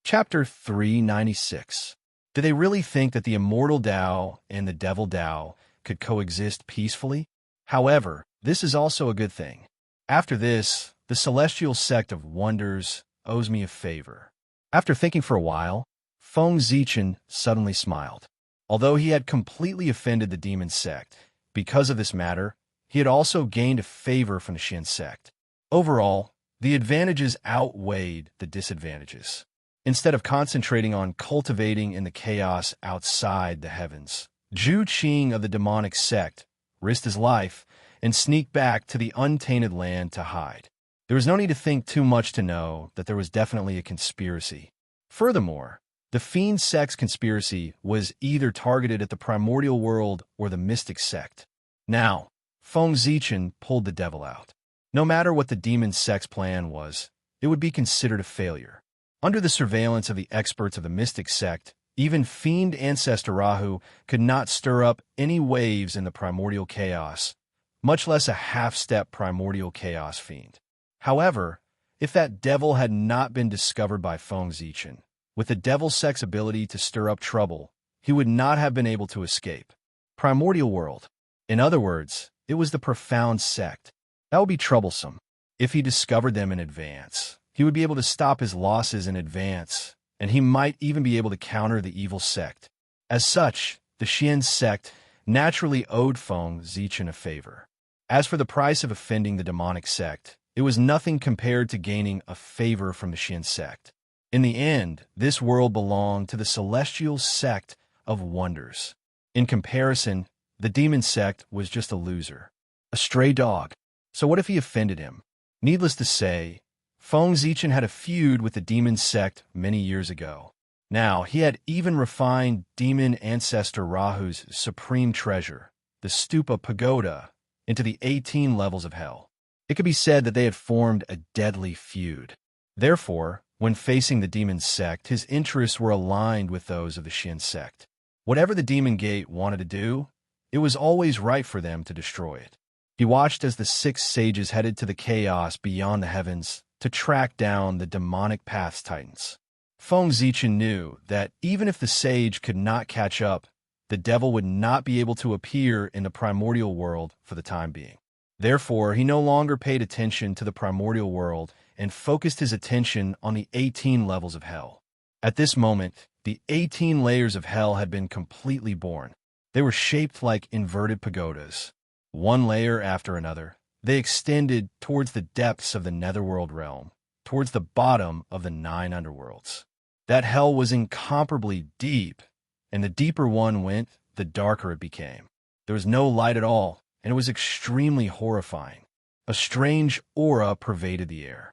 Chapter 396. Did they really think that the immortal Tao and the devil Tao could coexist peacefully? However, this is also a good thing. After this, the celestial sect of wonders owes me a favor. After thinking for a while, Feng Zichen suddenly smiled. Although he had completely offended the demon sect, because of this matter, he had also gained a favor from the Xin sect. Overall, the advantages outweighed the disadvantages. Instead of concentrating on cultivating in the chaos outside the heavens, Zhu Qing of the demonic sect risked his life and sneaked back to the untainted land to hide. There was no need to think too much to know that there was definitely a conspiracy. Furthermore, the Fiend sect's conspiracy was either targeted at the primordial world or the mystic sect. Now, Feng Zichen pulled the devil out. No matter what the demon sect's plan was, it would be considered a failure. Under the surveillance of the experts of the mystic sect, even Fiend Ancestor Rahu could not stir up any waves in the primordial chaos, much less a half-step primordial chaos fiend. However, if that devil had not been discovered by Feng Zichen, with the devil sect's ability to stir up trouble, he would not have been able to escape. Primordial world. In other words, it was the profound sect. That would be troublesome. If he discovered them in advance, he would be able to stop his losses in advance, and he might even be able to counter the evil sect. As such, the Xian sect naturally owed Feng Zichen a favor. As for the price of offending the demonic sect, it was nothing compared to gaining a favor from the Xian sect. In the end, this world belonged to the celestial sect of wonders. In comparison, the demon sect was just a loser, a stray dog. So what if he offended him? Needless to say, Feng Zichen had a feud with the demon sect many years ago. Now, he had even refined demon ancestor Rahu's supreme treasure, the Stupa Pagoda, into the 18 levels of hell. It could be said that they had formed a deadly feud. Therefore, when facing the demon sect, his interests were aligned with those of the Xian sect. Whatever the demon gate wanted to do, it was always right for them to destroy it. He watched as the 6 sages headed to the chaos beyond the heavens to track down the demonic path's titans. Feng Zichen knew that even if the sage could not catch up, the devil would not be able to appear in the primordial world for the time being. Therefore, he no longer paid attention to the primordial world and focused his attention on the 18 levels of hell. At this moment, the 18 layers of hell had been completely born. They were shaped like inverted pagodas. One layer after another, they extended towards the depths of the netherworld realm, towards the bottom of the 9 underworlds. That hell was incomparably deep, and the deeper one went, the darker it became. There was no light at all, and it was extremely horrifying. A strange aura pervaded the air.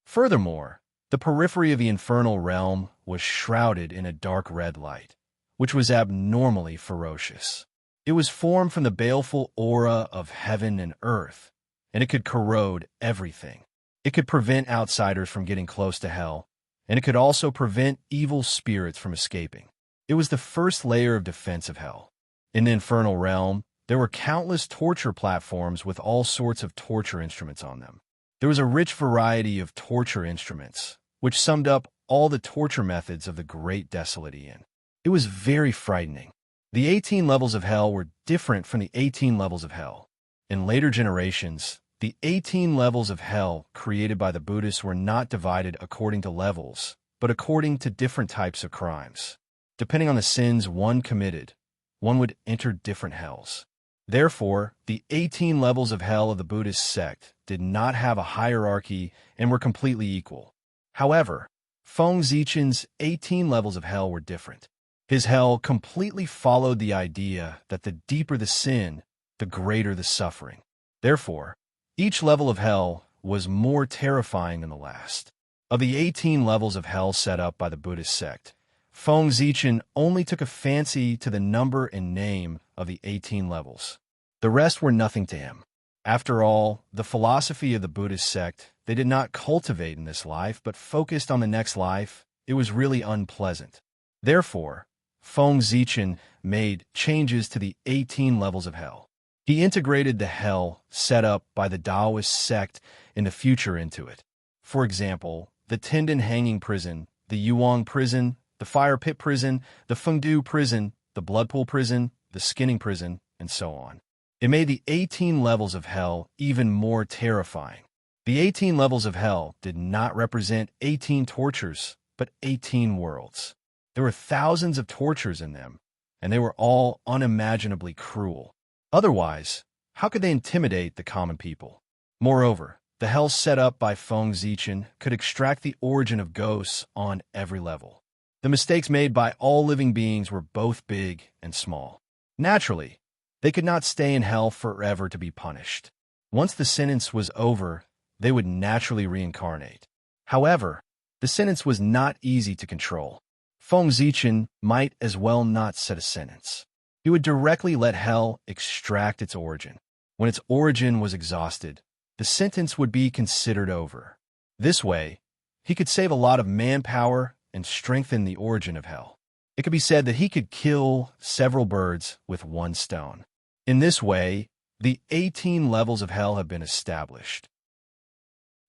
Furthermore, the periphery of the infernal realm was shrouded in a dark red light, which was abnormally ferocious. It was formed from the baleful aura of heaven and earth, and it could corrode everything. It could prevent outsiders from getting close to hell, and it could also prevent evil spirits from escaping. It was the first layer of defense of hell. In the infernal realm, there were countless torture platforms with all sorts of torture instruments on them. There was a rich variety of torture instruments, which summed up all the torture methods of the Great Desolate Inn. It was very frightening. The 18 levels of hell were different from the 18 levels of hell. In later generations, the 18 levels of hell created by the Buddhists were not divided according to levels, but according to different types of crimes. Depending on the sins one committed, one would enter different hells. Therefore, the 18 levels of hell of the Buddhist sect did not have a hierarchy and were completely equal. However, Feng Zichen's 18 levels of hell were different. His hell completely followed the idea that the deeper the sin, the greater the suffering. Therefore, each level of hell was more terrifying than the last. Of the 18 levels of hell set up by the Buddhist sect, Feng Zichen only took a fancy to the number and name of the 18 levels. The rest were nothing to him. After all, the philosophy of the Buddhist sect they did not cultivate in this life but focused on the next life. It was really unpleasant. Therefore, Feng Zichen made changes to the 18 levels of hell. He integrated the hell set up by the Taoist sect in the future into it. For example, the Tendon hanging prison, the Yuang prison, the fire pit prison, the Fengdu prison, the blood pool prison, the skinning prison, and so on. It made the 18 levels of hell even more terrifying. The 18 levels of hell did not represent 18 tortures, but 18 worlds. There were thousands of tortures in them, and they were all unimaginably cruel. Otherwise, how could they intimidate the common people? Moreover, the hell set up by Feng Zichen could extract the origin of ghosts on every level. The mistakes made by all living beings were both big and small. Naturally, they could not stay in hell forever to be punished. Once the sentence was over, they would naturally reincarnate. However, the sentence was not easy to control. Feng Zichen might as well not set a sentence. He would directly let hell extract its origin. When its origin was exhausted, the sentence would be considered over. This way, he could save a lot of manpower and strengthen the origin of hell. It could be said that he could kill several birds with one stone. In this way, the 18 levels of hell have been established.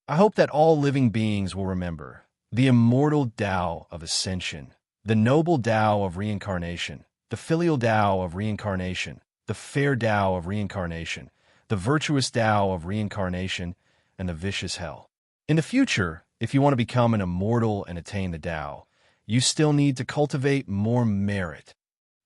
I hope that all living beings will remember the immortal Tao of Ascension, the noble Tao of Reincarnation, the filial Tao of Reincarnation, the fair Tao of Reincarnation, the virtuous Tao of Reincarnation, and the vicious hell. In the future, if you want to become an immortal and attain the Tao, you still need to cultivate more merit.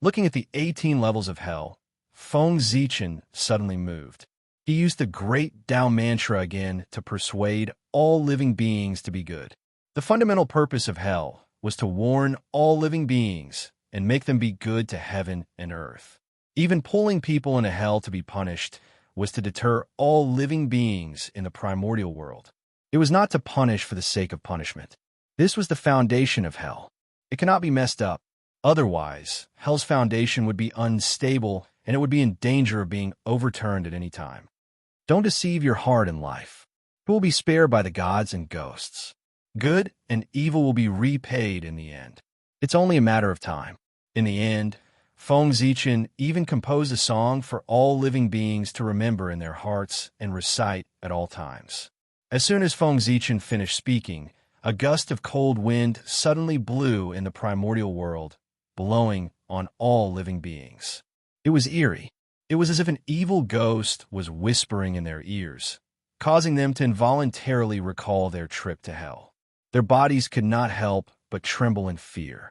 Looking at the 18 levels of hell, Feng Zichen suddenly moved. He used the great Tao mantra again to persuade all living beings to be good. The fundamental purpose of hell was to warn all living beings and make them be good to heaven and earth. Even pulling people into hell to be punished was to deter all living beings in the primordial world. It was not to punish for the sake of punishment. This was the foundation of hell. It cannot be messed up. Otherwise, hell's foundation would be unstable and it would be in danger of being overturned at any time. Don't deceive your heart in life. It will be spared by the gods and ghosts. Good and evil will be repaid in the end. It's only a matter of time. In the end, Feng Zichen even composed a song for all living beings to remember in their hearts and recite at all times. As soon as Feng Zichen finished speaking, a gust of cold wind suddenly blew in the primordial world, blowing on all living beings. It was eerie. It was as if an evil ghost was whispering in their ears, causing them to involuntarily recall their trip to hell. Their bodies could not help but tremble in fear.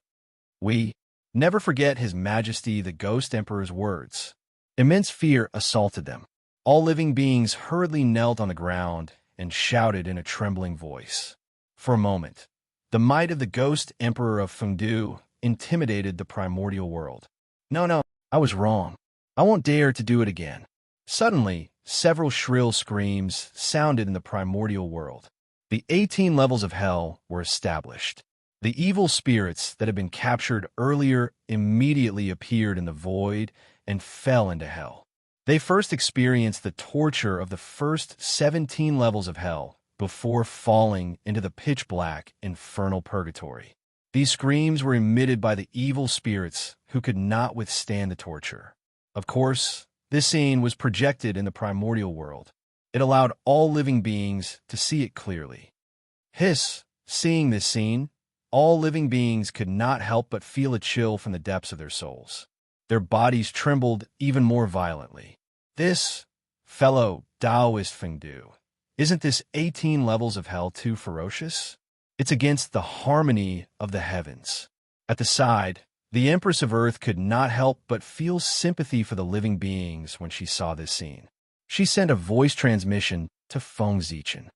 We never forget His Majesty the Ghost Emperor's words. Immense fear assaulted them. All living beings hurriedly knelt on the ground and shouted in a trembling voice. For a moment, the might of the Ghost Emperor of Fengdu intimidated the primordial world. No, I was wrong. I won't dare to do it again. Suddenly, several shrill screams sounded in the primordial world. The 18 levels of hell were established. The evil spirits that had been captured earlier immediately appeared in the void and fell into hell. They first experienced the torture of the first 17 levels of hell before falling into the pitch-black infernal purgatory. These screams were emitted by the evil spirits who could not withstand the torture. Of course, this scene was projected in the primordial world. It allowed all living beings to see it clearly. Seeing this scene, all living beings could not help but feel a chill from the depths of their souls. Their bodies trembled even more violently. This, fellow Taoist Fengdu, isn't this 18 levels of hell too ferocious? It's against the harmony of the heavens. At the side, the Empress of Earth could not help but feel sympathy for the living beings when she saw this scene. She sent a voice transmission to Feng Zichen.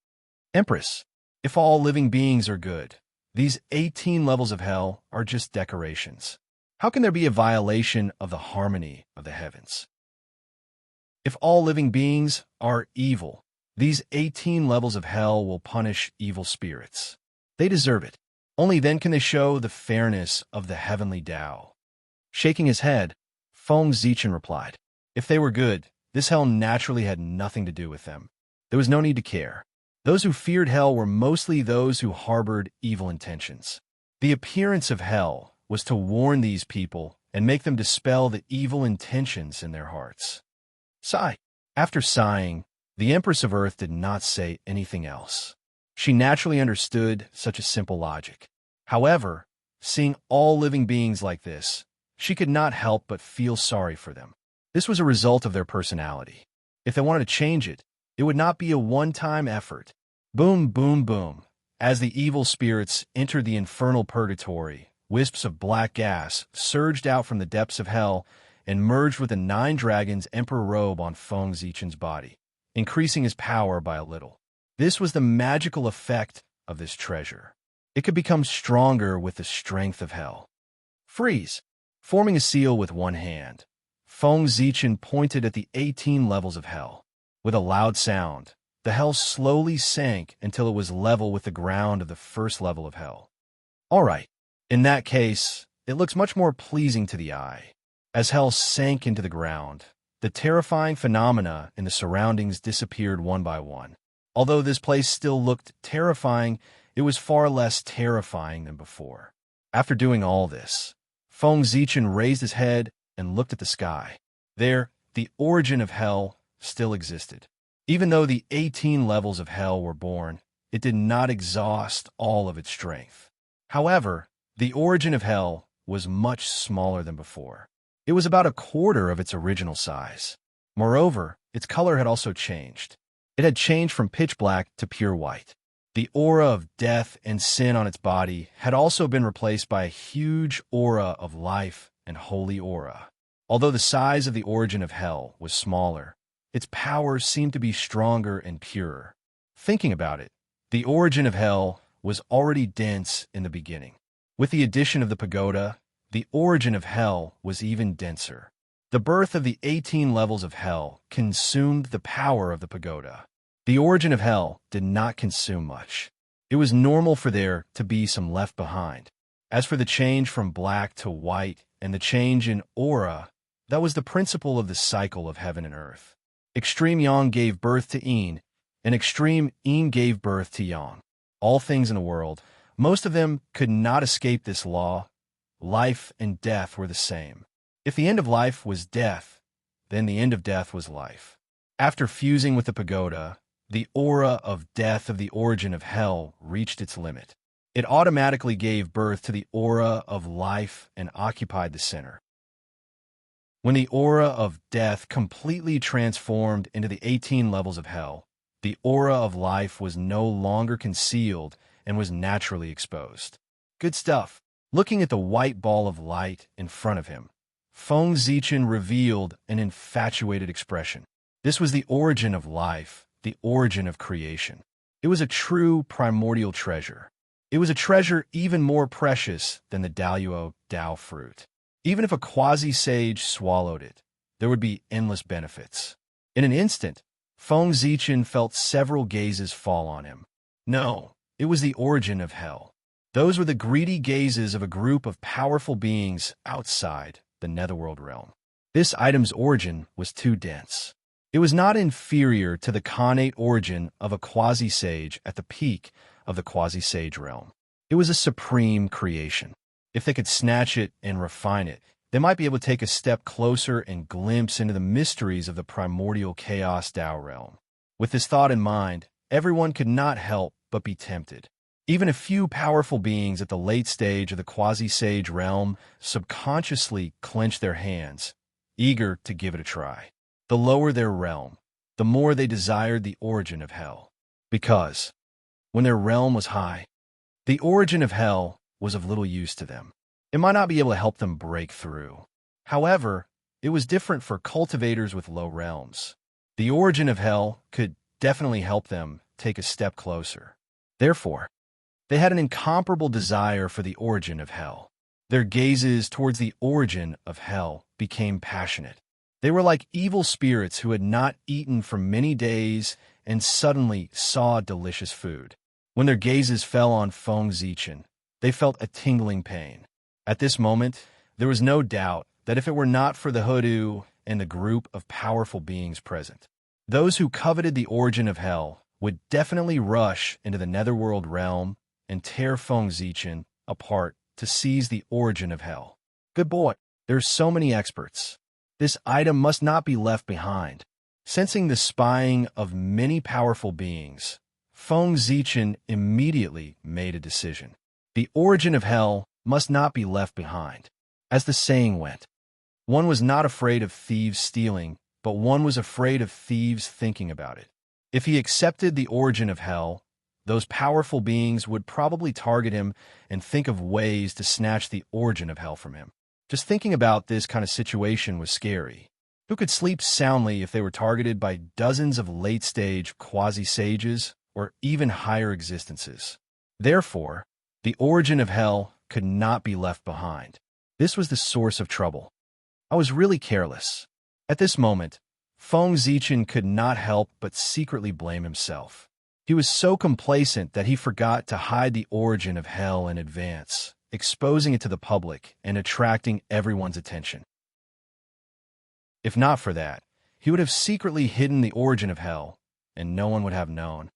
Empress, if all living beings are good, these 18 levels of hell are just decorations. How can there be a violation of the harmony of the heavens? If all living beings are evil, these 18 levels of hell will punish evil spirits. They deserve it. Only then can they show the fairness of the heavenly Tao. Shaking his head, Feng Zichen replied, if they were good, this hell naturally had nothing to do with them. There was no need to care. Those who feared hell were mostly those who harbored evil intentions. The appearance of hell was to warn these people and make them dispel the evil intentions in their hearts. Sigh. After sighing, the Empress of Earth did not say anything else. She naturally understood such a simple logic. However, seeing all living beings like this, she could not help but feel sorry for them. This was a result of their personality. If they wanted to change it, it would not be a one-time effort. Boom, boom, boom. As the evil spirits entered the infernal purgatory, wisps of black gas surged out from the depths of hell and merged with the 9 dragons' emperor robe on Feng Zichen's body, increasing his power by a little. This was the magical effect of this treasure. It could become stronger with the strength of hell. Freeze! Forming a seal with one hand, Feng Zichen pointed at the 18 levels of hell. With a loud sound, the hell slowly sank until it was level with the ground of the first level of hell. All right, in that case, it looks much more pleasing to the eye. As hell sank into the ground, the terrifying phenomena in the surroundings disappeared one by one. Although this place still looked terrifying, it was far less terrifying than before. After doing all this, Feng Zichen raised his head and looked at the sky. There, the origin of hell still existed. Even though the 18 levels of hell were born, it did not exhaust all of its strength. However, the origin of hell was much smaller than before. It was about a quarter of its original size. Moreover, its color had also changed. It had changed from pitch black to pure white. The aura of death and sin on its body had also been replaced by a huge aura of life and holy aura. Although the size of the origin of hell was smaller, its power seemed to be stronger and purer. Thinking about it, the origin of hell was already dense in the beginning. With the addition of the pagoda, the origin of hell was even denser. The birth of the 18 levels of hell consumed the power of the pagoda. The origin of hell did not consume much. It was normal for there to be some left behind. As for the change from black to white and the change in aura, that was the principle of the cycle of heaven and earth. Extreme yang gave birth to yin, and extreme yin gave birth to yang. All things in the world, most of them could not escape this law. Life and death were the same. If the end of life was death, then the end of death was life. After fusing with the pagoda, the aura of death of the origin of hell reached its limit. It automatically gave birth to the aura of life and occupied the center. When the aura of death completely transformed into the 18 levels of hell, the aura of life was no longer concealed and was naturally exposed. Good stuff. Looking at the white ball of light in front of him, Feng Zichen revealed an infatuated expression. This was the origin of life, the origin of creation. It was a true primordial treasure. It was a treasure even more precious than the Daluo Dao fruit. Even if a quasi-sage swallowed it, there would be endless benefits. In an instant, Feng Zichen felt several gazes fall on him. No, it was the origin of hell. Those were the greedy gazes of a group of powerful beings outside the netherworld realm. This item's origin was too dense. It was not inferior to the connate origin of a quasi-sage at the peak of the quasi-sage realm. It was a supreme creation. If they could snatch it and refine it, they might be able to take a step closer and glimpse into the mysteries of the primordial chaos Dao realm. With this thought in mind, everyone could not help but be tempted. Even a few powerful beings at the late stage of the quasi-sage realm subconsciously clenched their hands, eager to give it a try. The lower their realm, the more they desired the origin of hell. Because, when their realm was high, the origin of hell was of little use to them. It might not be able to help them break through. However, it was different for cultivators with low realms. The origin of hell could definitely help them take a step closer. Therefore, they had an incomparable desire for the origin of hell. Their gazes towards the origin of hell became passionate. They were like evil spirits who had not eaten for many days and suddenly saw delicious food. When their gazes fell on Feng Zichen, they felt a tingling pain. At this moment, there was no doubt that if it were not for the hoodoo and the group of powerful beings present, those who coveted the origin of hell would definitely rush into the netherworld realm and tear Feng Zichen apart to seize the origin of hell. Good boy, there's so many experts. This item must not be left behind. Sensing the spying of many powerful beings, Feng Zichen immediately made a decision. The origin of hell must not be left behind. As the saying went, one was not afraid of thieves stealing, but one was afraid of thieves thinking about it. If he accepted the origin of hell, those powerful beings would probably target him and think of ways to snatch the origin of hell from him. Just thinking about this kind of situation was scary. Who could sleep soundly if they were targeted by dozens of late-stage quasi-sages or even higher existences? Therefore, the origin of hell could not be left behind. This was the source of trouble. I was really careless. At this moment, Feng Zichen could not help but secretly blame himself. He was so complacent that he forgot to hide the origin of hell in advance, exposing it to the public and attracting everyone's attention. If not for that, he would have secretly hidden the origin of hell, and no one would have known.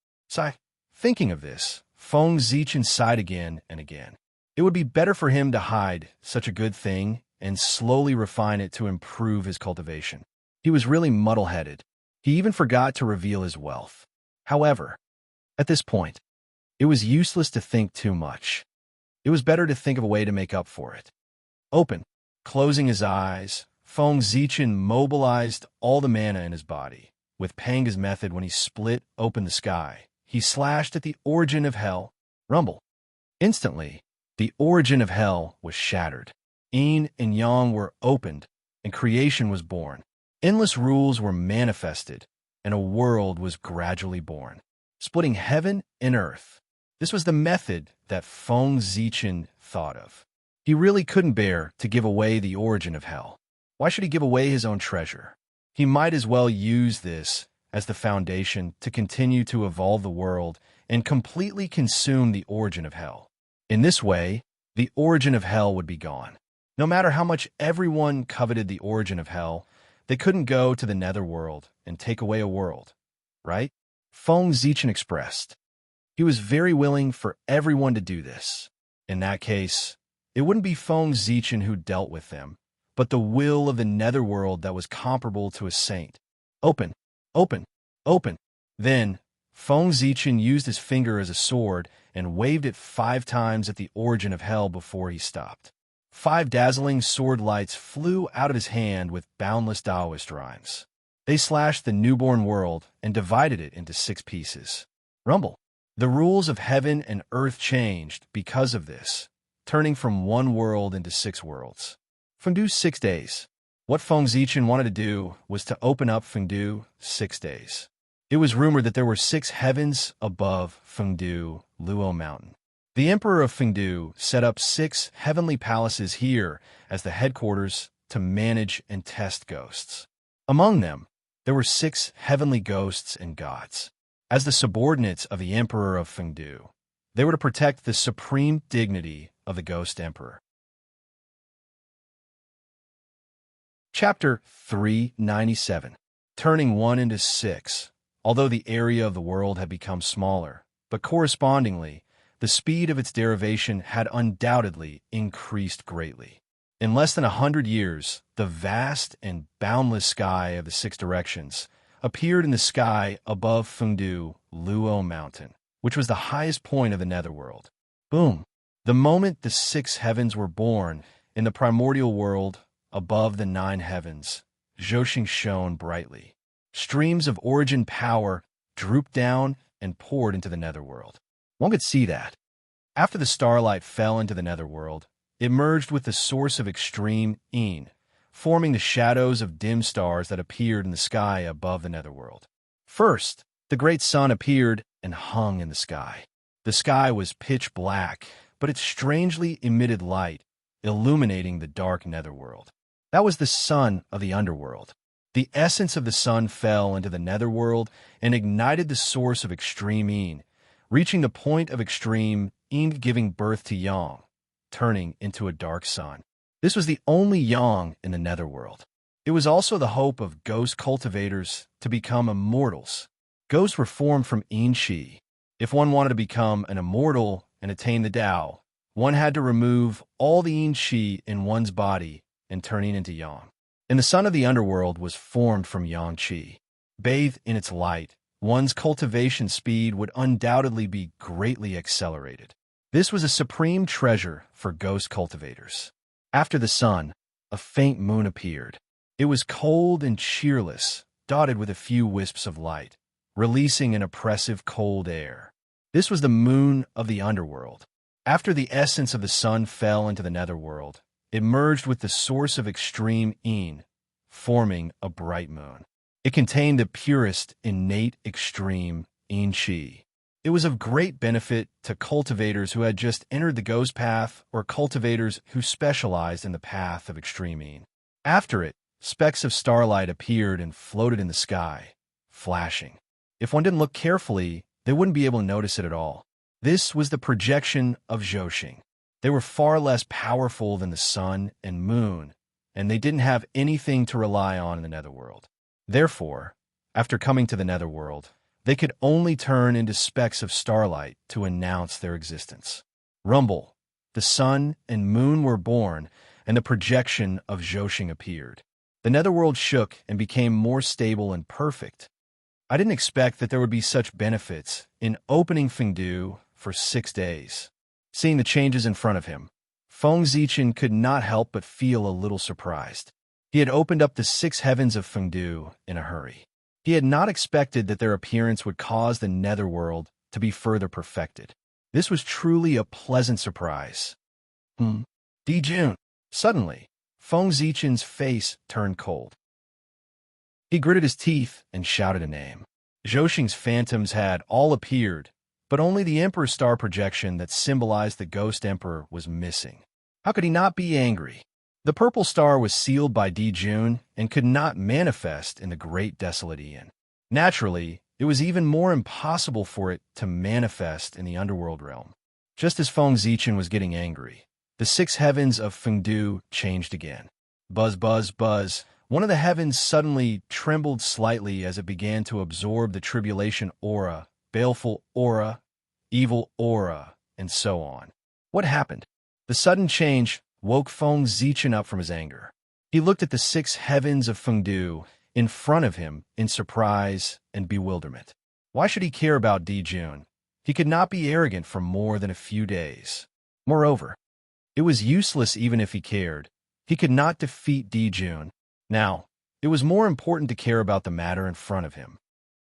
Thinking of this, Feng Zichen sighed again and again. It would be better for him to hide such a good thing and slowly refine it to improve his cultivation. He was really muddle-headed. He even forgot to reveal his wealth. However, at this point, it was useless to think too much. It was better to think of a way to make up for it. Closing his eyes, Feng Zichen mobilized all the mana in his body. With Panga's method, when he split open the sky, he slashed at the origin of hell. Rumble. Instantly, the origin of hell was shattered. Yin and Yang were opened, and creation was born. Endless rules were manifested, and a world was gradually born, splitting heaven and earth. This was the method that Feng Zichen thought of. He really couldn't bear to give away the origin of hell. Why should he give away his own treasure? He might as well use this as the foundation to continue to evolve the world and completely consume the origin of hell. In this way, the origin of hell would be gone. No matter how much everyone coveted the origin of hell, they couldn't go to the netherworld and take away a world, right? Feng Zichen expressed. He was very willing for everyone to do this. In that case, it wouldn't be Feng Zichen who dealt with them, but the will of the netherworld that was comparable to a saint. Open. Then, Feng Zichen used his finger as a sword and waved it 5 times at the origin of hell before he stopped. 5 dazzling sword lights flew out of his hand with boundless Taoist rhymes. They slashed the newborn world and divided it into 6 pieces. Rumble. The rules of heaven and earth changed because of this, turning from 1 world into 6 worlds. Fengdu 6 days. What Feng Zichen wanted to do was to open up Fengdu 6 days. It was rumored that there were 6 heavens above Fengdu, Luo Mountain. The Emperor of Fengdu set up 6 heavenly palaces here as the headquarters to manage and test ghosts. Among them, there were 6 heavenly ghosts and gods. As the subordinates of the Emperor of Fengdu, they were to protect the supreme dignity of the Ghost Emperor. Chapter 397. Turning 1 into 6. Although the area of the world had become smaller, but correspondingly, the speed of its derivation had undoubtedly increased greatly. In less than 100 years, the vast and boundless sky of the 6 directions appeared in the sky above Fengdu, Luo Mountain, which was the highest point of the netherworld. Boom! The moment the 6 heavens were born in the primordial world above the 9 heavens, Zhoxing shone brightly. Streams of origin power drooped down and poured into the netherworld. One could see that. After the starlight fell into the netherworld, it merged with the source of extreme Yin, forming the shadows of dim stars that appeared in the sky above the netherworld. First, the great sun appeared and hung in the sky. The sky was pitch black, but it strangely emitted light, illuminating the dark netherworld. That was the sun of the underworld. The essence of the sun fell into the netherworld and ignited the source of extreme Yin, reaching the point of extreme Yin giving birth to Yang, turning into a dark sun. This was the only Yang in the netherworld. It was also the hope of ghost cultivators to become immortals. Ghosts were formed from Yin Qi. If one wanted to become an immortal and attain the Tao, one had to remove all the Yin Qi in one's body and turning into Yang. And the sun of the underworld was formed from Yang Qi. Bathed in its light, one's cultivation speed would undoubtedly be greatly accelerated. This was a supreme treasure for ghost cultivators. After the sun, a faint moon appeared. It was cold and cheerless, dotted with a few wisps of light, releasing an oppressive cold air. This was the moon of the underworld. After the essence of the sun fell into the netherworld, it merged with the source of extreme en, forming a bright moon. It contained the purest, innate, extreme en chi. It was of great benefit to cultivators who had just entered the ghost path or cultivators who specialized in the path of extreme en. After it, specks of starlight appeared and floated in the sky, flashing. If one didn't look carefully, they wouldn't be able to notice it at all. This was the projection of Zhouxing. They were far less powerful than the sun and moon, and they didn't have anything to rely on in the netherworld. Therefore, after coming to the netherworld, they could only turn into specks of starlight to announce their existence. Rumble, the sun and moon were born, and the projection of Zhouxing appeared. The netherworld shook and became more stable and perfect. I didn't expect that there would be such benefits in opening Fengdu for 6 days. Seeing the changes in front of him, Feng Zichen could not help but feel a little surprised. He had opened up the 6 heavens of Fengdu in a hurry. He had not expected that their appearance would cause the netherworld to be further perfected. This was truly a pleasant surprise. Dijun. Suddenly, Feng Zichen's face turned cold. He gritted his teeth and shouted a name. Zhouxing's phantoms had all appeared, but only the Emperor star projection that symbolized the Ghost Emperor was missing. How could he not be angry? The purple star was sealed by Dijun and could not manifest in the great desolate Aeon. Naturally, it was even more impossible for it to manifest in the underworld realm. Just as Feng Zichen was getting angry, the 6 heavens of Fengdu changed again. Buzz, buzz, buzz. One of the heavens suddenly trembled slightly as it began to absorb the tribulation aura, baleful aura, evil aura, and so on. What happened? The sudden change woke Feng Zichen up from his anger. He looked at the 6 heavens of Fengdu in front of him in surprise and bewilderment. Why should he care about Dijun? He could not be arrogant for more than a few days. Moreover, it was useless even if he cared. He could not defeat Dijun. Now, it was more important to care about the matter in front of him.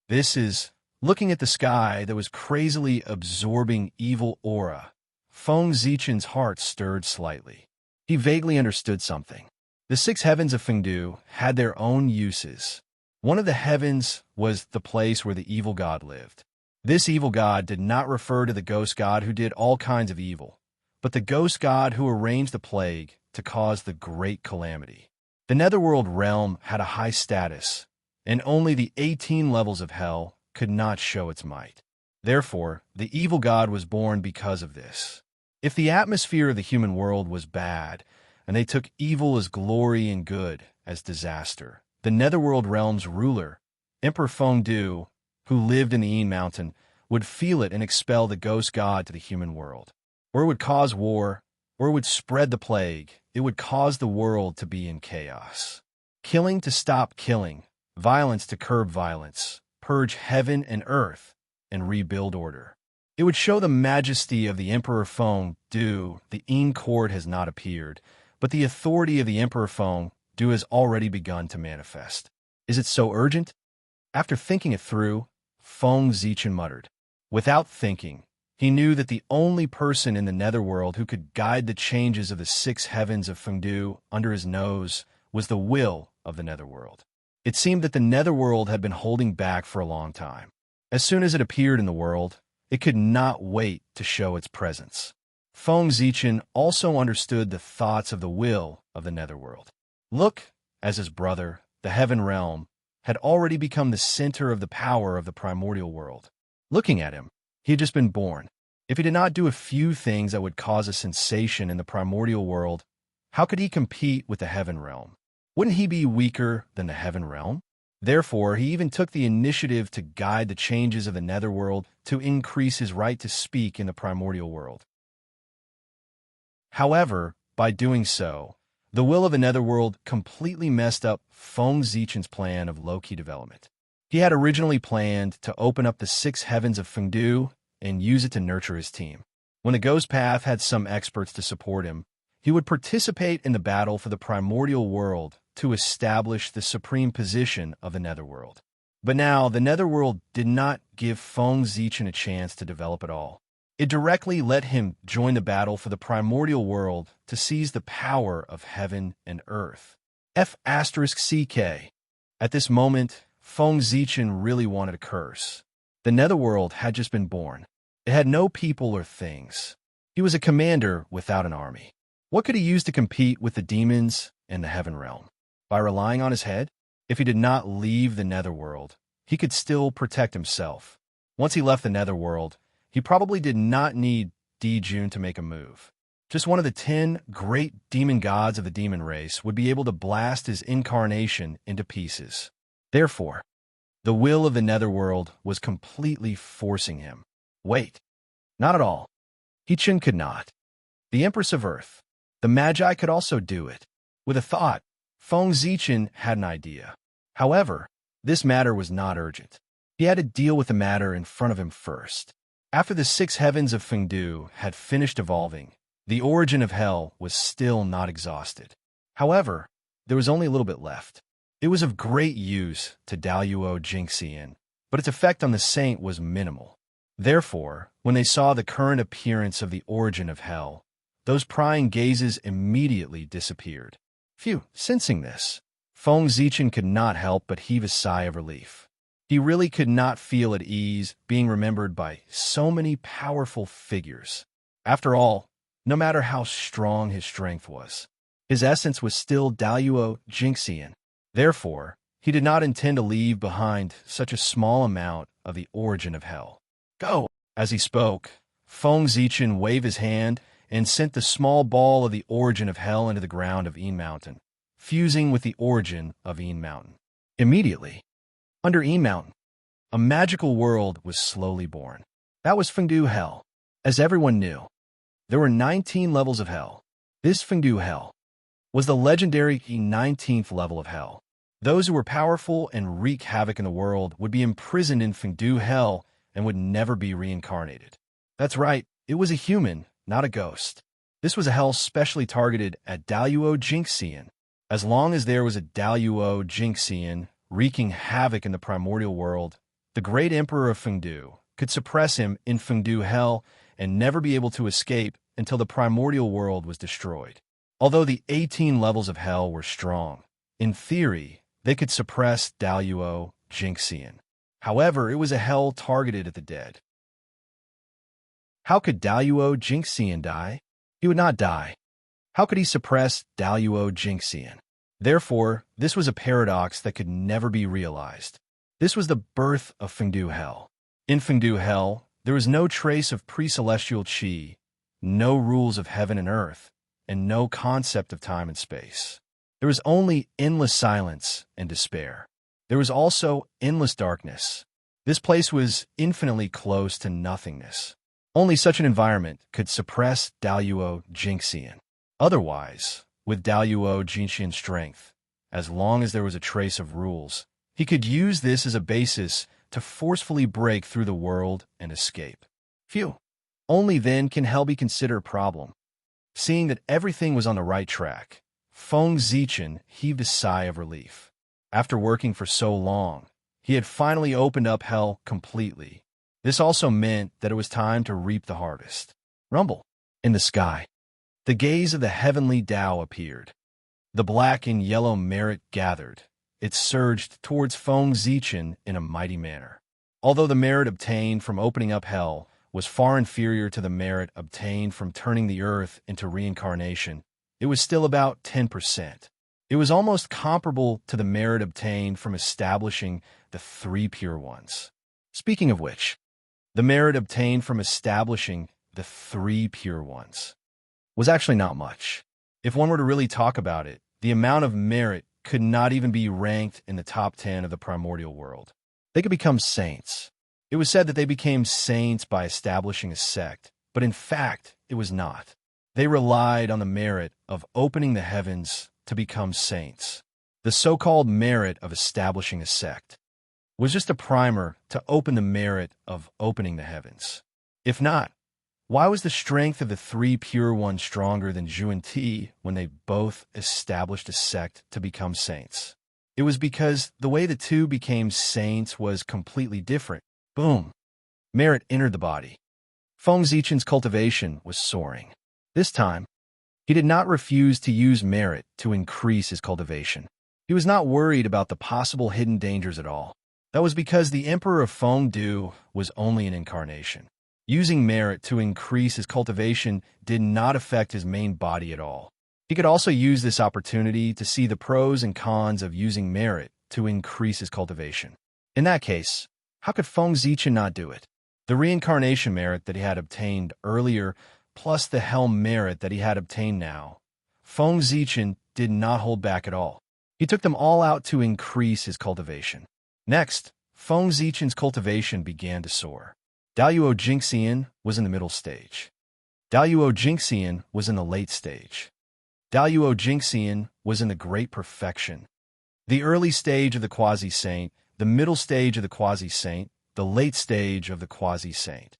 This is, looking at the sky that was crazily absorbing evil aura, Feng Zichen's heart stirred slightly. He vaguely understood something. The 6 heavens of Fengdu had their own uses. One of the heavens was the place where the evil god lived. This evil god did not refer to the ghost god who did all kinds of evil, but the ghost god who arranged the plague to cause the great calamity. The netherworld realm had a high status, and only the 18 levels of hell could not show its might. Therefore, the evil god was born because of this. If the atmosphere of the human world was bad, and they took evil as glory and good as disaster, the netherworld realm's ruler, Emperor Fengdu, who lived in the Yin Mountain, would feel it and expel the ghost god to the human world. Or it would cause war, or it would spread the plague. It would cause the world to be in chaos. Killing to stop killing, violence to curb violence, purge heaven and earth, and rebuild order. It would show the majesty of the Emperor Fengdu. The Yin court has not appeared, but the authority of the Emperor Fengdu has already begun to manifest. Is it so urgent? After thinking it through, Feng Zichen muttered. Without thinking, he knew that the only person in the netherworld who could guide the changes of the 6 heavens of Fengdu under his nose was the will of the netherworld. It seemed that the netherworld had been holding back for a long time. As soon as it appeared in the world, it could not wait to show its presence. Feng Zichen also understood the thoughts of the will of the netherworld. Look, as his brother, the heaven realm, had already become the center of the power of the primordial world. Looking at him, he had just been born. If he did not do a few things that would cause a sensation in the primordial world, how could he compete with the heaven realm? Wouldn't he be weaker than the heaven realm? Therefore, he even took the initiative to guide the changes of the netherworld to increase his right to speak in the primordial world. However, by doing so, the will of the netherworld completely messed up Feng Zichen's plan of low-key development. He had originally planned to open up the 6 heavens of Fengdu and use it to nurture his team. When the Ghost Path had some experts to support him, he would participate in the battle for the primordial world to establish the supreme position of the Netherworld. But now, the Netherworld did not give Feng Zichen a chance to develop at all. It directly let him join the battle for the primordial world to seize the power of heaven and earth. F***CK. At this moment, Feng Zichen really wanted a curse. The Netherworld had just been born. It had no people or things. He was a commander without an army. What could he use to compete with the demons and the heaven realm? By relying on his head? If he did not leave the Netherworld, he could still protect himself. Once he left the Netherworld, he probably did not need Jun to make a move. Just one of the 10 great demon gods of the demon race would be able to blast his incarnation into pieces. Therefore, the will of the Netherworld was completely forcing him. Wait, not at all. Hechen could not. The Empress of Earth, the Magi could also do it. With a thought, Feng Zichen had an idea. However, this matter was not urgent. He had to deal with the matter in front of him first. After the 6 heavens of Fengdu had finished evolving, the origin of hell was still not exhausted. However, there was only a little bit left. It was of great use to Daluo Jingxian, but its effect on the saint was minimal. Therefore, when they saw the current appearance of the origin of hell, those prying gazes immediately disappeared. Phew, sensing this, Feng Zichen could not help but heave a sigh of relief. He really could not feel at ease being remembered by so many powerful figures. After all, no matter how strong his strength was, his essence was still Daluo Jingxian. Therefore, he did not intend to leave behind such a small amount of the origin of hell. Go! As he spoke, Feng Zichen waved his hand and sent the small ball of the origin of hell into the ground of Yin Mountain, fusing with the origin of Yin Mountain. Immediately, under Yin Mountain, a magical world was slowly born. That was Fengdu Hell. As everyone knew, there were 19 levels of hell. This Fengdu Hell was the legendary 19th level of hell. Those who were powerful and wreak havoc in the world would be imprisoned in Fengdu Hell and would never be reincarnated. That's right, it was a human, not a ghost. This was a hell specially targeted at Daluo Jingxian. As long as there was a Daluo Jingxian wreaking havoc in the primordial world, the great emperor of Fengdu could suppress him in Fengdu Hell and never be able to escape until the primordial world was destroyed. Although the 18 levels of hell were strong, in theory, they could suppress Daluo Jingxian. However, it was a hell targeted at the dead. How could Daluo Jingxian die? He would not die. How could he suppress Daluo Jingxian? Therefore, this was a paradox that could never be realized. This was the birth of Fengdu Hell. In Fengdu Hell, there was no trace of pre-celestial qi, no rules of heaven and earth, and no concept of time and space. There was only endless silence and despair. There was also endless darkness. This place was infinitely close to nothingness. Only such an environment could suppress Daluo Jingxian. Otherwise, with Daluo Jingxian's strength, as long as there was a trace of rules, he could use this as a basis to forcefully break through the world and escape. Phew. Only then can hell be considered a problem. Seeing that everything was on the right track, Feng Zichen heaved a sigh of relief. After working for so long, he had finally opened up hell completely. This also meant that it was time to reap the harvest. Rumble. In the sky, the gaze of the heavenly Tao appeared. The black and yellow merit gathered. It surged towards Feng Zichen in a mighty manner. Although the merit obtained from opening up hell was far inferior to the merit obtained from turning the earth into reincarnation, it was still about 10%. It was almost comparable to the merit obtained from establishing the 3 pure ones. Speaking of which, the merit obtained from establishing the 3 pure ones was actually not much. If one were to really talk about it, the amount of merit could not even be ranked in the top 10 of the primordial world. They could become saints. It was said that they became saints by establishing a sect, but in fact, it was not. They relied on the merit of opening the heavens to become saints. The so-called merit of establishing a sect was just a primer to open the merit of opening the heavens. If not, Why was the strength of the three pure ones stronger than Zhu and Ti when they both established a sect to become saints? It was because the way the two became saints was completely different. Boom! Merit entered the body. Feng Zichen's cultivation was soaring. This time, he did not refuse to use merit to increase his cultivation. He was not worried about the possible hidden dangers at all. That was because the Emperor of Fengdu was only an incarnation. Using merit to increase his cultivation did not affect his main body at all. He could also use this opportunity to see the pros and cons of using merit to increase his cultivation. In that case, how could Feng Zichen not do it? The reincarnation merit that he had obtained earlier, plus the helm merit that he had obtained now, Feng Zichen did not hold back at all. He took them all out to increase his cultivation. Next, Feng Zichen's cultivation began to soar. Daluo Jingxian was in the middle stage. Daluo Jingxian was in the late stage. Daluo Jingxian was in the great perfection. The early stage of the quasi-saint, the middle stage of the quasi-saint, the late stage of the quasi-saint.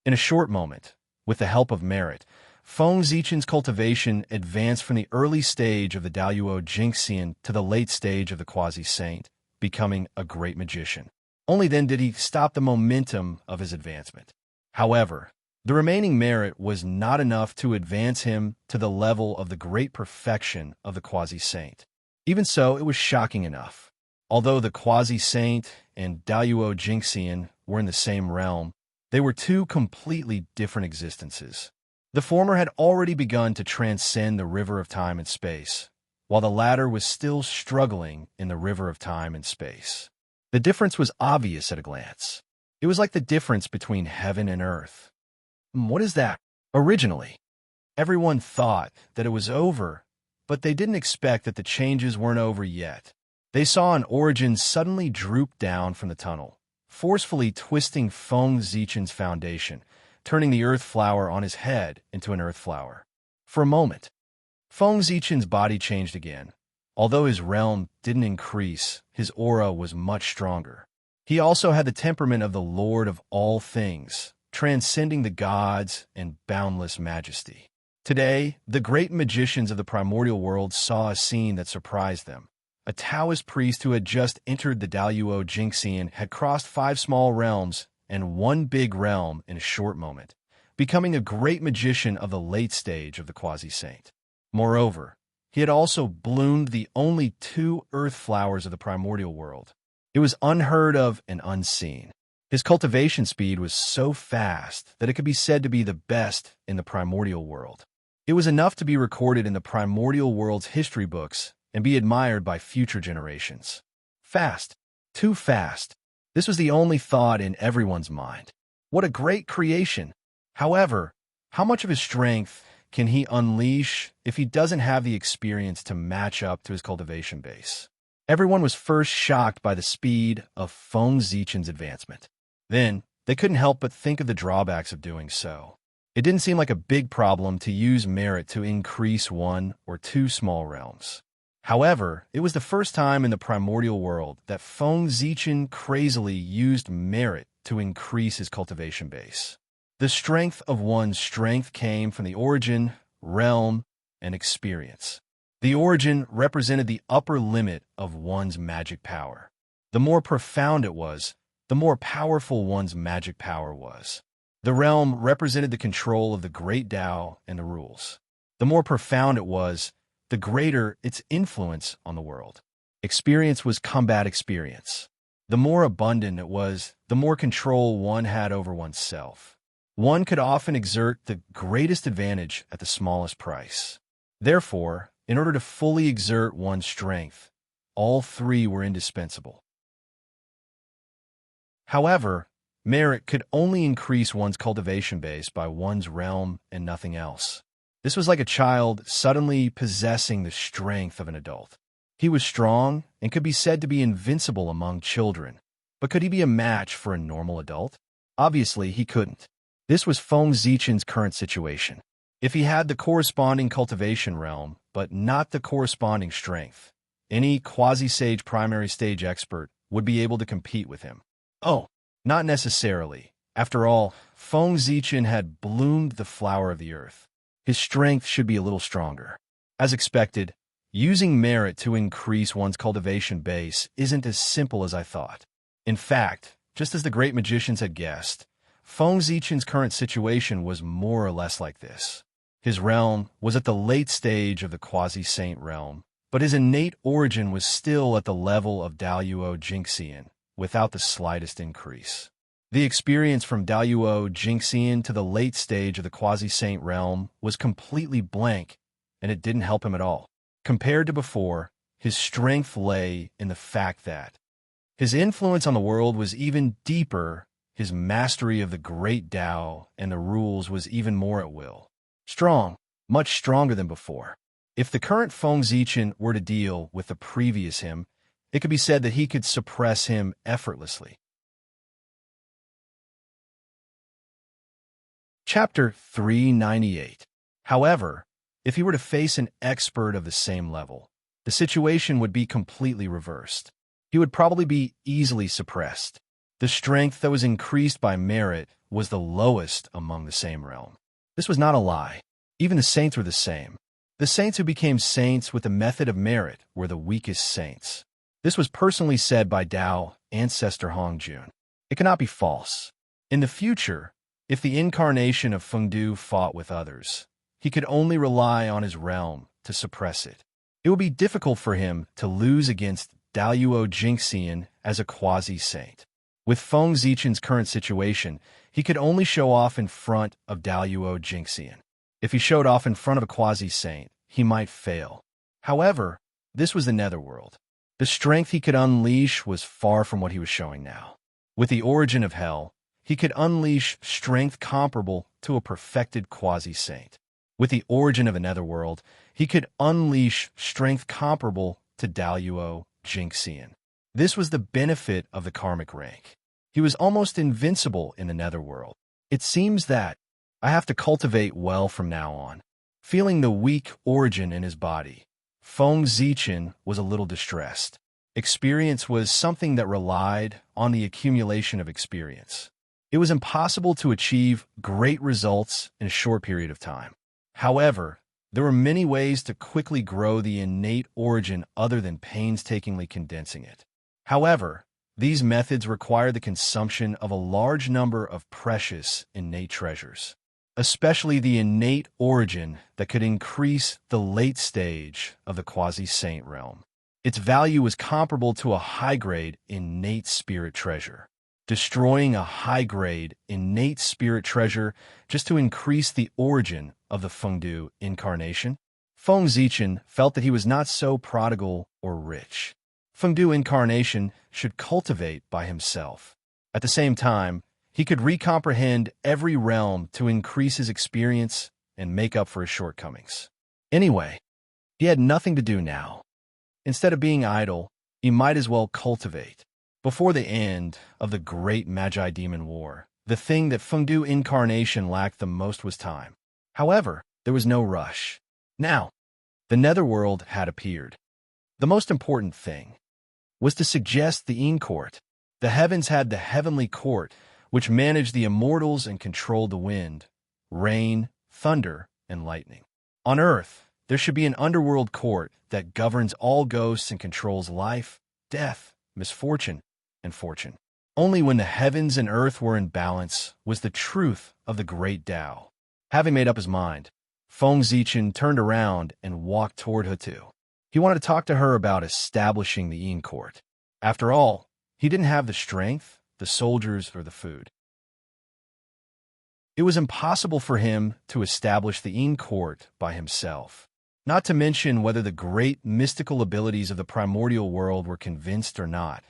In a short moment, with the help of merit, Feng Zichen's cultivation advanced from the early stage of the Daluo Jingxian to the late stage of the quasi-saint, becoming a great magician. Only then did he stop the momentum of his advancement. However, the remaining merit was not enough to advance him to the level of the great perfection of the quasi-saint. Even so, it was shocking enough. Although the quasi-saint and Daluo Jingxian were in the same realm, they were two completely different existences. The former had already begun to transcend the river of time and space, while the latter was still struggling in the river of time and space. The difference was obvious at a glance. It was like the difference between heaven and earth. What is that? Originally, everyone thought that it was over, but they didn't expect that the changes weren't over yet. They saw an origin suddenly droop down from the tunnel, forcefully twisting Feng Zichen's foundation, turning the earth flower on his head into an earth flower. For a moment, Feng Zichen's body changed again. Although his realm didn't increase, his aura was much stronger. He also had the temperament of the Lord of all things, transcending the gods and boundless majesty. Today, the great magicians of the primordial world saw a scene that surprised them. A Taoist priest who had just entered the Daluo Jingxian had crossed 5 small realms and 1 big realm in a short moment, becoming a great magician of the late stage of the quasi-saint. Moreover, he had also bloomed the only 2 earth flowers of the primordial world. It was unheard of and unseen. His cultivation speed was so fast that it could be said to be the best in the primordial world. It was enough to be recorded in the primordial world's history books and be admired by future generations. Fast. Too fast. This was the only thought in everyone's mind. What a great creation! However, how much of his strength can he unleash if he doesn't have the experience to match up to his cultivation base? Everyone was first shocked by the speed of Feng Zichen's advancement. Then, they couldn't help but think of the drawbacks of doing so. It didn't seem like a big problem to use merit to increase 1 or 2 small realms. However, it was the first time in the primordial world that Feng Zichen crazily used merit to increase his cultivation base. The strength of one's strength came from the origin, realm, and experience. The origin represented the upper limit of one's magic power. The more profound it was, the more powerful one's magic power was. The realm represented the control of the great Tao and the rules. The more profound it was, the greater its influence on the world. Experience was combat experience. The more abundant it was, the more control one had over oneself. One could often exert the greatest advantage at the smallest price. Therefore, in order to fully exert one's strength, all 3 were indispensable. However, merit could only increase one's cultivation base by one's realm and nothing else. This was like a child suddenly possessing the strength of an adult. He was strong and could be said to be invincible among children, but could he be a match for a normal adult? Obviously, he couldn't. This was Feng Zichen's current situation. If he had the corresponding cultivation realm, but not the corresponding strength, any quasi-sage primary stage expert would be able to compete with him. Oh, not necessarily. After all, Feng Zichen had bloomed the flower of the earth. His strength should be a little stronger. As expected, using merit to increase one's cultivation base isn't as simple as I thought. In fact, just as the great magicians had guessed, Feng Zichen's current situation was more or less like this. His realm was at the late stage of the quasi-saint realm, but his innate origin was still at the level of Daluo Jingxian, without the slightest increase. The experience from Daluo Jingxian to the late stage of the quasi-saint realm was completely blank, and it didn't help him at all. Compared to before, his strength lay in the fact that his influence on the world was even deeper, his mastery of the great Tao and the rules was even more at will. Strong, much stronger than before. If the current Feng Zichen were to deal with the previous him, it could be said that he could suppress him effortlessly. Chapter 398. However, if he were to face an expert of the same level, the situation would be completely reversed. He would probably be easily suppressed. The strength that was increased by merit was the lowest among the same realm. This was not a lie. Even the saints were the same. The saints who became saints with the method of merit were the weakest saints. This was personally said by Tao ancestor Hongjun. It cannot be false. In the future, if the incarnation of Fengdu fought with others, he could only rely on his realm to suppress it. It would be difficult for him to lose against Daluo Jingxian as a quasi-saint. With Feng Zichen's current situation, he could only show off in front of Daluo Jingxian. If he showed off in front of a quasi-saint, he might fail. However, this was the netherworld. The strength he could unleash was far from what he was showing now. With the origin of hell, he could unleash strength comparable to a perfected quasi-saint. With the origin of a netherworld, he could unleash strength comparable to Daluo Jingxian. This was the benefit of the karmic rank. He was almost invincible in the netherworld. It seems that I have to cultivate well from now on. Feeling the weak origin in his body, Feng Zichen was a little distressed. Experience was something that relied on the accumulation of experience. It was impossible to achieve great results in a short period of time. However, there were many ways to quickly grow the innate origin other than painstakingly condensing it. However, these methods require the consumption of a large number of precious innate treasures, especially the innate origin that could increase the late stage of the quasi-saint realm. Its value was comparable to a high-grade innate spirit treasure. Destroying a high-grade innate spirit treasure just to increase the origin of the Fengdu incarnation? Feng Zichen felt that he was not so prodigal or rich. Fengdu incarnation should cultivate by himself. At the same time, he could recomprehend every realm to increase his experience and make up for his shortcomings. Anyway, he had nothing to do now. Instead of being idle, he might as well cultivate. Before the end of the Great Magi Demon War, the thing that Fengdu incarnation lacked the most was time. However, there was no rush. Now, the netherworld had appeared. The most important thing was to suggest the Yin Court. The heavens had the heavenly court, which managed the immortals and controlled the wind, rain, thunder, and lightning. On earth, there should be an underworld court that governs all ghosts and controls life, death, misfortune, and fortune. Only when the heavens and earth were in balance was the truth of the great Tao. Having made up his mind, Feng Zichen turned around and walked toward Hutu. He wanted to talk to her about establishing the Yin Court. After all, he didn't have the strength, the soldiers, or the food. It was impossible for him to establish the Yin Court by himself, not to mention whether the great mystical abilities of the primordial world were convinced or not.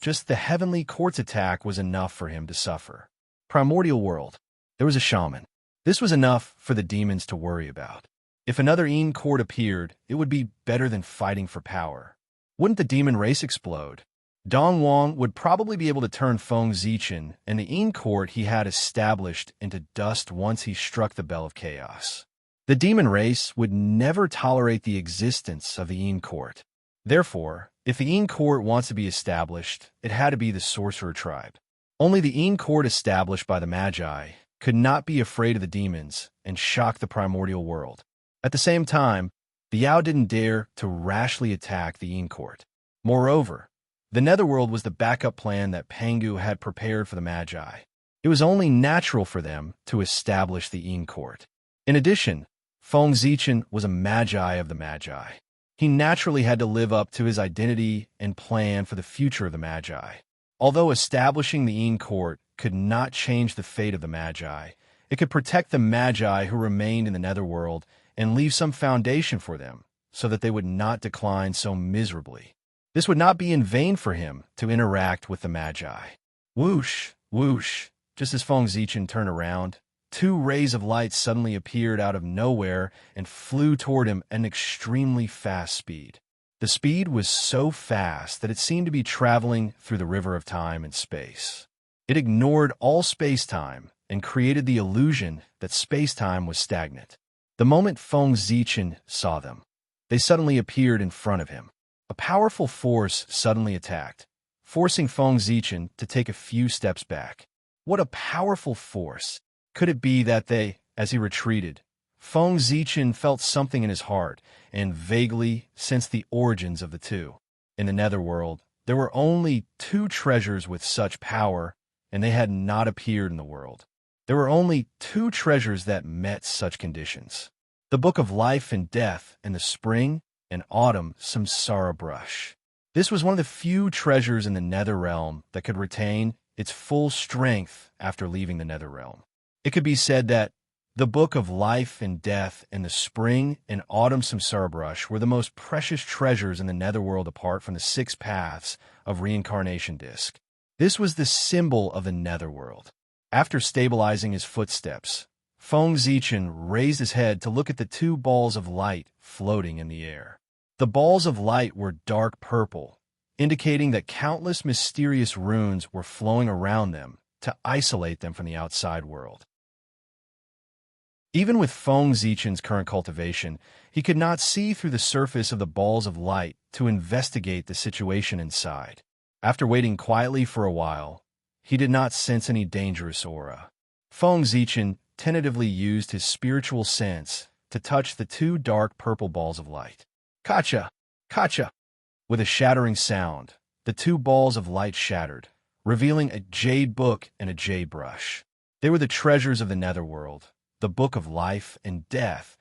Just the heavenly court's attack was enough for him to suffer. Primordial world. There was a shaman. This was enough for the demons to worry about. If another Yin Court appeared, it would be better than fighting for power. Wouldn't the demon race explode? Dong Wang would probably be able to turn Feng Zichen and the Yin Court he had established into dust once he struck the bell of chaos. The demon race would never tolerate the existence of the Yin Court. Therefore, if the Yin Court wants to be established, it had to be the sorcerer tribe. Only the Een court established by the Magi could not be afraid of the demons and shock the primordial world. At the same time, the Yao didn't dare to rashly attack the Een court. Moreover, the Netherworld was the backup plan that Pangu had prepared for the Magi. It was only natural for them to establish the Een court. In addition, Feng Zichen was a Magi of the Magi. He naturally had to live up to his identity and plan for the future of the Magi. Although establishing the Een court could not change the fate of the Magi, it could protect the Magi who remained in the Netherworld and leave some foundation for them so that they would not decline so miserably. This would not be in vain for him to interact with the Magi. Whoosh, whoosh, just as Feng Zichen turned around, two rays of light suddenly appeared out of nowhere and flew toward him at an extremely fast speed. The speed was so fast that it seemed to be traveling through the river of time and space. It ignored all space-time and created the illusion that space-time was stagnant. The moment Feng Zichen saw them, they suddenly appeared in front of him. A powerful force suddenly attacked, forcing Feng Zichen to take a few steps back. What a powerful force! Could it be that as he retreated, Feng Zichen felt something in his heart and vaguely sensed the origins of the two? In the Netherworld, there were only two treasures with such power, and they had not appeared in the world. There were only two treasures that met such conditions: the Book of Life and Death and the Spring and Autumn Samsara Brush. This was one of the few treasures in the Nether Realm that could retain its full strength after leaving the Nether Realm. It could be said that the Book of Life and Death and the Spring and Autumn Samsara Brush were the most precious treasures in the Netherworld apart from the 6 paths of Reincarnation Disc. This was the symbol of the Netherworld. After stabilizing his footsteps, Feng Zichen raised his head to look at the 2 balls of light floating in the air. The balls of light were dark purple, indicating that countless mysterious runes were flowing around them to isolate them from the outside world. Even with Feng Zichen's current cultivation, he could not see through the surface of the balls of light to investigate the situation inside. After waiting quietly for a while, he did not sense any dangerous aura. Feng Zichen tentatively used his spiritual sense to touch the 2 dark purple balls of light. Kacha! Kacha! With a shattering sound, the 2 balls of light shattered, revealing a jade book and a jade brush. They were the treasures of the Netherworld, the Book of Life and Death,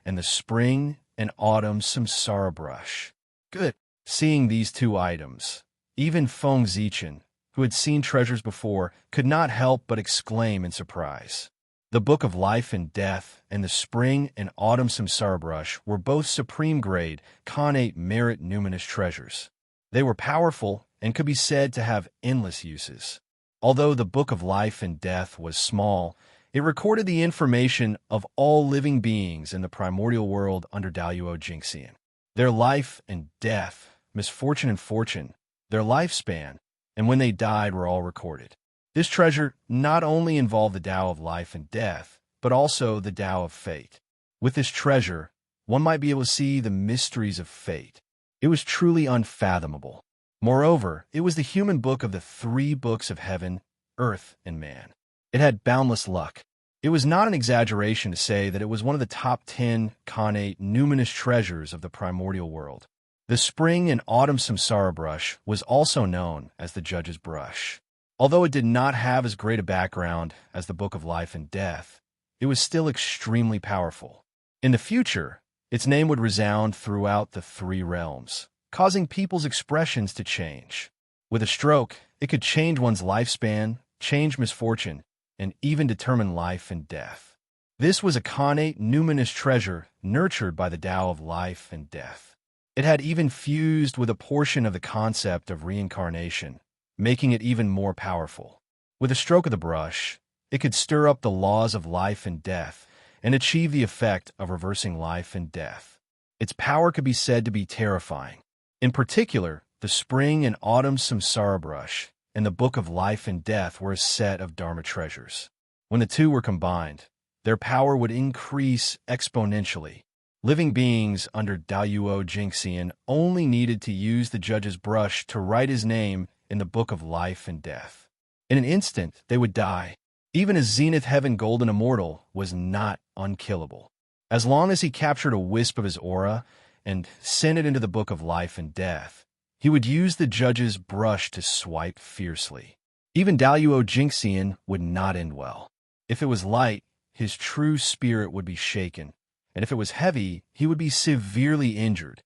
and the Spring and Autumn Samsara Brush. Good. Seeing these 2 items, even Feng Zichen, who had seen treasures before, could not help but exclaim in surprise. The Book of Life and Death and the Spring and Autumn Samsara Brush were both supreme-grade, Khanate merit numinous treasures. They were powerful and could be said to have endless uses. Although the Book of Life and Death was small, it recorded the information of all living beings in the primordial world under Daluo Jingxian. Their life and death, misfortune and fortune, their lifespan, and when they died were all recorded. This treasure not only involved the Tao of life and death, but also the Tao of fate. With this treasure, one might be able to see the mysteries of fate. It was truly unfathomable. Moreover, it was the human book of the 3 books of heaven, earth, and man. It had boundless luck. It was not an exaggeration to say that it was one of the top 10 Khanate numinous treasures of the primordial world. The Spring and Autumn Samsara Brush was also known as the Judge's Brush. Although it did not have as great a background as the Book of Life and Death, it was still extremely powerful. In the future, its name would resound throughout the 3 realms, causing people's expressions to change. With a stroke, it could change one's lifespan, change misfortune, and even determine life and death. This was a Khanate numinous treasure nurtured by the Tao of life and death. It had even fused with a portion of the concept of reincarnation, making it even more powerful. With a stroke of the brush, it could stir up the laws of life and death and achieve the effect of reversing life and death. Its power could be said to be terrifying. In particular, the Spring and Autumn Samsara Brush and the Book of Life and Death were a set of Dharma treasures. When the 2 were combined, their power would increase exponentially. Living beings under Daluo Jingxian only needed to use the Judge's Brush to write his name in the Book of Life and Death. In an instant, they would die. Even a Zenith Heaven Golden Immortal was not unkillable. As long as he captured a wisp of his aura and sent it into the Book of Life and Death, he would use the judge's brush to swipe fiercely. Even Daluo Jinxian would not end well. If it was light, his true spirit would be shaken, and if it was heavy, he would be severely injured.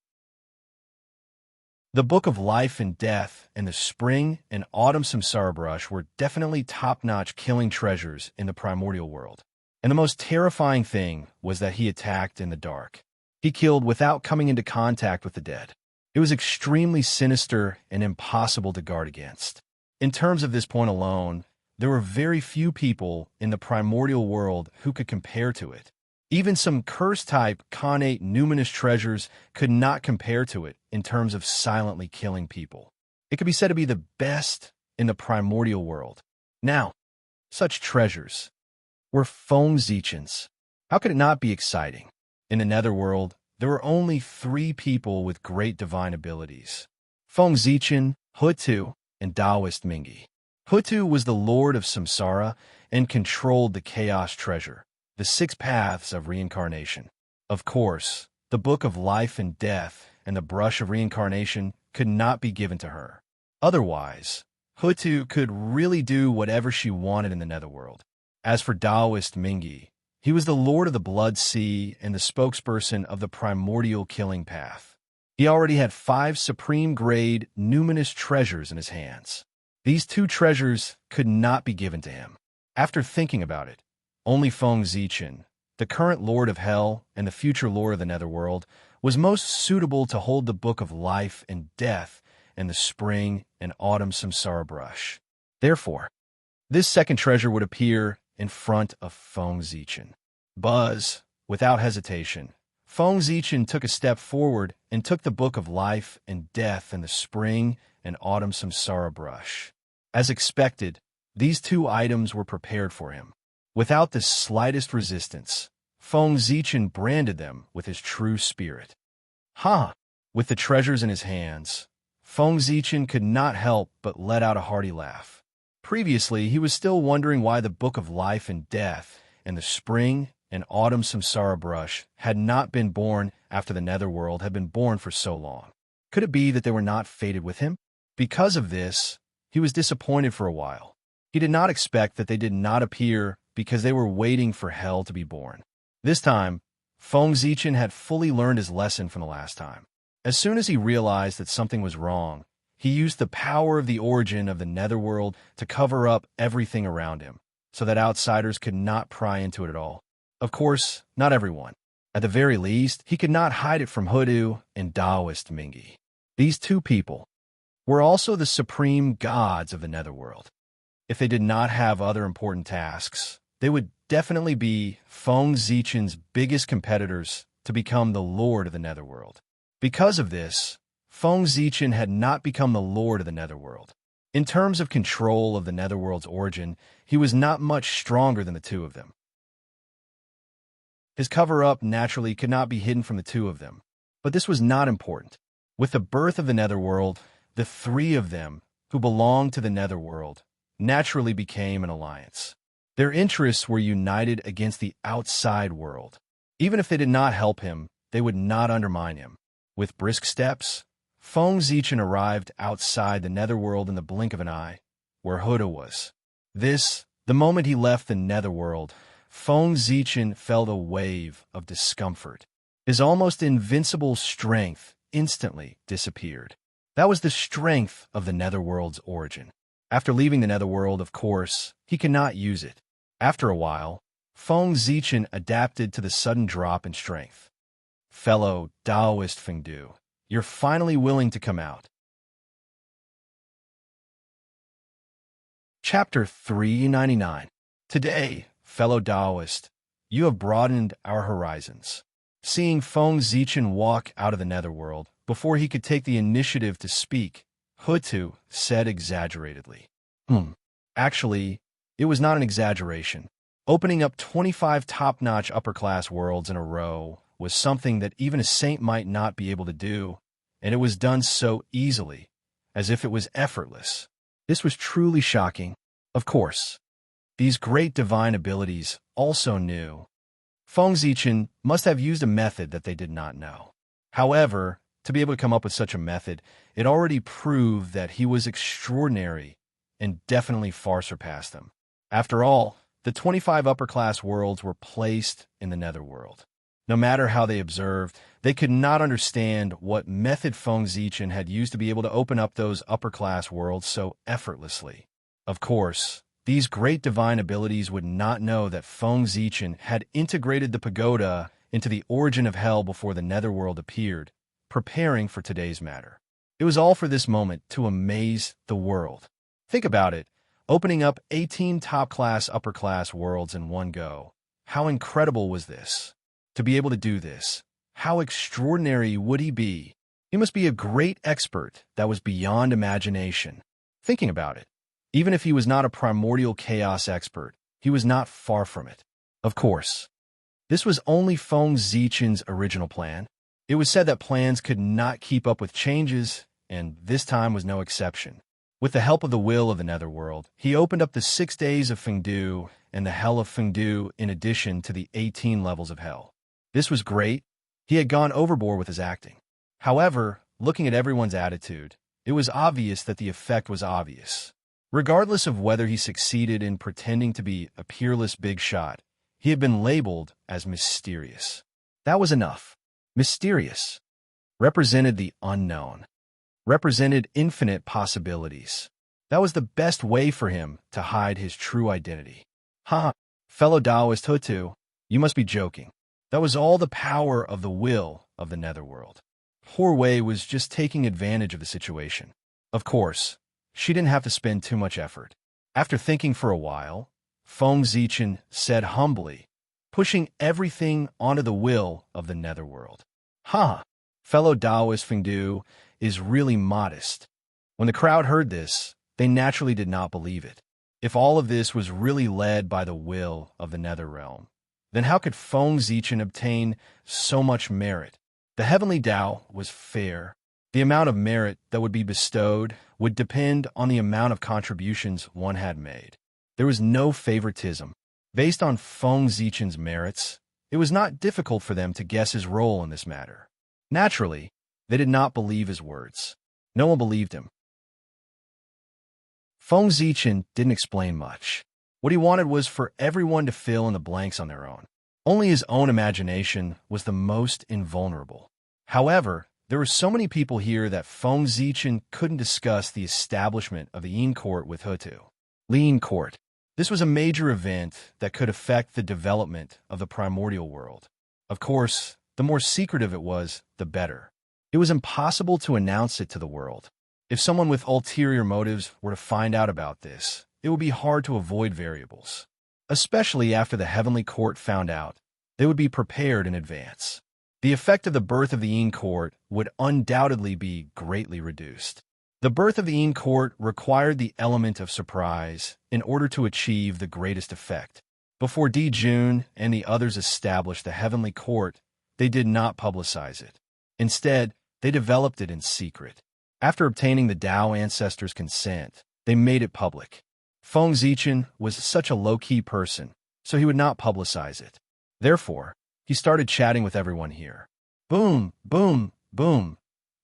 The Book of Life and Death and the Spring and Autumn Samsara Brush were definitely top-notch killing treasures in the primordial world. And the most terrifying thing was that he attacked in the dark. He killed without coming into contact with the dead. It was extremely sinister and impossible to guard against. In terms of this point alone, there were very few people in the primordial world who could compare to it. Even some curse-type connate numinous treasures could not compare to it in terms of silently killing people. It could be said to be the best in the primordial world. Now, such treasures were Feng Zichens. How could it not be exciting? In the netherworld, there were only 3 people with great divine abilities: Feng Zichen, Hutu, and Taoist Mingi. Hutu was the lord of Samsara and controlled the Chaos Treasure, the 6 paths of reincarnation. Of course, the Book of Life and Death and the Brush of Reincarnation could not be given to her. Otherwise, Hutu could really do whatever she wanted in the netherworld. As for Taoist Mingi, he was the lord of the Blood Sea and the spokesperson of the primordial killing path. He already had 5 supreme-grade numinous treasures in his hands. These 2 treasures could not be given to him. After thinking about it, only Feng Zichen, the current Lord of Hell and the future Lord of the Netherworld, was most suitable to hold the Book of Life and Death and the Spring and Autumn Samsara Brush. Therefore, this second treasure would appear in front of Feng Zichen. Buzz, without hesitation, Feng Zichen took a step forward and took the Book of Life and Death and the Spring and Autumn Samsara Brush. As expected, these 2 items were prepared for him. Without the slightest resistance, Feng Zichen branded them with his true spirit. With the treasures in his hands, Feng Zichen could not help but let out a hearty laugh. Previously, he was still wondering why the Book of Life and Death and the Spring and Autumn Samsara Brush had not been born after the Netherworld had been born for so long. Could it be that they were not fated with him? Because of this, he was disappointed for a while. He did not expect that they did not appear because they were waiting for hell to be born. This time, Feng Zichen had fully learned his lesson from the last time. As soon as he realized that something was wrong, he used the power of the origin of the netherworld to cover up everything around him, so that outsiders could not pry into it at all. Of course, not everyone. At the very least, he could not hide it from Hutu and Taoist Mingi. These 2 people were also the supreme gods of the netherworld. If they did not have other important tasks, they would definitely be Feng Zichen's biggest competitors to become the lord of the netherworld. Because of this, Feng Zichen had not become the lord of the netherworld. In terms of control of the netherworld's origin, he was not much stronger than the 2 of them. His cover-up naturally could not be hidden from the 2 of them, but this was not important. With the birth of the netherworld, the 3 of them, who belonged to the netherworld, naturally became an alliance. Their interests were united against the outside world. Even if they did not help him, they would not undermine him. With brisk steps, Feng Zichen arrived outside the netherworld in the blink of an eye, where Huda was. The moment he left the netherworld, Feng Zichen felt a wave of discomfort. His almost invincible strength instantly disappeared. That was the strength of the netherworld's origin. After leaving the netherworld, of course, he cannot use it. After a while, Feng Zichen adapted to the sudden drop in strength. Fellow Taoist Fengdu, you're finally willing to come out. Chapter 399. Today, fellow Taoist, you have broadened our horizons. Seeing Feng Zichen walk out of the netherworld before he could take the initiative to speak, Hutu said exaggeratedly. Actually, it was not an exaggeration. Opening up 25 top-notch upper-class worlds in a row was something that even a saint might not be able to do, and it was done so easily, as if it was effortless. This was truly shocking. Of course, these great divine abilities also knew Feng Zichen must have used a method that they did not know. However, to be able to come up with such a method, it already proved that he was extraordinary and definitely far surpassed them. After all, the 25 upper-class worlds were placed in the netherworld. No matter how they observed, they could not understand what method Feng Zichen had used to be able to open up those upper-class worlds so effortlessly. Of course, these great divine abilities would not know that Feng Zichen had integrated the pagoda into the origin of hell before the netherworld appeared, preparing for today's matter. It was all for this moment to amaze the world. Think about it, opening up 18 top-class, upper-class worlds in one go. How incredible was this? To be able to do this, how extraordinary would he be? He must be a great expert that was beyond imagination. Thinking about it, even if he was not a primordial chaos expert, he was not far from it. Of course, this was only Feng Zichen's original plan. It was said that plans could not keep up with changes, and this time was no exception. With the help of the will of the netherworld, he opened up the 6 days of Fengdu and the hell of Fengdu in addition to the 18 levels of hell. This was great. He had gone overboard with his acting. However, looking at everyone's attitude, it was obvious that the effect was obvious. Regardless of whether he succeeded in pretending to be a peerless big shot, he had been labeled as mysterious. That was enough. Mysterious represented the unknown, represented infinite possibilities. That was the best way for him to hide his true identity. Ha! Fellow Taoist Hutu, you must be joking. That was all the power of the will of the netherworld. Poor Wei was just taking advantage of the situation. Of course, she didn't have to spend too much effort. After thinking for a while, Feng Zichen said humbly, pushing everything onto the will of the netherworld. Ha! Fellow Taoist Fengdu is really modest. When the crowd heard this, they naturally did not believe it. If all of this was really led by the will of the nether realm, then how could Feng Zichen obtain so much merit? The heavenly Tao was fair. The amount of merit that would be bestowed would depend on the amount of contributions one had made. There was no favoritism. Based on Feng Zichen's merits, it was not difficult for them to guess his role in this matter. Naturally, they did not believe his words. No one believed him. Feng Zichen didn't explain much. What he wanted was for everyone to fill in the blanks on their own. Only his own imagination was the most invulnerable. However, there were so many people here that Feng Zichen couldn't discuss the establishment of the Yin Court with Hutu. Yin Court. This was a major event that could affect the development of the primordial world. Of course, the more secretive it was, the better. It was impossible to announce it to the world. If someone with ulterior motives were to find out about this, it would be hard to avoid variables. Especially after the heavenly court found out, they would be prepared in advance. The effect of the birth of the Yin Court would undoubtedly be greatly reduced. The birth of the Yin Court required the element of surprise in order to achieve the greatest effect. Before Di Jun and the others established the heavenly court, they did not publicize it. Instead, they developed it in secret. After obtaining the Tao ancestors' consent, they made it public. Feng Zichen was such a low-key person, so he would not publicize it. Therefore, he started chatting with everyone here. Boom, boom, boom.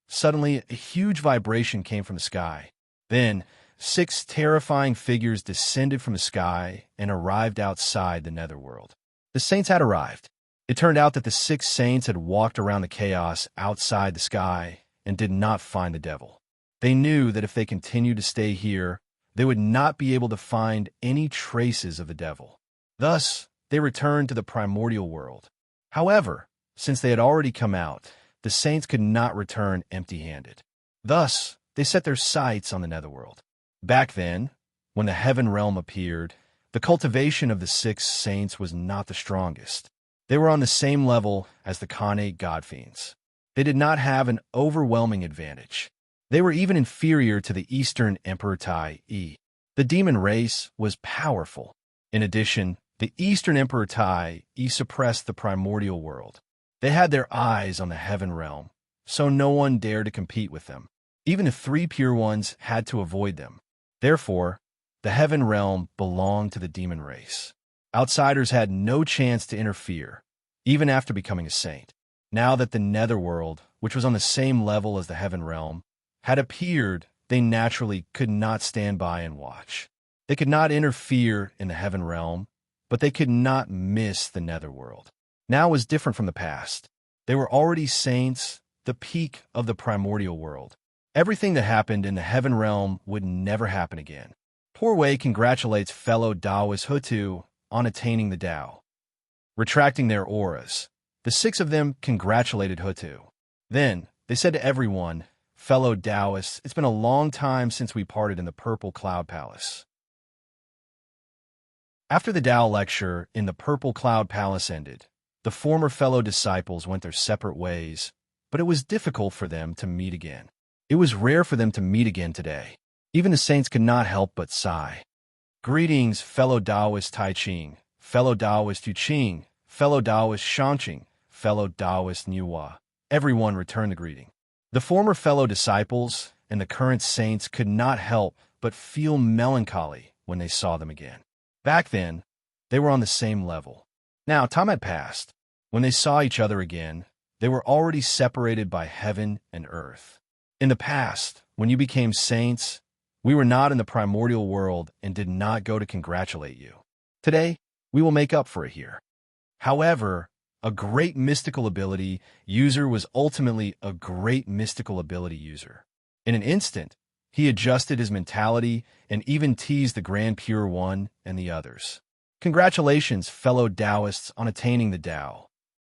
Suddenly, a huge vibration came from the sky. Then, 6 terrifying figures descended from the sky and arrived outside the netherworld. The saints had arrived. It turned out that the 6 saints had walked around the chaos outside the sky and did not find the devil. They knew that if they continued to stay here, they would not be able to find any traces of the devil. Thus, they returned to the primordial world. However, since they had already come out, the saints could not return empty-handed. Thus, they set their sights on the netherworld. Back then, when the heaven realm appeared, the cultivation of the 6 saints was not the strongest. They were on the same level as the Khanate godfiends. They did not have an overwhelming advantage. They were even inferior to the Eastern Emperor Tai Yi. The demon race was powerful. In addition, the Eastern Emperor Tai Yi suppressed the primordial world. They had their eyes on the heaven realm, so no one dared to compete with them. Even the 3 pure ones had to avoid them. Therefore, the heaven realm belonged to the demon race. Outsiders had no chance to interfere, even after becoming a saint. Now that the netherworld, which was on the same level as the heaven realm, had appeared, they naturally could not stand by and watch. They could not interfere in the heaven realm, but they could not miss the netherworld. Now was different from the past. They were already saints, the peak of the primordial world. Everything that happened in the heaven realm would never happen again. Poor Wei congratulates fellow Taoist Hutu on attaining the Tao. Retracting their auras, the six of them congratulated Hutu. Then, they said to everyone, fellow Taoists, it's been a long time since we parted in the Purple Cloud Palace. After the Tao lecture in the Purple Cloud Palace ended, the former fellow disciples went their separate ways, but it was difficult for them to meet again. It was rare for them to meet again today. Even the saints could not help but sigh. Greetings, fellow Taoist Tai Ching, fellow Taoist Yu Qing, fellow Taoist Shanqing, fellow Taoist Niuhua. Everyone returned the greeting. The former fellow disciples and the current saints could not help but feel melancholy when they saw them again. Back then, they were on the same level. Now, time had passed. When they saw each other again, they were already separated by heaven and earth. In the past, when you became saints, we were not in the primordial world and did not go to congratulate you. Today, we will make up for it here. However, a great mystical ability user was ultimately a great mystical ability user. In an instant, he adjusted his mentality and even teased the Grand Pure One and the others. Congratulations, fellow Taoists, on attaining the Tao.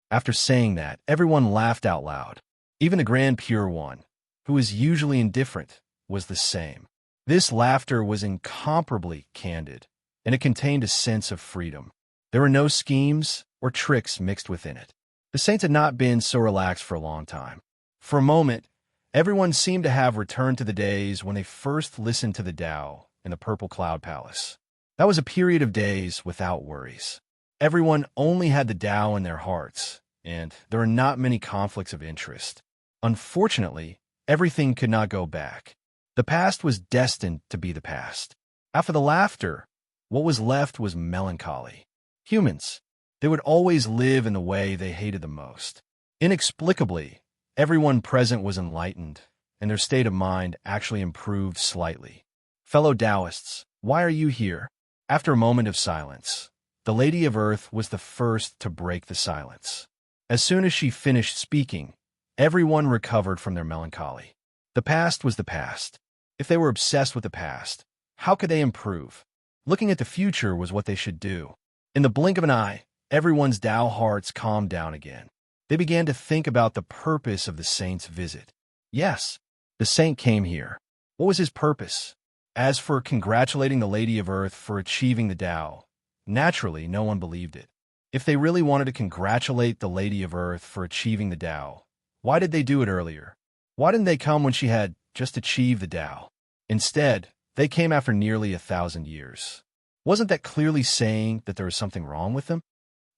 After saying that, everyone laughed out loud. Even the Grand Pure One, who is usually indifferent, was the same. This laughter was incomparably candid, and it contained a sense of freedom. There were no schemes or tricks mixed within it. The saints had not been so relaxed for a long time. For a moment, everyone seemed to have returned to the days when they first listened to the Tao in the Purple Cloud Palace. That was a period of days without worries. Everyone only had the Tao in their hearts, and there were not many conflicts of interest. Unfortunately, everything could not go back. The past was destined to be the past. After the laughter, what was left was melancholy. Humans, they would always live in the way they hated the most. Inexplicably, everyone present was enlightened, and their state of mind actually improved slightly. Fellow Taoists, why are you here? After a moment of silence, the Lady of Earth was the first to break the silence. As soon as she finished speaking, everyone recovered from their melancholy. The past was the past. If they were obsessed with the past, how could they improve? Looking at the future was what they should do. In the blink of an eye, everyone's Tao hearts calmed down again. They began to think about the purpose of the saint's visit. Yes, the saint came here. What was his purpose? As for congratulating the Lady of Earth for achieving the Tao, naturally, no one believed it. If they really wanted to congratulate the Lady of Earth for achieving the Tao, why did they do it earlier? Why didn't they come when she had just achieved the Tao? Instead, they came after nearly 1,000 years. Wasn't that clearly saying that there was something wrong with them?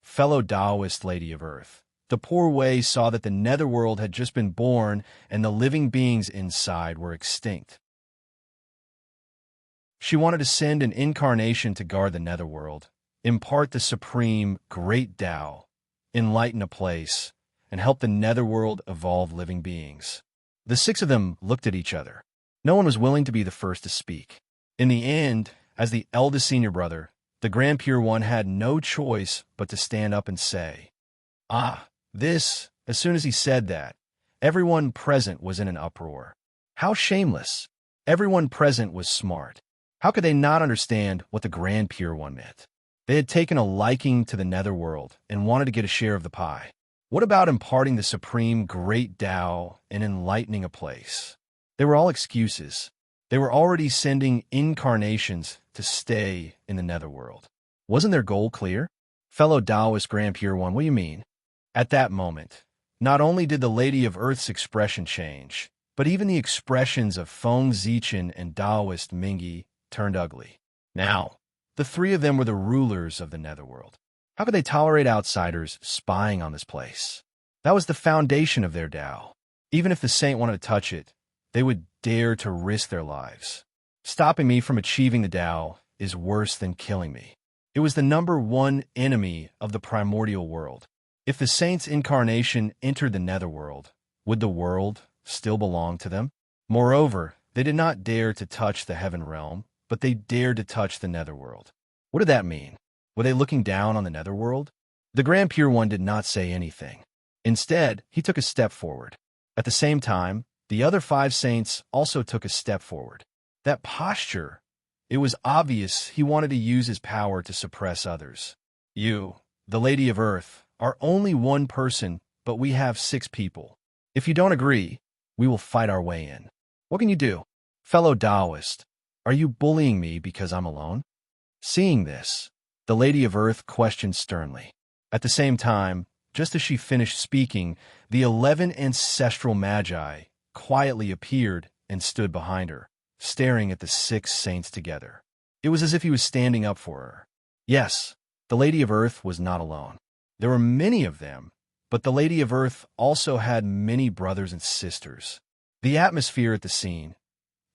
Fellow Taoist Lady of Earth, the poor Wei saw that the netherworld had just been born and the living beings inside were extinct. She wanted to send an incarnation to guard the netherworld, impart the supreme great Tao, enlighten a place, and help the netherworld evolve living beings. The six of them looked at each other. No one was willing to be the first to speak. In the end, as the eldest senior brother, the Grand Pure One had no choice but to stand up and say, this, as soon as he said that, everyone present was in an uproar. How shameless! Everyone present was smart. How could they not understand what the Grand Pure One meant? They had taken a liking to the netherworld and wanted to get a share of the pie. What about imparting the supreme great Tao and enlightening a place? They were all excuses. They were already sending incarnations to stay in the netherworld. Wasn't their goal clear? Fellow Taoist Grand Pure One, what do you mean? At that moment, not only did the Lady of Earth's expression change, but even the expressions of Feng Zichen and Taoist Mingi turned ugly. Now, the three of them were the rulers of the netherworld. How could they tolerate outsiders spying on this place? That was the foundation of their Tao. Even if the saint wanted to touch it, they would dare to risk their lives. Stopping me from achieving the Tao is worse than killing me. It was the #1 enemy of the primordial world. If the saint's incarnation entered the netherworld, would the world still belong to them? Moreover, they did not dare to touch the heaven realm, but they dared to touch the netherworld. What did that mean? Were they looking down on the netherworld? The Grand Pure One did not say anything. Instead, he took a step forward. At the same time, the other 5 saints also took a step forward. That posture, it was obvious he wanted to use his power to suppress others. You, the Lady of Earth, are only one person, but we have 6 people. If you don't agree, we will fight our way in. What can you do? Fellow Taoist, are you bullying me because I'm alone? Seeing this, the Lady of Earth questioned sternly. At the same time, just as she finished speaking, the 11 ancestral magi quietly appeared and stood behind her, staring at the 6 saints together. It was as if he was standing up for her. Yes, the Lady of Earth was not alone. There were many of them, but the Lady of Earth also had many brothers and sisters. The atmosphere at the scene.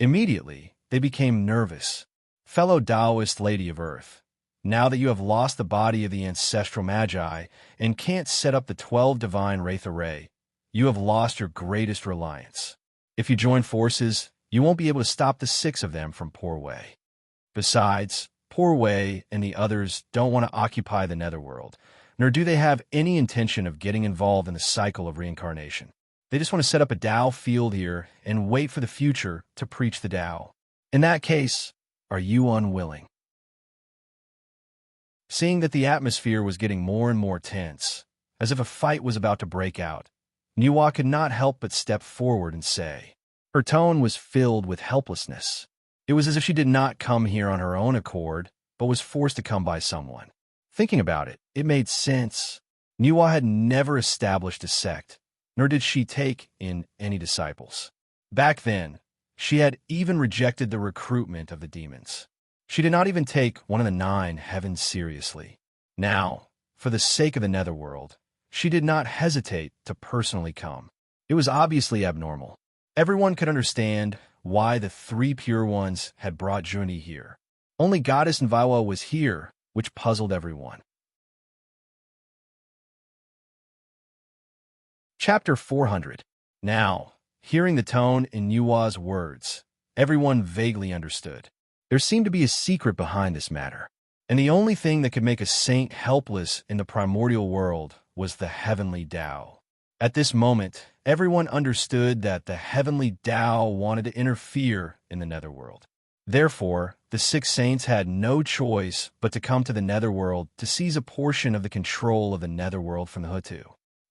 Immediately, they became nervous. Fellow Taoist Lady of Earth, now that you have lost the body of the ancestral magi and can't set up the 12 divine Wraith array, you have lost your greatest reliance. If you join forces, you won't be able to stop the 6 of them from Poor Way. Besides, Poor Way and the others don't want to occupy the netherworld, nor do they have any intention of getting involved in the cycle of reincarnation. They just want to set up a Tao field here and wait for the future to preach the Tao. In that case, are you unwilling? Seeing that the atmosphere was getting more and more tense, as if a fight was about to break out, Niwa could not help but step forward and say. Her tone was filled with helplessness. It was as if she did not come here on her own accord, but was forced to come by someone. Thinking about it, it made sense. Niwa had never established a sect, nor did she take in any disciples. Back then, she had even rejected the recruitment of the demons. She did not even take one of the 9 heavens seriously. Now, for the sake of the netherworld, she did not hesitate to personally come. It was obviously abnormal. Everyone could understand why the 3 pure ones had brought Juni here. Only Goddess Nviwa was here, which puzzled everyone. Chapter 400. Now, hearing the tone in Niwa's words, everyone vaguely understood. There seemed to be a secret behind this matter, and the only thing that could make a saint helpless in the primordial world was the heavenly Tao. At this moment, everyone understood that the heavenly Tao wanted to interfere in the netherworld. Therefore, the 6 saints had no choice but to come to the netherworld to seize a portion of the control of the netherworld from the Hutu.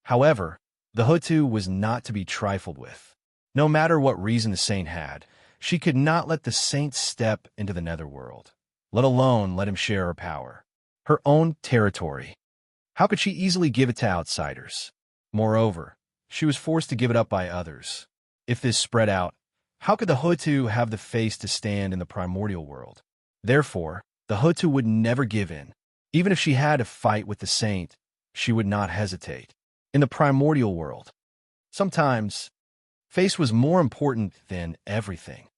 However, the Hutu was not to be trifled with. No matter what reason the saint had, she could not let the saint step into the netherworld, let alone let him share her power. Her own territory. How could she easily give it to outsiders? Moreover, she was forced to give it up by others. If this spread out, how could the Hutu have the face to stand in the primordial world? Therefore, the Hutu would never give in. Even if she had to fight with the saint, she would not hesitate. In the primordial world, sometimes, face was more important than everything.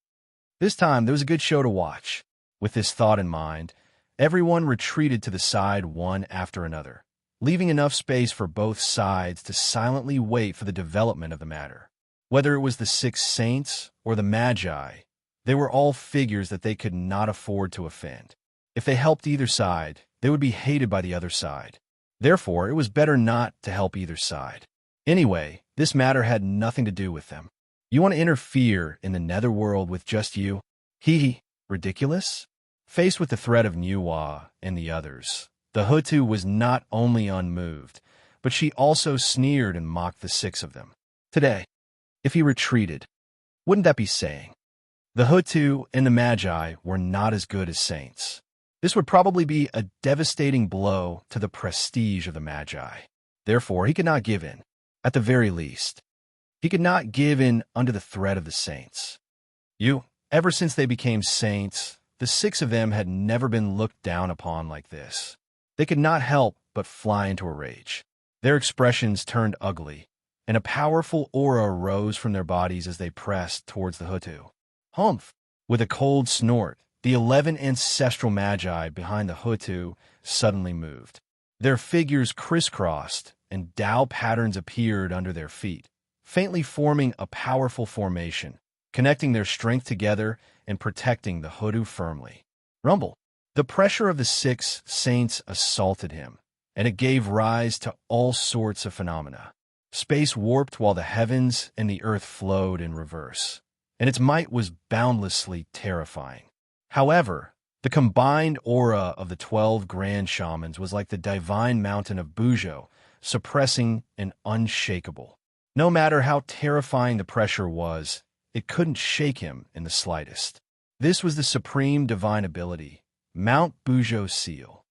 This time, there was a good show to watch. With this thought in mind, everyone retreated to the side one after another, leaving enough space for both sides to silently wait for the development of the matter. Whether it was the 6 saints or the magi, they were all figures that they could not afford to offend. If they helped either side, they would be hated by the other side. Therefore, it was better not to help either side. Anyway, this matter had nothing to do with them. You want to interfere in the netherworld with just you? Hee, ridiculous? Faced with the threat of Niwa and the others, the Hutu was not only unmoved, but she also sneered and mocked the 6 of them. Today, if he retreated, wouldn't that be saying? The Hutu and the Magi were not as good as saints. This would probably be a devastating blow to the prestige of the Magi. Therefore, he could not give in. At the very least, he could not give in under the threat of the saints. Ever since they became saints, the 6 of them had never been looked down upon like this. They could not help but fly into a rage. Their expressions turned ugly, and a powerful aura rose from their bodies as they pressed towards the Hutu. Humph! With a cold snort, the 11 ancestral magi behind the Hutu suddenly moved. Their figures crisscrossed, and Tao patterns appeared under their feet, faintly forming a powerful formation, connecting their strength together and protecting the Hutu firmly. Rumble. The pressure of the 6 saints assaulted him, and it gave rise to all sorts of phenomena. Space warped while the heavens and the earth flowed in reverse, and its might was boundlessly terrifying. However, the combined aura of the 12 grand shamans was like the divine mountain of Bujo, suppressing and unshakable. No matter how terrifying the pressure was, it couldn't shake him in the slightest. This was the supreme divine ability, Mount Bujo Seal.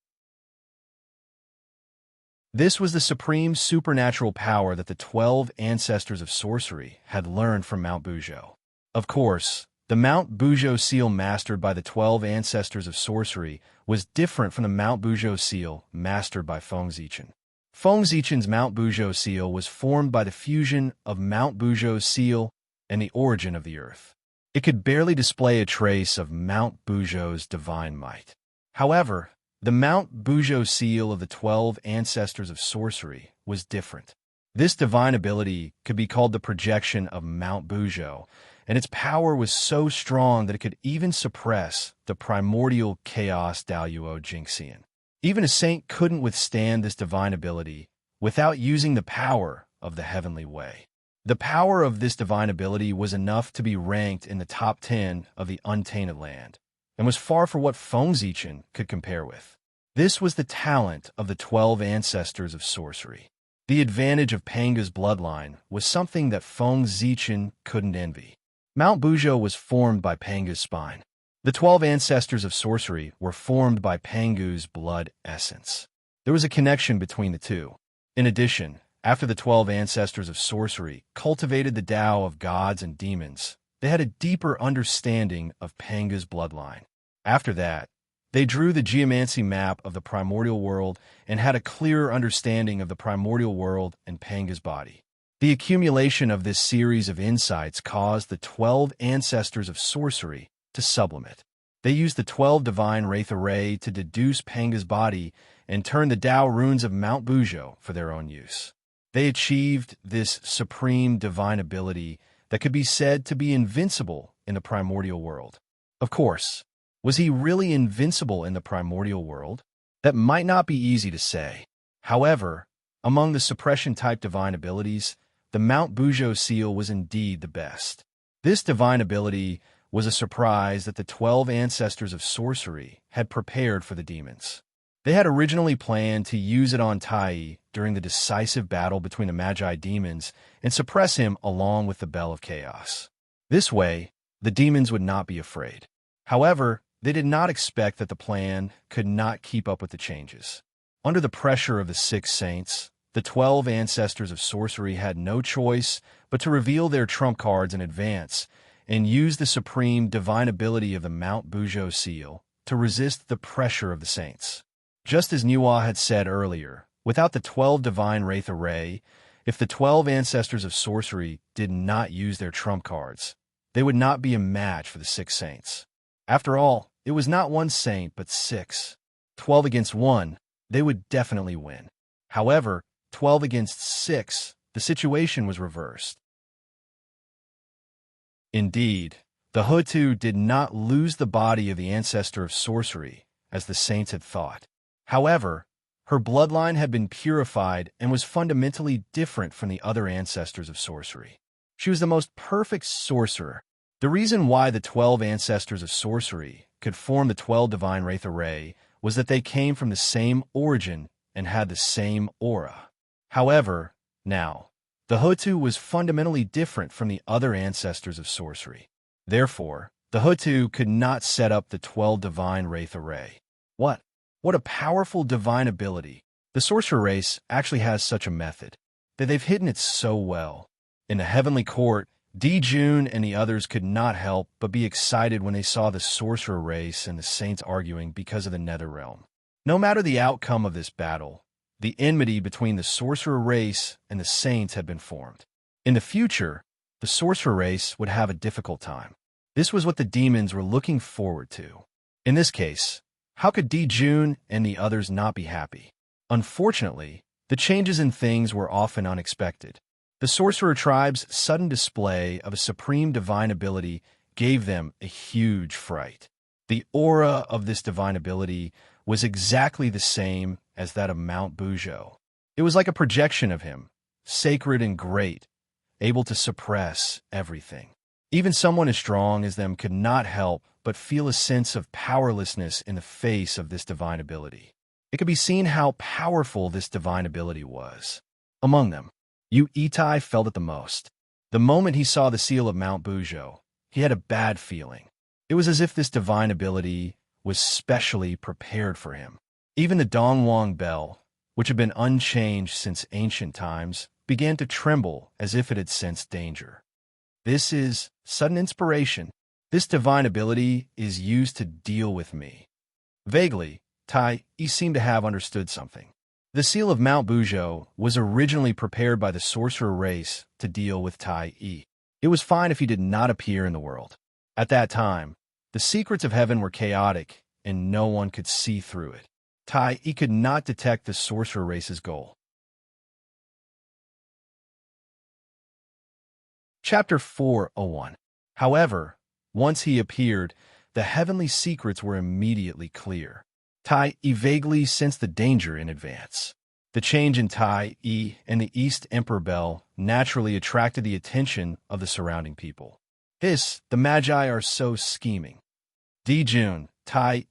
This was the supreme supernatural power that the 12 ancestors of sorcery had learned from Mount Bujo. Of course, the Mount Bujo Seal mastered by the 12 ancestors of sorcery was different from the Mount Bujo Seal mastered by Feng Zichin. Feng Zichin's Mount Bujo Seal was formed by the fusion of Mount Bujo's seal and the origin of the earth. It could barely display a trace of Mount Bujo's divine might. However, the Mount Bujo Seal of the 12 ancestors of sorcery was different. This divine ability could be called the projection of Mount Bujo, and its power was so strong that it could even suppress the primordial chaos Daoyuo Jingxian. Even a saint couldn't withstand this divine ability without using the power of the heavenly way. The power of this divine ability was enough to be ranked in the top 10 of the untainted land, and was far from what Feng Zichin could compare with. This was the talent of the 12 ancestors of sorcery. The advantage of Panga's bloodline was something that Feng Zichin couldn't envy. Mount Bujo was formed by Panga's spine. The 12 ancestors of sorcery were formed by Pangu's blood essence. There was a connection between the two. In addition, after the 12 ancestors of sorcery cultivated the Tao of gods and demons, they had a deeper understanding of Panga's bloodline. After that, they drew the geomancy map of the primordial world and had a clearer understanding of the primordial world and Panga's body. The accumulation of this series of insights caused the 12 ancestors of sorcery to sublimate. They used the 12 divine wraith array to deduce Panga's body and turn the Tao runes of Mount Bujo for their own use. They achieved this supreme divine ability that could be said to be invincible in the primordial world. Of course, was he really invincible in the primordial world? That might not be easy to say. However, among the suppression-type divine abilities, the Mount Bujo Seal was indeed the best. This divine ability was a surprise that the 12 ancestors of sorcery had prepared for the demons. They had originally planned to use it on Tai during the decisive battle between the Magi demons and suppress him along with the Bell of Chaos. This way, the demons would not be afraid. However, they did not expect that the plan could not keep up with the changes. Under the pressure of the 6 saints, the 12 ancestors of sorcery had no choice but to reveal their trump cards in advance and use the supreme divine ability of the Mount Bujo Seal to resist the pressure of the saints. Just as Nuwa had said earlier, without the 12 divine wraith array, if the 12 ancestors of sorcery did not use their trump cards, they would not be a match for the 6 saints. After all, it was not 1 saint but 6. 12 against 1, they would definitely win. However, 12 against 6, the situation was reversed. Indeed, the Hutu did not lose the body of the ancestor of sorcery, as the saints had thought. However, her bloodline had been purified and was fundamentally different from the other ancestors of sorcery. She was the most perfect sorcerer. The reason why the 12 ancestors of sorcery could form the 12 divine wraith array was that they came from the same origin and had the same aura. However, now, the Hutu was fundamentally different from the other ancestors of sorcery. Therefore, the Hutu could not set up the 12 divine wraith array. What a powerful divine ability. The sorcerer race actually has such a method, that they've hidden it so well. In the heavenly court, Jun and the others could not help but be excited when they saw the sorcerer race and the saints arguing because of the nether realm. No matter the outcome of this battle, the enmity between the sorcerer race and the saints had been formed. In the future, the sorcerer race would have a difficult time. This was what the demons were looking forward to. In this case, how could Jun and the others not be happy? Unfortunately, the changes in things were often unexpected. The sorcerer tribe's sudden display of a supreme divine ability gave them a huge fright. The aura of this divine ability was exactly the same as that of Mount Bujo. It was like a projection of him, sacred and great, able to suppress everything. Even someone as strong as them could not help but feel a sense of powerlessness in the face of this divine ability. It could be seen how powerful this divine ability was. Among them, Itai felt it the most. The moment he saw the seal of Mount Bujo, he had a bad feeling. It was as if this divine ability was specially prepared for him. Even the Dongwang bell, which had been unchanged since ancient times, began to tremble as if it had sensed danger. This is sudden inspiration. This divine ability is used to deal with me. Vaguely, Tai seemed to have understood something. The seal of Mount Bujo was originally prepared by the sorcerer race to deal with Tai. It was fine if he did not appear in the world. At that time, the secrets of heaven were chaotic, and no one could see through it. Tai could not detect the sorcerer race's goal. Chapter 401. However, once he appeared, the heavenly secrets were immediately clear. Tai vaguely sensed the danger in advance. The change in Tai and the East Emperor Bell naturally attracted the attention of the surrounding people. The Magi are so scheming. Jun, Tai,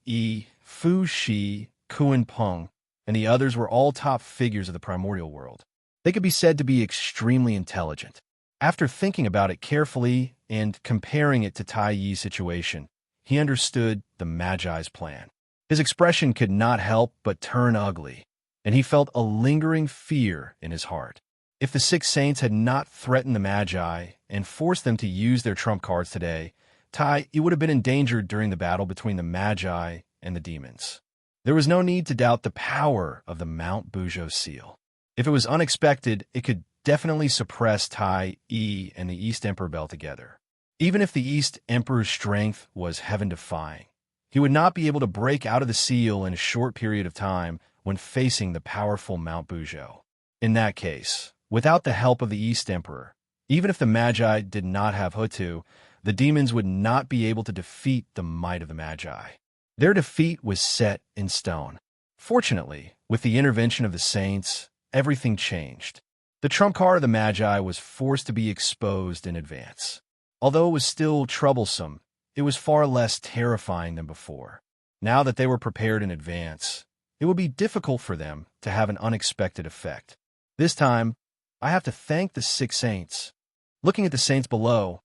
Fu Shi, Kuan Peng, and the others were all top figures of the primordial world. They could be said to be extremely intelligent. After thinking about it carefully and comparing it to Tai Yi's situation, he understood the Magi's plan. His expression could not help but turn ugly, and he felt a lingering fear in his heart. If the six saints had not threatened the Magi and forced them to use their trump cards today, Tai would have been endangered during the battle between the Magi and the demons. There was no need to doubt the power of the Mount Bujo seal. If it was unexpected, it could definitely suppress Tai and the East Emperor Bell together. Even if the East Emperor's strength was heaven-defying, he would not be able to break out of the seal in a short period of time when facing the powerful Mount Bujo. In that case, without the help of the East Emperor, even if the Magi did not have Hutu, the demons would not be able to defeat the might of the Magi. Their defeat was set in stone. Fortunately, with the intervention of the saints, everything changed. The trump card of the Magi was forced to be exposed in advance. Although it was still troublesome, it was far less terrifying than before. Now that they were prepared in advance, it would be difficult for them to have an unexpected effect. This time, I have to thank the six saints. Looking at the saints below,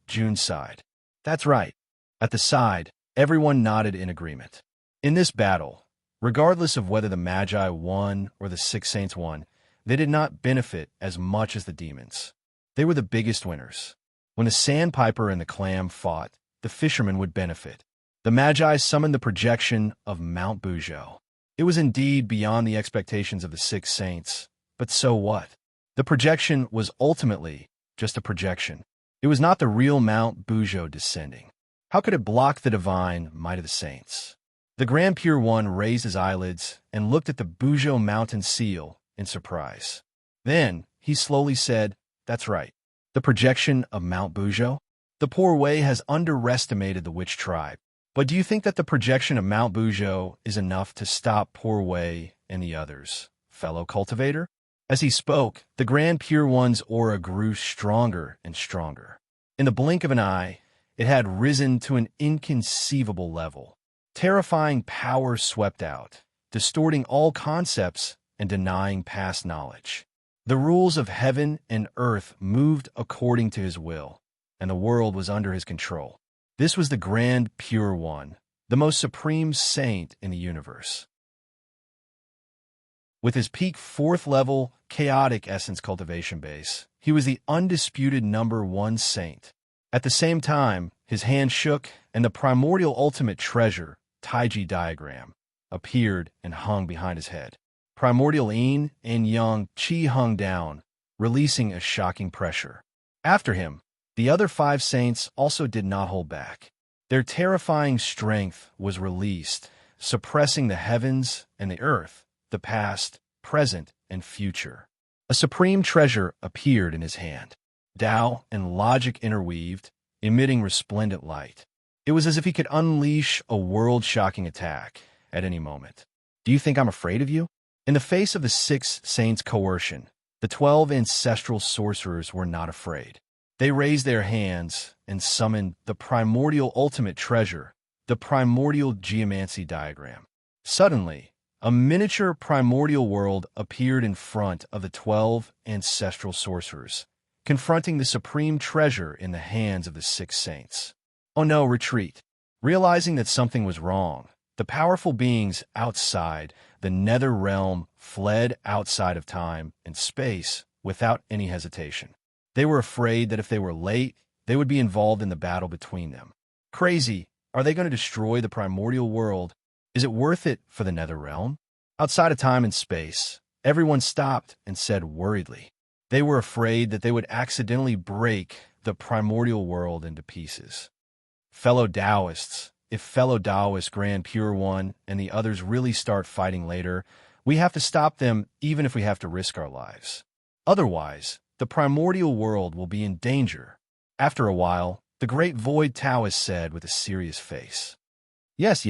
Jun sighed. That's right. At the side, everyone nodded in agreement. In this battle, regardless of whether the Magi won or the six saints won, they did not benefit as much as the demons. They were the biggest winners. When the sandpiper and the clam fought, the fishermen would benefit. The Magi summoned the projection of Mount Bujo. It was indeed beyond the expectations of the six saints, but so what? The projection was ultimately just a projection. It was not the real Mount Bujo descending. How could it block the divine might of the saints? The Grand Pure One raised his eyelids and looked at the Bujo mountain seal in surprise. Then he slowly said, "That's right. The projection of Mount Bujo? The poor Wei has underestimated the witch tribe. But do you think that the projection of Mount Bujo is enough to stop poor Wei and the others, fellow cultivator?" As he spoke, the Grand Pure One's aura grew stronger and stronger. In the blink of an eye, it had risen to an inconceivable level. Terrifying power swept out, distorting all concepts and denying past knowledge. The rules of heaven and earth moved according to his will, and the world was under his control. This was the Grand Pure One, the most supreme saint in the universe. With his peak 4th level, chaotic essence cultivation base, he was the undisputed #1 saint. At the same time, his hand shook, and the primordial ultimate treasure, Taiji diagram, appeared and hung behind his head. Primordial yin and yang qi hung down, releasing a shocking pressure. After him, the other 5 saints also did not hold back. Their terrifying strength was released, suppressing the heavens and the earth, the past, present, and future. A supreme treasure appeared in his hand. Tao and logic interweaved, emitting resplendent light. It was as if he could unleash a world-shocking attack at any moment. Do you think I'm afraid of you? In the face of the six saints' coercion, the 12 ancestral sorcerers were not afraid. They raised their hands and summoned the primordial ultimate treasure, the primordial geomancy diagram. Suddenly, a miniature primordial world appeared in front of the 12 ancestral sorcerers, confronting the supreme treasure in the hands of the six saints. Oh no, retreat. Realizing that something was wrong, the powerful beings outside the nether realm fled outside of time and space without any hesitation. They were afraid that if they were late, they would be involved in the battle between them. Crazy. Are they going to destroy the primordial world? Is it worth it for the nether realm? Outside of time and space, everyone stopped and said worriedly. They were afraid that they would accidentally break the primordial world into pieces. Fellow Taoists, if fellow Taoist Grand Pure One and the others really start fighting later, we have to stop them even if we have to risk our lives. Otherwise, the primordial world will be in danger. After a while, the great void Taoist said with a serious face. Yes,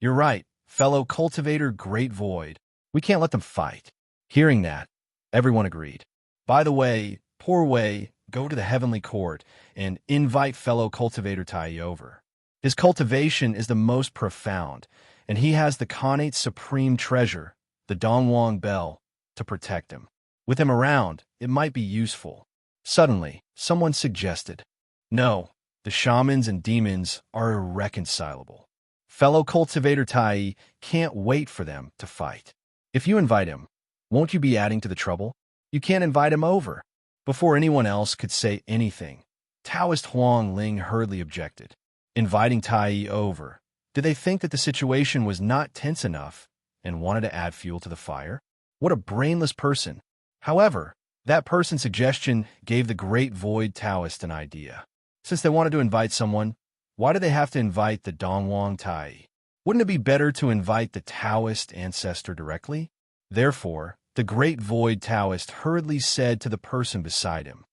you're right, fellow cultivator Great Void. We can't let them fight. Hearing that, everyone agreed. By the way, poor Wei, go to the heavenly court and invite fellow cultivator Tai over. His cultivation is the most profound, and he has the Khanate supreme treasure, the Dongwang Bell, to protect him. With him around, it might be useful. Suddenly, someone suggested, no, the shamans and demons are irreconcilable. Fellow cultivator Tai can't wait for them to fight. If you invite him, won't you be adding to the trouble? You can't invite him over. Before anyone else could say anything, Taoist Huang Ling hurriedly objected. Inviting Tai over. Did they think that the situation was not tense enough and wanted to add fuel to the fire? What a brainless person. However, that person's suggestion gave the Great Void Taoist an idea. Since they wanted to invite someone, why do they have to invite the Dongwang Tai? Wouldn't it be better to invite the Taoist ancestor directly? Therefore, the Great Void Taoist hurriedly said to the person beside him,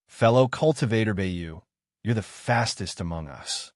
fellow cultivator Bayu, you're the fastest among us.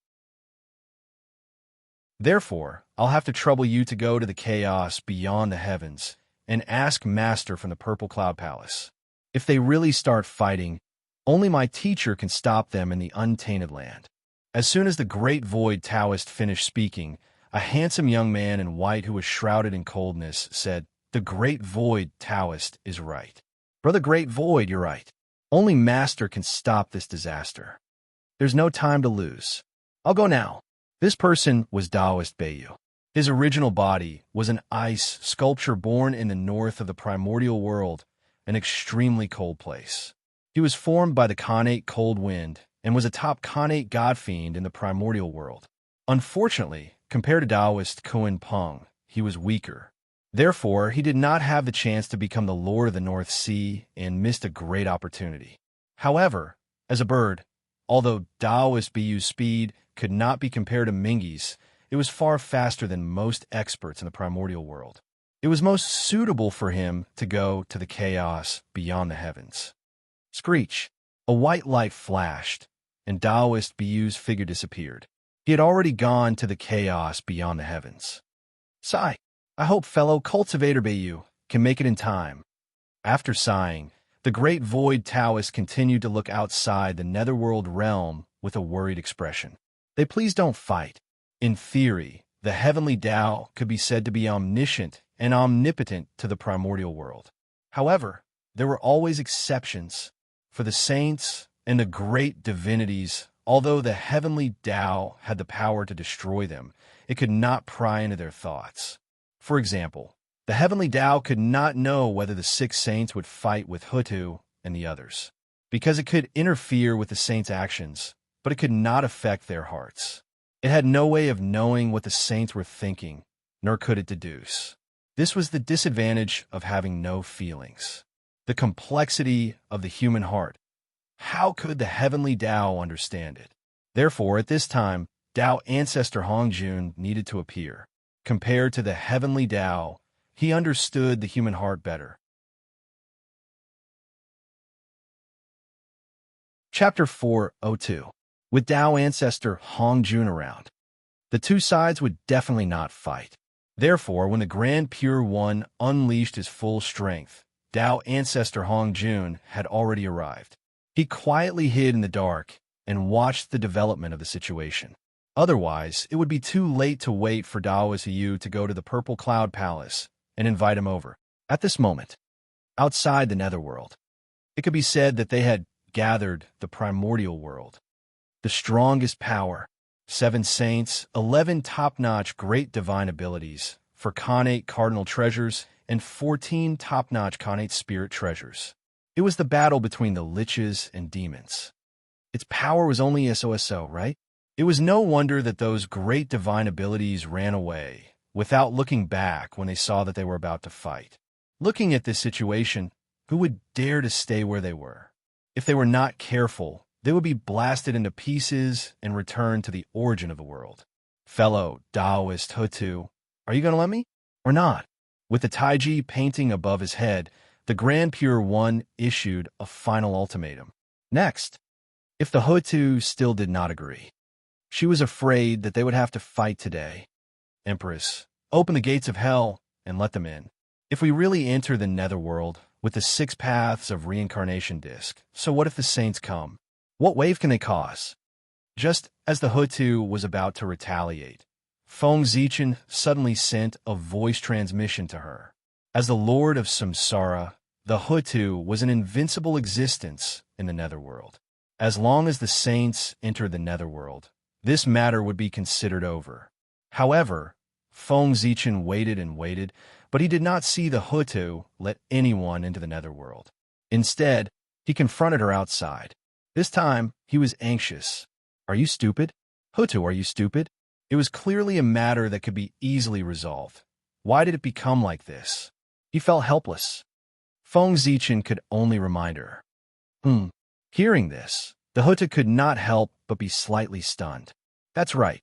Therefore, I'll have to trouble you to go to the chaos beyond the heavens and ask Master from the Purple Cloud Palace. If they really start fighting, only my teacher can stop them in the untainted land. As soon as the Great Void Taoist finished speaking, a handsome young man in white who was shrouded in coldness said, the Great Void Taoist is right. Brother Great Void, you're right. Only Master can stop this disaster. There's no time to lose. I'll go now. This person was Taoist Bayu. His original body was an ice sculpture born in the north of the primordial world, an extremely cold place. He was formed by the Khanate cold wind and was a top Khanate god fiend in the primordial world. Unfortunately, compared to Taoist Kuan Peng, he was weaker. Therefore, he did not have the chance to become the Lord of the North Sea and missed a great opportunity. However, as a bird, although Taoist Bayu's speed could not be compared to Mingi's, it was far faster than most experts in the primordial world. It was most suitable for him to go to the chaos beyond the heavens. Screech! A white light flashed, and Taoist Bayu's figure disappeared. He had already gone to the chaos beyond the heavens. Sigh! I hope fellow cultivator Bayu can make it in time. After sighing, the Great Void Taoist continued to look outside the netherworld realm with a worried expression. They please don't fight. In theory, the heavenly Tao could be said to be omniscient and omnipotent to the primordial world. However, there were always exceptions. For the saints and the great divinities, although the heavenly Tao had the power to destroy them, it could not pry into their thoughts. For example, the heavenly Tao could not know whether the six saints would fight with Hutu and the others, because it could interfere with the saints' actions, but it could not affect their hearts. It had no way of knowing what the saints were thinking, nor could it deduce. This was the disadvantage of having no feelings. The complexity of the human heart. How could the heavenly Tao understand it? Therefore, at this time, Tao ancestor Hongjun needed to appear. Compared to the heavenly Tao, he understood the human heart better. Chapter 402. With Tao ancestor Hongjun around, the two sides would definitely not fight. Therefore, when the Grand Pure One unleashed his full strength, Tao ancestor Hongjun had already arrived. He quietly hid in the dark and watched the development of the situation. Otherwise, it would be too late to wait for Daoist Yu to go to the Purple Cloud Palace and invite him over. At this moment, outside the Netherworld, it could be said that they had gathered the primordial world. The strongest power, 7 saints, 11 top-notch great divine abilities, for Khanate cardinal treasures, and 14 top-notch Khanate spirit treasures. It was the battle between the liches and demons. Its power was only so, right? It was no wonder that those great divine abilities ran away, without looking back when they saw that they were about to fight. Looking at this situation, who would dare to stay where they were? If they were not careful, they would be blasted into pieces and returned to the origin of the world. Fellow Taoist Hutu, are you going to let me? Or not? With the Taiji painting above his head, the Grand Pure One issued a final ultimatum. Next, if the Hutu still did not agree, she was afraid that they would have to fight today. Empress, open the gates of hell and let them in. If we really enter the netherworld with the 6 paths of reincarnation disc, so what if the saints come? What wave can they cause? Just as the Hutu was about to retaliate, Feng Zichen suddenly sent a voice transmission to her. As the Lord of Samsara, the Hutu was an invincible existence in the netherworld. As long as the saints entered the netherworld, this matter would be considered over. However, Feng Zichen waited and waited, but he did not see the Hutu let anyone into the netherworld. Instead, he confronted her outside. This time, he was anxious. Are you stupid? Hutu, are you stupid? It was clearly a matter that could be easily resolved. Why did it become like this? He felt helpless. Feng Zichen could only remind her. Hearing this, the Hutu could not help but be slightly stunned. That's right.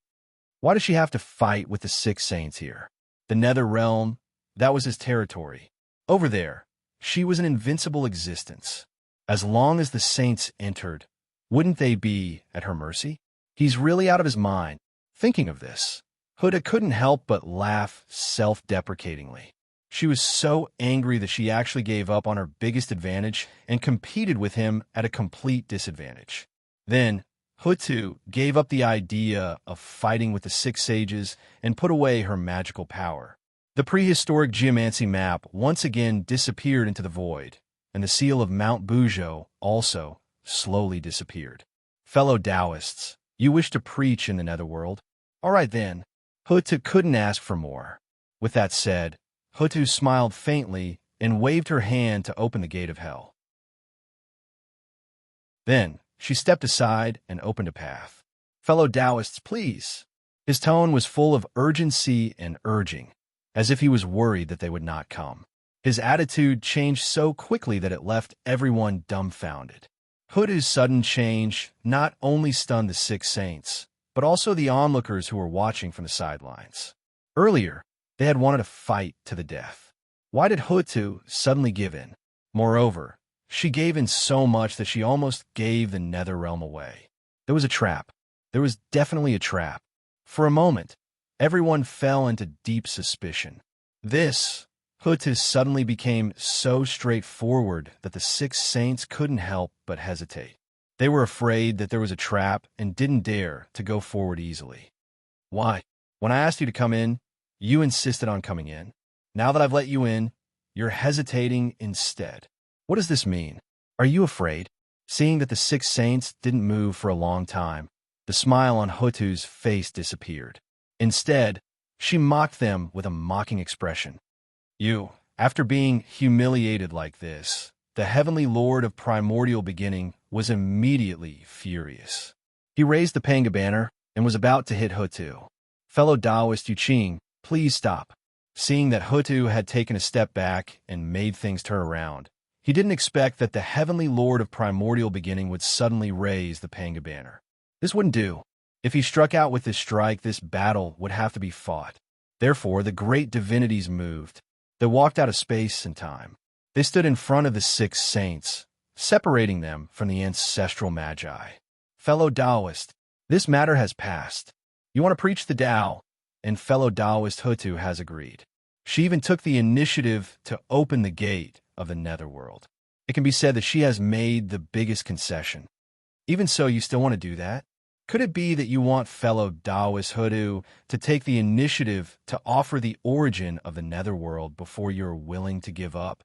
Why does she have to fight with the 6 saints here? The Nether Realm, that was his territory. Over there, she was an invincible existence. As long as the saints entered, wouldn't they be at her mercy? He's really out of his mind. Thinking of this, Huda couldn't help but laugh self-deprecatingly. She was so angry that she actually gave up on her biggest advantage and competed with him at a complete disadvantage. Then, Hutu gave up the idea of fighting with the 6 sages and put away her magical power. The prehistoric geomancy map once again disappeared into the void, and the seal of Mount Bujo also slowly disappeared. Fellow Taoists, you wish to preach in the netherworld? All right then. Hutu couldn't ask for more. With that said, Hutu smiled faintly and waved her hand to open the gate of hell. Then, she stepped aside and opened a path. Fellow Taoists, please. His tone was full of urgency and urging, as if he was worried that they would not come. His attitude changed so quickly that it left everyone dumbfounded. Hutu's sudden change not only stunned the 6 saints, but also the onlookers who were watching from the sidelines. Earlier, they had wanted to fight to the death. Why did Hutu suddenly give in? Moreover, she gave in so much that she almost gave the nether realm away. There was a trap. There was definitely a trap. For a moment, everyone fell into deep suspicion. This, Hutu suddenly became so straightforward that the 6 saints couldn't help but hesitate. They were afraid that there was a trap and didn't dare to go forward easily. Why? When I asked you to come in, you insisted on coming in. Now that I've let you in, you're hesitating instead. What does this mean? Are you afraid? Seeing that the 6 saints didn't move for a long time, the smile on Hutu's face disappeared. Instead, she mocked them with a mocking expression. You, after being humiliated like this, the heavenly lord of primordial beginning was immediately furious. He raised the Panga banner and was about to hit Hutu. Fellow Taoist Yuqing, please stop. Seeing that Hutu had taken a step back and made things turn around, he didn't expect that the heavenly lord of primordial beginning would suddenly raise the Panga banner. This wouldn't do. If he struck out with this strike, this battle would have to be fought. Therefore, the great divinities moved. They walked out of space and time. They stood in front of the 6 saints, separating them from the ancestral magi. Fellow Taoist, this matter has passed. You want to preach the Tao? And fellow Taoist Hutu has agreed. She even took the initiative to open the gate of the netherworld. It can be said that she has made the biggest concession. Even so, you still want to do that? Could it be that you want fellow Taoist Hutu to take the initiative to offer the origin of the netherworld before you're willing to give up?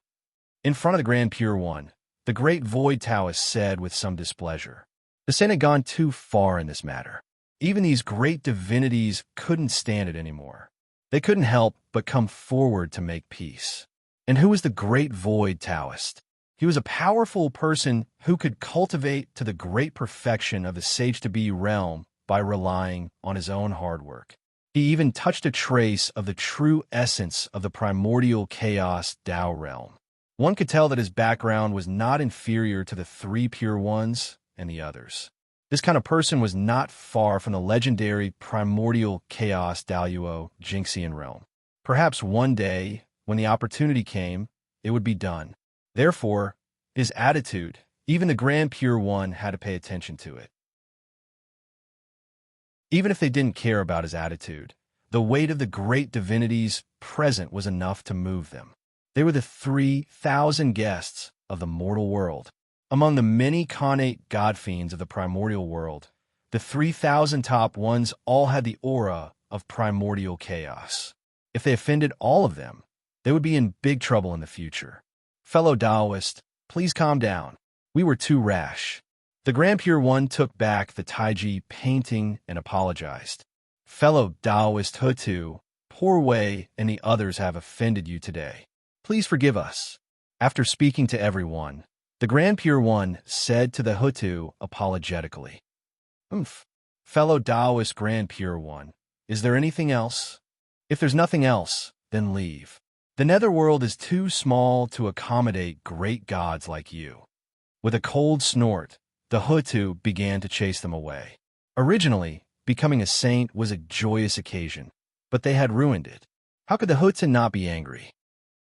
In front of the Grand Pure One, the great Void Taoist said with some displeasure, the Saint had gone too far in this matter. Even these great divinities couldn't stand it anymore. They couldn't help but come forward to make peace. And who was the great Void Taoist? He was a powerful person who could cultivate to the great perfection of the sage-to-be realm by relying on his own hard work. He even touched a trace of the true essence of the primordial chaos Tao realm. One could tell that his background was not inferior to the 3 pure ones and the others. This kind of person was not far from the legendary primordial chaos Daoyuo Jinxian realm. Perhaps one day, when the opportunity came, it would be done. Therefore, his attitude, even the Grand Pure One had to pay attention to it. Even if they didn't care about his attitude, the weight of the great divinities present was enough to move them. They were the 3,000 guests of the mortal world. Among the many connate god-fiends of the primordial world, the 3,000 top ones all had the aura of primordial chaos. If they offended all of them, they would be in big trouble in the future. Fellow Taoist, please calm down. We were too rash. The Grand Pure One took back the Taiji painting and apologized. Fellow Taoist Hutu, Poor Wei and the others have offended you today. Please forgive us. After speaking to everyone, the Grand Pure One said to the Hutu apologetically, Fellow Taoist Grand Pure One, is there anything else? If there's nothing else, then leave. The netherworld is too small to accommodate great gods like you. With a cold snort, the Hutu began to chase them away. Originally, becoming a saint was a joyous occasion, but they had ruined it. How could the Hutu not be angry?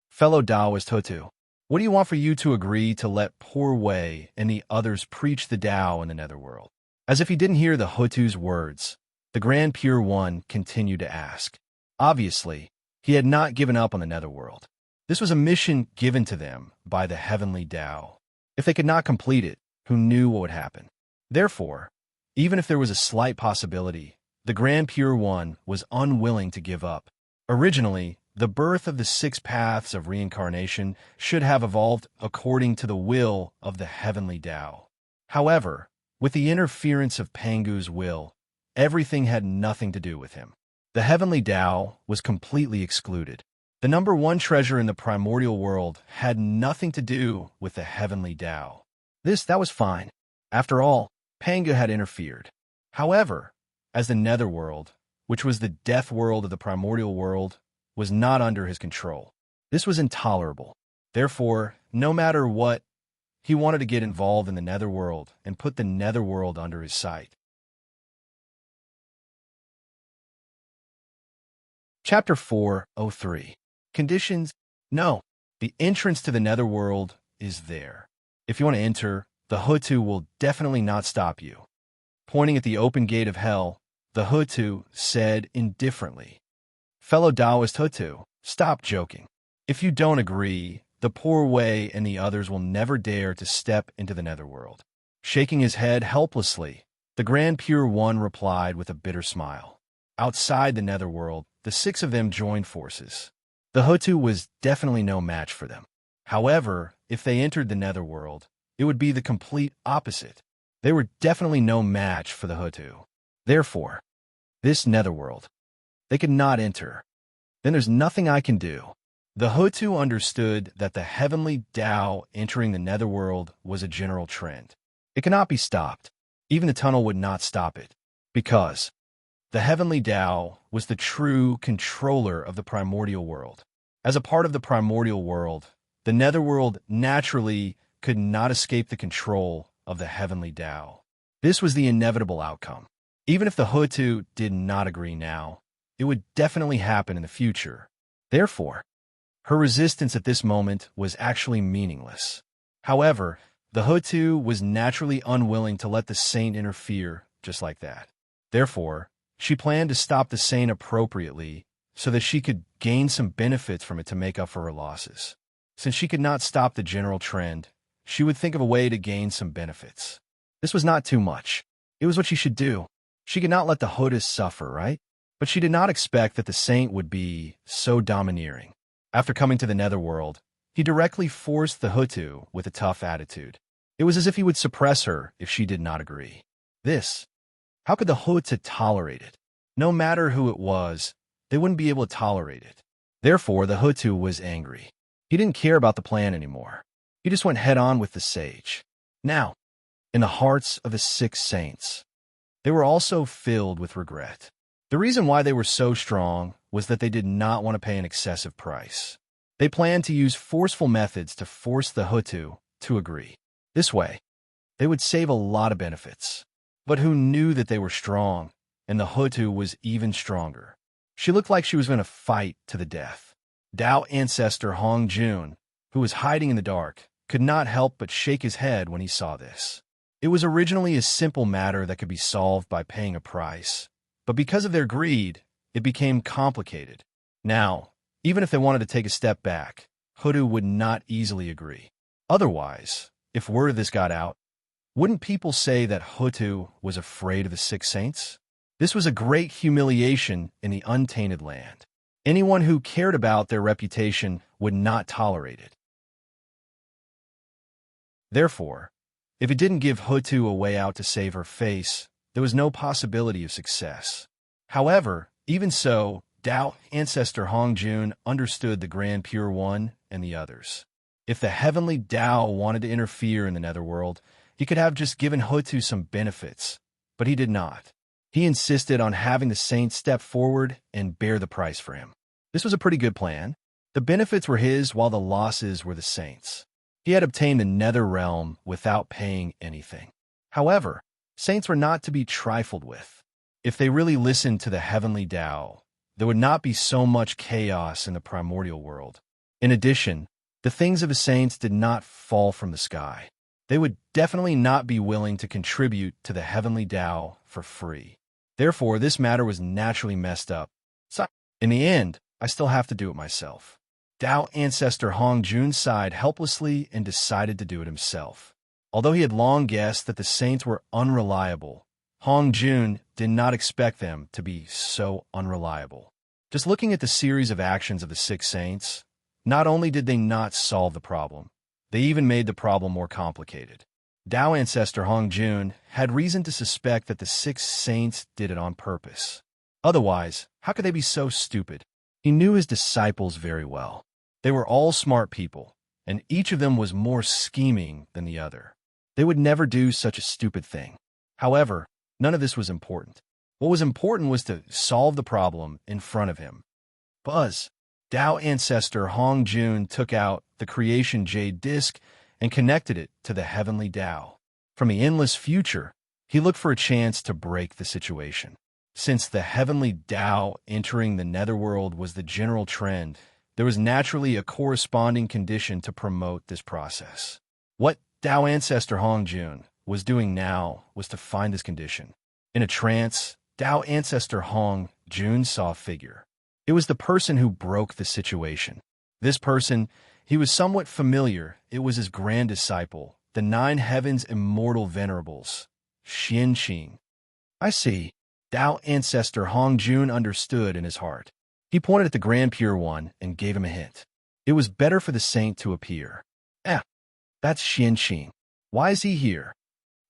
Fellow Taoist Hutu, what do you want for you to agree to let Poor Wei and the others preach the Tao in the netherworld? As if he didn't hear the Hutu's words, the Grand Pure One continued to ask. Obviously, he had not given up on the netherworld. This was a mission given to them by the heavenly Tao. If they could not complete it, who knew what would happen? Therefore, even if there was a slight possibility, the Grand Pure One was unwilling to give up. Originally, the birth of the 6 paths of reincarnation should have evolved according to the will of the heavenly Tao. However, with the interference of Pangu's will, everything had nothing to do with him. The heavenly Tao was completely excluded. The number 1 treasure in the primordial world had nothing to do with the heavenly Tao. That was fine. After all, Pangu had interfered. However, as the netherworld, which was the death world of the primordial world, was not under his control, this was intolerable. Therefore, no matter what, he wanted to get involved in the netherworld and put the netherworld under his sight. Chapter 403. Conditions? No. The entrance to the netherworld is there. If you want to enter, the Hutu will definitely not stop you. Pointing at the open gate of hell, the Hutu said indifferently, Fellow Taoist Hutu, stop joking. If you don't agree, the Poor Wei and the others will never dare to step into the netherworld. Shaking his head helplessly, the Grand Pure One replied with a bitter smile. Outside the netherworld, the 6 of them joined forces. The Hutu was definitely no match for them. However, if they entered the netherworld, it would be the complete opposite. They were definitely no match for the Hutu. Therefore, this netherworld, they could not enter. Then there's nothing I can do. The Hutu understood that the heavenly Tao entering the netherworld was a general trend. It cannot be stopped. Even the tunnel would not stop it. Because the heavenly Tao was the true controller of the primordial world. As a part of the primordial world, the netherworld naturally could not escape the control of the heavenly Tao. This was the inevitable outcome. Even if the Hutu did not agree now, it would definitely happen in the future. Therefore, her resistance at this moment was actually meaningless. However, the Hutu was naturally unwilling to let the saint interfere just like that. Therefore, she planned to stop the saint appropriately so that she could gain some benefits from it to make up for her losses. Since she could not stop the general trend, she would think of a way to gain some benefits. This was not too much. It was what she should do. She could not let the Hutus suffer, right? But she did not expect that the saint would be so domineering. After coming to the netherworld, he directly forced the Hutu with a tough attitude. It was as if he would suppress her if she did not agree. How could the Hutu tolerate it? No matter who it was, they wouldn't be able to tolerate it. Therefore, the Hutu was angry. He didn't care about the plan anymore. He just went head-on with the sage. Now, in the hearts of the 6 saints, they were also filled with regret. The reason why they were so strong was that they did not want to pay an excessive price. They planned to use forceful methods to force the Hutu to agree. This way, they would save a lot of benefits. But who knew that they were strong, and the Hutu was even stronger? She looked like she was going to fight to the death. Tao ancestor Hong Jun, who was hiding in the dark, could not help but shake his head when he saw this. It was originally a simple matter that could be solved by paying a price, but because of their greed, it became complicated. Now, even if they wanted to take a step back, Hutu would not easily agree. Otherwise, if word of this got out, wouldn't people say that Hutu was afraid of the 6 saints? This was a great humiliation in the untainted land. Anyone who cared about their reputation would not tolerate it. Therefore, if it didn't give Hutu a way out to save her face, there was no possibility of success. However, even so, Tao ancestor Hong Jun understood the Grand Pure One and the others. If the heavenly Tao wanted to interfere in the netherworld, he could have just given Hutu some benefits, but he did not. He insisted on having the saints step forward and bear the price for him. This was a pretty good plan. The benefits were his while the losses were the saints. He had obtained the nether realm without paying anything. However, saints were not to be trifled with. If they really listened to the heavenly Tao, there would not be so much chaos in the primordial world. In addition, the things of the saints did not fall from the sky. They would definitely not be willing to contribute to the heavenly Tao for free. Therefore, this matter was naturally messed up. So, in the end, I still have to do it myself. Tao ancestor Hong Jun sighed helplessly and decided to do it himself. Although he had long guessed that the saints were unreliable, Hong Jun did not expect them to be so unreliable. Just looking at the series of actions of the 6 saints, not only did they not solve the problem, they even made the problem more complicated. Tao ancestor Hong Jun had reason to suspect that the 6 saints did it on purpose. Otherwise, how could they be so stupid? He knew his disciples very well. They were all smart people, and each of them was more scheming than the other. They would never do such a stupid thing. However, none of this was important. What was important was to solve the problem in front of him. Buzz. Tao ancestor Hong Jun took out the creation jade disc and connected it to the heavenly Tao. From the endless future, he looked for a chance to break the situation. Since the heavenly Tao entering the netherworld was the general trend, there was naturally a corresponding condition to promote this process. What Tao ancestor Hong Jun was doing now was to find this condition. In a trance, Tao ancestor Hong Jun saw a figure. It was the person who broke the situation. This person, he was somewhat familiar. It was his grand disciple, the 9 heavens immortal venerables, Xianqing. I see. Tao ancestor Hong Jun understood in his heart. He pointed at the Grand Pure One and gave him a hint. It was better for the saint to appear. That's Xianqing. Why is he here?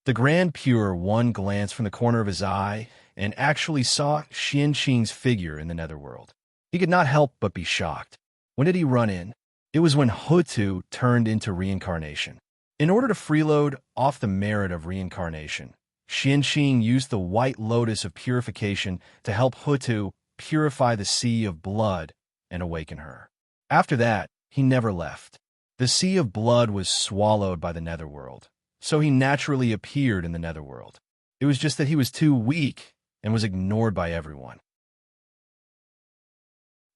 The Grand Pure One glanced from the corner of his eye and actually saw Xianqing's figure in the netherworld. He could not help but be shocked. When did he run in? It was when Hutu turned into reincarnation. In order to freeload off the merit of reincarnation, Xianqing used the white lotus of purification to help Hutu purify the sea of blood and awaken her. After that, he never left. The sea of blood was swallowed by the netherworld, so he naturally appeared in the netherworld. It was just that he was too weak and was ignored by everyone.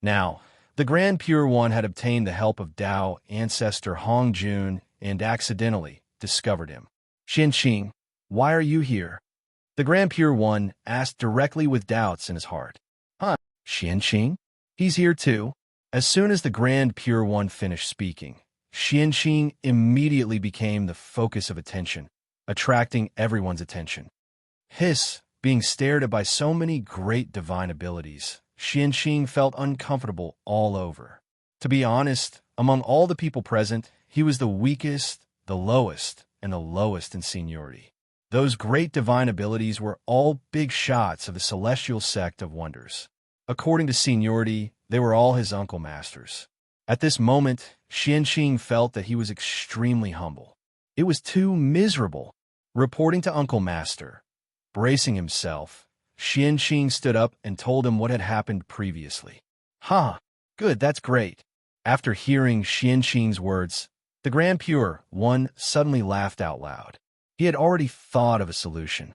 Now, the Grand Pure One had obtained the help of Tao ancestor Hong Jun and accidentally discovered him. Xianqing, why are you here? The Grand Pure One asked directly with doubts in his heart. Huh, Xianqing? He's here too. As soon as the Grand Pure One finished speaking, Xianqing immediately became the focus of attention, attracting everyone's attention. Being stared at by so many great divine abilities, Xianqing felt uncomfortable all over. To be honest, among all the people present, he was the weakest, the lowest, and the lowest in seniority. Those great divine abilities were all big shots of the celestial sect of wonders. According to seniority, they were all his uncle masters. At this moment, Xianqing felt that he was extremely humble. It was too miserable. Reporting to Uncle Master, bracing himself, Xianqing stood up and told him what had happened previously. Good, that's great. After hearing Xianqing's words, the Grand Pure One suddenly laughed out loud. He had already thought of a solution.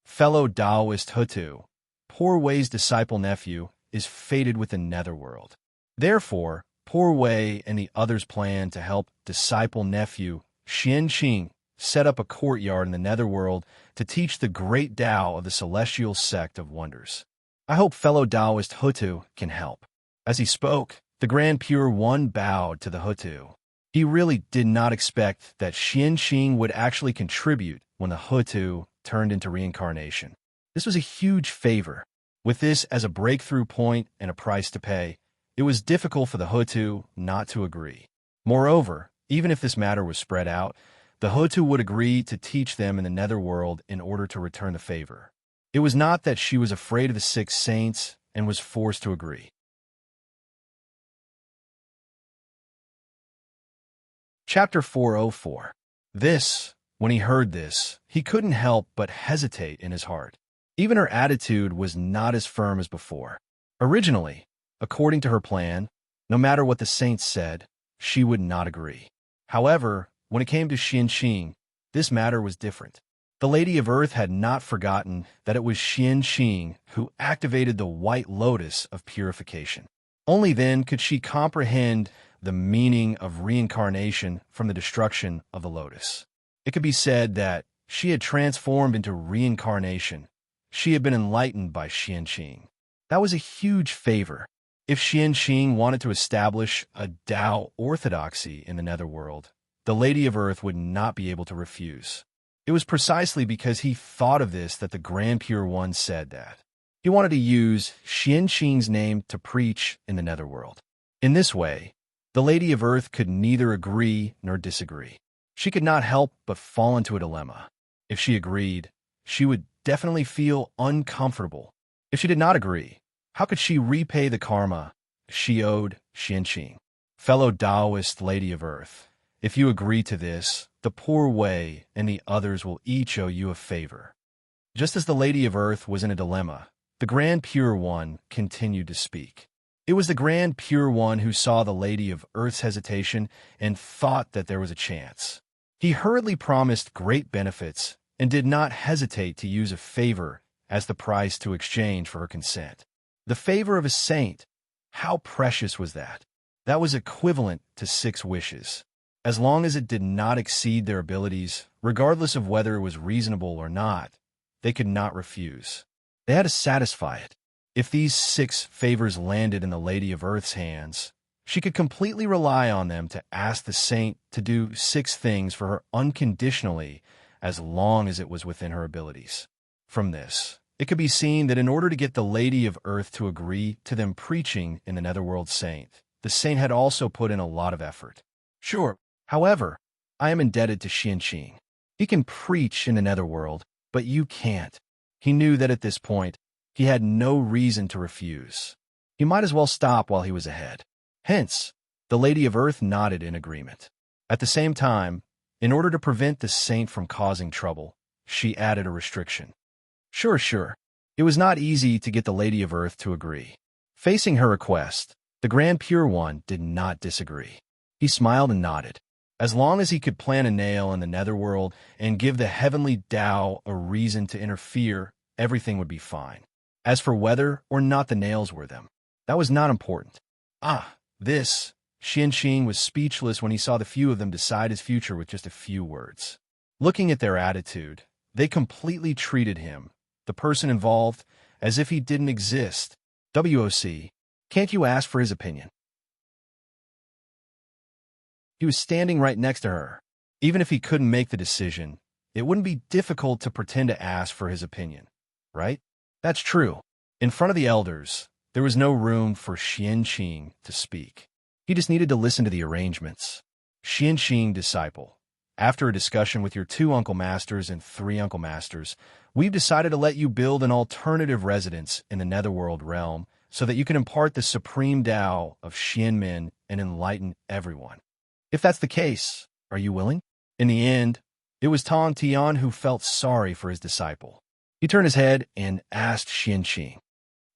Fellow Taoist Hutu, Poor Wei's disciple nephew, is fated with the netherworld. Therefore, Poor Wei and the others plan to help disciple nephew Xianqing set up a courtyard in the netherworld to teach the great Tao of the celestial sect of wonders. I hope fellow Taoist Hutu can help. As he spoke, the Grand Pure One bowed to the Hutu. He really did not expect that Xianqing would actually contribute when the Hutu turned into reincarnation. This was a huge favor. With this as a breakthrough point and a price to pay, it was difficult for the Hutu not to agree. Moreover, even if this matter was spread out, the Hutu would agree to teach them in the netherworld in order to return the favor. It was not that she was afraid of the 6 saints and was forced to agree. Chapter 404. When he heard this, he couldn't help but hesitate in his heart. Even her attitude was not as firm as before. Originally, according to her plan, no matter what the saints said, she would not agree. However, when it came to Xianqing, this matter was different. The Lady of Earth had not forgotten that it was Xianqing who activated the White Lotus of purification. Only then could she comprehend the meaning of reincarnation from the destruction of the lotus. It could be said that she had transformed into reincarnation. She had been enlightened by Xianqing. That was a huge favor. If Xianqing wanted to establish a Tao orthodoxy in the netherworld, the Lady of Earth would not be able to refuse. It was precisely because he thought of this that the Grand Pure One said that. He wanted to use Xianqing's name to preach in the netherworld. In this way, the Lady of Earth could neither agree nor disagree. She could not help but fall into a dilemma. If she agreed, she would definitely feel uncomfortable. If she did not agree, how could she repay the karma she owed Xianqing? Fellow Taoist Lady of Earth, if you agree to this, the Poor Wei and the others will each owe you a favor. Just as the Lady of Earth was in a dilemma, the Grand Pure One continued to speak. It was the Grand Pure One who saw the Lady of Earth's hesitation and thought that there was a chance. He hurriedly promised great benefits and did not hesitate to use a favor as the price to exchange for her consent. The favor of a saint, how precious was that? That was equivalent to 6 wishes. As long as it did not exceed their abilities, regardless of whether it was reasonable or not, they could not refuse. They had to satisfy it. If these 6 favors landed in the Lady of Earth's hands, she could completely rely on them to ask the saint to do 6 things for her unconditionally as long as it was within her abilities. From this, it could be seen that in order to get the Lady of Earth to agree to them preaching in the Netherworld Saint, the saint had also put in a lot of effort. Sure, however, I am indebted to Xianqing. He can preach in the Netherworld, but you can't. He knew that at this point, he had no reason to refuse. He might as well stop while he was ahead. Hence, the Lady of Earth nodded in agreement. At the same time, in order to prevent the saint from causing trouble, she added a restriction. Sure. It was not easy to get the Lady of Earth to agree. Facing her request, the Grand Pure One did not disagree. He smiled and nodded. As long as he could plant a nail in the netherworld and give the heavenly Tao a reason to interfere, everything would be fine. As for whether or not the nails were them, that was not important. Xianxing was speechless when he saw the few of them decide his future with just a few words. Looking at their attitude, they completely treated him, the person involved, as if he didn't exist. WOC, can't you ask for his opinion? He was standing right next to her. Even if he couldn't make the decision, it wouldn't be difficult to pretend to ask for his opinion, right? That's true. In front of the elders, there was no room for Xianxing to speak. He just needed to listen to the arrangements. Xianxing, disciple, after a discussion with your 2 uncle masters and 3 uncle masters, we've decided to let you build an alternative residence in the netherworld realm so that you can impart the supreme Tao of Xianmen and enlighten everyone. If that's the case, are you willing? In the end, it was Tong Tian who felt sorry for his disciple. He turned his head and asked Xianxing,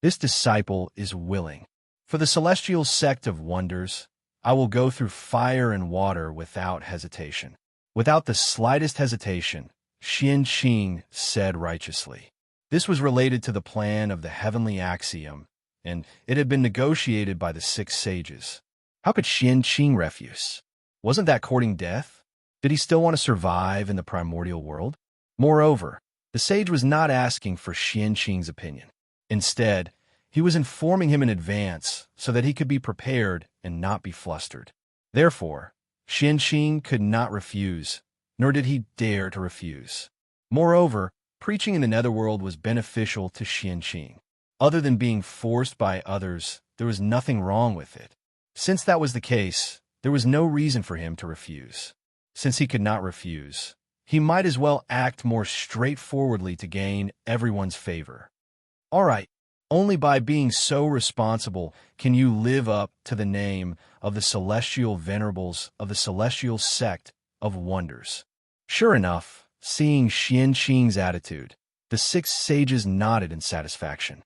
"This disciple is willing. For the celestial sect of wonders, I will go through fire and water without hesitation." Without the slightest hesitation, Xianxing said righteously. This was related to the plan of the heavenly axiom, and it had been negotiated by the 6 sages. How could Xianxing refuse? Wasn't that courting death? Did he still want to survive in the primordial world? Moreover, the sage was not asking for Xianxing's opinion. Instead, he was informing him in advance so that he could be prepared and not be flustered. Therefore, Xianxing could not refuse, nor did he dare to refuse. Moreover, preaching in the netherworld was beneficial to Xianxing. Other than being forced by others, there was nothing wrong with it. Since that was the case, there was no reason for him to refuse. Since he could not refuse, he might as well act more straightforwardly to gain everyone's favor. All right, only by being so responsible can you live up to the name of the celestial venerables of the celestial sect of wonders. Sure enough, seeing Xianxing's attitude, the 6 sages nodded in satisfaction.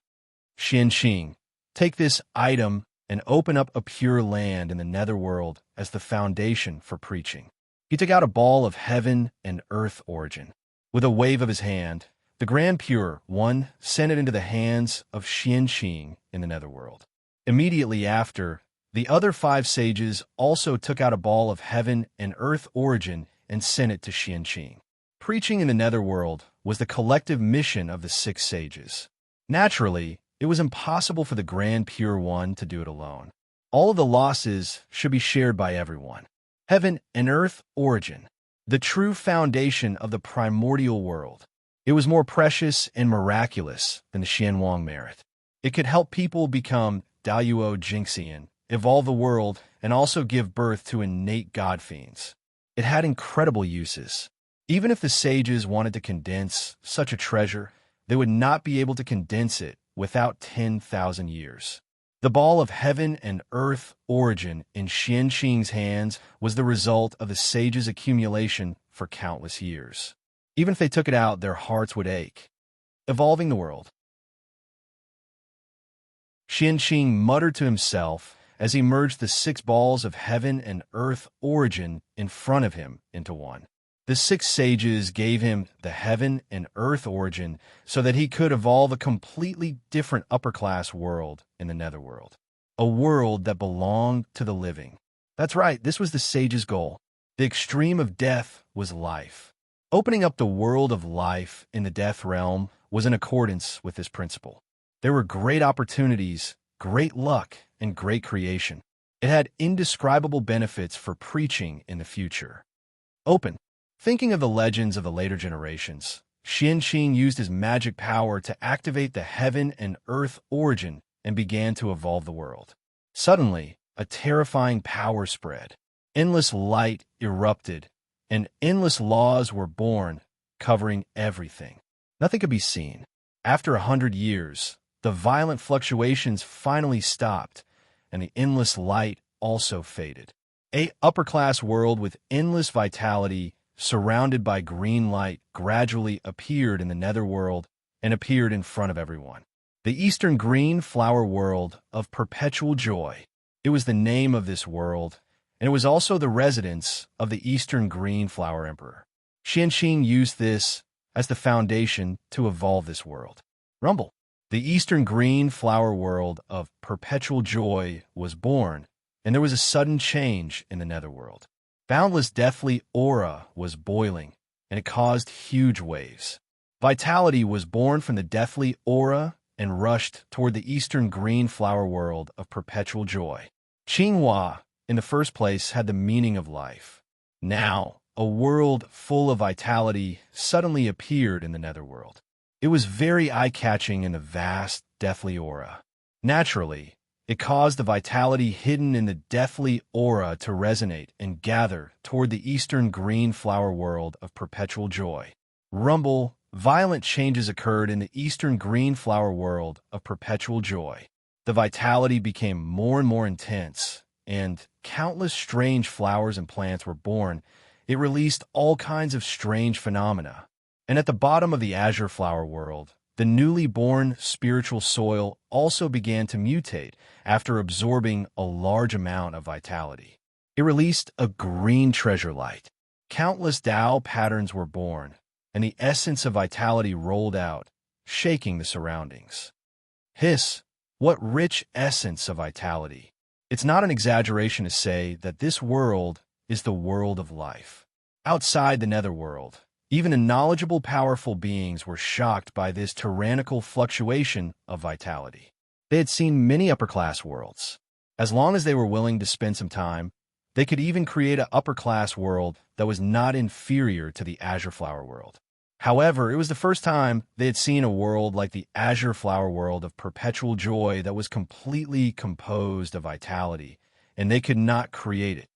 Xianxing, take this item and open up a pure land in the netherworld as the foundation for preaching. He took out a ball of heaven and earth origin. With a wave of his hand, the Grand Pure One sent it into the hands of Xianxing in the netherworld. Immediately after, the other 5 sages also took out a ball of heaven and earth origin and sent it to Xianxing. Preaching in the netherworld was the collective mission of the 6 sages. Naturally, it was impossible for the Grand Pure One to do it alone. All of the losses should be shared by everyone. Heaven and earth origin, the true foundation of the primordial world. It was more precious and miraculous than the Xianwang merit. It could help people become Daoyuo Jingxian, evolve the world, and also give birth to innate god fiends. It had incredible uses. Even if the sages wanted to condense such a treasure, they would not be able to condense it without 10,000 years. The ball of heaven and earth origin in Xianxing's hands was the result of the sages' accumulation for countless years. Even if they took it out, their hearts would ache. Evolving the world. Xianxing muttered to himself as he merged the 6 balls of heaven and earth origin in front of him into one. The 6 sages gave him the heaven and earth origin so that he could evolve a completely different upper-class world in the netherworld. A world that belonged to the living. That's right, this was the sage's goal. The extreme of death was life. Opening up the world of life in the death realm was in accordance with this principle. There were great opportunities, great luck, and great creation. It had indescribable benefits for preaching in the future. Open. Thinking of the legends of the later generations, Xianxing used his magic power to activate the heaven and earth origin and began to evolve the world. Suddenly, a terrifying power spread. Endless light erupted, and endless laws were born, covering everything. Nothing could be seen. After 100 years, the violent fluctuations finally stopped, and the endless light also faded. A upper-class world with endless vitality, surrounded by green light, gradually appeared in the netherworld and appeared in front of everyone. The Eastern Green Flower World of Perpetual Joy. It was the name of this world, and it was also the residence of the Eastern Green Flower Emperor. Xianxing used this as the foundation to evolve this world. Rumble. The eastern green flower world of perpetual joy was born, and there was a sudden change in the netherworld. Boundless deathly aura was boiling, and it caused huge waves. Vitality was born from the deathly aura and rushed toward the eastern green flower world of perpetual joy. Qinghua, in the first place, had the meaning of life. Now, a world full of vitality suddenly appeared in the netherworld. It was very eye-catching in the vast, deathly aura. Naturally, it caused the vitality hidden in the deathly aura to resonate and gather toward the eastern green flower world of perpetual joy. Rumble. Violent changes occurred in the eastern green flower world of perpetual joy. The vitality became more and more intense, and countless strange flowers and plants were born. It released all kinds of strange phenomena. And at the bottom of the azure flower world, the newly born spiritual soil also began to mutate after absorbing a large amount of vitality. It released a green treasure light. Countless Tao patterns were born, and the essence of vitality rolled out, shaking the surroundings. Hiss, what rich essence of vitality! It's not an exaggeration to say that this world is the world of life. Outside the netherworld, even the knowledgeable, powerful beings were shocked by this tyrannical fluctuation of vitality. They had seen many upper-class worlds. As long as they were willing to spend some time, they could even create an upper-class world that was not inferior to the azure flower world. However, it was the first time they had seen a world like the azure flower world of perpetual joy that was completely composed of vitality, and they could not create it.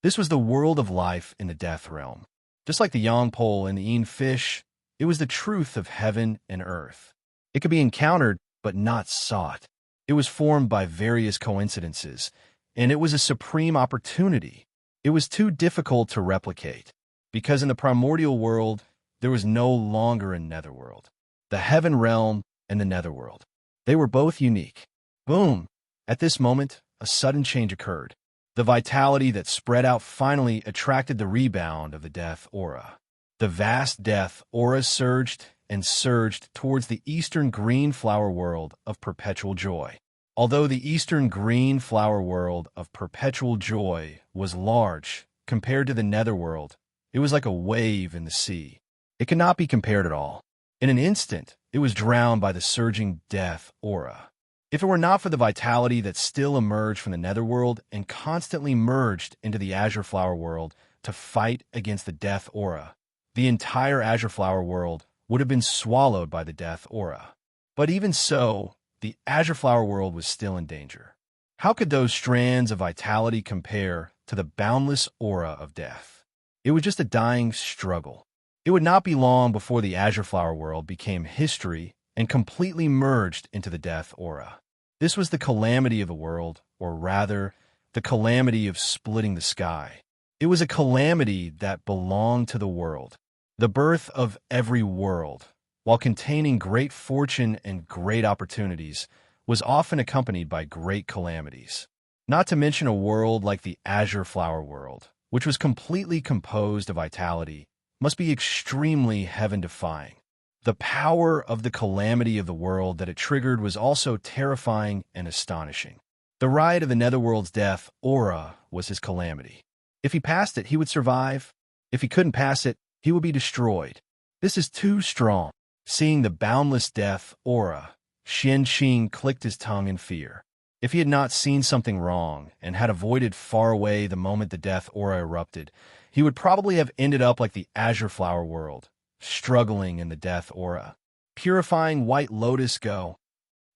This was the world of life in the death realm. Just like the yang pole and the yin fish, it was the truth of heaven and earth. It could be encountered, but not sought. It was formed by various coincidences, and it was a supreme opportunity. It was too difficult to replicate, because in the primordial world, there was no longer a netherworld. The heaven realm and the netherworld. They were both unique. Boom! At this moment, a sudden change occurred. The vitality that spread out finally attracted the rebound of the death aura. The vast death aura surged and surged towards the eastern green flower world of perpetual joy. Although the eastern green flower world of perpetual joy was large compared to the netherworld, it was like a wave in the sea. It could not be compared at all. In an instant, it was drowned by the surging death aura. If it were not for the vitality that still emerged from the netherworld and constantly merged into the azure flower world to fight against the death aura, the entire azure flower world would have been swallowed by the death aura. But even so, the azure flower world was still in danger. How could those strands of vitality compare to the boundless aura of death? It was just a dying struggle. It would not be long before the azure flower world became history and completely merged into the death aura. This was the calamity of the world, or rather, the calamity of splitting the sky. It was a calamity that belonged to the world. The birth of every world, while containing great fortune and great opportunities, was often accompanied by great calamities. Not to mention a world like the azure flower world, which was completely composed of vitality, must be extremely heaven-defying. The power of the calamity of the world that it triggered was also terrifying and astonishing. The riot of the netherworld's death aura was his calamity. If he passed it, he would survive. If he couldn't pass it, he would be destroyed. This is too strong. Seeing the boundless death aura, Xianqing clicked his tongue in fear. If he had not seen something wrong and had avoided far away the moment the death aura erupted, he would probably have ended up like the azure flower world, struggling in the death aura. Purifying white lotus go.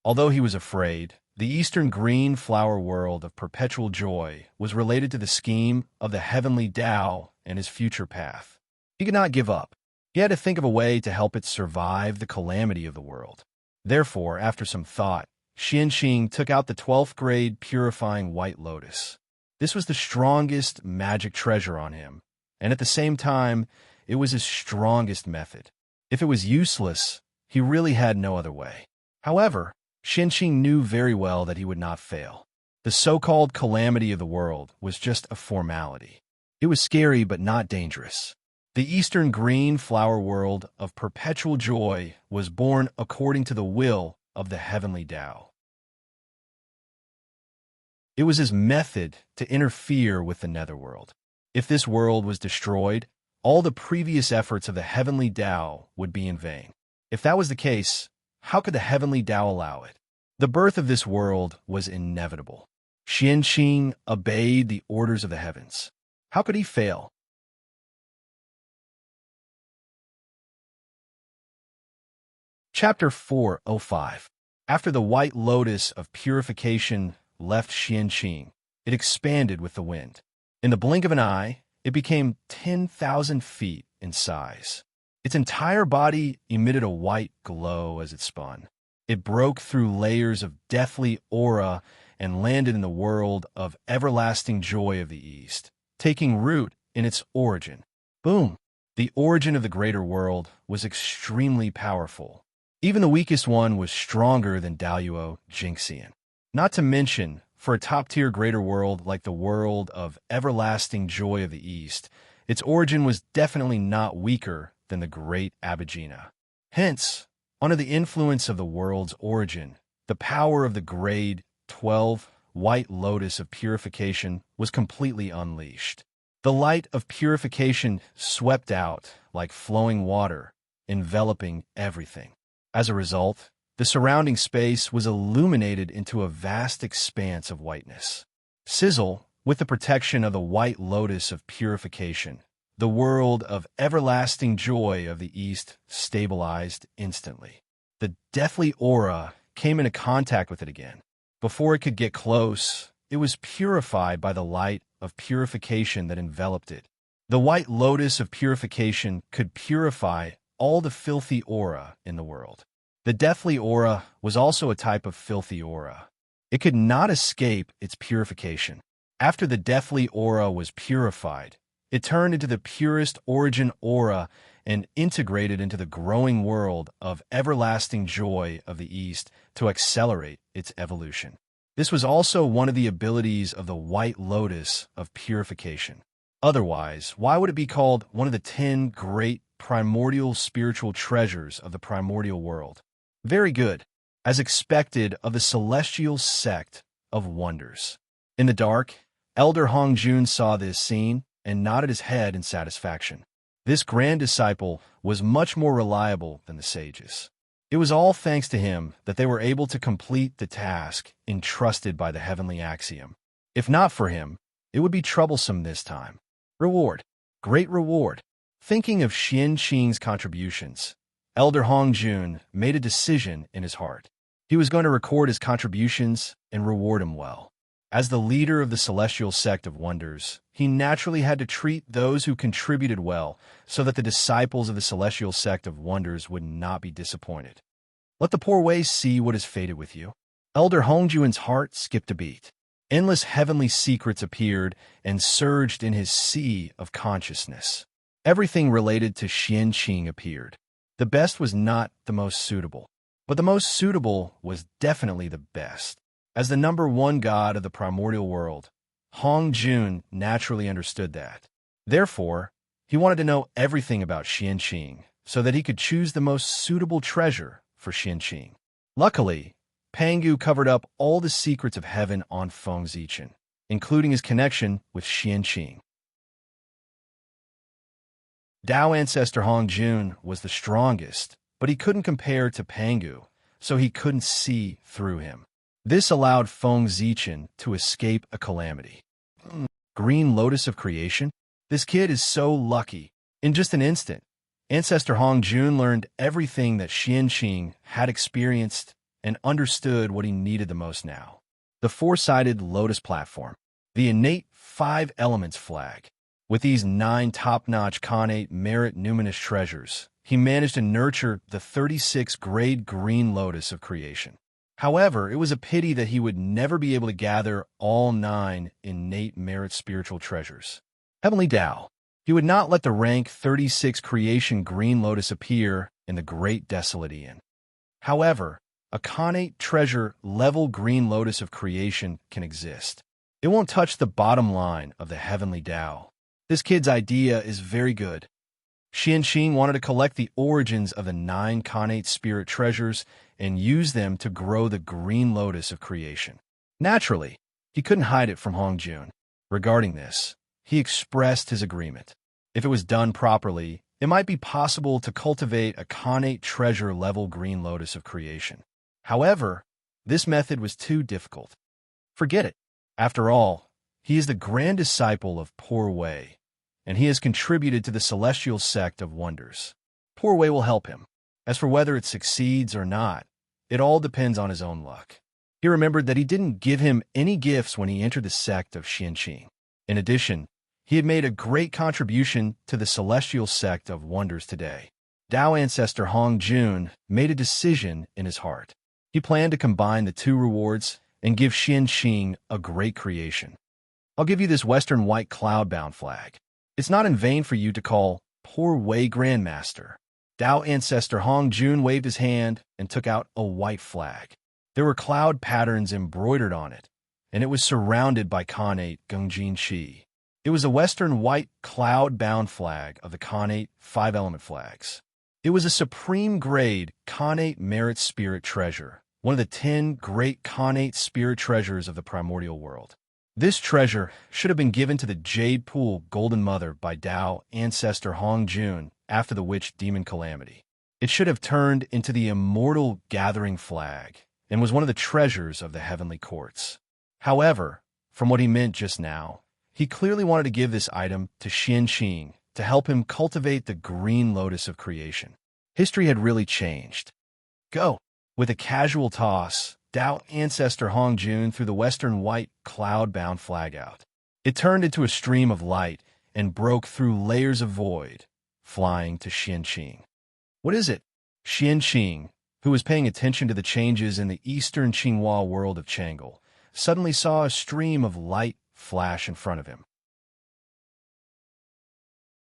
Although he was afraid, the eastern green flower world of perpetual joy was related to the scheme of the heavenly Tao and his future path. He could not give up. He had to think of a way to help it survive the calamity of the world. Therefore, after some thought, Xianqing took out the 12th grade purifying white lotus. This was the strongest magic treasure on him, and at the same time, it was his strongest method. If it was useless, he really had no other way. However, Xianqing knew very well that he would not fail. The so-called calamity of the world was just a formality. It was scary but not dangerous. The Eastern green flower world of perpetual joy was born according to the will of the heavenly Tao. It was his method to interfere with the netherworld. If this world was destroyed, all the previous efforts of the heavenly Tao would be in vain. If that was the case, how could the heavenly Tao allow it? The birth of this world was inevitable. Xianqing obeyed the orders of the heavens. How could he fail? Chapter 405. After the white lotus of purification left Xianqing, it expanded with the wind. In the blink of an eye, it became 10,000 feet in size. Its entire body emitted a white glow as it spun. It broke through layers of deathly aura and landed in the world of everlasting joy of the East, taking root in its origin. Boom! The origin of the greater world was extremely powerful. Even the weakest one was stronger than Daluo Jingxian. Not to mention, for a top-tier greater world like the world of everlasting joy of the East, its origin was definitely not weaker than the great Abhijna. Hence, under the influence of the world's origin, the power of the grade 12 white lotus of purification was completely unleashed. The light of purification swept out like flowing water, enveloping everything. As a result, the surrounding space was illuminated into a vast expanse of whiteness. Sizzle, with the protection of the white lotus of purification, the world of everlasting joy of the East stabilized instantly. The deathly aura came into contact with it again. Before it could get close, it was purified by the light of purification that enveloped it. The white lotus of purification could purify all the filthy aura in the world. The deathly aura was also a type of filthy aura. It could not escape its purification. After the deathly aura was purified, it turned into the purest origin aura and integrated into the growing world of everlasting joy of the East to accelerate its evolution. This was also one of the abilities of the white lotus of purification. Otherwise, why would it be called one of the 10 great primordial spiritual treasures of the primordial world? Very good, as expected of the celestial sect of wonders. In the dark, Elder Hongjun saw this scene and nodded his head in satisfaction. This grand disciple was much more reliable than the sages. It was all thanks to him that they were able to complete the task entrusted by the heavenly axiom. If not for him, it would be troublesome this time. Reward. Great reward. Thinking of Xianqing's contributions, Elder Hongjun made a decision in his heart. He was going to record his contributions and reward him well. As the leader of the celestial sect of wonders, he naturally had to treat those who contributed well so that the disciples of the celestial sect of wonders would not be disappointed. Let the poor ways see what is fated with you. Elder Hongjun's heart skipped a beat. Endless heavenly secrets appeared and surged in his sea of consciousness. Everything related to Xianqing appeared. The best was not the most suitable, but the most suitable was definitely the best. As the number one god of the primordial world, Hongjun naturally understood that. Therefore, he wanted to know everything about Xianqing so that he could choose the most suitable treasure for Xianqing. Luckily, Pangu covered up all the secrets of heaven on Feng Zichen, including his connection with Xianqing. Tao ancestor Hongjun was the strongest, but he couldn't compare to Pangu, so he couldn't see through him. This allowed Feng Zichen to escape a calamity. Green Lotus of Creation? This kid is so lucky. In just an instant, Ancestor Hongjun learned everything that Xianqing had experienced and understood what he needed the most now. The four-sided lotus platform, the innate 5 elements flag. With these 9 top-notch connate merit numinous treasures, he managed to nurture the 36 grade green lotus of creation. However, it was a pity that he would never be able to gather all 9 innate merit spiritual treasures. Heavenly Tao. He would not let the rank 36 creation green lotus appear in the great desolate Aeon. However, a connate treasure level green lotus of creation can exist. It won't touch the bottom line of the heavenly Tao. This kid's idea is very good. Xianxing wanted to collect the origins of the 9 connate spirit treasures and use them to grow the green lotus of creation. Naturally, he couldn't hide it from Hongjun. Regarding this, he expressed his agreement. If it was done properly, it might be possible to cultivate a connate treasure-level green lotus of creation. However, this method was too difficult. Forget it. After all, he is the grand disciple of Poor Wei, and he has contributed to the celestial sect of wonders. Poor Wei will help him. As for whether it succeeds or not, it all depends on his own luck. He remembered that he didn't give him any gifts when he entered the sect of Xianqing. In addition, he had made a great contribution to the celestial sect of wonders today. Tao ancestor Hongjun made a decision in his heart. He planned to combine the 2 rewards and give Xianqing a great creation. I'll give you this Western white cloud-bound flag. It's not in vain for you to call Poor Wei Grandmaster. Tao ancestor Hongjun waved his hand and took out a white flag. There were cloud patterns embroidered on it, and it was surrounded by connate Gongjin Shi. It was a Western white cloud-bound flag of the connate 5-element flags. It was a supreme-grade connate merit spirit treasure, one of the 10 great connate spirit treasures of the primordial world. This treasure should have been given to the Jade Pool Golden Mother by Tao ancestor Hongjun after the witch demon calamity. It should have turned into the immortal gathering flag and was one of the treasures of the heavenly courts. However, from what he meant just now, he clearly wanted to give this item to Xianqing to help him cultivate the green lotus of creation. History had really changed. Go! With a casual toss, Tao ancestor Hongjun threw the Western white cloud-bound flag out. It turned into a stream of light and broke through layers of void, flying to Xianqing. What is it? Xianqing, who was paying attention to the changes in the eastern Qinghua world of Chang'e, suddenly saw a stream of light flash in front of him.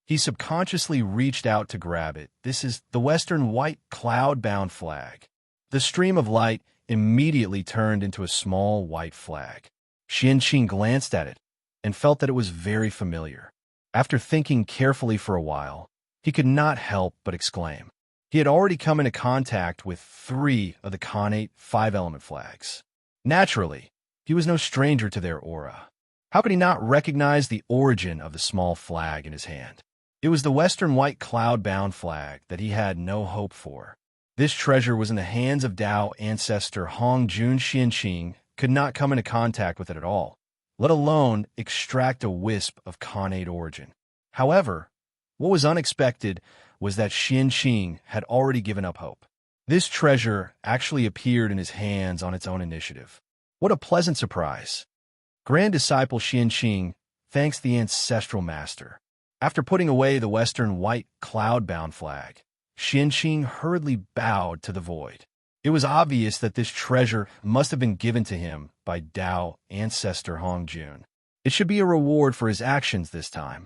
He subconsciously reached out to grab it. This is the Western white cloud-bound flag. The stream of light immediately turned into a small white flag. Xianqing glanced at it and felt that it was very familiar. After thinking carefully for a while, he could not help but exclaim. He had already come into contact with 3 of the connate 5-element flags. Naturally, he was no stranger to their aura. How could he not recognize the origin of the small flag in his hand? It was the Western white cloud-bound flag that he had no hope for. This treasure was in the hands of Tao ancestor Hongjun. Xianqing could not come into contact with it at all, let alone extract a wisp of connate origin. However, what was unexpected was that Xianqing had already given up hope. This treasure actually appeared in his hands on its own initiative. What a pleasant surprise! Grand disciple Xianqing thanks the ancestral master. After putting away the Western white cloud-bound flag, Xianqing hurriedly bowed to the void. It was obvious that this treasure must have been given to him by Tao ancestor Hongjun. It should be a reward for his actions this time.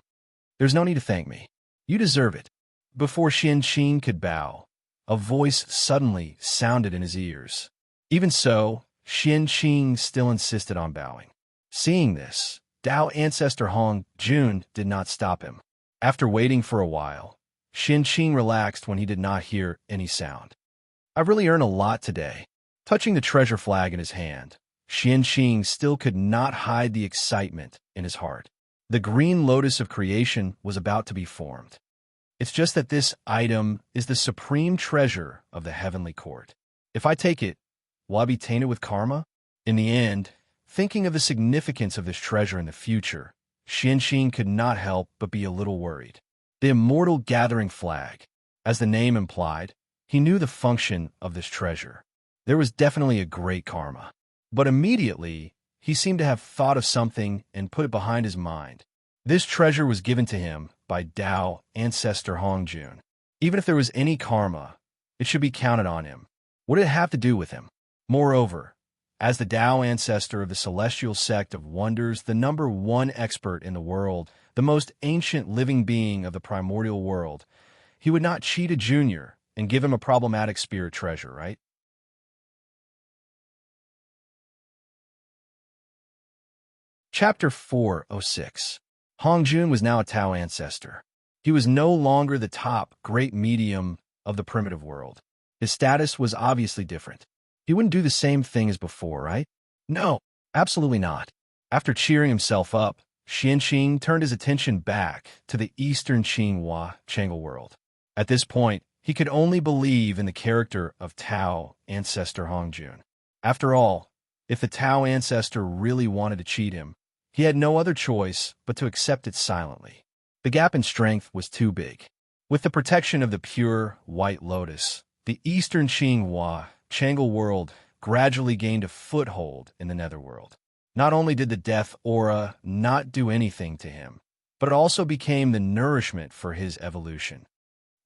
There's no need to thank me. You deserve it. Before Xianqing could bow, a voice suddenly sounded in his ears. Even so, Xianqing still insisted on bowing. Seeing this, Tao ancestor Hongjun did not stop him. After waiting for a while, Xianqing relaxed when he did not hear any sound. I've really earned a lot today. Touching the treasure flag in his hand, Xianqing still could not hide the excitement in his heart. The green lotus of creation was about to be formed. It's just that this item is the supreme treasure of the heavenly court. If I take it, will I be tainted with karma? In the end, thinking of the significance of this treasure in the future, Xianqing could not help but be a little worried. The immortal gathering flag. As the name implied, he knew the function of this treasure. There was definitely a great karma. But immediately, he seemed to have thought of something and put it behind his mind. This treasure was given to him by Tao ancestor Hongjun. Even if there was any karma, it should be counted on him. What did it have to do with him? Moreover, as the Tao ancestor of the celestial sect of wonders, the #1 expert in the world, the most ancient living being of the primordial world, he would not cheat a junior and give him a problematic spirit treasure, right? Chapter 406. Hongjun was now a Tao ancestor. He was no longer the top great medium of the primitive world. His status was obviously different. He wouldn't do the same thing as before, right? No, absolutely not. After cheering himself up, Xianqing turned his attention back to the eastern Qinghua Changle world. At this point, he could only believe in the character of Tao ancestor Hongjun. After all, if the Tao ancestor really wanted to cheat him, he had no other choice but to accept it silently. The gap in strength was too big. With the protection of the pure White Lotus, the eastern Qinghua Changle world gradually gained a foothold in the netherworld. Not only did the death aura not do anything to him, but it also became the nourishment for his evolution.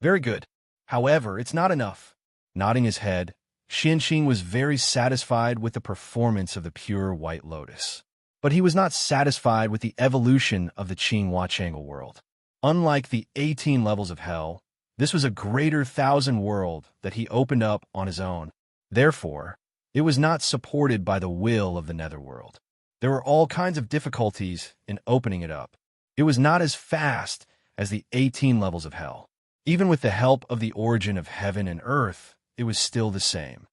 Very good. However, it's not enough. Nodding his head, Xianqing was very satisfied with the performance of the pure White Lotus. But he was not satisfied with the evolution of the Qinghua Changle world. Unlike the 18 levels of hell, this was a greater 1,000 world that he opened up on his own. Therefore, it was not supported by the will of the netherworld. There were all kinds of difficulties in opening it up. It was not as fast as the 18 levels of hell. Even with the help of the origin of heaven and earth, it was still the same.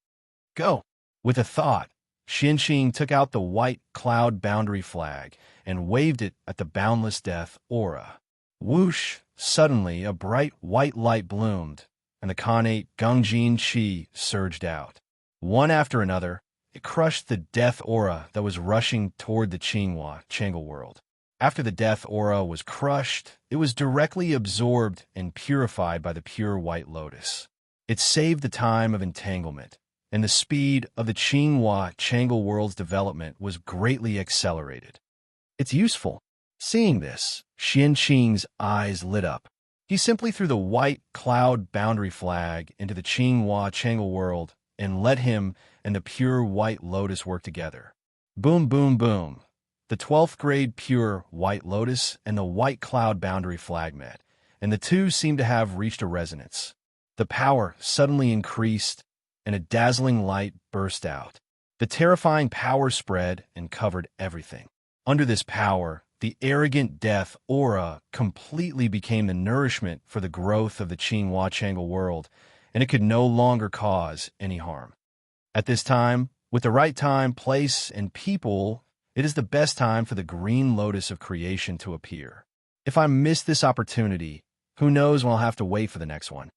Go! With a thought, Xianqing took out the white cloud boundary flag and waved it at the boundless death aura. Whoosh! Suddenly, a bright white light bloomed, and the Khanate Gongjin Qi surged out. One after another, it crushed the death aura that was rushing toward the Qinghua Changle world. After the death aura was crushed, it was directly absorbed and purified by the pure White Lotus. It saved the time of entanglement, and the speed of the Qinghua Changle world's development was greatly accelerated. It's useful. Seeing this, Xianqing's eyes lit up. He simply threw the white cloud boundary flag into the Qinghua Changle world and let him and the pure White Lotus work together. Boom, boom, boom. The 12th grade pure White Lotus and the white cloud boundary flag met, and the two seemed to have reached a resonance. The power suddenly increased, and a dazzling light burst out. The terrifying power spread and covered everything. Under this power, the arrogant death aura completely became the nourishment for the growth of the Qinghua Changle world, and it could no longer cause any harm. At this time, with the right time, place, and people, it is the best time for the green lotus of creation to appear. If I miss this opportunity, who knows when I'll have to wait for the next one.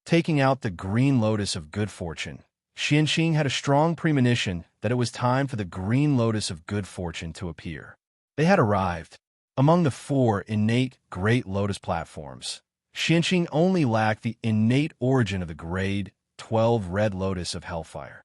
Taking out the green lotus of good fortune, Xianqing had a strong premonition that it was time for the green lotus of good fortune to appear. They had arrived. Among the 4 innate great lotus platforms, Xianqing only lacked the innate origin of the grade 12 red lotus of hellfire.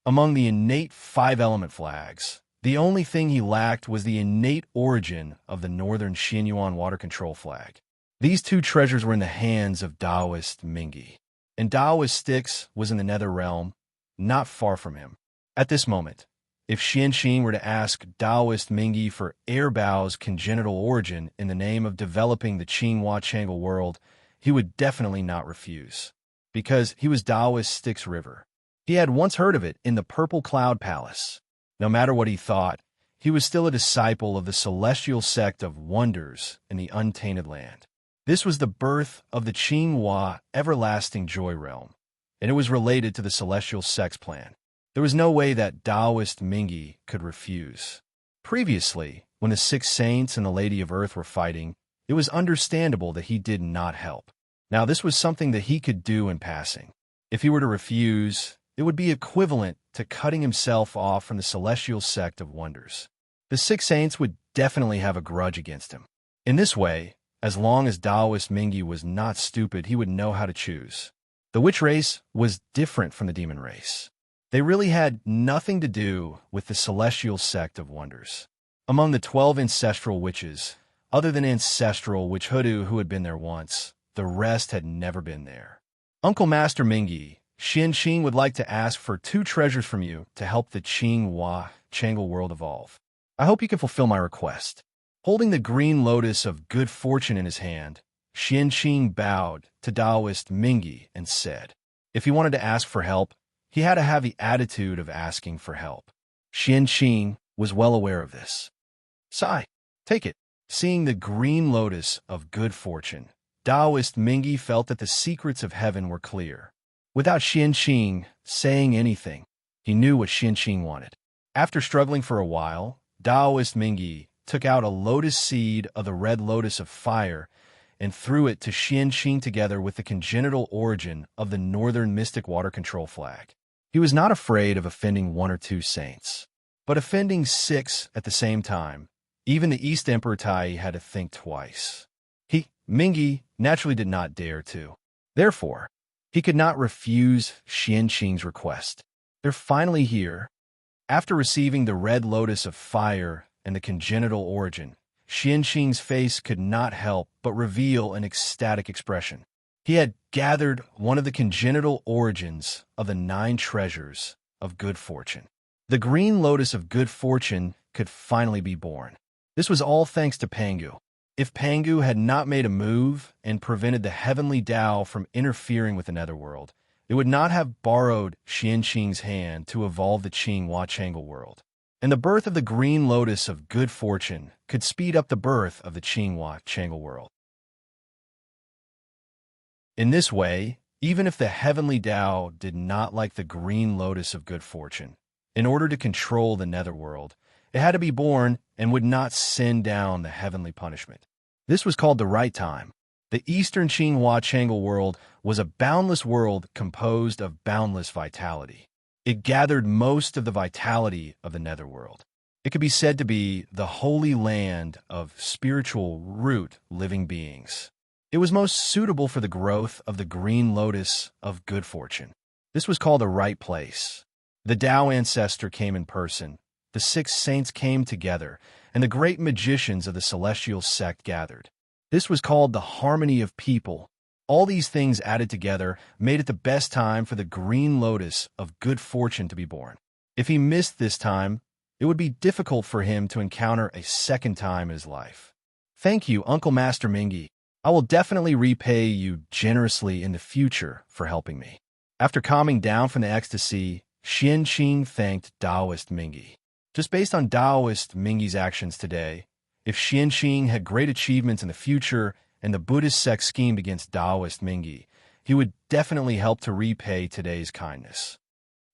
Among the innate 5-element flags, the only thing he lacked was the innate origin of the northern Xianyuan water control flag. These 2 treasures were in the hands of Taoist Mingi, and Taoist Styx was in the nether realm, not far from him. At this moment, if Xianqing were to ask Taoist Mingi for Airbao's congenital origin in the name of developing the Qinghua Changle world, he would definitely not refuse, because he was Taoist Styx River. He had once heard of it in the Purple Cloud Palace. No matter what he thought, he was still a disciple of the celestial sect of wonders in the untainted land. This was the birth of the Qinghua everlasting joy realm, and it was related to the celestial sex plan. There was no way that Taoist Mingi could refuse. Previously, when the 6 saints and the Lady of Earth were fighting, it was understandable that he did not help. Now this was something that he could do in passing. If he were to refuse, it would be equivalent to cutting himself off from the celestial sect of wonders. The 6 saints would definitely have a grudge against him. In this way, as long as Taoist Mingi was not stupid, he would know how to choose. The witch race was different from the demon race. They really had nothing to do with the celestial sect of wonders. Among the 12 ancestral witches, other than ancestral witch hoodoo who had been there once, the rest had never been there. Uncle Master Mingi, Xianqing would like to ask for 2 treasures from you to help the Qinghua Changle world evolve. I hope you can fulfill my request. Holding the green lotus of good fortune in his hand, Xianqing bowed to Taoist Mingi and said, if he wanted to ask for help, he had to have the attitude of asking for help. Xianqing was well aware of this. Sigh, take it. Seeing the green lotus of good fortune, Taoist Mingi felt that the secrets of heaven were clear. Without Xianqing saying anything, he knew what Xianqing wanted. After struggling for a while, Taoist Mingi took out a lotus seed of the red lotus of fire and threw it to Xianqing together with the congenital origin of the northern mystic water control flag. He was not afraid of offending one or two saints, but offending 6 at the same time, even the East Emperor Tai had to think twice. Mingi, naturally did not dare to. Therefore, he could not refuse Xianqing's request. They're finally here. After receiving the red lotus of fire and the congenital origin, Xianqing's face could not help but reveal an ecstatic expression. He had gathered one of the congenital origins of the 9 treasures of good fortune. The green lotus of good fortune could finally be born. This was all thanks to Pangu. If Pangu had not made a move and prevented the heavenly Tao from interfering with the netherworld, it would not have borrowed Xianqing's hand to evolve the Qinghua Changle world. And the birth of the green lotus of good fortune could speed up the birth of the Qinghua Changle world. In this way, even if the heavenly Tao did not like the green lotus of good fortune, in order to control the netherworld, it had to be born and would not send down the heavenly punishment. This was called the right time. The Eastern Qinghua Changle world was a boundless world composed of boundless vitality. It gathered most of the vitality of the netherworld. It could be said to be the holy land of spiritual root living beings. It was most suitable for the growth of the green lotus of good fortune. This was called the right place. The Tao ancestor came in person. The 6 saints came together, and the great magicians of the celestial sect gathered. This was called the harmony of people. All these things added together made it the best time for the green lotus of good fortune to be born. If he missed this time, it would be difficult for him to encounter a second time in his life. Thank you, Uncle Master Mingi. I will definitely repay you generously in the future for helping me. After calming down from the ecstasy, Xianqing thanked Taoist Mingi. Just based on Taoist Mingi's actions today, if Xianqing had great achievements in the future and the Buddhist sect schemed against Taoist Mingi, he would definitely help to repay today's kindness.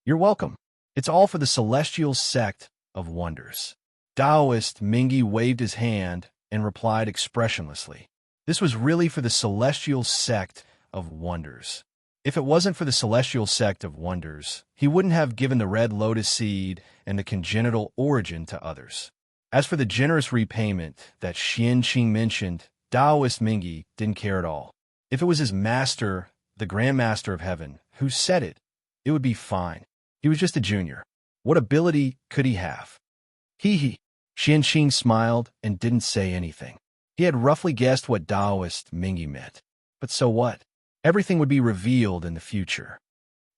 You're welcome. It's all for the celestial sect of wonders. Taoist Mingi waved his hand and replied expressionlessly. This was really for the celestial sect of wonders. If it wasn't for the celestial sect of wonders, he wouldn't have given the red lotus seed and the congenital origin to others. As for the generous repayment that Xianqing mentioned, Taoist Mingi didn't care at all. If it was his master, the Grand Master of Heaven, who said it, it would be fine. He was just a junior. What ability could he have? Xianqing smiled and didn't say anything. He had roughly guessed what Taoist Mingi meant. But so what? Everything would be revealed in the future.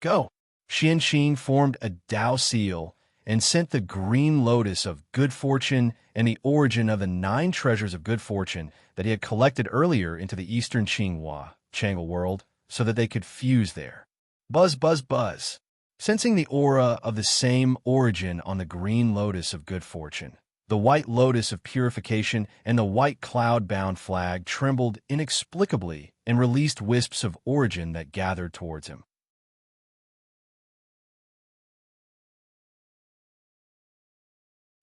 Go! Xianqing formed a Tao seal and sent the green lotus of good fortune and the origin of the 9 treasures of good fortune that he had collected earlier into the Eastern Qinghua Changle world so that they could fuse there. Buzz, buzz, buzz. Sensing the aura of the same origin on the green lotus of good fortune, the white lotus of purification and the white cloud-bound flag trembled inexplicably and released wisps of origin that gathered towards him.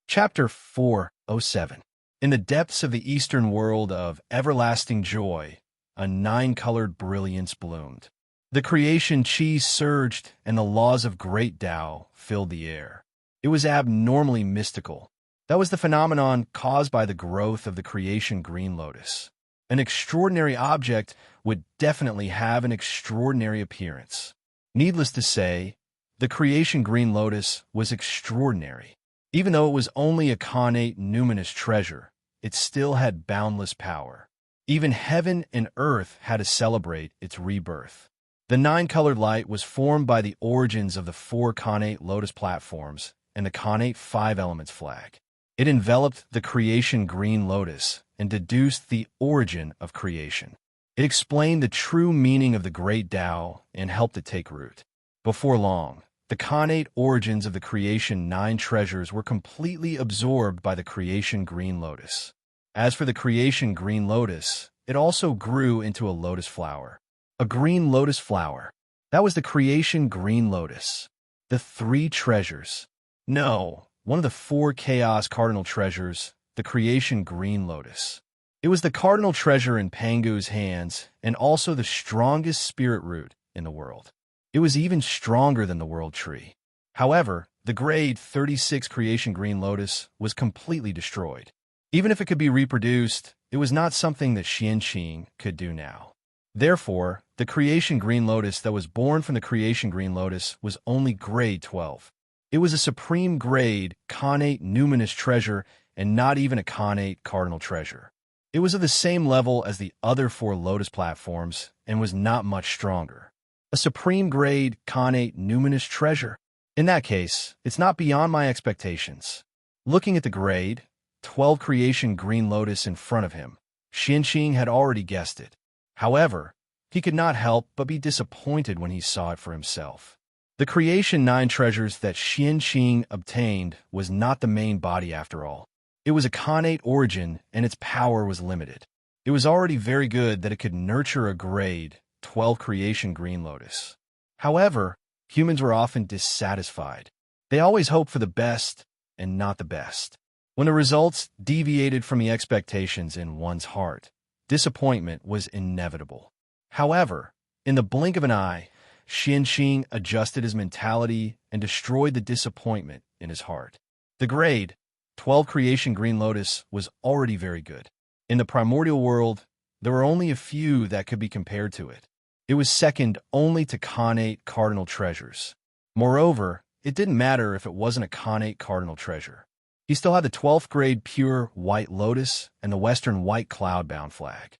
Chapter 407. In the depths of the eastern world of everlasting joy, a 9-colored brilliance bloomed. The creation chi surged and the laws of great Tao filled the air. It was abnormally mystical. That was the phenomenon caused by the growth of the creation green lotus. An extraordinary object would definitely have an extraordinary appearance. Needless to say, the creation green lotus was extraordinary. Even though it was only a connate numinous treasure, it still had boundless power. Even heaven and earth had to celebrate its rebirth. The 9-colored light was formed by the origins of the 4 connate lotus platforms and the connate 5 elements flag. It enveloped the creation green lotus and deduced the origin of creation. It explained the true meaning of the great Tao and helped it take root. Before long, the connate origins of the creation 9 treasures were completely absorbed by the creation green lotus. As for the creation green lotus, it also grew into a lotus flower. A green lotus flower. That was the creation green lotus. The three treasures. No, one of the four chaos cardinal treasures, the creation green lotus. It was the cardinal treasure in Pangu's hands and also the strongest spirit root in the world. It was even stronger than the world tree. However, the grade 36 creation green lotus was completely destroyed. Even if it could be reproduced, it was not something that Xianqing could do now. Therefore, the creation green lotus that was born from the creation green lotus was only grade 12. It was a supreme grade, connate numinous treasure and not even a connate cardinal treasure. It was of the same level as the other four lotus platforms and was not much stronger. A supreme grade, connate numinous treasure? In that case, it's not beyond my expectations. Looking at the grade 12 creation green lotus in front of him, Xianqing had already guessed it. However, he could not help but be disappointed when he saw it for himself. The creation 9 treasures that Xianqing obtained was not the main body after all. It was a connate origin and its power was limited. It was already very good that it could nurture a grade 12 creation green lotus. However, humans were often dissatisfied. They always hoped for the best and not the best. When the results deviated from the expectations in one's heart, disappointment was inevitable. However, in the blink of an eye, Xianqing adjusted his mentality and destroyed the disappointment in his heart. The grade 12 creation green lotus was already very good. In the primordial world, there were only a few that could be compared to it. It was second only to connate cardinal treasures. Moreover, it didn't matter if it wasn't a connate cardinal treasure. He still had the 12th grade pure white lotus and the western white cloud-bound flag.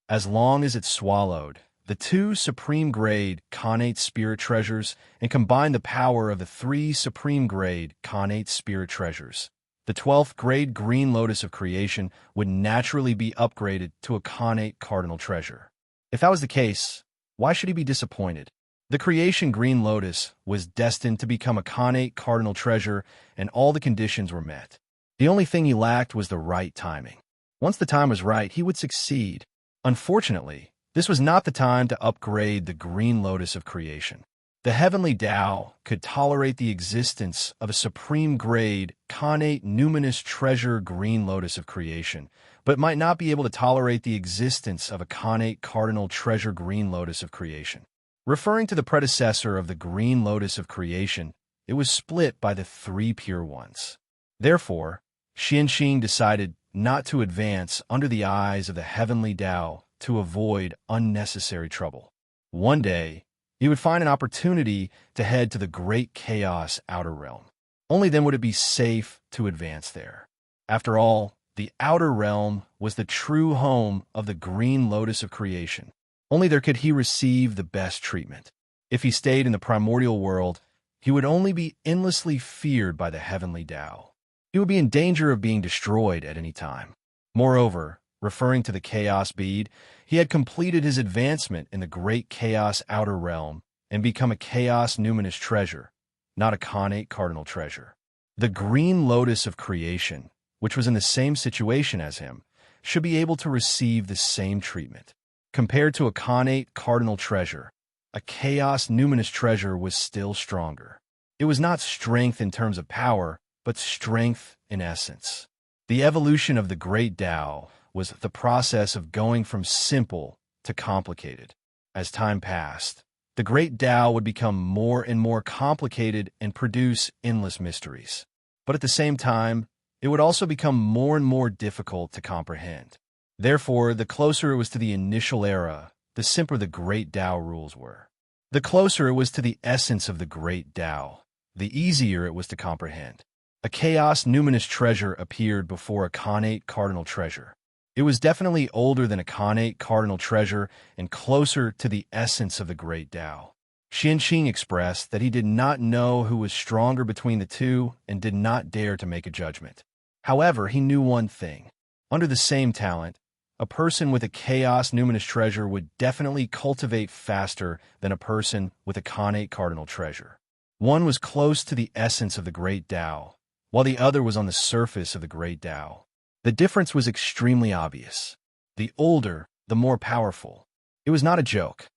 As long as it swallowed the 2 supreme grade connate spirit treasures and combined the power of the 3 supreme grade connate spirit treasures, the 12th grade green lotus of creation would naturally be upgraded to a connate cardinal treasure. If that was the case, why should he be disappointed? The creation green lotus was destined to become a connate cardinal treasure and all the conditions were met. The only thing he lacked was the right timing. Once the time was right, he would succeed. Unfortunately, this was not the time to upgrade the green lotus of creation. The heavenly Tao could tolerate the existence of a supreme grade, connate numinous treasure green lotus of creation, but might not be able to tolerate the existence of a connate cardinal treasure green lotus of creation. Referring to the predecessor of the green lotus of creation, it was split by the 3 pure ones. Therefore, Xianqing decided not to advance under the eyes of the heavenly Tao to avoid unnecessary trouble. One day, he would find an opportunity to head to the great chaos outer realm. Only then would it be safe to advance there. After all, the outer realm was the true home of the green lotus of creation. Only there could he receive the best treatment. If he stayed in the primordial world, he would only be endlessly feared by the heavenly Tao. He would be in danger of being destroyed at any time. Moreover, referring to the chaos bead, he had completed his advancement in the great chaos outer realm and become a chaos numinous treasure, not a connate cardinal treasure. The green lotus of creation, which was in the same situation as him, should be able to receive the same treatment. Compared to a connate cardinal treasure, a chaos numinous treasure was still stronger. It was not strength in terms of power, but strength in essence. The evolution of the great Tao was the process of going from simple to complicated. As time passed, the great Tao would become more and more complicated and produce endless mysteries. But at the same time, it would also become more and more difficult to comprehend. Therefore, the closer it was to the initial era, the simpler the great Tao rules were. The closer it was to the essence of the great Tao, the easier it was to comprehend. A chaos numinous treasure appeared before a connate cardinal treasure. It was definitely older than a connate cardinal treasure and closer to the essence of the great Tao. Xianqing expressed that he did not know who was stronger between the two and did not dare to make a judgment. However, he knew one thing. Under the same talent, a person with a chaos numinous treasure would definitely cultivate faster than a person with a connate cardinal treasure. One was close to the essence of the great Tao, while the other was on the surface of the great Tao. The difference was extremely obvious. The older, the more powerful. It was not a joke.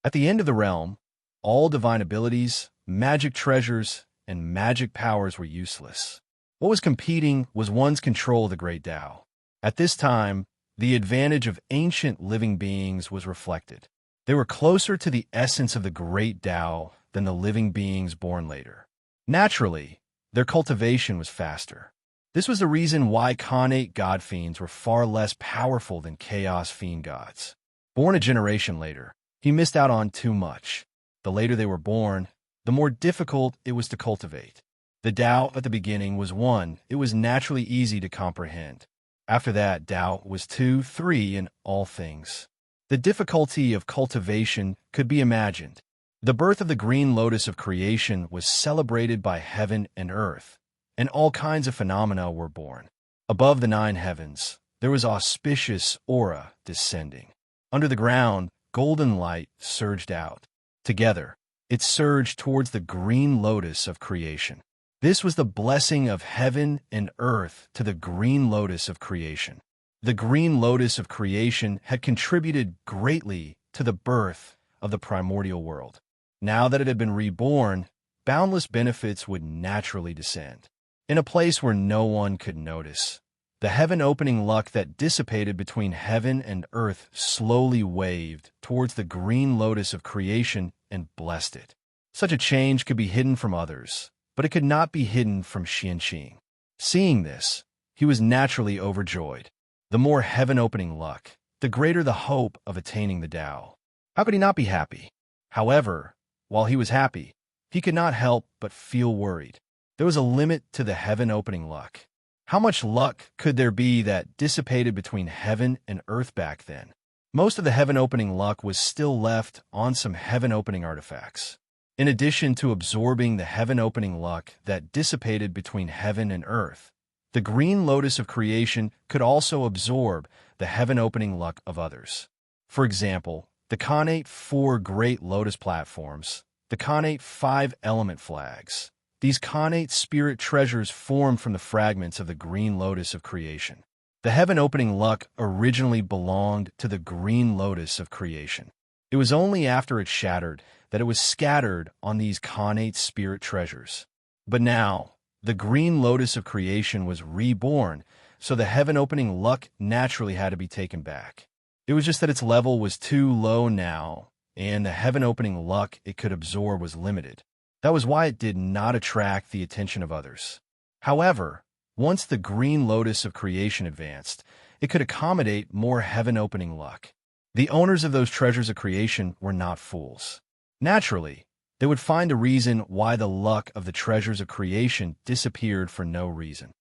At the end of the realm, all divine abilities, magic treasures, and magic powers were useless. What was competing was one's control of the great Tao. At this time, the advantage of ancient living beings was reflected. They were closer to the essence of the great Tao than the living beings born later. Naturally, their cultivation was faster. This was the reason why Khanate god fiends were far less powerful than chaos fiend gods. Born a generation later, he missed out on too much. The later they were born, the more difficult it was to cultivate. The Tao at the beginning was 1, it was naturally easy to comprehend. After that, Tao was 2, 3 in all things. The difficulty of cultivation could be imagined. The birth of the green lotus of creation was celebrated by heaven and earth, and all kinds of phenomena were born. Above the 9 heavens, there was auspicious aura descending. Under the ground, golden light surged out. Together, it surged towards the green lotus of creation. This was the blessing of heaven and earth to the green lotus of creation. The green lotus of creation had contributed greatly to the birth of the primordial world. Now that it had been reborn, boundless benefits would naturally descend. In a place where no one could notice, the heaven-opening luck that dissipated between heaven and earth slowly waved towards the green lotus of creation and blessed it. Such a change could be hidden from others, but it could not be hidden from Xianqing. Seeing this, he was naturally overjoyed. The more heaven-opening luck, the greater the hope of attaining the Tao. How could he not be happy? However, while he was happy, he could not help but feel worried. There was a limit to the heaven-opening luck. How much luck could there be that dissipated between heaven and earth back then? Most of the heaven-opening luck was still left on some heaven-opening artifacts. In addition to absorbing the heaven-opening luck that dissipated between heaven and earth, the green lotus of creation could also absorb the heaven-opening luck of others. For example, the Khanate 4 great lotus platforms, the Khanate 5 element flags. These Khanate spirit treasures formed from the fragments of the green lotus of creation. The heaven-opening luck originally belonged to the green lotus of creation. It was only after it shattered that it was scattered on these Khanate spirit treasures. But now, the green lotus of creation was reborn, so the heaven-opening luck naturally had to be taken back. It was just that its level was too low now, and the heaven-opening luck it could absorb was limited. That was why it did not attract the attention of others. However, once the green lotus of creation advanced, it could accommodate more heaven-opening luck. The owners of those treasures of creation were not fools. Naturally, they would find a reason why the luck of the treasures of creation disappeared for no reason.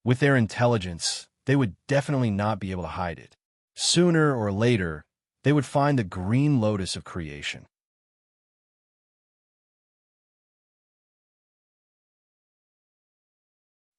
With their intelligence, they would definitely not be able to hide it. Sooner or later, they would find the green lotus of creation.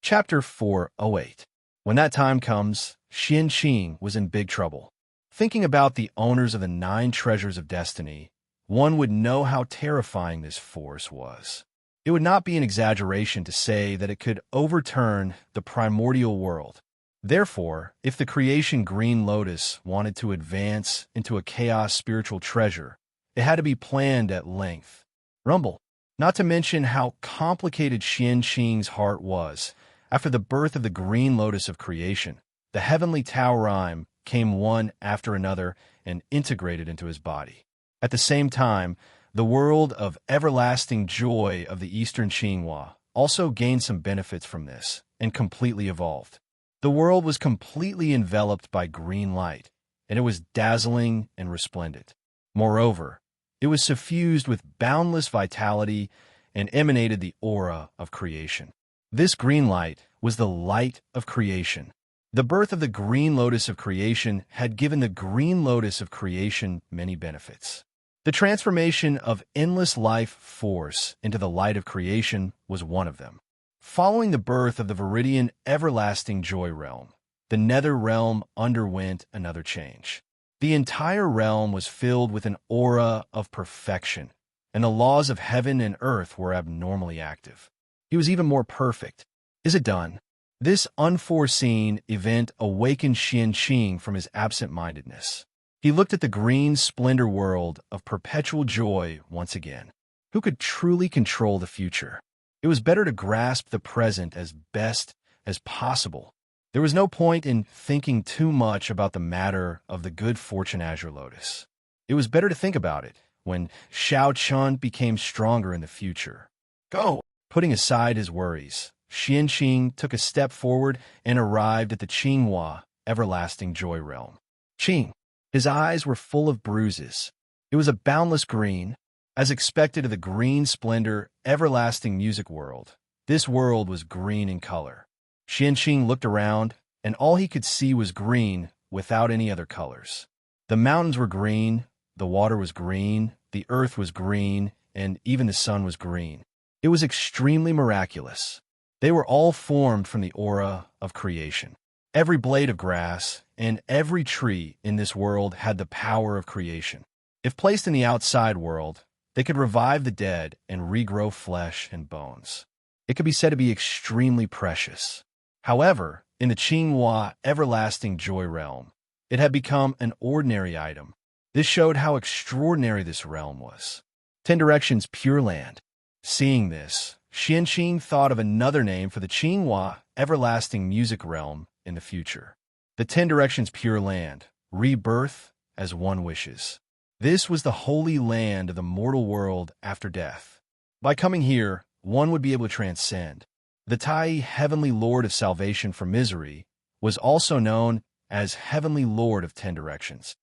Chapter 408. When that time comes, Xianqing was in big trouble. Thinking about the owners of the 9 treasures of destiny, one would know how terrifying this force was. It would not be an exaggeration to say that it could overturn the primordial world. Therefore, if the creation green lotus wanted to advance into a chaos spiritual treasure, it had to be planned at length. Rumble. Not to mention how complicated Xianqing's heart was. After the birth of the green lotus of creation, the heavenly Tao rhyme came one after another and integrated into his body. At the same time, the world of everlasting joy of the Eastern Qinghua also gained some benefits from this and completely evolved. The world was completely enveloped by green light, and it was dazzling and resplendent. Moreover, it was suffused with boundless vitality and emanated the aura of creation. This green light was the light of creation. The birth of the green lotus of creation had given the green lotus of creation many benefits. The transformation of endless life force into the light of creation was one of them. Following the birth of the Viridian everlasting joy realm, the nether realm underwent another change. The entire realm was filled with an aura of perfection, and the laws of heaven and earth were abnormally active. He was even more perfect. Is it done? This unforeseen event awakened Qianqing from his absent-mindedness. He looked at the green splendor world of perpetual joy once again. Who could truly control the future? It was better to grasp the present as best as possible. There was no point in thinking too much about the matter of the good fortune azure lotus. It was better to think about it when Xiao Chun became stronger in the future. Go! Putting aside his worries, Qianqing took a step forward and arrived at the Qinghua everlasting joy realm. Qing. His eyes were full of bruises. It was a boundless green. As expected of the green splendor everlasting music world, this world was green in color. Qianqing looked around, and all he could see was green without any other colors. The mountains were green, the water was green, the earth was green, and even the sun was green. It was extremely miraculous. They were all formed from the aura of creation. Every blade of grass and every tree in this world had the power of creation. If placed in the outside world, they could revive the dead and regrow flesh and bones. It could be said to be extremely precious. However, in the Qinghua everlasting joy realm, it had become an ordinary item. This showed how extraordinary this realm was. 10 Directions Pure Land. Seeing this, Qianqing thought of another name for the Qinghua everlasting music realm in the future. The 10 Directions Pure Land, rebirth as one wishes. This was the holy land of the mortal world after death. By coming here, one would be able to transcend. The Tai, Heavenly Lord of Salvation from Misery, was also known as Heavenly Lord of 10 Directions.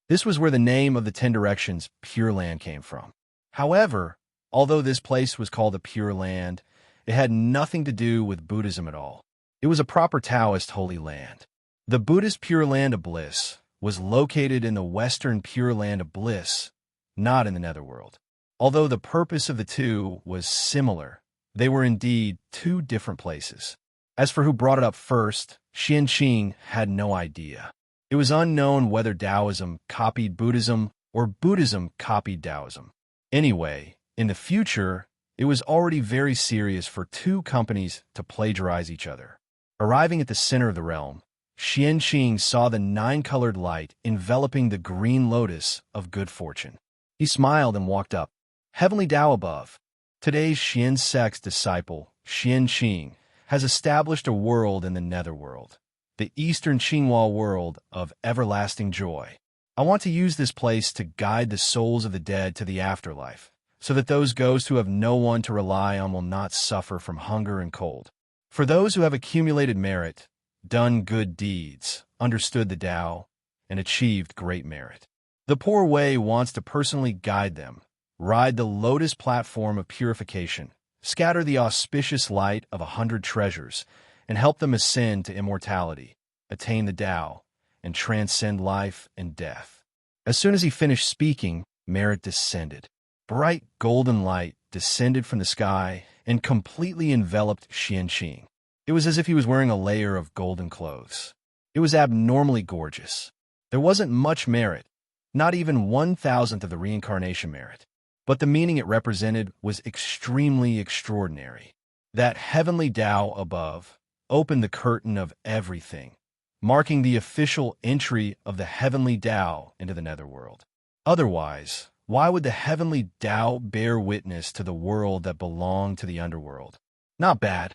This was where the name of the 10 Directions Pure Land came from. However, although this place was called the Pure Land, it had nothing to do with Buddhism at all. It was a proper Taoist holy land. The Buddhist Pure Land of Bliss was located in the Western Pure Land of Bliss, not in the Netherworld. Although the purpose of the two was similar, they were indeed two different places. As for who brought it up first, Qianqing had no idea. It was unknown whether Taoism copied Buddhism or Buddhism copied Taoism. Anyway, in the future, it was already very serious for two companies to plagiarize each other. Arriving at the center of the realm, Qianqing saw the 9-colored light enveloping the green lotus of good fortune. He smiled and walked up. Heavenly Tao above. Today's Xian sect's disciple, Qianqing, has established a world in the netherworld, the Eastern Qinghua world of everlasting joy. I want to use this place to guide the souls of the dead to the afterlife, so that those ghosts who have no one to rely on will not suffer from hunger and cold. For those who have accumulated merit, done good deeds, understood the Tao, and achieved great merit, the Poor Way wants to personally guide them, ride the lotus platform of purification, scatter the auspicious light of 100 treasures, and help them ascend to immortality, attain the Tao, and transcend life and death. As soon as he finished speaking, merit descended. Bright golden light descended from the sky and completely enveloped Qianqing. It was as if he was wearing a layer of golden clothes. It was abnormally gorgeous. There wasn't much merit, not even 1,000th of the reincarnation merit. But the meaning it represented was extremely extraordinary. That heavenly Tao above opened the curtain of everything, marking the official entry of the heavenly Tao into the netherworld. Otherwise, why would the heavenly Tao bear witness to the world that belonged to the underworld? Not bad.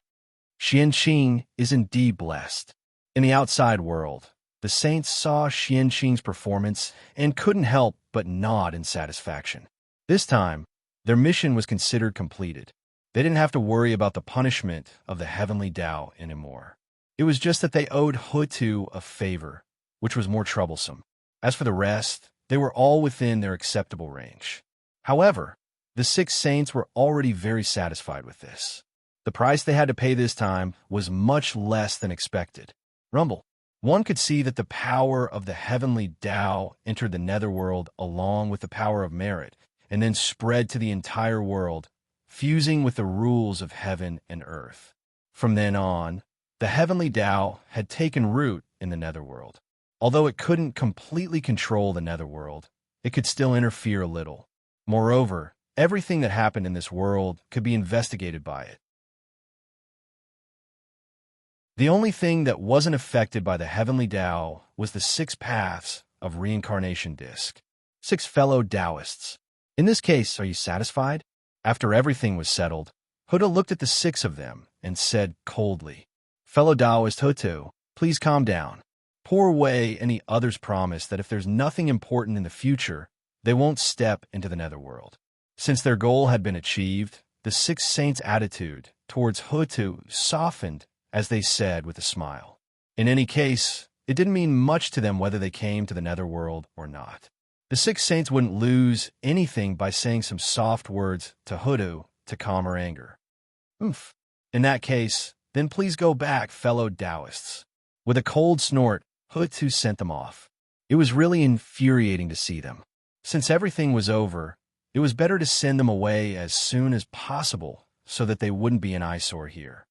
Qianqing is indeed blessed. In the outside world, the saints saw Qianqing's performance and couldn't help but nod in satisfaction. This time, their mission was considered completed. They didn't have to worry about the punishment of the heavenly Tao anymore. It was just that they owed Hutu a favor, which was more troublesome. As for the rest, they were all within their acceptable range. However, the 6 saints were already very satisfied with this. The price they had to pay this time was much less than expected. Rumble. One could see that the power of the heavenly Tao entered the netherworld along with the power of merit, and then spread to the entire world, fusing with the rules of heaven and earth. From then on, the heavenly Tao had taken root in the netherworld. Although it couldn't completely control the netherworld, it could still interfere a little. Moreover, everything that happened in this world could be investigated by it. The only thing that wasn't affected by the heavenly Tao was the 6 paths of reincarnation disc. 6 fellow Taoists. In this case, are you satisfied? After everything was settled, Huda looked at the 6 of them and said coldly, "Fellow Taoist Hutu, please calm down." Poor Wei and the others promised that if there's nothing important in the future, they won't step into the netherworld. Since their goal had been achieved, the 6 saints' attitude towards Hutu softened as they said with a smile. In any case, it didn't mean much to them whether they came to the netherworld or not. The 6 saints wouldn't lose anything by saying some soft words to Hutu to calm her anger. Oof. In that case, then please go back, fellow Taoists. With a cold snort, Hutu sent them off. It was really infuriating to see them. Since everything was over, it was better to send them away as soon as possible so that they wouldn't be an eyesore here.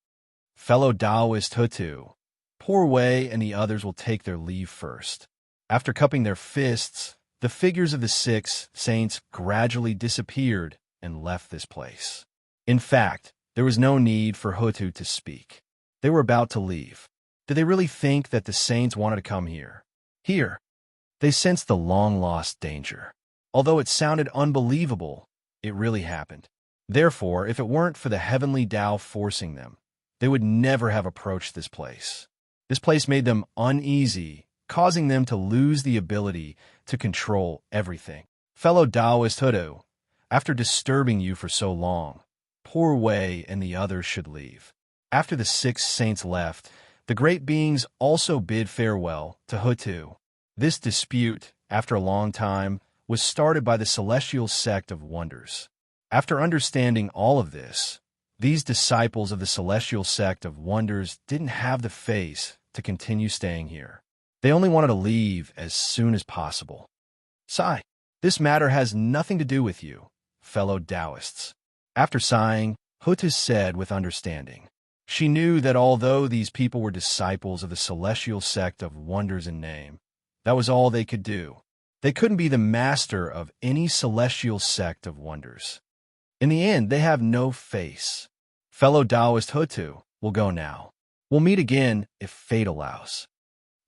Fellow Taoist Hutu, poor Wei and the others will take their leave first. After cupping their fists, the figures of the 6 saints gradually disappeared and left this place. In fact, there was no need for Hutu to speak. They were about to leave. Did they really think that the saints wanted to come here? Here. They sensed the long-lost danger. Although it sounded unbelievable, it really happened. Therefore, if it weren't for the heavenly Tao forcing them, they would never have approached this place. This place made them uneasy, causing them to lose the ability to control everything. Fellow Taoist Hutu, after disturbing you for so long, poor Wei and the others should leave. After the 6 saints left, the great beings also bid farewell to Hutu. This dispute, after a long time, was started by the celestial sect of wonders. After understanding all of this, these disciples of the celestial sect of wonders didn't have the face to continue staying here. They only wanted to leave as soon as possible. Sigh, this matter has nothing to do with you, fellow Taoists. After sighing, Hutu said with understanding. She knew that although these people were disciples of the celestial sect of wonders in name, that was all they could do. They couldn't be the master of any celestial sect of wonders. In the end, they have no face. Fellow Taoist Hutu, we'll go now. We'll meet again if fate allows.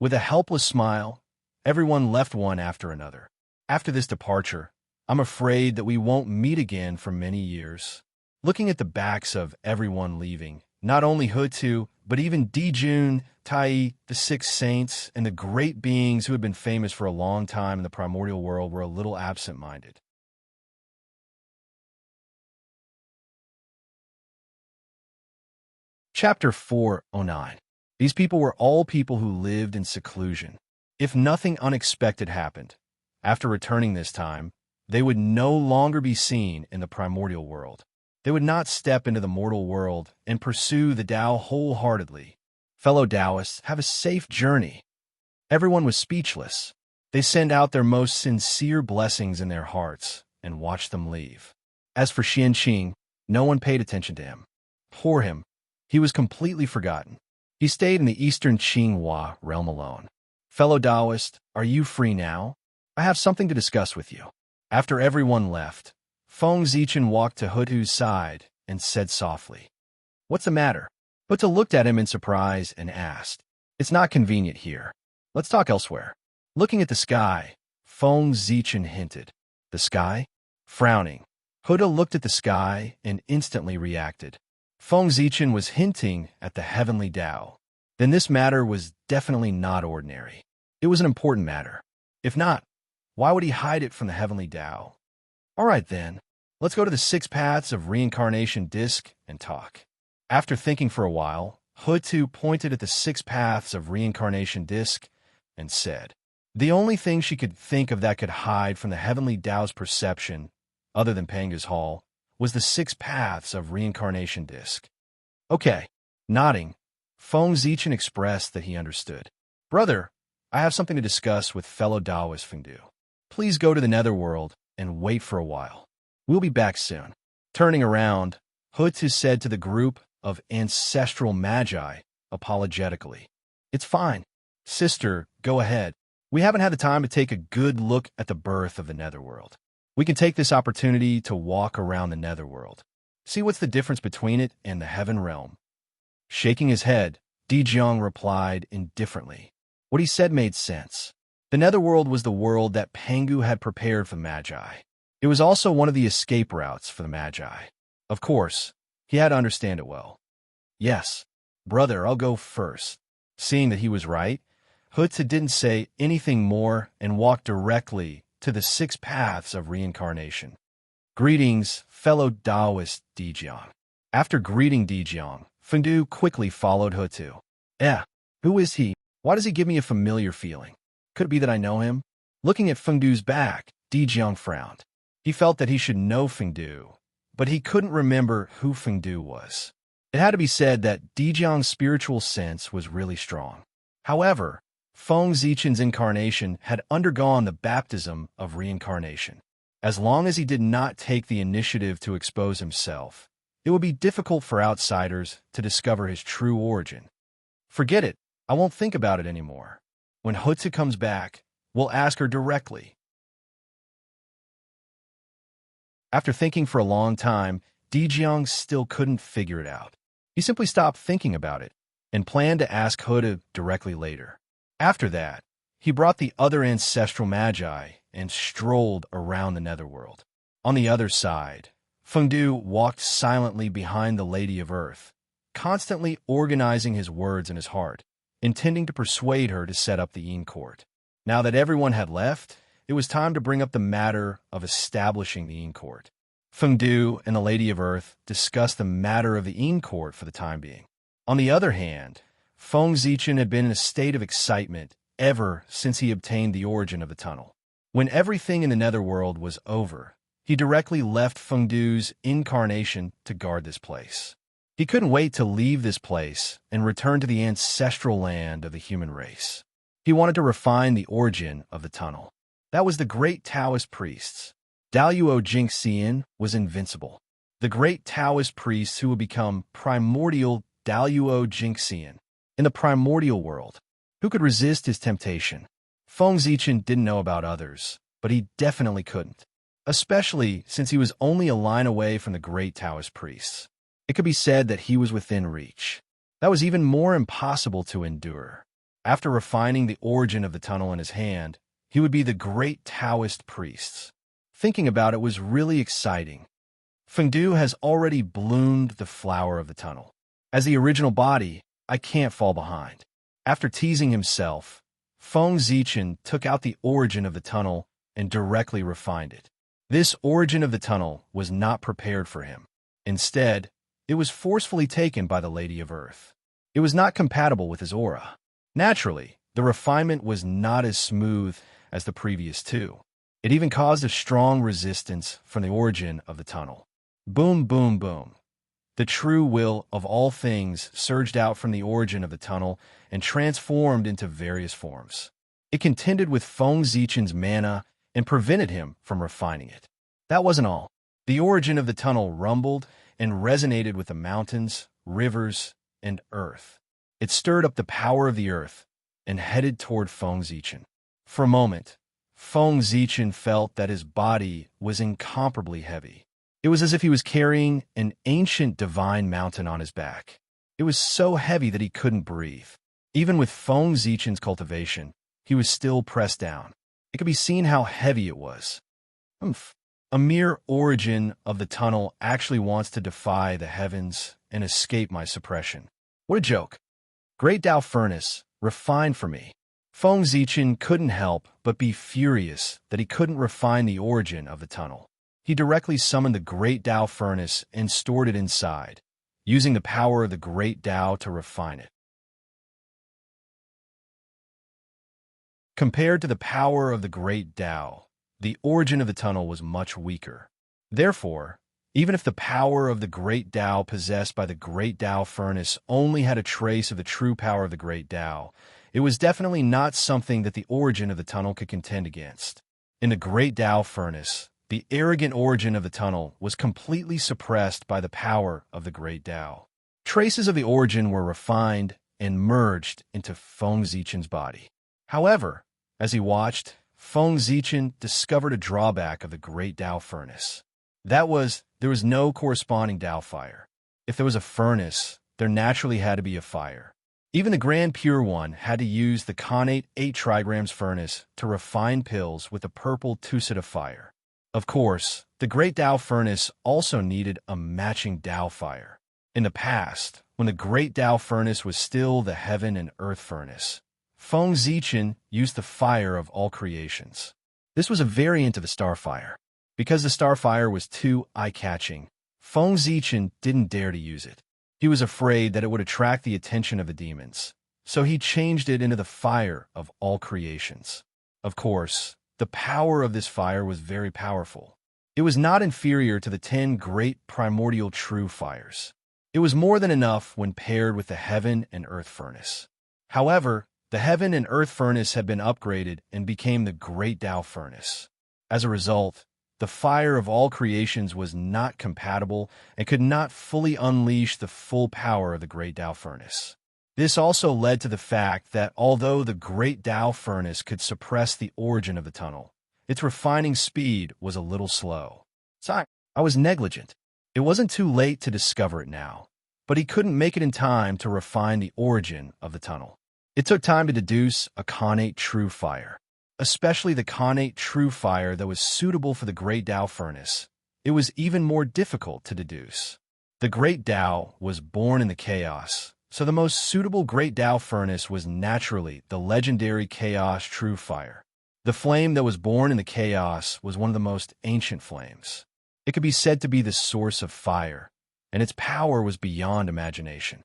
With a helpless smile, everyone left one after another. After this departure, I'm afraid that we won't meet again for many years. Looking at the backs of everyone leaving, not only Hutu, but even Dijun, Tai, the 6 saints, and the great beings who had been famous for a long time in the primordial world were a little absent-minded. Chapter 409. These people were all people who lived in seclusion. If nothing unexpected happened, after returning this time, they would no longer be seen in the primordial world. They would not step into the mortal world and pursue the Tao wholeheartedly. Fellow Taoists, have a safe journey. Everyone was speechless. They sent out their most sincere blessings in their hearts and watched them leave. As for Xianqing, no one paid attention to him. Poor him. He was completely forgotten. He stayed in the eastern Qinghua realm alone. Fellow Taoist, are you free now? I have something to discuss with you. After everyone left, Feng Zichen walked to Hutu's side and said softly, "What's the matter?" Hutu looked at him in surprise and asked, "It's not convenient here. Let's talk elsewhere." Looking at the sky, Feng Zichen hinted. The sky? Frowning, Hutu looked at the sky and instantly reacted. Feng Zichen was hinting at the heavenly Tao. Then this matter was definitely not ordinary. It was an important matter. If not, why would he hide it from the heavenly Tao? All right then, let's go to the 6 paths of reincarnation disc and talk. After thinking for a while, Hutu pointed at the 6 paths of reincarnation disc and said, the only thing she could think of that could hide from the heavenly Tao's perception, other than Panga's Hall, was the 6 paths of reincarnation disc. Okay. Nodding, Feng Zichen expressed that he understood. Brother, I have something to discuss with fellow Taoist Fengdu. Please go to the netherworld and wait for a while. We'll be back soon. Turning around, Hutu said to the group of ancestral magi, apologetically, It's fine. Sister, go ahead. we haven't had the time to take a good look at the birth of the netherworld. We can take this opportunity to walk around the netherworld, see what's the difference between it and the heaven realm. Shaking his head, Dejiang replied indifferently. What he said made sense. The netherworld was the world that Pengu had prepared for the Magi. It was also one of the escape routes for the Magi. Of course, he had to understand it well. Yes, brother, I'll go first. Seeing that he was right, Hutze didn't say anything more and walked directly to the 6 paths of reincarnation. Greetings, fellow Taoist Dejiang. After greeting Dejiang, Fengdu quickly followed Hutze. Who is he? Why does he give me a familiar feeling? Could it be that I know him? Looking at Fengdu's back, Dejiang frowned. He felt that he should know Fengdu, but he couldn't remember who Fengdu was. It had to be said that Dejiang's spiritual sense was really strong. However, Feng Zichen's incarnation had undergone the baptism of reincarnation. As long as he did not take the initiative to expose himself, it would be difficult for outsiders to discover his true origin. Forget it. I won't think about it anymore. When Hutze comes back, we'll ask her directly. After thinking for a long time, Dejiang still couldn't figure it out. He simply stopped thinking about it and planned to ask Hutze directly later. After that, he brought the other ancestral magi and strolled around the netherworld. On the other side, Fengdu walked silently behind the Lady of Earth, constantly organizing his words in his heart, intending to persuade her to set up the Yin Court. Now that everyone had left, it was time to bring up the matter of establishing the Yin Court. Fengdu and the Lady of Earth discussed the matter of the Yin Court for the time being. On the other hand, Feng Zichen had been in a state of excitement ever since he obtained the origin of the tunnel. When everything in the netherworld was over, he directly left Fengdu's incarnation to guard this place. He couldn't wait to leave this place and return to the ancestral land of the human race. He wanted to refine the origin of the tunnel. That was the great Taoist priests. Daluo Jingxian was invincible. The great Taoist priests who would become primordial Daluo Jingxian. In the primordial world, who could resist his temptation? Feng Zichen didn't know about others, but he definitely couldn't, especially since he was only a line away from the great Taoist priests. It could be said that he was within reach. That was even more impossible to endure. After refining the origin of the tunnel in his hand, he would be the great Taoist priests. Thinking about it was really exciting. Fengdu has already bloomed the flower of the tunnel. As the original body, I can't fall behind. After teasing himself, Feng Zichen took out the origin of the tunnel and directly refined it. This origin of the tunnel was not prepared for him. Instead, it was forcefully taken by the Lady of Earth. It was not compatible with his aura. Naturally, the refinement was not as smooth as the previous two. It even caused a strong resistance from the origin of the tunnel. Boom, boom, boom. The true will of all things surged out from the origin of the tunnel and transformed into various forms. It contended with Feng Zichen's mana and prevented him from refining it. That wasn't all. The origin of the tunnel rumbled and resonated with the mountains, rivers, and earth. It stirred up the power of the earth and headed toward Feng Zichen. For a moment, Feng Zichen felt that his body was incomparably heavy. It was as if he was carrying an ancient divine mountain on his back. It was so heavy that he couldn't breathe. Even with Feng Zichen's cultivation, he was still pressed down. It could be seen how heavy it was. A mere origin of the tunnel actually wants to defy the heavens and escape my suppression. What a joke. Great Tao Furnace, refine for me. Feng Zichen couldn't help but be furious that he couldn't refine the origin of the tunnel. He directly summoned the Great Tao Furnace and stored it inside, using the power of the Great Tao to refine it. Compared to the power of the Great Tao, the origin of the tunnel was much weaker. Therefore, even if the power of the Great Tao possessed by the Great Tao Furnace only had a trace of the true power of the Great Tao, it was definitely not something that the origin of the tunnel could contend against. In the Great Tao Furnace, the arrogant origin of the tunnel was completely suppressed by the power of the Great Tao. Traces of the origin were refined and merged into Feng Zichen's body. However, As he watched, Feng Zichen discovered a drawback of the great Tao furnace. That was, there was no corresponding Tao fire. If there was a furnace, there naturally had to be a fire. Even the Grand Pure One had to use the connate 8 trigrams furnace to refine pills with the purple Tusita fire. Of course, the great Tao furnace also needed a matching Tao fire. In the past, when the great Tao furnace was still the heaven and earth furnace, Feng Zichen used the fire of all creations. This was a variant of the starfire. Because the starfire was too eye-catching, Feng Zichen didn't dare to use it. He was afraid that it would attract the attention of the demons, so he changed it into the fire of all creations. Of course, the power of this fire was very powerful. It was not inferior to the 10 great primordial true fires. It was more than enough when paired with the heaven and earth furnace. However, the heaven and earth furnace had been upgraded and became the great Tao furnace. As a result, the fire of all creations was not compatible and could not fully unleash the full power of the great Tao furnace. This also led to the fact that although the great Tao furnace could suppress the origin of the tunnel, its refining speed was a little slow. Sorry, I was negligent. It wasn't too late to discover it now, but he couldn't make it in time to refine the origin of the tunnel. It took time to deduce a connate true fire, especially the connate true fire that was suitable for the great Tao furnace. It was even more difficult to deduce. The great Tao was born in the chaos, so the most suitable great Tao furnace was naturally the legendary chaos true fire. The flame that was born in the chaos was one of the most ancient flames. It could be said to be the source of fire, and its power was beyond imagination.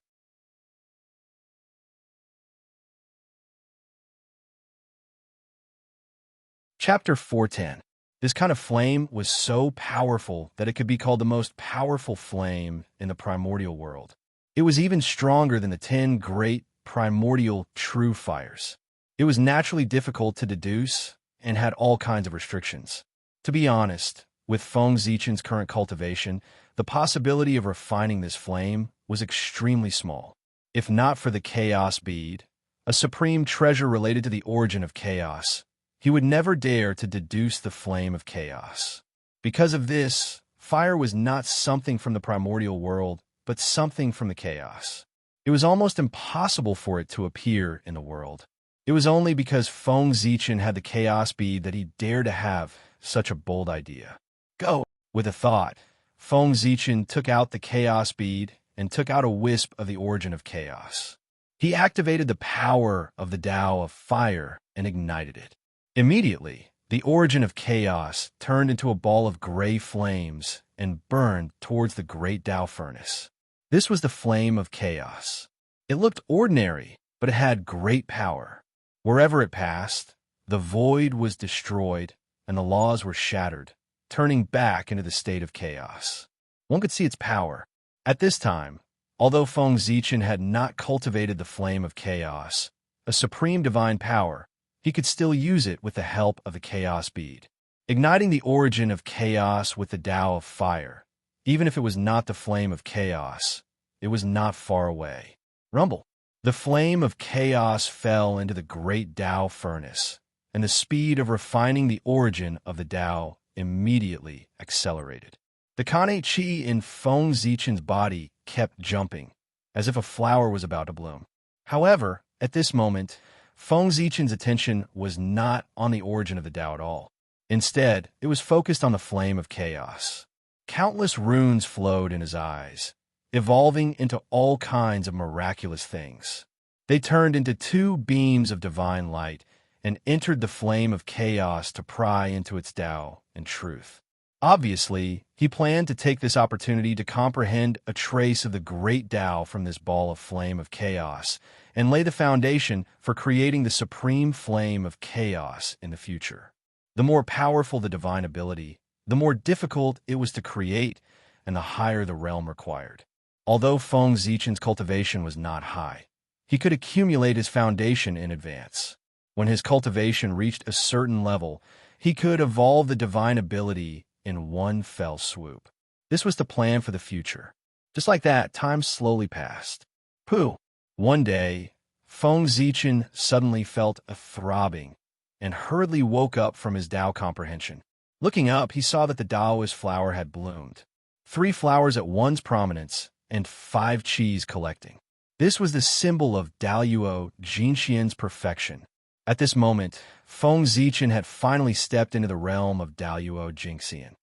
Chapter 410. This kind of flame was so powerful that it could be called the most powerful flame in the primordial world. It was even stronger than the 10 great primordial true fires. It was naturally difficult to deduce and had all kinds of restrictions. To be honest, with Feng Zichen's current cultivation, the possibility of refining this flame was extremely small. If not for the chaos bead, a supreme treasure related to the origin of chaos, he would never dare to deduce the flame of chaos. Because of this, fire was not something from the primordial world, but something from the chaos. It was almost impossible for it to appear in the world. It was only because Feng Zichen had the chaos bead that he dared to have such a bold idea. Go! With a thought, Feng Zichen took out the chaos bead and took out a wisp of the origin of chaos. He activated the power of the Tao of fire and ignited it. Immediately, the origin of chaos turned into a ball of gray flames and burned towards the great Tao furnace. This was the flame of chaos. It looked ordinary, but it had great power. Wherever it passed, the void was destroyed and the laws were shattered, turning back into the state of chaos. One could see its power. At this time, although Feng Zichen had not cultivated the flame of chaos, a supreme divine power, he could still use it with the help of the chaos bead. Igniting the origin of chaos with the Tao of fire, even if it was not the flame of chaos, it was not far away. Rumble. The flame of chaos fell into the great Tao furnace, and the speed of refining the origin of the Tao immediately accelerated. The connate chi in Feng Zichen's body kept jumping, as if a flower was about to bloom. However, at this moment, Feng Zichen's attention was not on the origin of the Tao at all. Instead, it was focused on the flame of chaos. Countless runes flowed in his eyes, evolving into all kinds of miraculous things. They turned into 2 beams of divine light and entered the flame of chaos to pry into its Tao and truth. Obviously, he planned to take this opportunity to comprehend a trace of the great Tao from this ball of flame of chaos and lay the foundation for creating the supreme flame of chaos in the future. The more powerful the divine ability, the more difficult it was to create and the higher the realm required. Although Feng Zichen's cultivation was not high, he could accumulate his foundation in advance. When his cultivation reached a certain level, he could evolve the divine ability in one fell swoop. This was the plan for the future. Just like that, time slowly passed. Pooh! One day, Feng Zichen suddenly felt a throbbing and hurriedly woke up from his Tao comprehension. Looking up, he saw that the Taoist flower had bloomed. 3 flowers at one's prominence, and 5 qis collecting. This was the symbol of Daoyuo Jinxian's perfection. At this moment, Feng Zichen had finally stepped into the realm of Daoyuo Jinxian.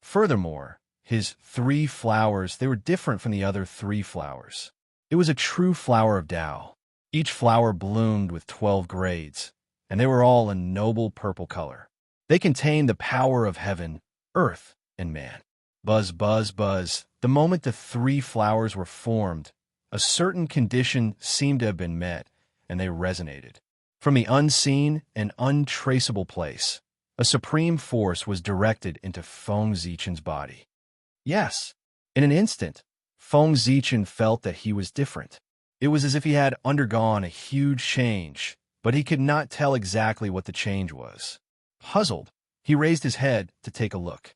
Furthermore, his 3 flowers, they were different from the other 3 flowers. It was a true flower of Tao. Each flower bloomed with 12 grades, and they were all a noble purple color. They contained the power of heaven, earth, and man. Buzz, buzz, buzz. The moment the 3 flowers were formed, a certain condition seemed to have been met, and they resonated. From the unseen and untraceable place, a supreme force was directed into Feng Zichen's body. Yes, in an instant, Feng Zichen felt that he was different. It was as if he had undergone a huge change, but he could not tell exactly what the change was. Puzzled, he raised his head to take a look.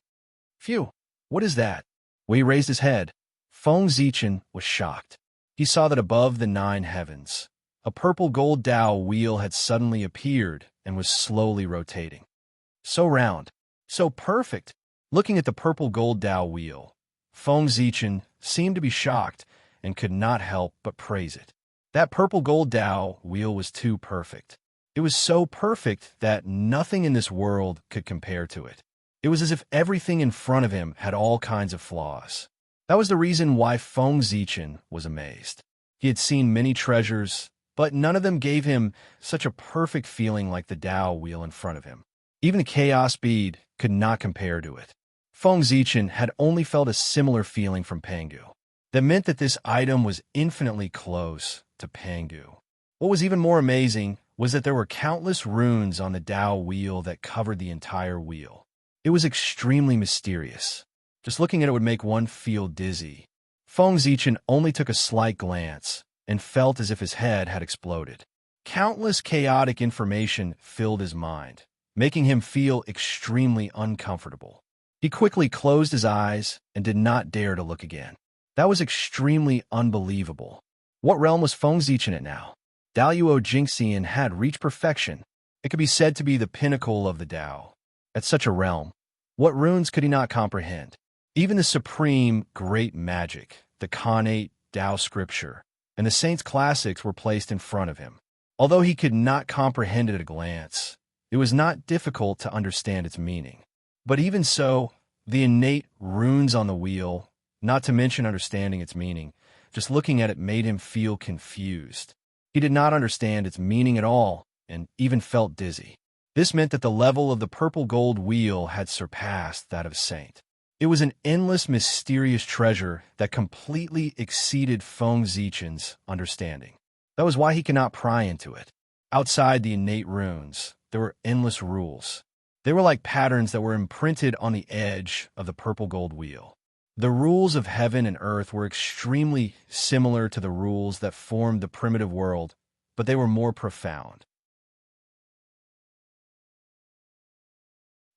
Phew, what is that? When he raised his head, Feng Zichen was shocked. He saw that above the 9 heavens, a purple gold Tao wheel had suddenly appeared and was slowly rotating. So round, so perfect. Looking at the purple gold Tao wheel, Feng Zichen seemed to be shocked and could not help but praise it. That purple gold Tao wheel was too perfect. It was so perfect that nothing in this world could compare to it. It was as if everything in front of him had all kinds of flaws. That was the reason why Feng Zichen was amazed. He had seen many treasures, but none of them gave him such a perfect feeling like the Tao wheel in front of him. Even the chaos bead could not compare to it. Feng Zichen had only felt a similar feeling from Pangu. That meant that this item was infinitely close to Pangu. What was even more amazing was that there were countless runes on the Tao wheel that covered the entire wheel. It was extremely mysterious. Just looking at it would make one feel dizzy. Feng Zichen only took a slight glance and felt as if his head had exploded. Countless chaotic information filled his mind, making him feel extremely uncomfortable. He quickly closed his eyes and did not dare to look again. That was extremely unbelievable. What realm was Feng Zichen at now? Daoyuo Jinxian had reached perfection. It could be said to be the pinnacle of the Tao. At such a realm, what runes could he not comprehend? Even the supreme great magic, the Khanate Tao scripture, and the saints' classics were placed in front of him. Although he could not comprehend it at a glance, it was not difficult to understand its meaning. But even so, the innate runes on the wheel, not to mention understanding its meaning, just looking at it made him feel confused. He did not understand its meaning at all, and even felt dizzy. This meant that the level of the purple gold wheel had surpassed that of a saint. It was an endless, mysterious treasure that completely exceeded Feng Zichen's understanding. That was why he could not pry into it. Outside the innate runes, there were endless rules. They were like patterns that were imprinted on the edge of the purple gold wheel. The rules of heaven and earth were extremely similar to the rules that formed the primitive world, but they were more profound.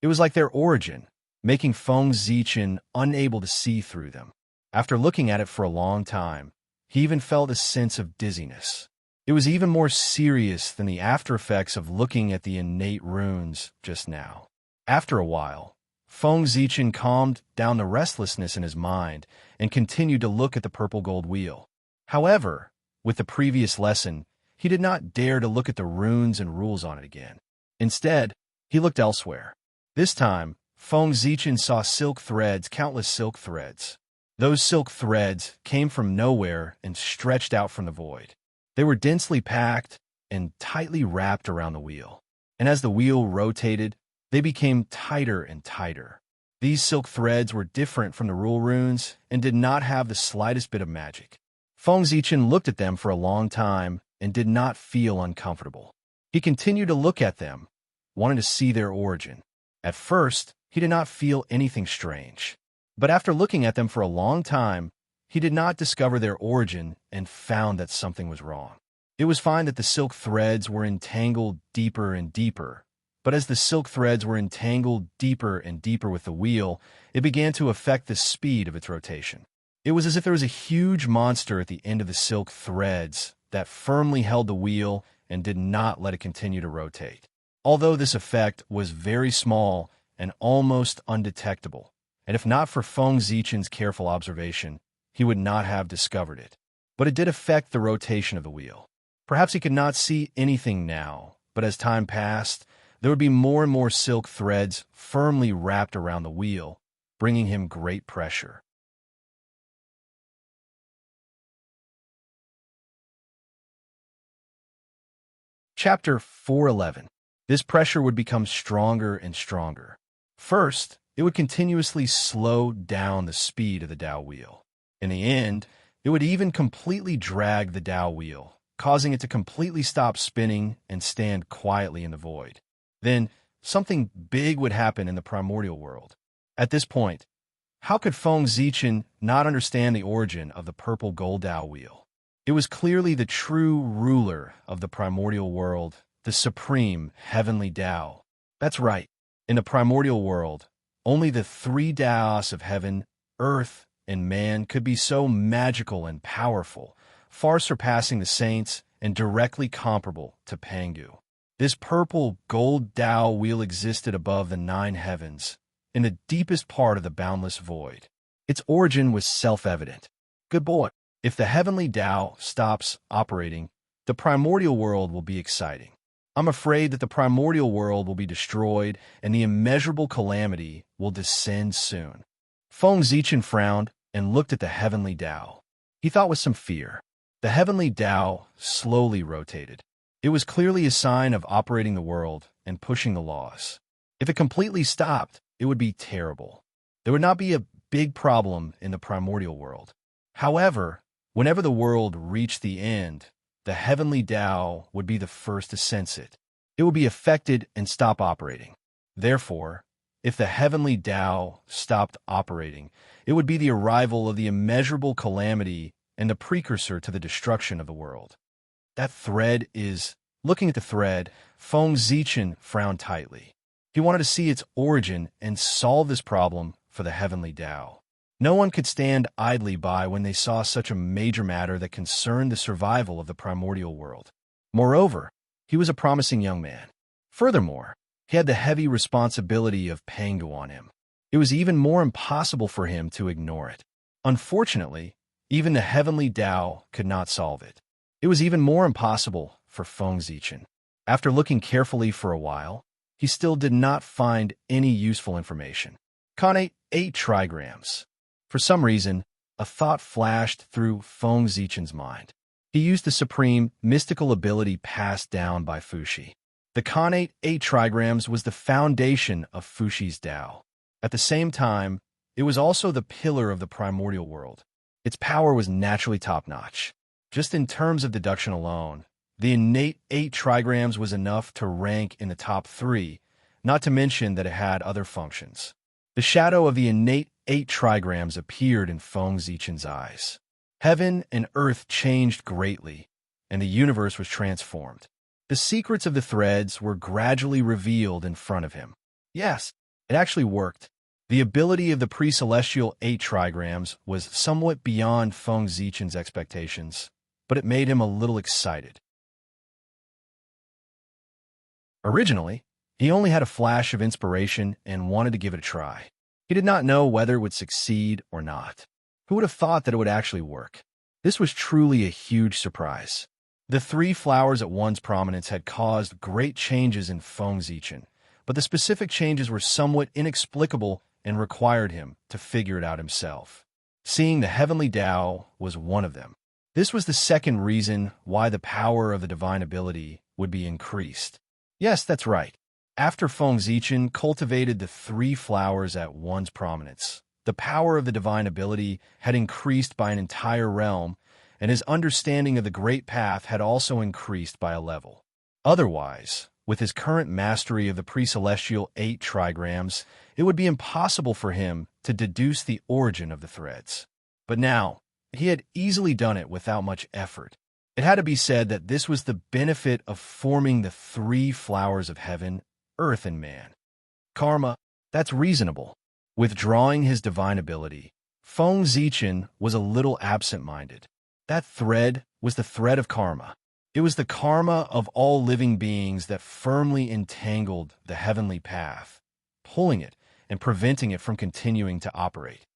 It was like their origin, making Feng Zichen unable to see through them. After looking at it for a long time, he even felt a sense of dizziness. It was even more serious than the after effects of looking at the innate runes just now. After a while, Feng Zichen calmed down the restlessness in his mind and continued to look at the purple gold wheel. However, with the previous lesson, he did not dare to look at the runes and rules on it again. Instead, he looked elsewhere. This time, Feng Zichen saw silk threads, countless silk threads. Those silk threads came from nowhere and stretched out from the void. They were densely packed and tightly wrapped around the wheel. And as the wheel rotated, they became tighter and tighter. These silk threads were different from the rule runes and did not have the slightest bit of magic. Feng Zichen looked at them for a long time and did not feel uncomfortable. He continued to look at them, wanting to see their origin. At first, he did not feel anything strange. But after looking at them for a long time, he did not discover their origin and found that something was wrong. It was fine that the silk threads were entangled deeper and deeper, but as the silk threads were entangled deeper and deeper with the wheel, it began to affect the speed of its rotation. It was as if there was a huge monster at the end of the silk threads that firmly held the wheel and did not let it continue to rotate. Although this effect was very small and almost undetectable, and if not for Feng Zichen's careful observation, he would not have discovered it. But it did affect the rotation of the wheel. Perhaps he could not see anything now, but as time passed, there would be more and more silk threads firmly wrapped around the wheel, bringing him great pressure. Chapter 411. This pressure would become stronger and stronger. First, it would continuously slow down the speed of the Tao wheel. In the end, it would even completely drag the Tao wheel, causing it to completely stop spinning and stand quietly in the void. Then, something big would happen in the primordial world. At this point, how could Feng Zichen not understand the origin of the purple gold Tao wheel? It was clearly the true ruler of the primordial world, the supreme heavenly Tao. That's right. In the primordial world, only the three Taos of heaven, earth, and man could be so magical and powerful, far surpassing the saints and directly comparable to Pangu. This purple gold Tao wheel existed above the 9 heavens, in the deepest part of the boundless void. Its origin was self-evident. Good boy. If the heavenly Tao stops operating, the primordial world will be exciting. I'm afraid that the primordial world will be destroyed and the immeasurable calamity will descend soon. Feng Zichen frowned and looked at the heavenly Tao. He thought with some fear. The heavenly Tao slowly rotated. It was clearly a sign of operating the world and pushing the laws. If it completely stopped, it would be terrible. There would not be a big problem in the primordial world. However, whenever the world reached the end, the heavenly Tao would be the first to sense it. It would be affected and stop operating. Therefore, if the heavenly Tao stopped operating, it would be the arrival of the immeasurable calamity and the precursor to the destruction of the world. That thread is... Looking at the thread, Feng Zichen frowned tightly. He wanted to see its origin and solve this problem for the heavenly Tao. No one could stand idly by when they saw such a major matter that concerned the survival of the primordial world. Moreover, he was a promising young man. Furthermore, he had the heavy responsibility of Pangu on him. It was even more impossible for him to ignore it. Unfortunately, even the heavenly Tao could not solve it. It was even more impossible for Feng Zichen. After looking carefully for a while, he still did not find any useful information. Conate 8 trigrams. For some reason, a thought flashed through Feng Zichen's mind. He used the supreme mystical ability passed down by Fuxi. The Conate 8 trigrams was the foundation of Fuxi's Tao. At the same time, it was also the pillar of the primordial world. Its power was naturally top-notch. Just in terms of deduction alone, the innate 8 trigrams was enough to rank in the top 3, not to mention that it had other functions. The shadow of the innate 8 trigrams appeared in Feng Zichen's eyes. Heaven and earth changed greatly, and the universe was transformed. The secrets of the threads were gradually revealed in front of him. Yes, it actually worked. The ability of the pre-celestial 8 trigrams was somewhat beyond Feng Zichen's expectations, but it made him a little excited. Originally, he only had a flash of inspiration and wanted to give it a try. He did not know whether it would succeed or not. Who would have thought that it would actually work? This was truly a huge surprise. The 3 flowers at one's prominence had caused great changes in Feng Zichen, but the specific changes were somewhat inexplicable and required him to figure it out himself. Seeing the heavenly Tao was one of them. This was the second reason why the power of the divine ability would be increased. Yes, that's right. After Feng Zichen cultivated the 3 flowers at one's prominence, the power of the divine ability had increased by an entire realm, and his understanding of the great path had also increased by a level. Otherwise, with his current mastery of the pre-celestial 8 trigrams, it would be impossible for him to deduce the origin of the threads. But now, he had easily done it without much effort. It had to be said that this was the benefit of forming the 3 flowers of heaven, earth, and man. Karma, that's reasonable. Withdrawing his divine ability, Feng Zichen was a little absent-minded. That thread was the thread of karma. It was the karma of all living beings that firmly entangled the heavenly path, pulling it and preventing it from continuing to operate.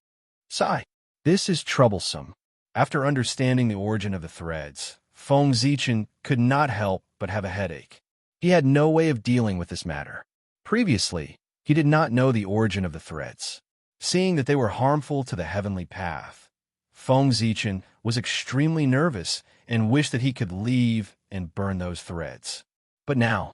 Sigh. This is troublesome. After understanding the origin of the threads, Feng Zichen could not help but have a headache. He had no way of dealing with this matter. Previously, he did not know the origin of the threads. Seeing that they were harmful to the heavenly path, Feng Zichen was extremely nervous and wished that he could leave and burn those threads. But now,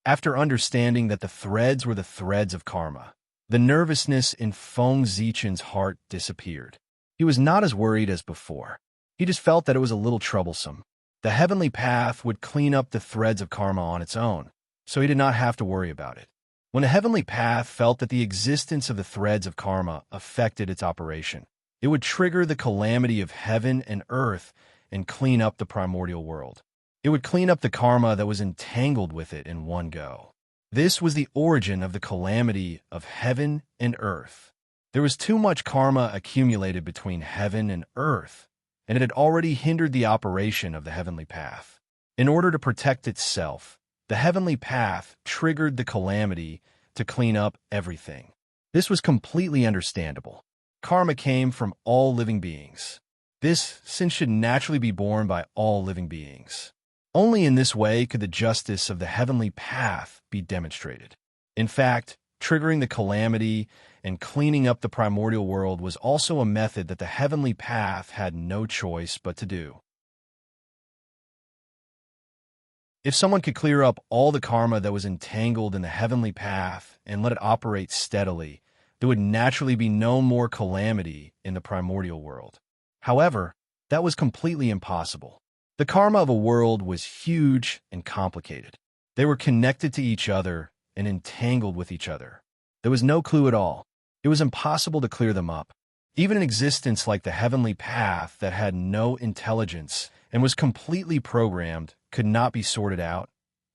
after understanding that the threads were the threads of karma, the nervousness in Feng Zichen's heart disappeared. He was not as worried as before. He just felt that it was a little troublesome. The heavenly path would clean up the threads of karma on its own, so he did not have to worry about it. When the heavenly path felt that the existence of the threads of karma affected its operation, it would trigger the calamity of heaven and earth and clean up the primordial world. It would clean up the karma that was entangled with it in one go. This was the origin of the calamity of heaven and earth. There was too much karma accumulated between heaven and earth, and it had already hindered the operation of the heavenly path. In order to protect itself, the heavenly path triggered the calamity to clean up everything. This was completely understandable. Karma came from all living beings. This sin should naturally be borne by all living beings. Only in this way could the justice of the heavenly path be demonstrated. In fact, triggering the calamity and cleaning up the primordial world was also a method that the heavenly path had no choice but to do. If someone could clear up all the karma that was entangled in the heavenly path and let it operate steadily, there would naturally be no more calamity in the primordial world. However, that was completely impossible. The karma of a world was huge and complicated. They were connected to each other and entangled with each other. There was no clue at all. It was impossible to clear them up. Even an existence like the heavenly path that had no intelligence and was completely programmed could not be sorted out,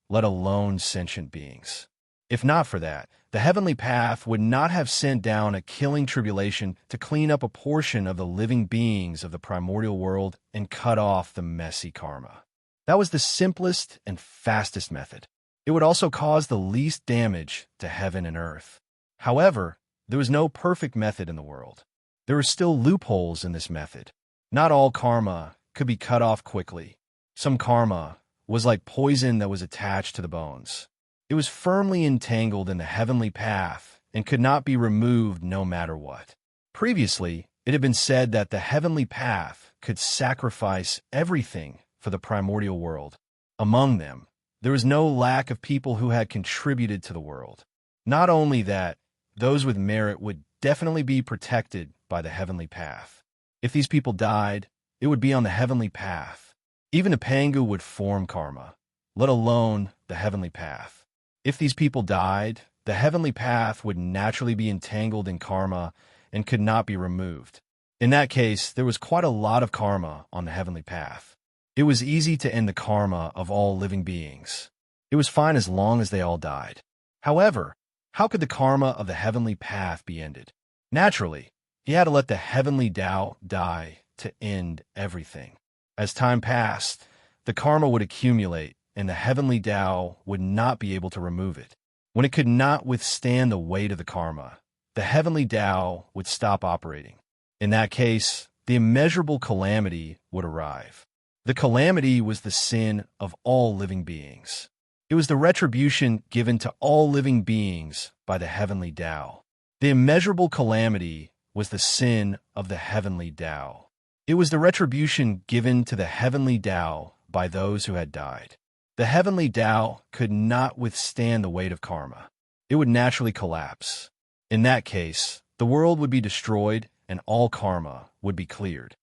let alone sentient beings. If not for that, the heavenly path would not have sent down a killing tribulation to clean up a portion of the living beings of the primordial world and cut off the messy karma. That was the simplest and fastest method. It would also cause the least damage to heaven and earth. However, there was no perfect method in the world. There were still loopholes in this method. Not all karma could be cut off quickly. Some karma was like poison that was attached to the bones. It was firmly entangled in the heavenly path and could not be removed no matter what. Previously, it had been said that the heavenly path could sacrifice everything for the primordial world. Among them, there was no lack of people who had contributed to the world. Not only that, those with merit would definitely be protected by the heavenly path. If these people died, it would be on the heavenly path. Even a pangu would form karma, let alone the heavenly path. If these people died, the heavenly path would naturally be entangled in karma and could not be removed. In that case, there was quite a lot of karma on the heavenly path. It was easy to end the karma of all living beings. It was fine as long as they all died. However, how could the karma of the heavenly path be ended? Naturally, he had to let the heavenly Tao die to end everything. As time passed, the karma would accumulate, and the heavenly Tao would not be able to remove it. When it could not withstand the weight of the karma, the heavenly Tao would stop operating. In that case, the immeasurable calamity would arrive. The calamity was the sin of all living beings. It was the retribution given to all living beings by the heavenly Tao. The immeasurable calamity was the sin of the heavenly Tao. It was the retribution given to the heavenly Tao by those who had died. The heavenly Tao could not withstand the weight of karma. It would naturally collapse. In that case, the world would be destroyed and all karma would be cleared.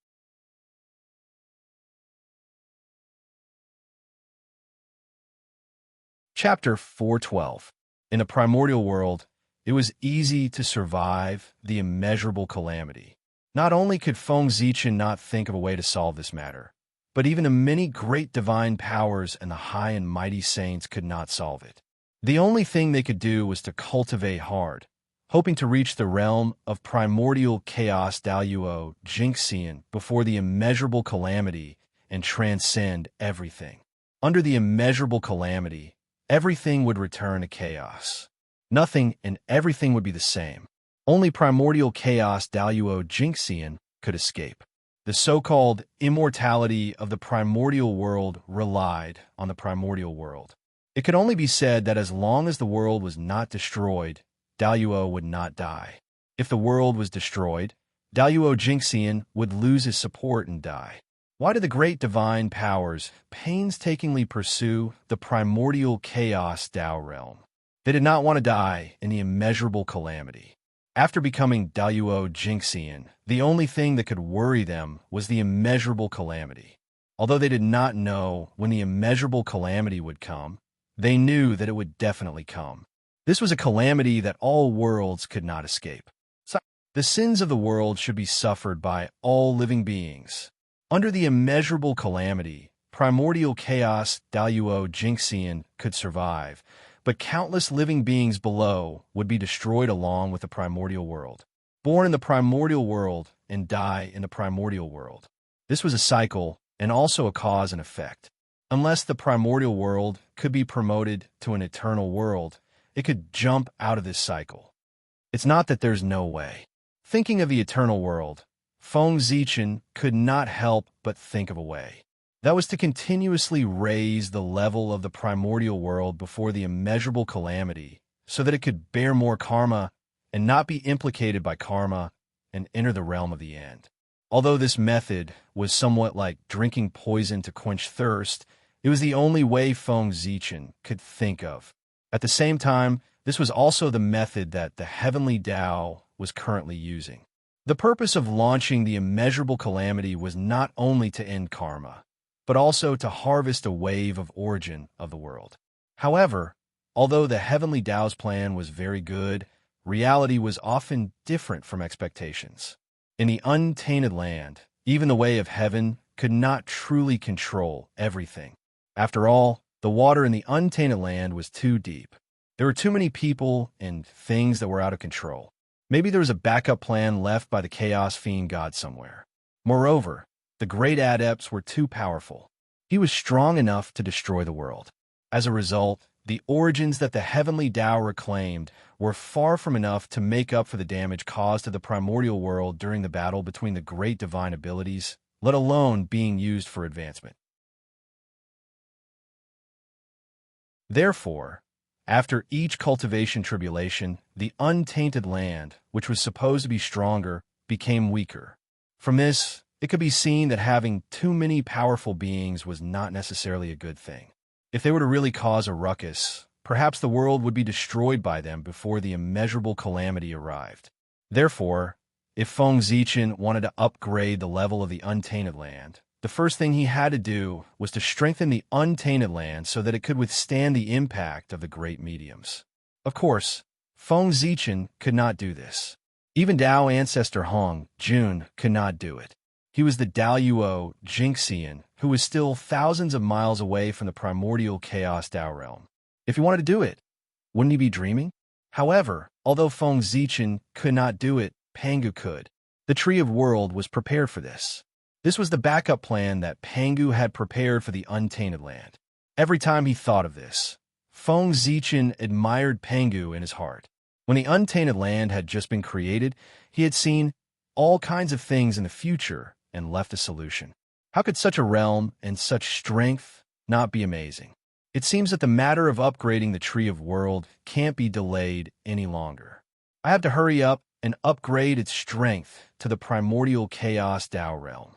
Chapter 412. In the primordial world, it was easy to survive the immeasurable calamity. Not only could Feng Zichen not think of a way to solve this matter, but even the many great divine powers and the high and mighty saints could not solve it. The only thing they could do was to cultivate hard, hoping to reach the realm of primordial chaos Daluo Jinxian before the immeasurable calamity and transcend everything. Under the immeasurable calamity, everything would return to chaos. Nothing and everything would be the same. Only primordial chaos Daluo Jinxian could escape. The so-called immortality of the primordial world relied on the primordial world. It could only be said that as long as the world was not destroyed, Daluo would not die. If the world was destroyed, Daluo Jinxian would lose his support and die. Why do the great divine powers painstakingly pursue the primordial chaos Dao realm? They did not want to die in the immeasurable calamity. After becoming Daluo Jinxian, the only thing that could worry them was the immeasurable calamity. Although they did not know when the immeasurable calamity would come, they knew that it would definitely come. This was a calamity that all worlds could not escape. The sins of the world should be suffered by all living beings. Under the immeasurable calamity, primordial chaos Daluo Jinxian could survive, but countless living beings below would be destroyed along with the primordial world. Born in the primordial world and die in the primordial world. This was a cycle and also a cause and effect. Unless the primordial world could be promoted to an eternal world, it could jump out of this cycle. It's not that there's no way. Thinking of the eternal world, Feng Zichen could not help but think of a way. That was to continuously raise the level of the primordial world before the immeasurable calamity, so that it could bear more karma and not be implicated by karma and enter the realm of the end. Although this method was somewhat like drinking poison to quench thirst, it was the only way Feng Zichen could think of. At the same time, this was also the method that the heavenly Tao was currently using. The purpose of launching the immeasurable calamity was not only to end karma, but also to harvest a wave of origin of the world. However, although the heavenly Tao's plan was very good, reality was often different from expectations. In the untainted land, even the way of heaven could not truly control everything. After all, the water in the untainted land was too deep. There were too many people and things that were out of control. Maybe there was a backup plan left by the chaos fiend god somewhere. Moreover, the great adepts were too powerful. He was strong enough to destroy the world. As a result, the origins that the heavenly Tao reclaimed were far from enough to make up for the damage caused to the primordial world during the battle between the great divine abilities, let alone being used for advancement. Therefore, after each cultivation tribulation, the untainted land, which was supposed to be stronger, became weaker. From this, it could be seen that having too many powerful beings was not necessarily a good thing. If they were to really cause a ruckus, perhaps the world would be destroyed by them before the immeasurable calamity arrived. Therefore, if Feng Zichen wanted to upgrade the level of the untainted land, the first thing he had to do was to strengthen the untainted land so that it could withstand the impact of the great mediums. Of course, Feng Zichen could not do this. Even Dao ancestor Hong Jun could not do it. He was the Daluo Jinxian, who was still thousands of miles away from the primordial chaos Dao realm. If he wanted to do it, wouldn't he be dreaming? However, although Feng Zichen could not do it, Pangu could. The Tree of World was prepared for this. This was the backup plan that Pangu had prepared for the untainted land. Every time he thought of this, Feng Zichen admired Pangu in his heart. When the untainted land had just been created, he had seen all kinds of things in the future and left a solution. How could such a realm and such strength not be amazing? It seems that the matter of upgrading the Tree of World can't be delayed any longer. I have to hurry up and upgrade its strength to the primordial chaos Dao realm.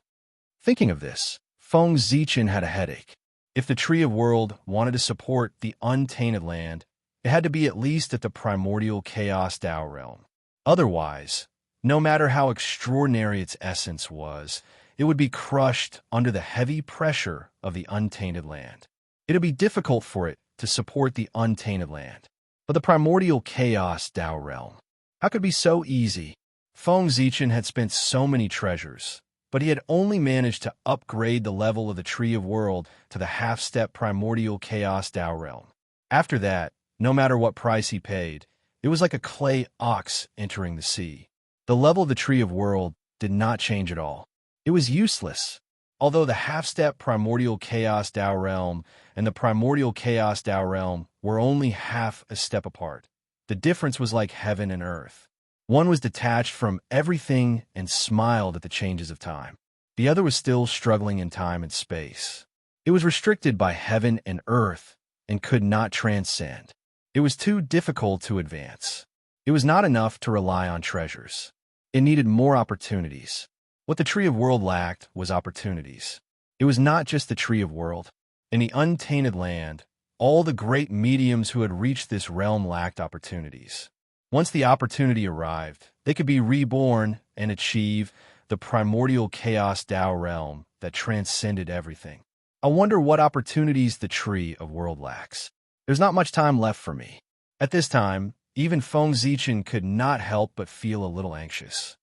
Thinking of this, Feng Zichen had a headache. If the Tree of World wanted to support the untainted land, it had to be at least at the primordial chaos Dao realm. Otherwise, no matter how extraordinary its essence was, it would be crushed under the heavy pressure of the untainted land. It would be difficult for it to support the untainted land. But the primordial chaos Dao realm, how could it be so easy? Feng Zichen had spent so many treasures, but he had only managed to upgrade the level of the Tree of World to the half-step primordial chaos Dao realm. After that, no matter what price he paid, it was like a clay ox entering the sea. The level of the Tree of World did not change at all. It was useless. Although the half-step primordial chaos Tao realm and the primordial chaos Tao realm were only half a step apart, the difference was like heaven and earth. One was detached from everything and smiled at the changes of time. The other was still struggling in time and space. It was restricted by heaven and earth and could not transcend. It was too difficult to advance. It was not enough to rely on treasures. It needed more opportunities. What the Tree of World lacked was opportunities. It was not just the Tree of World. In the untainted land, all the great mediums who had reached this realm lacked opportunities. Once the opportunity arrived, they could be reborn and achieve the primordial chaos Tao realm that transcended everything. I wonder what opportunities the Tree of World lacks. There's not much time left for me. At this time, even Feng Zichen could not help but feel a little anxious.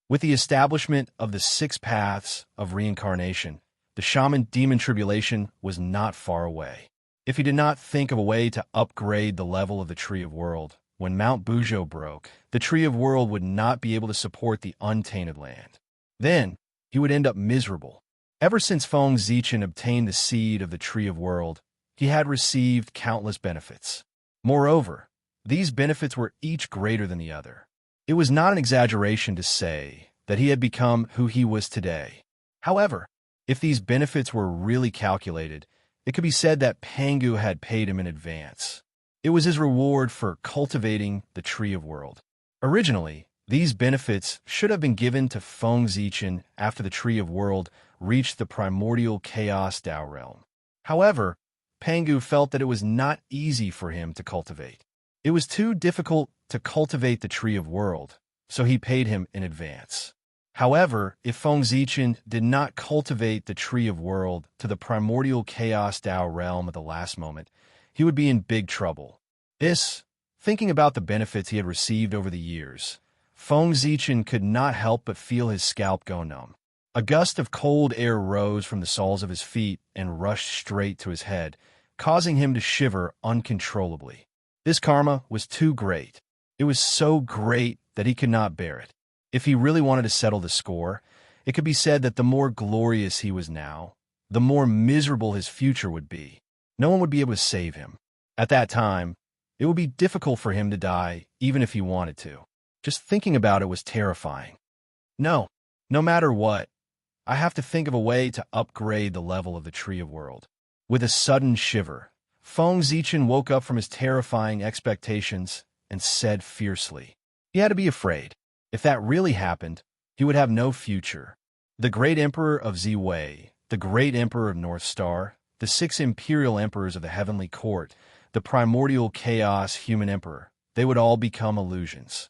With the establishment of the 6 paths of reincarnation, the shaman demon tribulation was not far away. If he did not think of a way to upgrade the level of the Tree of World, when Mount Bujo broke, the Tree of World would not be able to support the untainted land. Then, he would end up miserable. Ever since Feng Zichen obtained the seed of the Tree of World, he had received countless benefits. Moreover, these benefits were each greater than the other. It was not an exaggeration to say that he had become who he was today. However, if these benefits were really calculated, it could be said that Pangu had paid him in advance. It was his reward for cultivating the Tree of World. Originally, these benefits should have been given to Feng Zichen after the Tree of World reached the primordial chaos Tao realm. However, Pangu felt that it was not easy for him to cultivate. It was too difficult to cultivate the Tree of World, so he paid him in advance. However, if Feng Zichen did not cultivate the Tree of World to the primordial chaos Tao realm at the last moment, he would be in big trouble. Thinking about the benefits he had received over the years, Feng Zichen could not help but feel his scalp go numb. A gust of cold air rose from the soles of his feet and rushed straight to his head, causing him to shiver uncontrollably. This karma was too great. It was so great that he could not bear it. If he really wanted to settle the score, it could be said that the more glorious he was now, the more miserable his future would be. No one would be able to save him. At that time, it would be difficult for him to die, even if he wanted to. Just thinking about it was terrifying. No matter what, I have to think of a way to upgrade the level of the Tree of World. With a sudden shiver, Feng Zichen woke up from his terrifying expectations and said fiercely. He had to be afraid. If that really happened, he would have no future. The great emperor of Ziwei, the great emperor of North Star, the 6 imperial emperors of the heavenly court, the primordial chaos human emperor, they would all become illusions.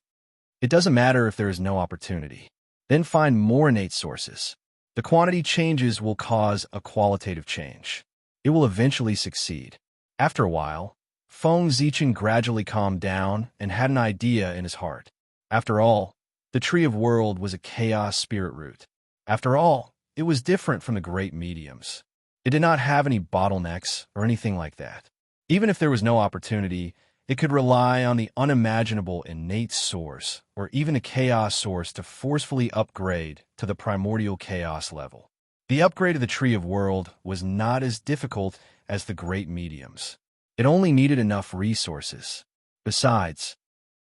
It doesn't matter if there is no opportunity. Then find more innate sources. The quantity changes will cause a qualitative change. It will eventually succeed. After a while, Feng Zichen gradually calmed down and had an idea in his heart. After all, the Tree of World was a chaos spirit root. After all, it was different from the great mediums. It did not have any bottlenecks or anything like that. Even if there was no opportunity, it could rely on the unimaginable innate source or even a chaos source to forcefully upgrade to the primordial chaos level. The upgrade of the Tree of World was not as difficult as the great mediums. It only needed enough resources. Besides,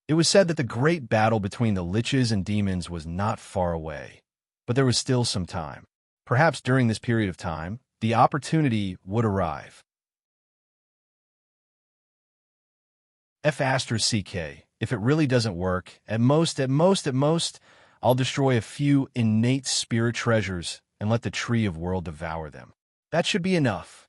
it was said that the great battle between the liches and demons was not far away, but there was still some time. Perhaps during this period of time, the opportunity would arrive. F***CK, if it really doesn't work, at most, I'll destroy a few innate spirit treasures and let the Tree of World devour them. That should be enough.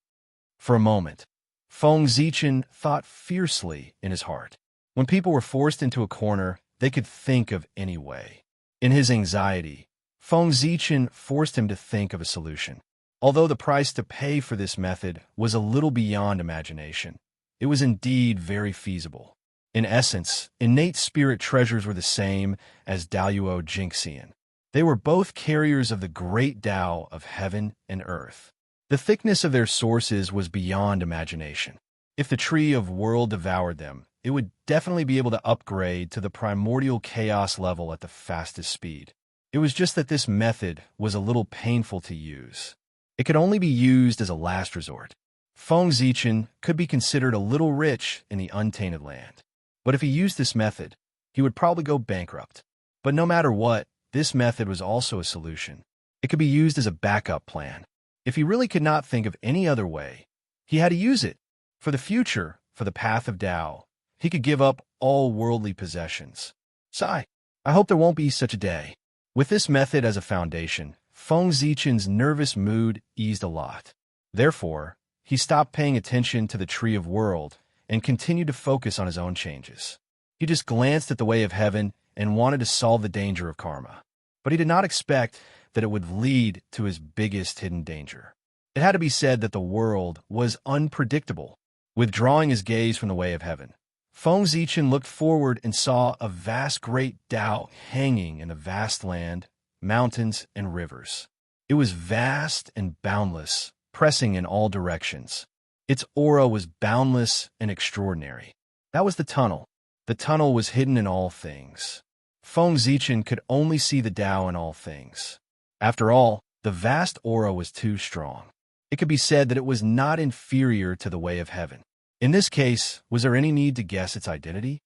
For a moment, Feng Zichen thought fiercely in his heart. When people were forced into a corner, they could think of any way. In his anxiety, Feng Zichen forced him to think of a solution. Although the price to pay for this method was a little beyond imagination, it was indeed very feasible. In essence, innate spirit treasures were the same as Daluo Jinxian. They were both carriers of the great Tao of heaven and earth. The thickness of their sources was beyond imagination. If the Tree of World devoured them, it would definitely be able to upgrade to the primordial chaos level at the fastest speed. It was just that this method was a little painful to use. It could only be used as a last resort. Feng Zichen could be considered a little rich in the untainted land. But if he used this method, he would probably go bankrupt. But no matter what, this method was also a solution. It could be used as a backup plan. If he really could not think of any other way, he had to use it. For the future, for the path of Tao, he could give up all worldly possessions. Sigh, I hope there won't be such a day. With this method as a foundation, Feng Zichen's nervous mood eased a lot. Therefore, he stopped paying attention to the Tree of World and continued to focus on his own changes. He just glanced at the way of heaven and wanted to solve the danger of karma. But he did not expect that it would lead to his biggest hidden danger. It had to be said that the world was unpredictable. Withdrawing his gaze from the way of heaven, Feng Zichen looked forward and saw a vast great Tao hanging in a vast land, mountains, and rivers. It was vast and boundless, pressing in all directions. Its aura was boundless and extraordinary. That was the tunnel. The tunnel was hidden in all things. Feng Zichen could only see the Tao in all things. After all, the vast aura was too strong. It could be said that it was not inferior to the way of heaven. In this case, was there any need to guess its identity?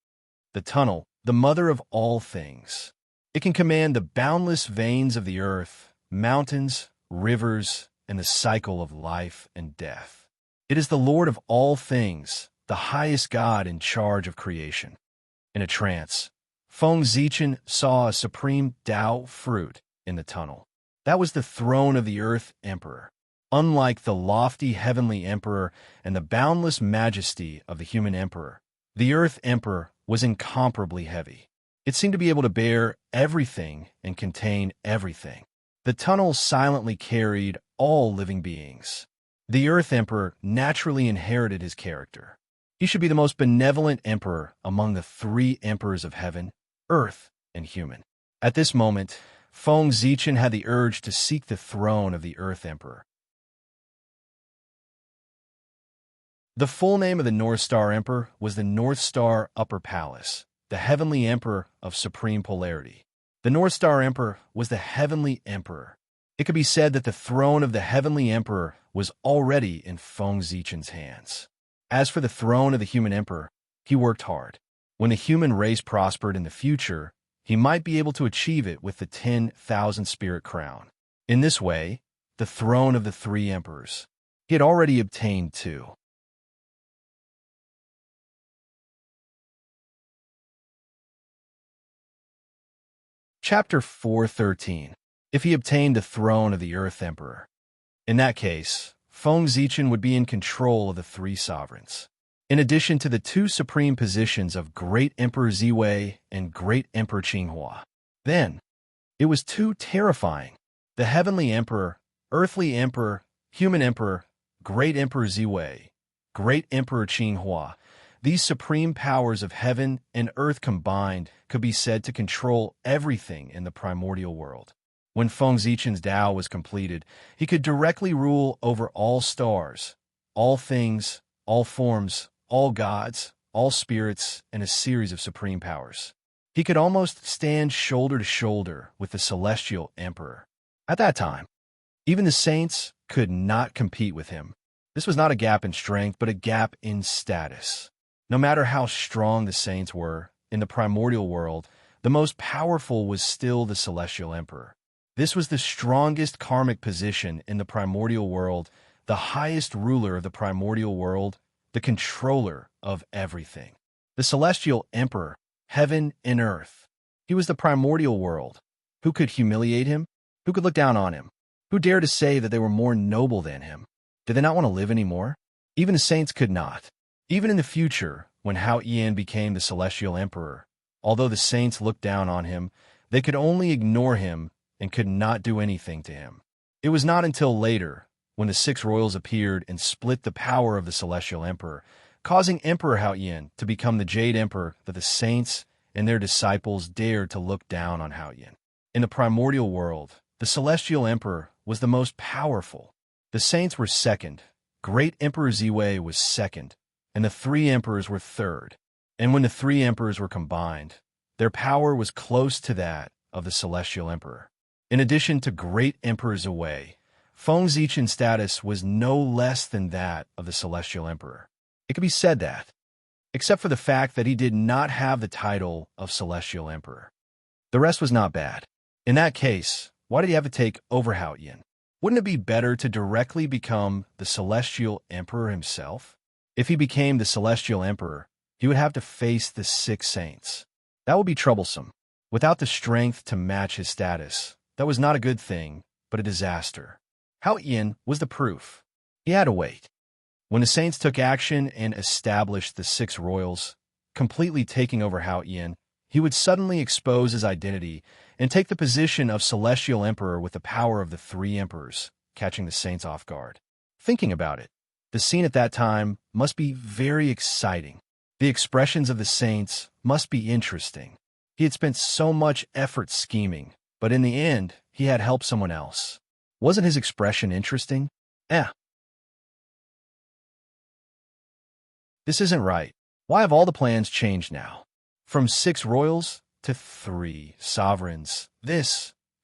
The tunnel, the mother of all things. It can command the boundless veins of the earth, mountains, rivers, and the cycle of life and death. It is the Lord of all things, the highest God in charge of creation. In a trance, Feng Zichen saw a supreme Tao fruit in the tunnel. That was the throne of the Earth Emperor. Unlike the lofty heavenly emperor and the boundless majesty of the human emperor, the Earth Emperor was incomparably heavy. It seemed to be able to bear everything and contain everything. The tunnel silently carried all living beings. The Earth Emperor naturally inherited his character. He should be the most benevolent emperor among the three emperors of heaven, earth, and human. At this moment, Feng Zichen had the urge to seek the throne of the Earth Emperor. The full name of the North Star Emperor was the North Star Upper Palace, the heavenly emperor of supreme polarity. The North Star Emperor was the heavenly emperor. It could be said that the throne of the heavenly emperor was already in Feng Zichen's hands. As for the throne of the human emperor, he worked hard. When the human race prospered in the future, he might be able to achieve it with the 10,000 spirit crown. In this way, the throne of the three emperors, he had already obtained two. Chapter 413. If he obtained the throne of the Earth Emperor. In that case, Feng Zichen would be in control of the three sovereigns. In addition to the two supreme positions of Great Emperor Ziwei and Great Emperor Qinghua. Then, it was too terrifying. The Heavenly Emperor, Earthly Emperor, Human Emperor, Great Emperor Ziwei, Great Emperor Qinghua, these supreme powers of heaven and earth combined could be said to control everything in the primordial world. When Feng Zichen's Tao was completed, he could directly rule over all stars, all things, all forms, all gods, all spirits, and a series of supreme powers. He could almost stand shoulder to shoulder with the celestial emperor. At that time, even the saints could not compete with him. This was not a gap in strength, but a gap in status. No matter how strong the saints were, in the primordial world, the most powerful was still the celestial emperor. This was the strongest karmic position in the primordial world, the highest ruler of the primordial world, the controller of everything. The celestial emperor, heaven and earth. He was the primordial world. Who could humiliate him? Who could look down on him? Who dared to say that they were more noble than him? Did they not want to live anymore? Even the saints could not. Even in the future, when Hao Yan became the celestial emperor, although the saints looked down on him, they could only ignore him and could not do anything to him. It was not until later, when the six royals appeared and split the power of the celestial emperor, causing Emperor Hao Yan to become the Jade Emperor, that the saints and their disciples dared to look down on Hao Yan. In the primordial world, the celestial emperor was the most powerful. The saints were second, Great Emperor Ziwei was second, and the three emperors were third. And when the three emperors were combined, their power was close to that of the celestial emperor. In addition to Great Emperor Zhui, Feng Zichen's status was no less than that of the Celestial Emperor. It could be said that, except for the fact that he did not have the title of Celestial Emperor. The rest was not bad. In that case, why did he have to take over Hao Yin? Wouldn't it be better to directly become the Celestial Emperor himself? If he became the Celestial Emperor, he would have to face the 6 saints. That would be troublesome. Without the strength to match his status, that was not a good thing, but a disaster. Hao Yin was the proof. He had to wait. When the saints took action and established the 6 royals, completely taking over Hao Yin, he would suddenly expose his identity and take the position of Celestial Emperor with the power of the 3 emperors, catching the saints off guard. Thinking about it, the scene at that time must be very exciting. The expressions of the saints must be interesting. He had spent so much effort scheming, but in the end, he had helped someone else. Wasn't his expression interesting? This isn't right. Why have all the plans changed now? From 6 royals to 3 sovereigns.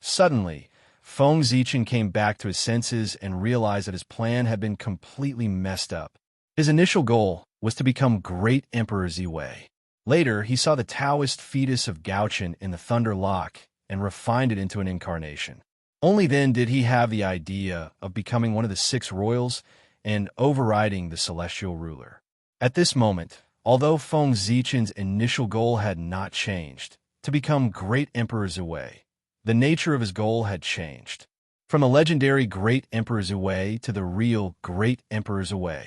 Suddenly, Feng Zichen came back to his senses and realized that his plan had been completely messed up. His initial goal was to become Great Emperor Zhui. Later, he saw the Taoist fetus of Gaochen in the Thunder Lock and refined it into an incarnation. Only then did he have the idea of becoming one of the 6 royals and overriding the celestial ruler. At this moment, although Feng Zichen's initial goal had not changed, to become Great Emperor Zhui, the nature of his goal had changed. From a legendary Great Emperor Zhui to the real Great Emperor Zhui.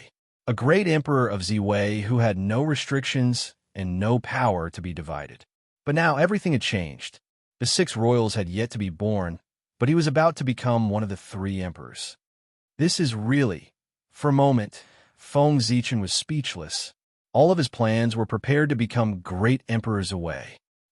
A Great Emperor of Zhui who had no restrictions and no power to be divided. But now everything had changed. The 6 royals had yet to be born, but he was about to become one of the 3 emperors. This is really... For a moment, Feng Zichen was speechless. All of his plans were prepared to become Great Emperor Zhui.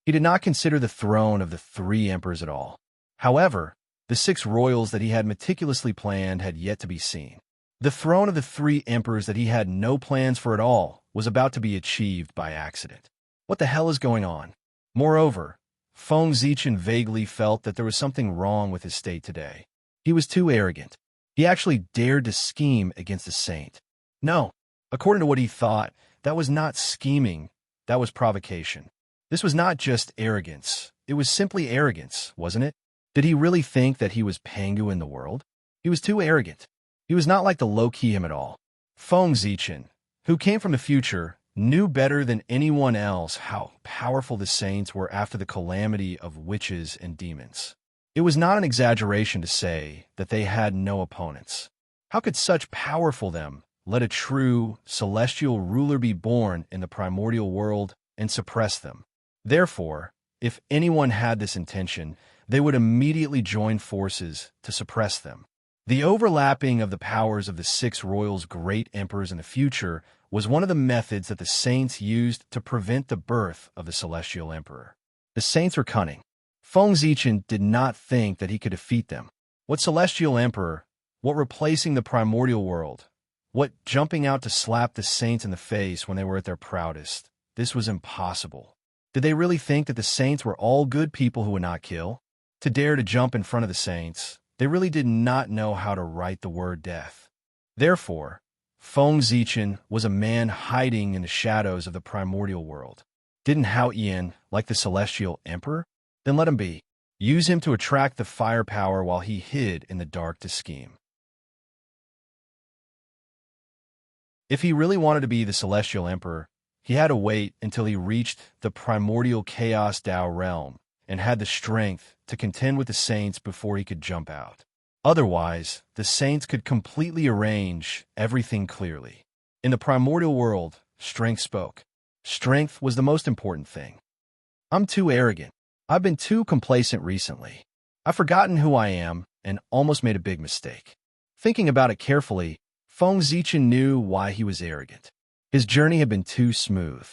He did not consider the throne of the 3 emperors at all. However, the 6 royals that he had meticulously planned had yet to be seen. The throne of the 3 emperors that he had no plans for at all was about to be achieved by accident. What the hell is going on? Moreover, Feng Zichen vaguely felt that there was something wrong with his state today. He was too arrogant. He actually dared to scheme against a saint. No, according to what he thought, that was not scheming, that was provocation. This was not just arrogance, it was simply arrogance, wasn't it? Did he really think that he was Pangu in the world? He was too arrogant. He was not like the low-key him at all. Feng Zichen, who came from the future, knew better than anyone else how powerful the saints were after the calamity of witches and demons. It was not an exaggeration to say that they had no opponents. How could such powerful them let a true celestial ruler be born in the primordial world and suppress them? Therefore, if anyone had this intention, they would immediately join forces to suppress them. The overlapping of the powers of the 6 royals' great emperors in the future was one of the methods that the saints used to prevent the birth of the celestial emperor. The saints were cunning. Feng Zichen did not think that he could defeat them. What celestial emperor, what replacing the primordial world, what jumping out to slap the saints in the face when they were at their proudest, this was impossible. Did they really think that the saints were all good people who would not kill? To dare to jump in front of the saints, they really did not know how to write the word death. Therefore, Feng Zichen was a man hiding in the shadows of the primordial world. Didn't Hao Yin like the celestial emperor? Then let him be. Use him to attract the firepower while he hid in the dark to scheme. If he really wanted to be the celestial emperor, he had to wait until he reached the primordial chaos Tao realm and had the strength to contend with the saints before he could jump out. Otherwise, the saints could completely arrange everything clearly. In the primordial world, strength spoke. Strength was the most important thing. I'm too arrogant. I've been too complacent recently. I've forgotten who I am and almost made a big mistake. Thinking about it carefully, Feng Zichen knew why he was arrogant. His journey had been too smooth.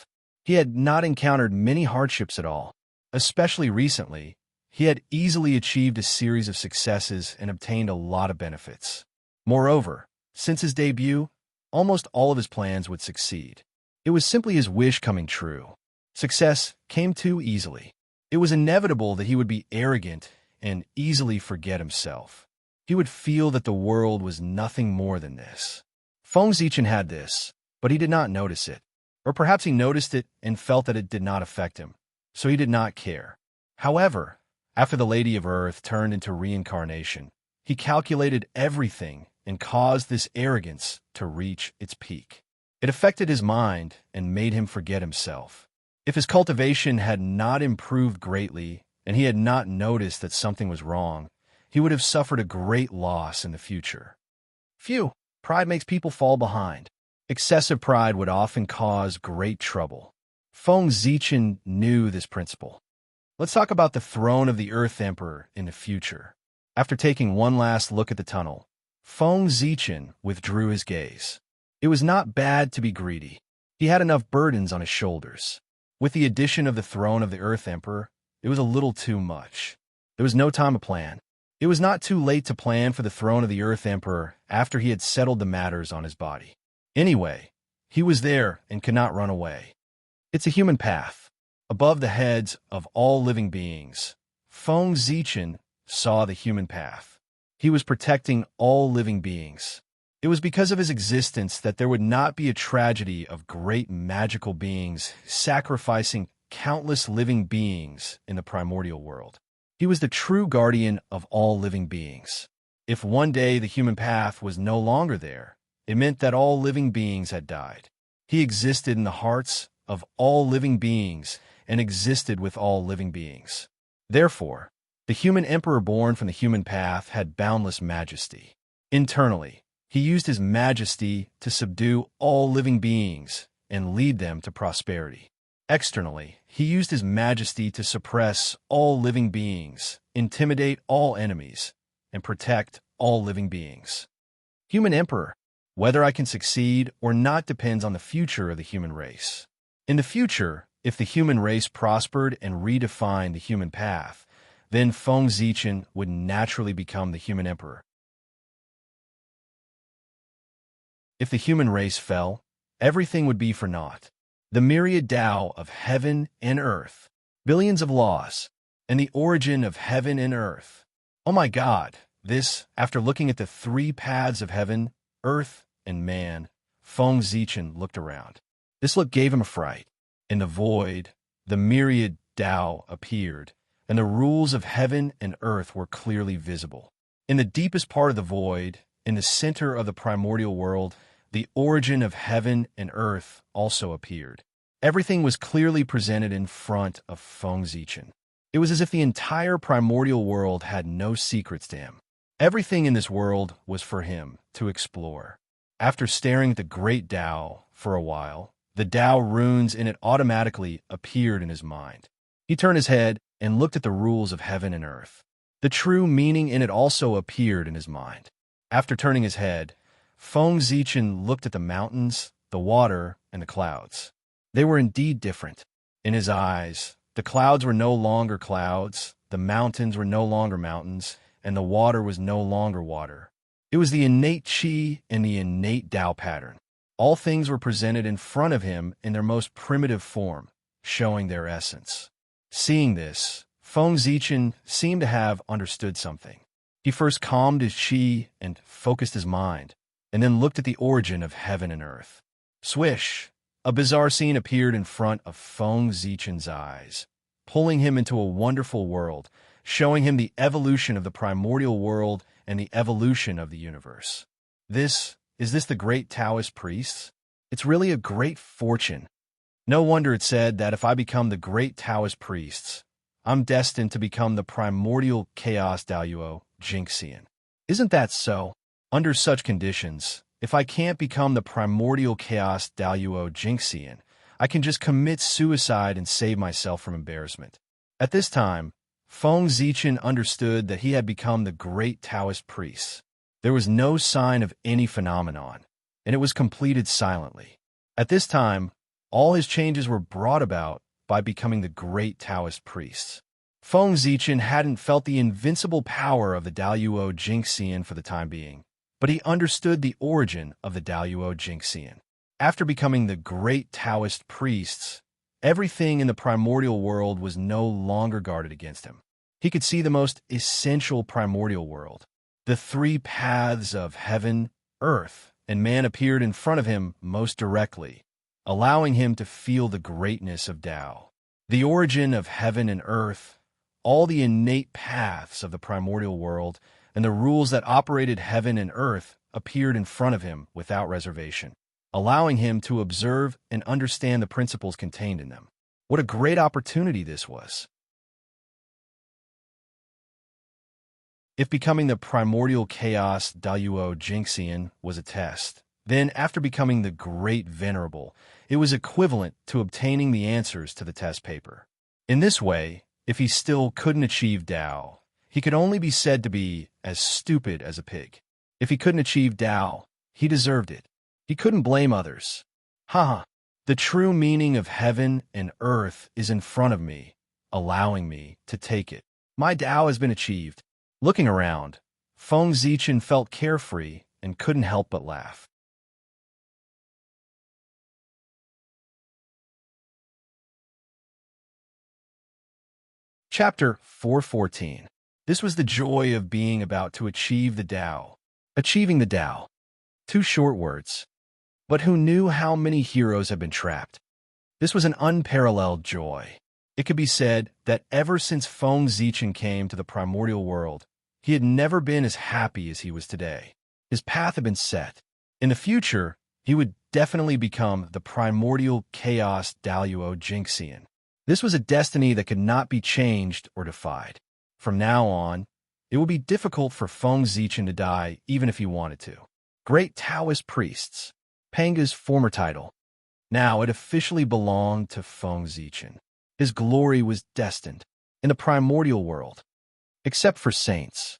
He had not encountered many hardships at all. Especially recently, he had easily achieved a series of successes and obtained a lot of benefits. Moreover, since his debut, almost all of his plans would succeed. It was simply his wish coming true. Success came too easily. It was inevitable that he would be arrogant and easily forget himself. He would feel that the world was nothing more than this. Feng Zichen had this, but he did not notice it. Or perhaps he noticed it and felt that it did not affect him, so he did not care. However, after the Lady of Earth turned into reincarnation, he calculated everything and caused this arrogance to reach its peak. It affected his mind and made him forget himself. If his cultivation had not improved greatly and he had not noticed that something was wrong, he would have suffered a great loss in the future. Phew, pride makes people fall behind. Excessive pride would often cause great trouble. Feng Zichen knew this principle. Let's talk about the throne of the Earth Emperor in the future. After taking one last look at the tunnel, Feng Zichen withdrew his gaze. It was not bad to be greedy. He had enough burdens on his shoulders. With the addition of the throne of the Earth Emperor, it was a little too much. There was no time to plan. It was not too late to plan for the throne of the Earth Emperor after he had settled the matters on his body. Anyway, he was there and could not run away. It's a human path. Above the heads of all living beings, Feng Zichen saw the human path. He was protecting all living beings. It was because of his existence that there would not be a tragedy of great magical beings sacrificing countless living beings in the primordial world. He was the true guardian of all living beings. If one day the human path was no longer there, it meant that all living beings had died. He existed in the hearts of all living beings and existed with all living beings. Therefore, the human emperor born from the human path had boundless majesty. Internally, he used his majesty to subdue all living beings and lead them to prosperity. Externally, he used his majesty to suppress all living beings, intimidate all enemies, and protect all living beings. Human Emperor, whether I can succeed or not depends on the future of the human race. In the future, if the human race prospered and redefined the human path, then Feng Zichen would naturally become the human emperor. If the human race fell, everything would be for naught. The myriad Tao of heaven and earth, billions of laws, and the origin of heaven and earth. Oh my God, this, after looking at the three paths of heaven, earth, and man, Feng Zichen looked around. This look gave him a fright. In the void, the myriad Tao appeared, and the rules of heaven and earth were clearly visible. In the deepest part of the void, in the center of the primordial world, the origin of heaven and earth also appeared. Everything was clearly presented in front of Feng Zichen. It was as if the entire primordial world had no secrets to him. Everything in this world was for him to explore. After staring at the great Tao for a while, the Tao runes in it automatically appeared in his mind. He turned his head and looked at the rules of heaven and earth. The true meaning in it also appeared in his mind. After turning his head, Feng Zichen looked at the mountains, the water, and the clouds. They were indeed different. In his eyes, the clouds were no longer clouds, the mountains were no longer mountains, and the water was no longer water. It was the innate Qi and the innate Tao pattern. All things were presented in front of him in their most primitive form, showing their essence. Seeing this, Feng Zichen seemed to have understood something. He first calmed his Qi and focused his mind, and then looked at the origin of heaven and earth. Swish! A bizarre scene appeared in front of Feng Zichen's eyes, pulling him into a wonderful world, showing him the evolution of the primordial world and the evolution of the universe. Is this the great Taoist priests? It's really a great fortune. No wonder it said that if I become the great Taoist priests, I'm destined to become the primordial chaos Daoyuo Jingxian. Isn't that so? Under such conditions, if I can't become the primordial chaos Daoyuo Jingxian, I can just commit suicide and save myself from embarrassment. At this time, Feng Zichen understood that he had become the great Taoist priest. There was no sign of any phenomenon, and it was completed silently. At this time, all his changes were brought about by becoming the great Taoist priests. Feng Zichen hadn't felt the invincible power of the Daoyuo Jingxian for the time being, but he understood the origin of the Daoyuo Jingxian. After becoming the great Taoist priests, everything in the primordial world was no longer guarded against him. He could see the most essential primordial world. The three paths of heaven, earth, and man appeared in front of him most directly, allowing him to feel the greatness of Tao. The origin of heaven and earth, all the innate paths of the primordial world, and the rules that operated heaven and earth appeared in front of him without reservation, allowing him to observe and understand the principles contained in them. What a great opportunity this was! If becoming the primordial chaos Daluo Jinxian was a test, then after becoming the Great Venerable, it was equivalent to obtaining the answers to the test paper. In this way, if he still couldn't achieve Tao, he could only be said to be as stupid as a pig. If he couldn't achieve Tao, he deserved it. He couldn't blame others. Haha, the true meaning of heaven and earth is in front of me, allowing me to take it. My Tao has been achieved. Looking around, Feng Zichen felt carefree and couldn't help but laugh. Chapter 414. This was the joy of being about to achieve the Tao. Achieving the Tao. Two short words. But who knew how many heroes have been trapped? This was an unparalleled joy. It could be said that ever since Feng Zichen came to the primordial world, he had never been as happy as he was today. His path had been set. In the future, he would definitely become the primordial chaos Daluo Jinxian. This was a destiny that could not be changed or defied. From now on, it would be difficult for Feng Zichen to die even if he wanted to. Great Taoist Priests. Panga's former title. Now it officially belonged to Feng Zichen. His glory was destined in the primordial world. Except for saints.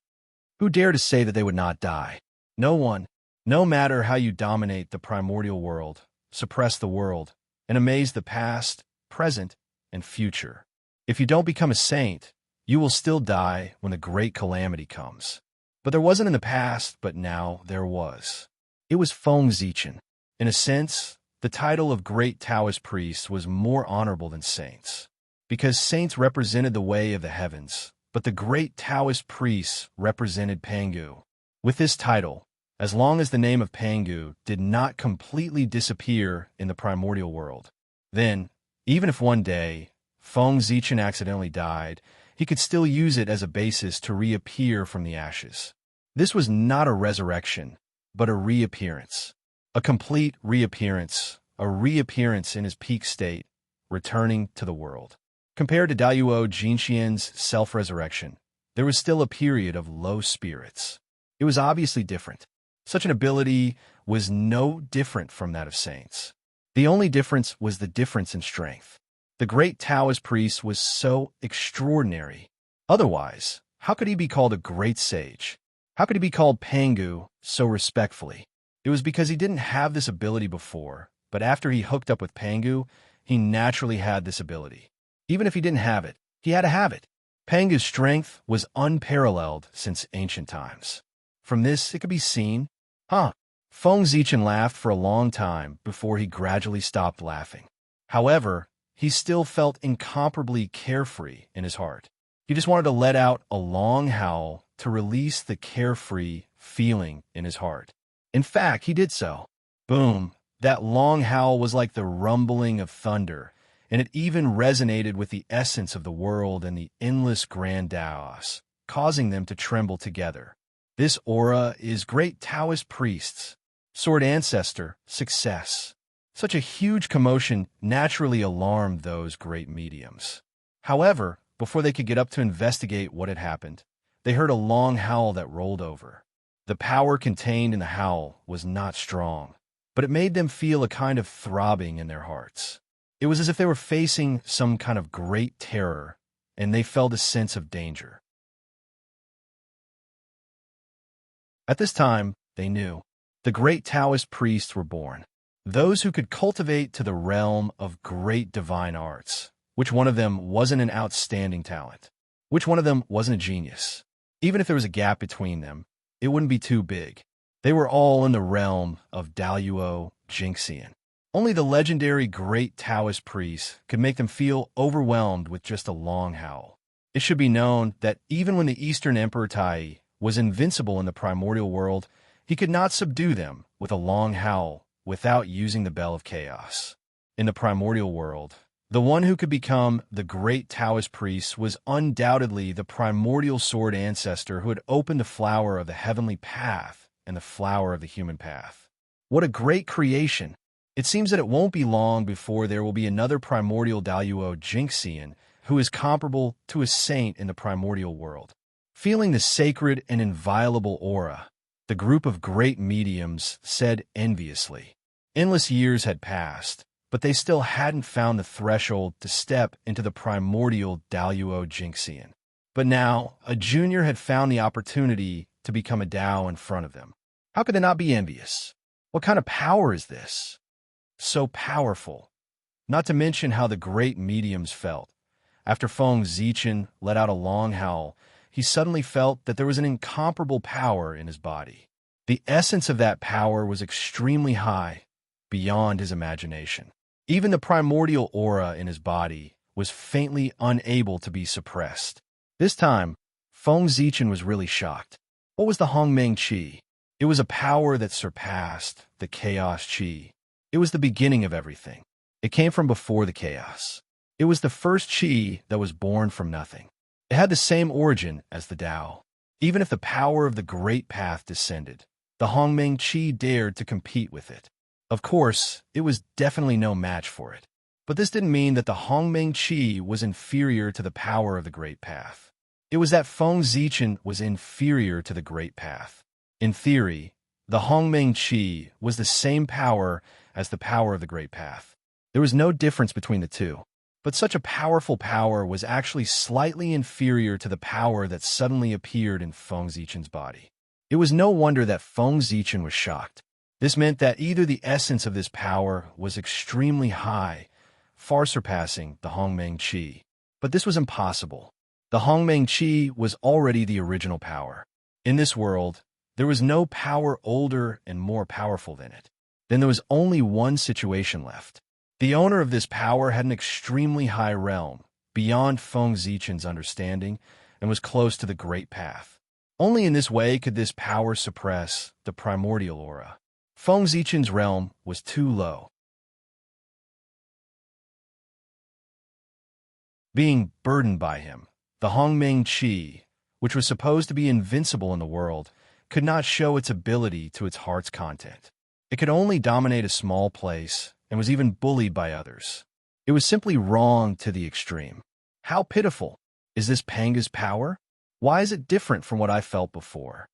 Who dare to say that they would not die? No one, no matter how you dominate the primordial world, suppress the world, and amaze the past, present, and future. If you don't become a saint, you will still die when the great calamity comes. But there wasn't in the past, but now there was. It was Feng Zichen. In a sense, the title of Great Taoist Priest was more honorable than saints, because saints represented the way of the heavens, but the Great Taoist Priests represented Pangu. With this title, as long as the name of Pangu did not completely disappear in the primordial world, then, even if one day Feng Zichen accidentally died, he could still use it as a basis to reappear from the ashes. This was not a resurrection, but a reappearance. A complete reappearance, a reappearance in his peak state, returning to the world. Compared to Daluo Jinxian's self-resurrection, there was still a period of low spirits. It was obviously different. Such an ability was no different from that of saints. The only difference was the difference in strength. The great Taoist priest was so extraordinary. Otherwise, how could he be called a great sage? How could he be called Pangu so respectfully? It was because he didn't have this ability before, but after he hooked up with Pangu, he naturally had this ability. Even if he didn't have it, he had to have it. Pangu's strength was unparalleled since ancient times. From this, it could be seen, Feng Zichen laughed for a long time before he gradually stopped laughing. However, he still felt incomparably carefree in his heart. He just wanted to let out a long howl to release the carefree feeling in his heart. In fact, he did so. Boom! That long howl was like the rumbling of thunder, and it even resonated with the essence of the world and the endless grand Taos, causing them to tremble together. This aura is great Taoist priests, sword ancestor, success. Such a huge commotion naturally alarmed those great mediums. However, before they could get up to investigate what had happened, they heard a long howl that rolled over. The power contained in the howl was not strong, but it made them feel a kind of throbbing in their hearts. It was as if they were facing some kind of great terror, and they felt a sense of danger. At this time, they knew, the great Taoist priests were born. Those who could cultivate to the realm of great divine arts. Which one of them wasn't an outstanding talent? Which one of them wasn't a genius? Even if there was a gap between them, it wouldn't be too big. They were all in the realm of Daluo Jinxian. Only the legendary great Taoist priest could make them feel overwhelmed with just a long howl. It should be known that even when the Eastern Emperor Tai was invincible in the primordial world, he could not subdue them with a long howl without using the Bell of Chaos. In the primordial world, the one who could become the great Taoist priest was undoubtedly the primordial sword ancestor who had opened the flower of the heavenly path and the flower of the human path. What a great creation! It seems that it won't be long before there will be another primordial Daluo Jinxian who is comparable to a saint in the primordial world. Feeling the sacred and inviolable aura, the group of great mediums said enviously. Endless years had passed, but they still hadn't found the threshold to step into the primordial Daluo Jinxian. But now, a junior had found the opportunity to become a Dao in front of them. How could they not be envious? What kind of power is this? So powerful. Not to mention how the great mediums felt. After Feng Zichen let out a long howl, he suddenly felt that there was an incomparable power in his body. The essence of that power was extremely high, beyond his imagination. Even the primordial aura in his body was faintly unable to be suppressed. This time, Feng Zichen was really shocked. What was the Hongmeng Qi? It was a power that surpassed the Chaos Qi. It was the beginning of everything. It came from before the chaos. It was the first Qi that was born from nothing. It had the same origin as the Tao. Even if the power of the Great Path descended, the Hongmeng Qi dared to compete with it. Of course, it was definitely no match for it. But this didn't mean that the Hongmeng Qi was inferior to the power of the Great Path. It was that Feng Zichen was inferior to the Great Path. In theory, the Hongmeng Qi was the same power as the power of the Great Path. There was no difference between the two. But such a powerful power was actually slightly inferior to the power that suddenly appeared in Feng Zichen's body. It was no wonder that Feng Zichen was shocked. This meant that either the essence of this power was extremely high, far surpassing the Hongmeng Qi. But this was impossible. The Hongmeng Qi was already the original power. In this world, there was no power older and more powerful than it. Then there was only one situation left. The owner of this power had an extremely high realm, beyond Feng Zichen's understanding, and was close to the Great Path. Only in this way could this power suppress the primordial aura. Feng Zichen's realm was too low. Being burdened by him, the Hongmeng Qi, which was supposed to be invincible in the world, could not show its ability to its heart's content. It could only dominate a small place, and was even bullied by others. It was simply wrong to the extreme. How pitiful! Is this Panga's power? Why is it different from what I felt before?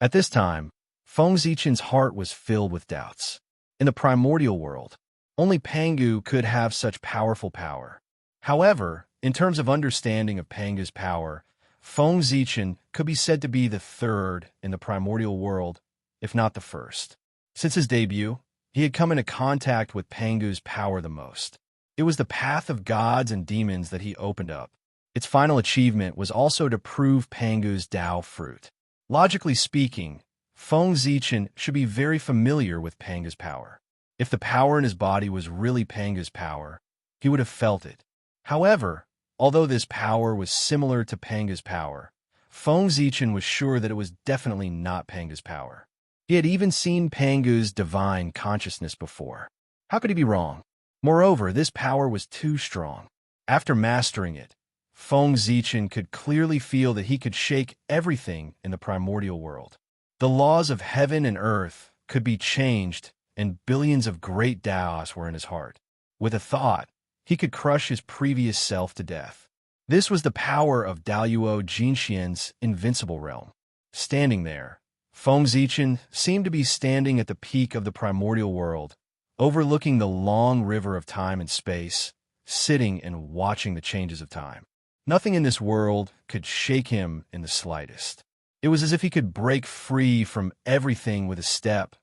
At this time, Feng Zichen's heart was filled with doubts. In the primordial world, only Pangu could have such powerful power. However, in terms of understanding of Panga's power, Feng Zichen could be said to be the third in the primordial world, if not the first. Since his debut, he had come into contact with Pangu's power the most. It was the path of gods and demons that he opened up. Its final achievement was also to prove Pangu's Tao fruit. Logically speaking, Feng Zichen should be very familiar with Panga's power. If the power in his body was really Panga's power, he would have felt it. However, although this power was similar to Panga's power, Feng Zichen was sure that it was definitely not Panga's power. He had even seen Pangu's divine consciousness before. How could he be wrong? Moreover, this power was too strong. After mastering it, Feng Zichen could clearly feel that he could shake everything in the primordial world. The laws of heaven and earth could be changed, and billions of great Daos were in his heart. With a thought, he could crush his previous self to death. This was the power of Daluo Jinxian's invincible realm. Standing there, Feng Zichen seemed to be standing at the peak of the primordial world, overlooking the long river of time and space, sitting and watching the changes of time. Nothing in this world could shake him in the slightest. It was as if he could break free from everything with a step,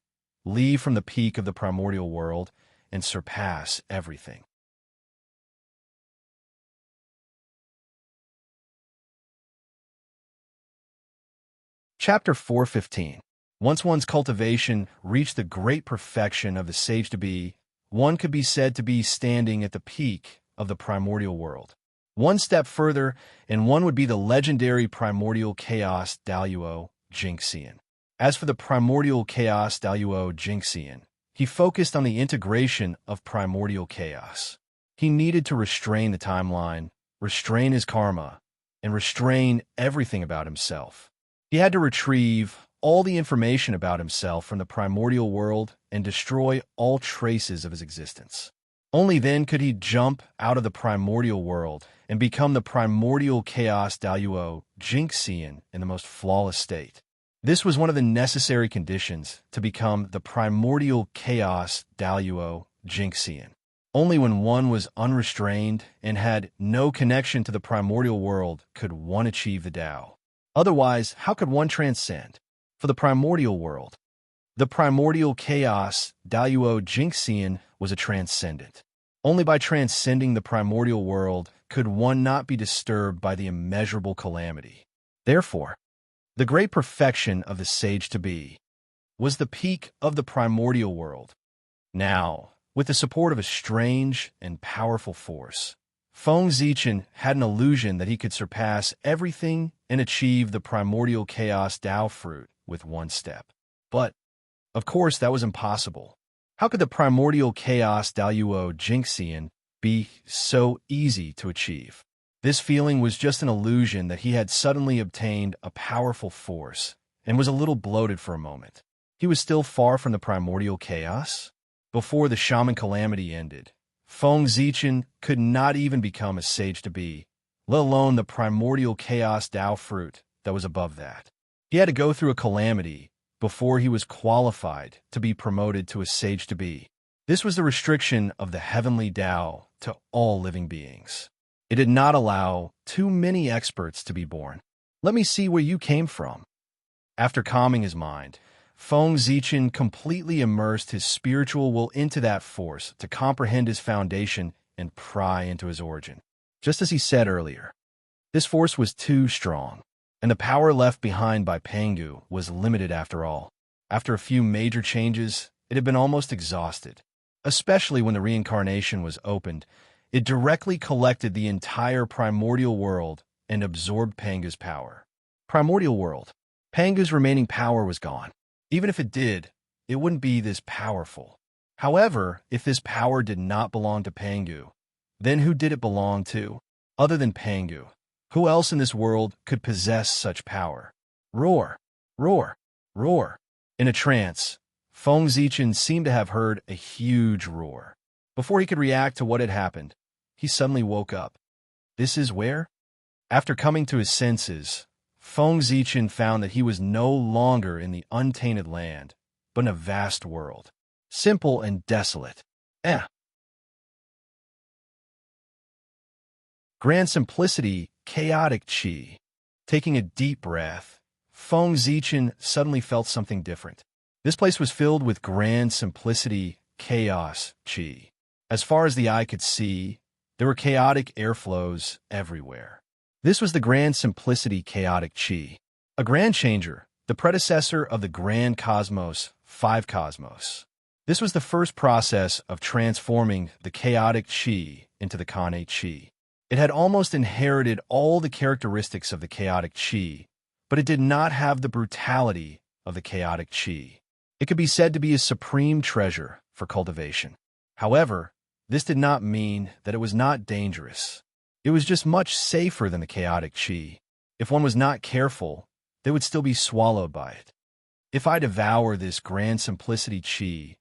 leave from the peak of the primordial world, and surpass everything. Chapter 4:15. Once one's cultivation reached the great perfection of the sage-to-be, one could be said to be standing at the peak of the primordial world. One step further, and one would be the legendary primordial chaos Daluo Jinxian. As for the primordial chaos Daluo Jinxian, he focused on the integration of primordial chaos. He needed to restrain the timeline, restrain his karma, and restrain everything about himself. He had to retrieve all the information about himself from the primordial world and destroy all traces of his existence. Only then could he jump out of the primordial world and become the primordial chaos Daluo Jinxian in the most flawless state. This was one of the necessary conditions to become the primordial chaos Daluo Jinxian. Only when one was unrestrained and had no connection to the primordial world could one achieve the Tao. Otherwise, how could one transcend? For the primordial world, the primordial chaos Daluo Jinxian was a transcendent. Only by transcending the primordial world could one not be disturbed by the immeasurable calamity. Therefore, the great perfection of the sage-to-be was the peak of the primordial world. Now, with the support of a strange and powerful force, Feng Zichen had an illusion that he could surpass everything and achieve the primordial chaos Tao fruit with one step. But, of course, that was impossible. How could the primordial chaos Daluo Jinxian be so easy to achieve? This feeling was just an illusion that he had suddenly obtained a powerful force and was a little bloated for a moment. He was still far from the primordial chaos. Before the shaman calamity ended, Feng Zichen could not even become a sage-to-be, let alone the primordial chaos Tao fruit that was above that. He had to go through a calamity before he was qualified to be promoted to a sage-to-be. This was the restriction of the heavenly Tao to all living beings. It did not allow too many experts to be born. Let me see where you came from. After calming his mind, Feng Zichen completely immersed his spiritual will into that force to comprehend his foundation and pry into his origin. Just as he said earlier, this force was too strong, and the power left behind by Pangu was limited after all. After a few major changes, it had been almost exhausted. Especially when the reincarnation was opened, it directly collected the entire primordial world and absorbed Pangu's power. Primordial world. Pangu's remaining power was gone. Even if it did, it wouldn't be this powerful. However, if this power did not belong to Pangu, then who did it belong to? Other than Pangu, who else in this world could possess such power? Roar, roar, roar. In a trance, Feng Zichen seemed to have heard a huge roar. Before he could react to what had happened, he suddenly woke up. This is where? After coming to his senses, Feng Zichen found that he was no longer in the untainted land, but in a vast world. Simple and desolate. Grand simplicity, chaotic chi. Taking a deep breath, Feng Zichen suddenly felt something different. This place was filled with grand simplicity, chaos, chi. As far as the eye could see, there were chaotic airflows everywhere. This was the grand simplicity, chaotic chi. A grand changer, the predecessor of the grand cosmos, five cosmos. This was the first process of transforming the chaotic chi into the Kane chi. It had almost inherited all the characteristics of the chaotic chi, but it did not have the brutality of the chaotic chi. It could be said to be a supreme treasure for cultivation. However, this did not mean that it was not dangerous. It was just much safer than the chaotic chi. If one was not careful, they would still be swallowed by it. If I devour this grand simplicity chi,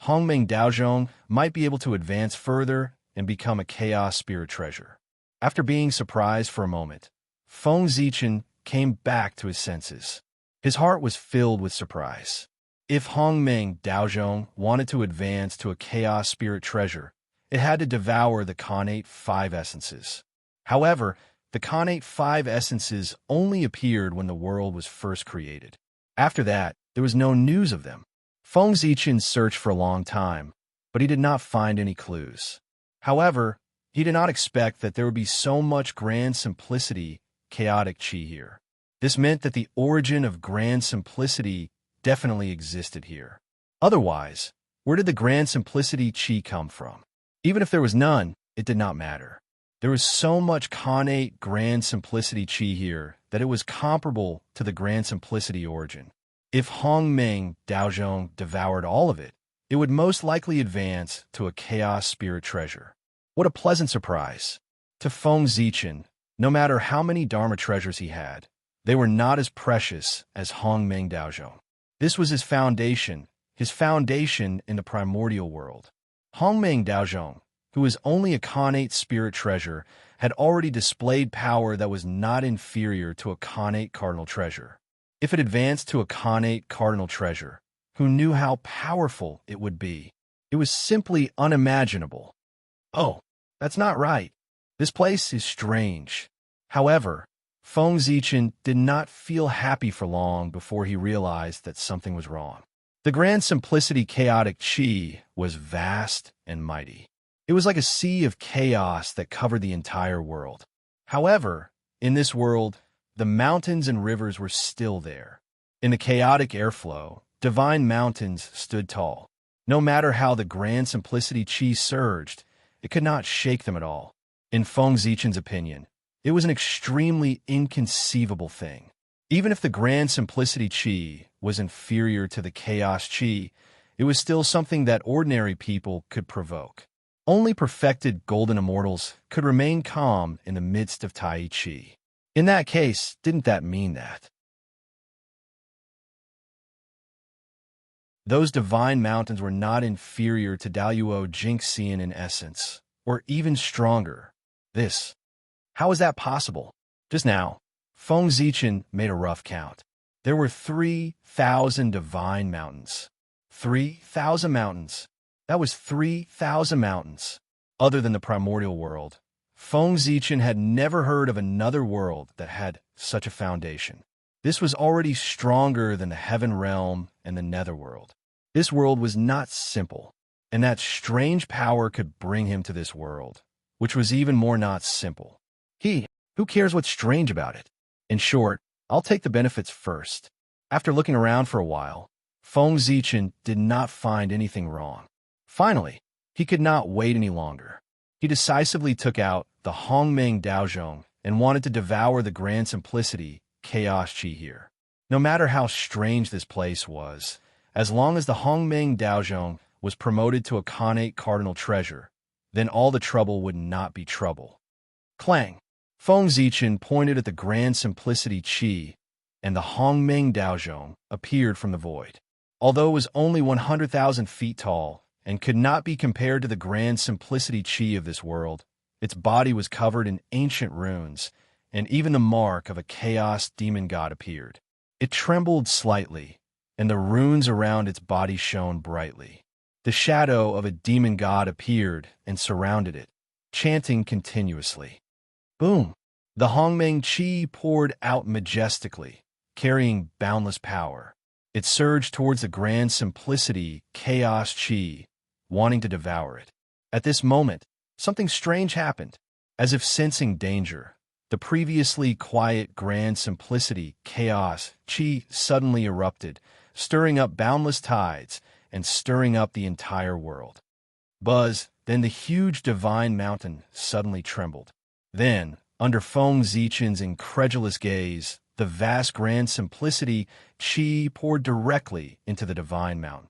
Hongmeng Daozhong might be able to advance further and become a chaos spirit treasure. After being surprised for a moment, Feng Zichen came back to his senses. His heart was filled with surprise. If Hongmeng Daozhong wanted to advance to a chaos spirit treasure, it had to devour the Khanate 5 essences. However, the Khanate 5 essences only appeared when the world was first created. After that, there was no news of them. Feng Zichen searched for a long time, but he did not find any clues. However, he did not expect that there would be so much grand simplicity, chaotic chi here. This meant that the origin of grand simplicity definitely existed here. Otherwise, where did the grand simplicity chi come from? Even if there was none, it did not matter. There was so much connate grand simplicity chi here that it was comparable to the grand simplicity origin. If Hongmeng Daozhong devoured all of it, it would most likely advance to a chaos spirit treasure. What a pleasant surprise! To Feng Zichen, no matter how many Dharma treasures he had, they were not as precious as Hongmeng Daozhong. This was his foundation in the primordial world. Hongmeng Daozhong, who was only a connate spirit treasure, had already displayed power that was not inferior to a connate cardinal treasure. If it advanced to a connate cardinal treasure, who knew how powerful it would be? It was simply unimaginable. Oh, that's not right. This place is strange. However, Feng Zichen did not feel happy for long before he realized that something was wrong. The grand simplicity chaotic chi was vast and mighty. It was like a sea of chaos that covered the entire world. However, in this world, the mountains and rivers were still there. In the chaotic airflow, divine mountains stood tall. No matter how the grand simplicity chi surged, it could not shake them at all. In Feng Zichen's opinion, it was an extremely inconceivable thing. Even if the grand simplicity chi was inferior to the chaos chi, it was still something that ordinary people could provoke. Only perfected golden immortals could remain calm in the midst of Tai Chi. In that case, didn't that mean that those divine mountains were not inferior to Daoyuo Jingxian in essence, or even stronger? How is that possible? Just now, Feng Zichen made a rough count. There were 3,000 divine mountains. 3,000 mountains. That was 3,000 mountains. Other than the primordial world, Feng Zichen had never heard of another world that had such a foundation. This was already stronger than the heaven realm and the netherworld. This world was not simple, and that strange power could bring him to this world, which was even more not simple. Who cares what's strange about it? In short, I'll take the benefits first. After looking around for a while, Feng Zichen did not find anything wrong. Finally, he could not wait any longer. He decisively took out the Hongmeng Daozhong and wanted to devour the grand simplicity chaos chi here. No matter how strange this place was, as long as the Hongmeng Daozhong was promoted to a connate cardinal treasure, then all the trouble would not be trouble. Clang! Feng Zichen pointed at the grand simplicity chi, and the Hongmeng Daozhong appeared from the void. Although it was only 100,000 feet tall and could not be compared to the grand simplicity chi of this world, its body was covered in ancient runes, and even the mark of a chaos demon god appeared. It trembled slightly, and the runes around its body shone brightly. The shadow of a demon god appeared and surrounded it, chanting continuously. Boom! The Hongmeng chi poured out majestically, carrying boundless power. It surged towards the grand simplicity chaos chi, wanting to devour it. At this moment, something strange happened. As if sensing danger, the previously quiet grand simplicity chaos chi suddenly erupted, stirring up boundless tides and stirring up the entire world. Buzz, then the huge divine mountain suddenly trembled. Then, under Feng Zichen's incredulous gaze, the vast grand simplicity chi poured directly into the divine mountain.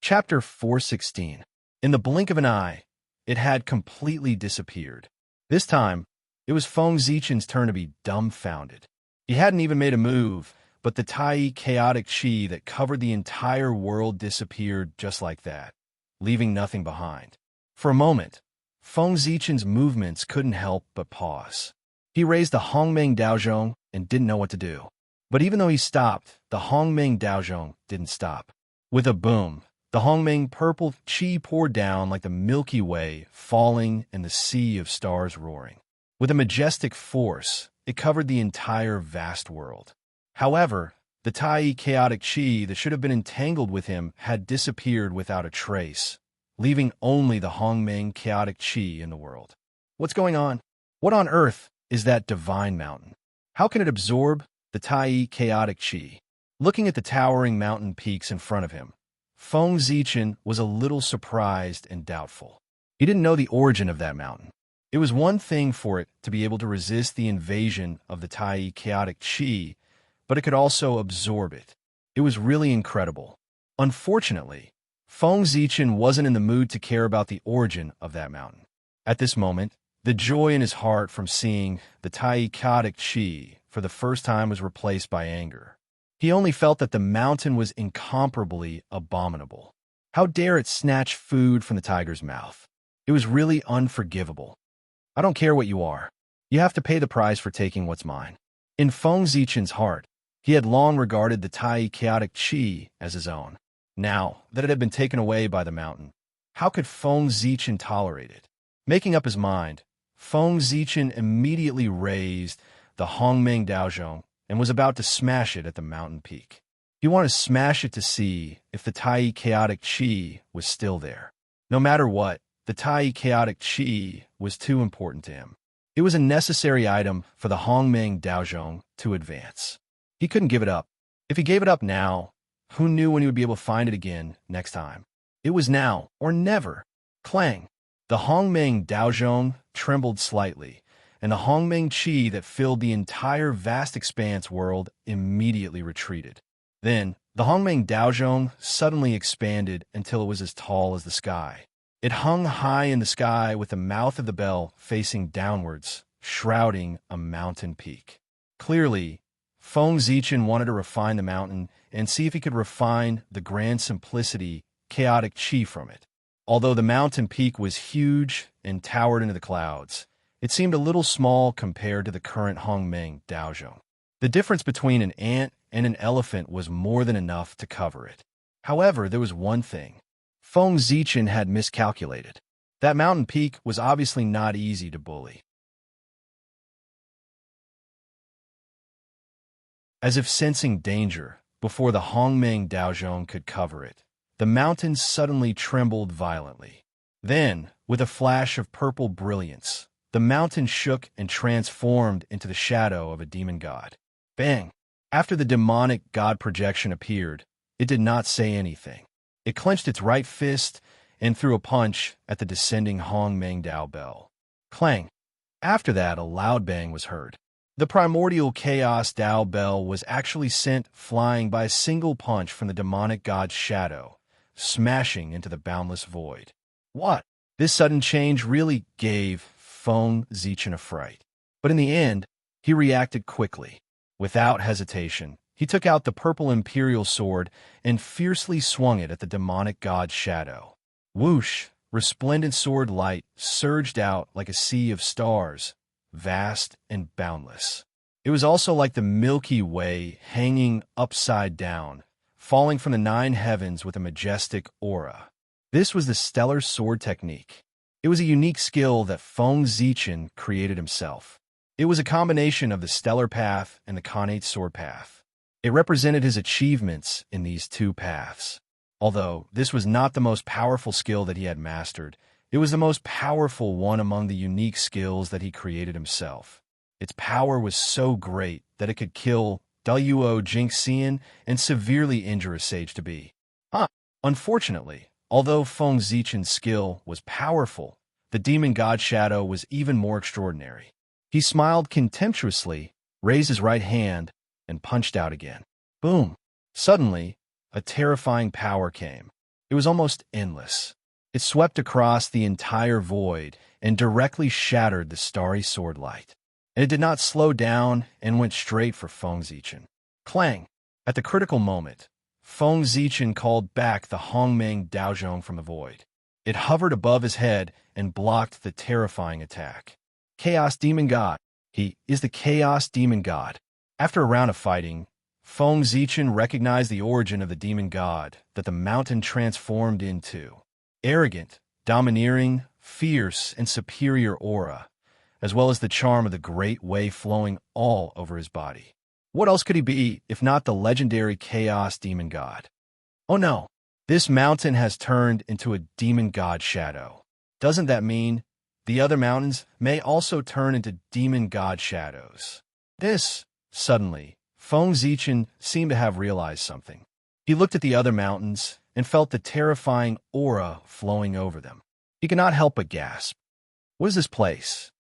Chapter 416. In the blink of an eye, it had completely disappeared. This time, it was Feng Zichen's turn to be dumbfounded. He hadn't even made a move, but the Tai chaotic chi that covered the entire world disappeared just like that, leaving nothing behind. For a moment, Feng Zichen's movements couldn't help but pause. He raised the Hongmeng Daozhong and didn't know what to do. But even though he stopped, the Hongmeng Daozhong didn't stop. With a boom, the Hongmeng purple chi poured down like the Milky Way falling and the sea of stars roaring. With a majestic force, it covered the entire vast world. However, the Tai chaotic chi that should have been entangled with him had disappeared without a trace, leaving only the Hongmeng chaotic chi in the world. What's going on? What on earth is that divine mountain? How can it absorb the Tai chaotic chi? Looking at the towering mountain peaks in front of him, Feng Zichen was a little surprised and doubtful. He didn't know the origin of that mountain. It was one thing for it to be able to resist the invasion of the Tai chaotic qi, but it could also absorb it. It was really incredible. Unfortunately, Feng Zichen wasn't in the mood to care about the origin of that mountain. At this moment, the joy in his heart from seeing the Tai chaotic qi for the first time was replaced by anger. He only felt that the mountain was incomparably abominable. How dare it snatch food from the tiger's mouth? It was really unforgivable. I don't care what you are. You have to pay the price for taking what's mine. In Feng Zichen's heart, he had long regarded the Tai chaotic qi as his own. Now that it had been taken away by the mountain, how could Feng Zichen tolerate it? Making up his mind, Feng Zichen immediately raised the Hongmeng Daozhong and was about to smash it at the mountain peak. He wanted to smash it to see if the Tai chaotic qi was still there. No matter what, the Tai chaotic qi was too important to him. It was a necessary item for the Hongmeng Daozhong to advance. He couldn't give it up. If he gave it up now, who knew when he would be able to find it again next time? It was now or never. Clang! The Hongmeng Daozhong trembled slightly, and the Hongmeng qi that filled the entire vast expanse world immediately retreated. Then, the Hongmeng Daozhong suddenly expanded until it was as tall as the sky. It hung high in the sky with the mouth of the bell facing downwards, shrouding a mountain peak. Clearly, Feng Zichen wanted to refine the mountain and see if he could refine the grand simplicity, chaotic qi from it. Although the mountain peak was huge and towered into the clouds, it seemed a little small compared to the current Hongmeng Daozhong. The difference between an ant and an elephant was more than enough to cover it. However, there was one thing. Feng Zichen had miscalculated. That mountain peak was obviously not easy to bully. As if sensing danger before the Hongmeng Daozhong could cover it, the mountain suddenly trembled violently. Then, with a flash of purple brilliance, the mountain shook and transformed into the shadow of a demon god. Bang! After the demonic god projection appeared, it did not say anything. It clenched its right fist and threw a punch at the descending Hongmeng Dao bell. Clang! After that, a loud bang was heard. The primordial chaos Dao bell was actually sent flying by a single punch from the demonic god's shadow, smashing into the boundless void. What? This sudden change really gave Feng Zichen a fright. But in the end, he reacted quickly. Without hesitation, he took out the purple imperial sword and fiercely swung it at the demonic god's shadow. Whoosh! Resplendent sword light surged out like a sea of stars, vast and boundless. It was also like the Milky Way hanging upside down, falling from the 9 heavens with a majestic aura. This was the stellar sword technique. It was a unique skill that Feng Zichen created himself. It was a combination of the stellar path and the connate sword path. It represented his achievements in these two paths. Although this was not the most powerful skill that he had mastered, it was the most powerful one among the unique skills that he created himself. Its power was so great that it could kill Duo Jingxian and severely injure a sage to be. Unfortunately, although Feng Zichen's skill was powerful, the demon god shadow was even more extraordinary. He smiled contemptuously, raised his right hand, and punched out again. Boom! Suddenly, a terrifying power came. It was almost endless. It swept across the entire void and directly shattered the starry sword light. And it did not slow down and went straight for Feng Zichen. Clang! At the critical moment, Feng Zichen called back the Hongmeng Daozhong from the void. It hovered above his head and blocked the terrifying attack. Chaos Demon God. He is the Chaos Demon God. After a round of fighting, Feng Zichen recognized the origin of the demon god that the mountain transformed into. Arrogant, domineering, fierce, and superior aura, as well as the charm of the great way flowing all over his body. What else could he be if not the legendary Chaos Demon God? Oh no, this mountain has turned into a demon god shadow. Doesn't that mean the other mountains may also turn into demon god shadows? Suddenly, Feng Zichen seemed to have realized something. He looked at the other mountains and felt the terrifying aura flowing over them. He could not help but gasp. What is this place?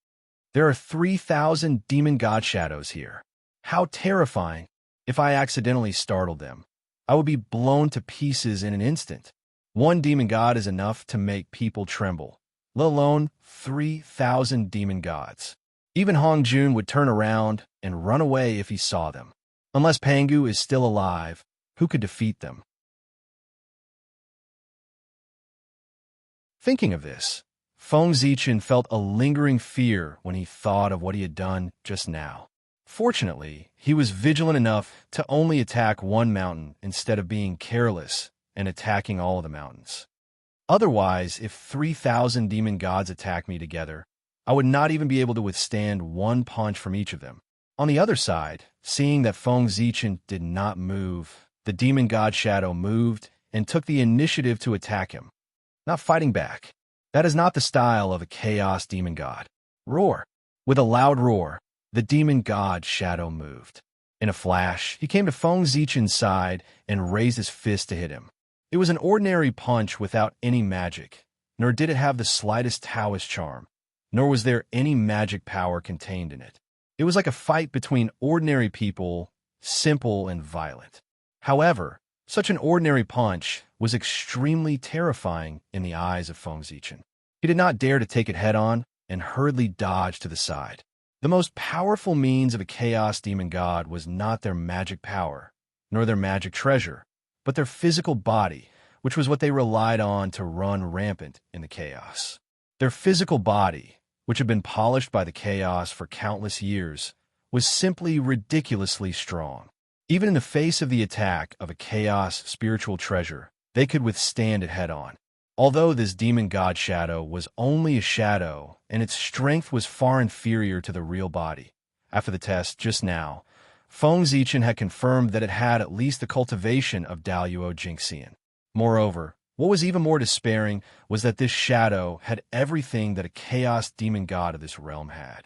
There are 3,000 demon god shadows here. How terrifying! If I accidentally startled them, I would be blown to pieces in an instant. One demon god is enough to make people tremble, let alone 3,000 demon gods. Even Hong Jun would turn around and run away if he saw them. Unless Pangu is still alive, who could defeat them? Thinking of this, Feng Zichen felt a lingering fear when he thought of what he had done just now. Fortunately, he was vigilant enough to only attack one mountain instead of being careless and attacking all of the mountains. Otherwise, if 3,000 demon gods attacked me together, I would not even be able to withstand one punch from each of them. On the other side, seeing that Feng Zichen did not move, the demon god shadow moved and took the initiative to attack him. Not fighting back. That is not the style of a chaos demon god. Roar. With a loud roar, the demon god shadow moved. In a flash, he came to Feng Zichen's side and raised his fist to hit him. It was an ordinary punch without any magic, nor did it have the slightest Taoist charm, nor was there any magic power contained in it. It was like a fight between ordinary people, simple and violent. However, such an ordinary punch was extremely terrifying in the eyes of Feng Zichen. He did not dare to take it head-on and hurriedly dodged to the side. The most powerful means of a chaos demon god was not their magic power, nor their magic treasure, but their physical body, which was what they relied on to run rampant in the chaos. Their physical body, which had been polished by the chaos for countless years, was simply ridiculously strong. Even in the face of the attack of a chaos spiritual treasure, they could withstand it head-on. Although this demon god shadow was only a shadow, and its strength was far inferior to the real body, after the test just now, Feng Zichen had confirmed that it had at least the cultivation of Daluo Jingxian. Moreover, what was even more despairing was that this shadow had everything that a chaos demon god of this realm had.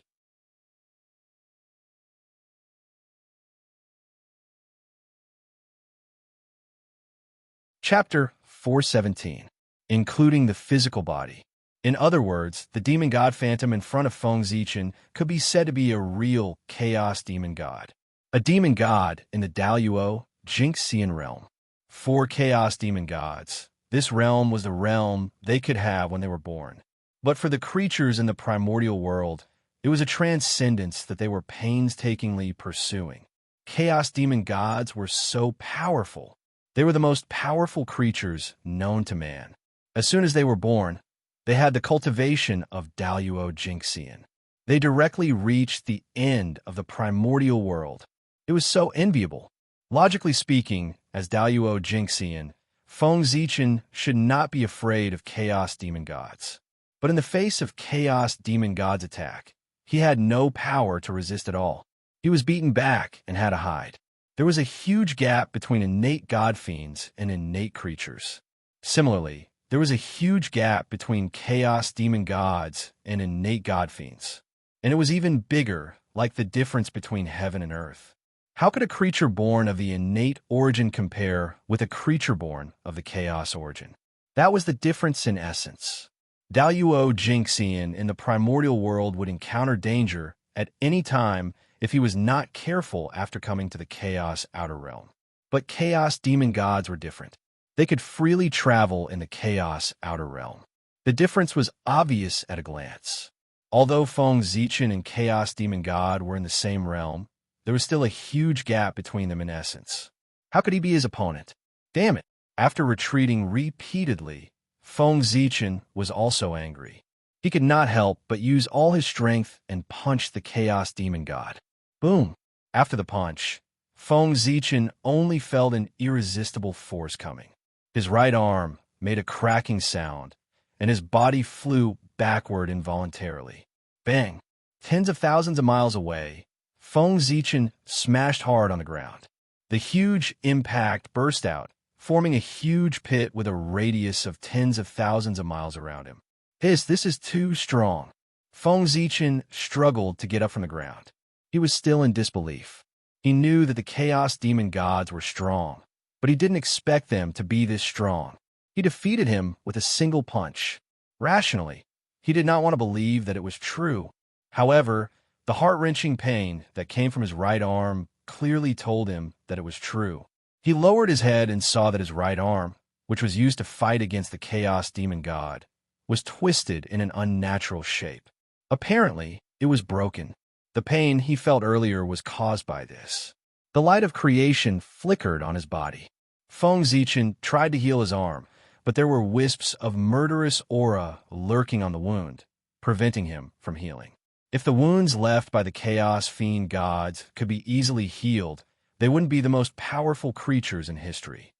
Chapter 417. Including the physical body. In other words, the demon god phantom in front of Feng Zichen could be said to be a real chaos demon god. A demon god in the Daluo Jingxian realm. 4 chaos demon gods. This realm was the realm they could have when they were born. But for the creatures in the primordial world, it was a transcendence that they were painstakingly pursuing. Chaos demon gods were so powerful. They were the most powerful creatures known to man. As soon as they were born, they had the cultivation of Daluo Jingxian. They directly reached the end of the primordial world. It was so enviable. Logically speaking, as Daluo Jingxian, Feng Zichen should not be afraid of chaos demon gods. But in the face of chaos demon gods' attack, he had no power to resist at all. He was beaten back and had to hide. There was a huge gap between innate god fiends and innate creatures. Similarly, there was a huge gap between chaos demon gods and innate god fiends. And it was even bigger, like the difference between heaven and earth. How could a creature born of the innate origin compare with a creature born of the chaos origin? That was the difference in essence. Daluo Jingxian in the primordial world would encounter danger at any time if he was not careful after coming to the chaos outer realm. But chaos demon gods were different. They could freely travel in the chaos outer realm. The difference was obvious at a glance. Although Feng Zichen and chaos demon god were in the same realm, there was still a huge gap between them in essence. How could he be his opponent? Damn it! After retreating repeatedly, Feng Zichen was also angry. He could not help but use all his strength and punch the chaos demon god. Boom! After the punch, Feng Zichen only felt an irresistible force coming. His right arm made a cracking sound, and his body flew backward involuntarily. Bang! Tens of thousands of miles away, Feng Zichen smashed hard on the ground. The huge impact burst out, forming a huge pit with a radius of tens of thousands of miles around him. This is too strong. Feng Zichen struggled to get up from the ground. He was still in disbelief. He knew that the Chaos Demon gods were strong, but he didn't expect them to be this strong. He defeated him with a single punch. Rationally, he did not want to believe that it was true. However, the heart-wrenching pain that came from his right arm clearly told him that it was true. He lowered his head and saw that his right arm, which was used to fight against the Chaos Demon God, was twisted in an unnatural shape. Apparently, it was broken. The pain he felt earlier was caused by this. The light of creation flickered on his body. Feng Zichen tried to heal his arm, but there were wisps of murderous aura lurking on the wound, preventing him from healing. If the wounds left by the Chaos Fiend gods could be easily healed, they wouldn't be the most powerful creatures in history.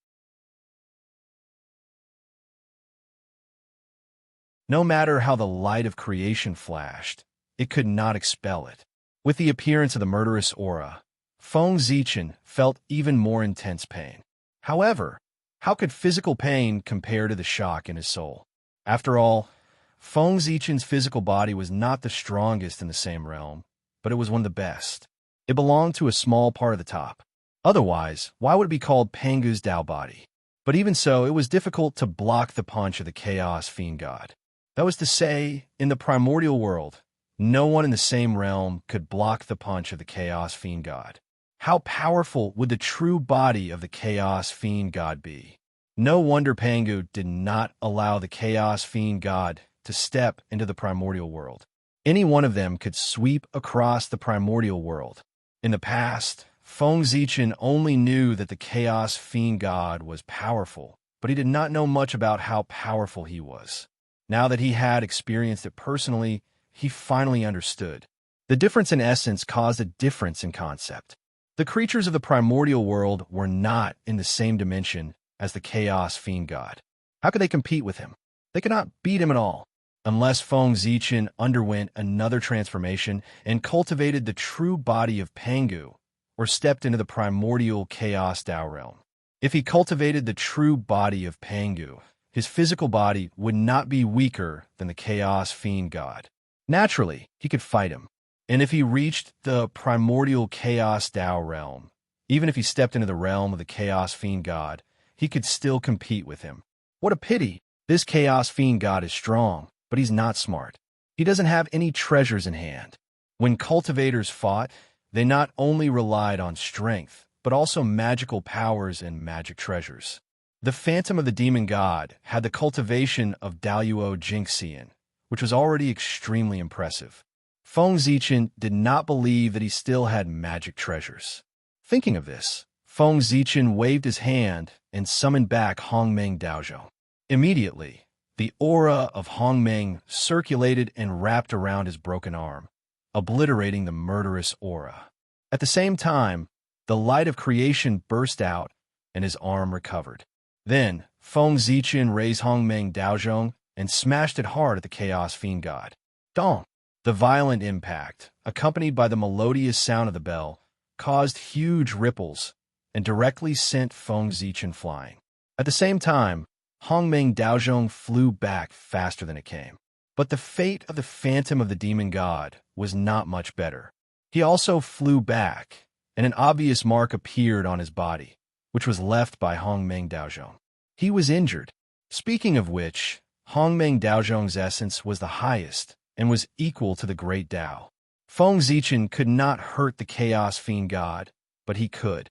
No matter how the light of creation flashed, it could not expel it. With the appearance of the murderous aura, Feng Zichen felt even more intense pain. However, how could physical pain compare to the shock in his soul? After all, Feng Zichen's physical body was not the strongest in the same realm, but it was one of the best. It belonged to a small part of the top. Otherwise, why would it be called Pangu's Dao body? But even so, it was difficult to block the punch of the Chaos Fiend God. That was to say, in the primordial world, no one in the same realm could block the punch of the Chaos Fiend God. How powerful would the true body of the Chaos Fiend God be? No wonder Pangu did not allow the Chaos Fiend God to step into the primordial world. Any one of them could sweep across the primordial world. In the past, Feng Zichen only knew that the Chaos Fiend God was powerful, but he did not know much about how powerful he was. Now that he had experienced it personally, he finally understood. The difference in essence caused a difference in concept. The creatures of the primordial world were not in the same dimension as the Chaos Fiend God. How could they compete with him? They could not beat him at all, unless Feng Zichen underwent another transformation and cultivated the true body of Pangu, or stepped into the primordial Chaos Dao realm. If he cultivated the true body of Pangu, his physical body would not be weaker than the Chaos Fiend God. Naturally, he could fight him. And if he reached the primordial Chaos Dao realm, even if he stepped into the realm of the Chaos Fiend God, he could still compete with him. What a pity! This Chaos Fiend God is strong, but he's not smart. He doesn't have any treasures in hand. When cultivators fought, they not only relied on strength, but also magical powers and magic treasures. The Phantom of the Demon God had the cultivation of Daluo Jinxian, which was already extremely impressive. Feng Zichen did not believe that he still had magic treasures. Thinking of this, Feng Zichen waved his hand and summoned back Hongmeng Daozhong. Immediately, the aura of Hongmeng circulated and wrapped around his broken arm, obliterating the murderous aura. At the same time, the light of creation burst out and his arm recovered. Then, Feng Zichen raised Hongmeng Daozhong and smashed it hard at the Chaos Fiend God. Dong! The violent impact, accompanied by the melodious sound of the bell, caused huge ripples and directly sent Feng Zichen flying. At the same time, Hongmeng Daozhong flew back faster than it came. But the fate of the Phantom of the Demon God was not much better. He also flew back, and an obvious mark appeared on his body, which was left by Hongmeng Daozhong. He was injured. Speaking of which, Hongmeng Daozhong's essence was the highest and was equal to the Great Tao. Feng Zichen could not hurt the Chaos Fiend God, but he could.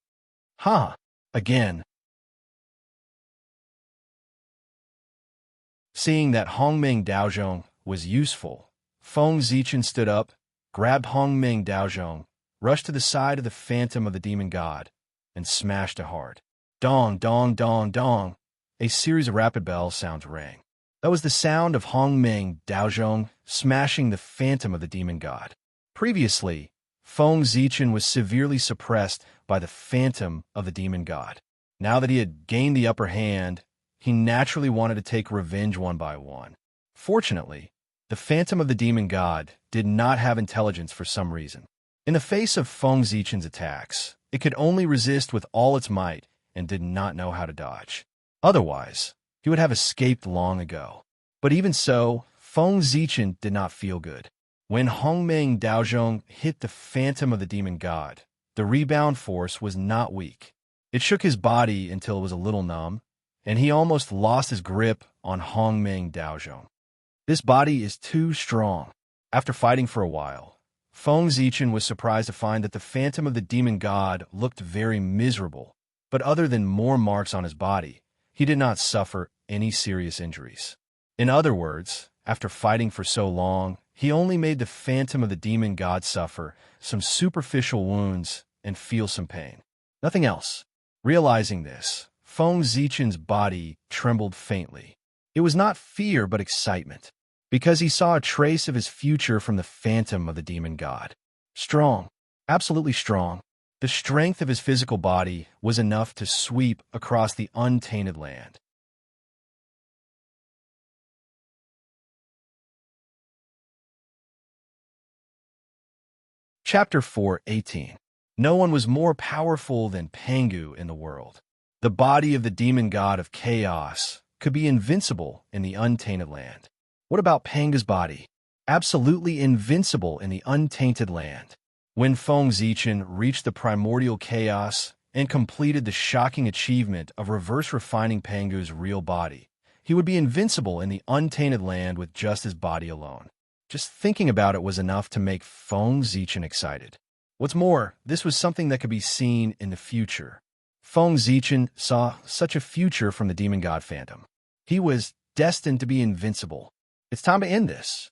Ha! Again. Seeing that Hongmeng Daozhong was useful, Feng Zichen stood up, grabbed Hongmeng Daozhong, rushed to the side of the Phantom of the Demon God, and smashed it hard. Dong, dong, dong, dong. A series of rapid bell sounds rang. That was the sound of Hongmeng Daozhong smashing the Phantom of the Demon God. Previously, Feng Zichen was severely suppressed by the Phantom of the Demon God. Now that he had gained the upper hand, he naturally wanted to take revenge one by one. Fortunately, the Phantom of the Demon God did not have intelligence for some reason. In the face of Feng Zichen's attacks, it could only resist with all its might and did not know how to dodge. Otherwise, he would have escaped long ago. But even so, Feng Zichen did not feel good. When Hongmeng Daozhong hit the Phantom of the Demon God, the rebound force was not weak. It shook his body until it was a little numb, and he almost lost his grip on Hongmeng Daozhong. This body is too strong. After fighting for a while, Feng Zichen was surprised to find that the phantom of the demon god looked very miserable, but other than more marks on his body, he did not suffer any serious injuries. In other words, after fighting for so long, he only made the phantom of the demon god suffer some superficial wounds and feel some pain. Nothing else. Realizing this, Feng Zichen's body trembled faintly. It was not fear but excitement, because he saw a trace of his future from the phantom of the demon god. Strong, absolutely strong. The strength of his physical body was enough to sweep across the untainted land. Chapter 4:18. No one was more powerful than Pangu in the world. The body of the demon god of chaos could be invincible in the untainted land. What about Pangu's body? Absolutely invincible in the untainted land. When Feng Zichen reached the primordial chaos and completed the shocking achievement of reverse refining Pangu's real body, he would be invincible in the untainted land with just his body alone. Just thinking about it was enough to make Feng Zichen excited. What's more, this was something that could be seen in the future. Feng Zichen saw such a future from the demon god phantom. He was destined to be invincible. It's time to end this.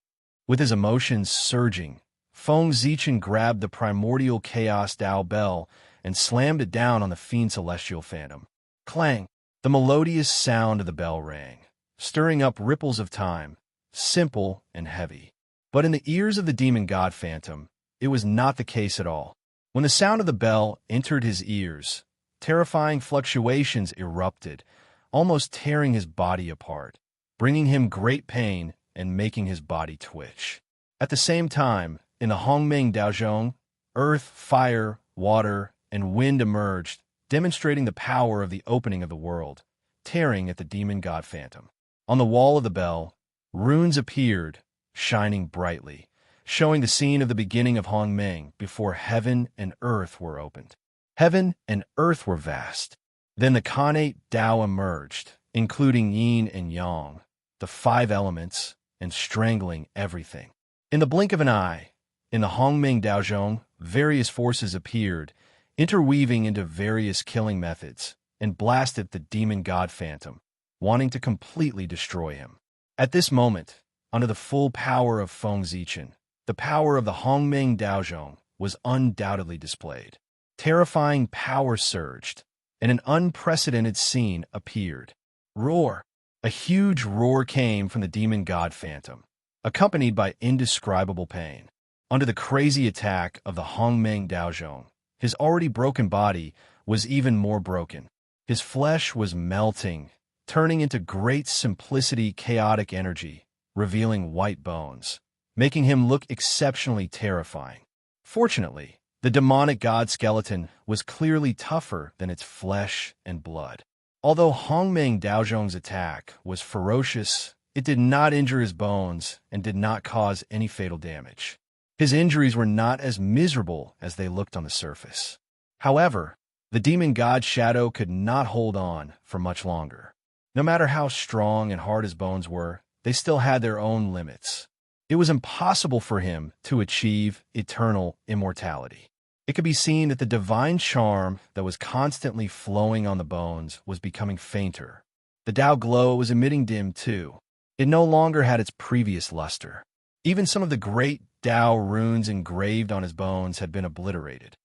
With his emotions surging, Feng Zichen grabbed the primordial chaos Dao bell and slammed it down on the fiend celestial phantom. Clang! The melodious sound of the bell rang, stirring up ripples of time, simple and heavy. But in the ears of the demon god phantom, it was not the case at all. When the sound of the bell entered his ears, terrifying fluctuations erupted, almost tearing his body apart, bringing him great pain and making his body twitch. At the same time, in the Hongmeng Daozhong, earth, fire, water, and wind emerged, demonstrating the power of the opening of the world, tearing at the demon god phantom. On the wall of the bell, runes appeared, shining brightly, showing the scene of the beginning of Hongmeng before heaven and earth were opened. Heaven and earth were vast. Then the Khanate Tao emerged, including yin and yang, the five elements, and strangling everything. In the blink of an eye, in the Hongmeng Daozhong, various forces appeared, interweaving into various killing methods, and blasted the demon god phantom, wanting to completely destroy him. At this moment, under the full power of Feng Zichen, the power of the Hongmeng Daozhong was undoubtedly displayed. Terrifying power surged, and an unprecedented scene appeared. Roar! A huge roar came from the demon god phantom, accompanied by indescribable pain. Under the crazy attack of the Hongmeng Daozhong, his already broken body was even more broken. His flesh was melting, turning into great simplicity chaotic energy, revealing white bones, making him look exceptionally terrifying. Fortunately, the demonic god skeleton was clearly tougher than its flesh and blood. Although Hongmeng Daozhong's attack was ferocious, it did not injure his bones and did not cause any fatal damage. His injuries were not as miserable as they looked on the surface. However, the demon god shadow could not hold on for much longer. No matter how strong and hard his bones were, they still had their own limits. It was impossible for him to achieve eternal immortality. It could be seen that the divine charm that was constantly flowing on the bones was becoming fainter. The Tao glow was emitting dim too. It no longer had its previous luster. Even some of the great Tao runes engraved on his bones had been obliterated.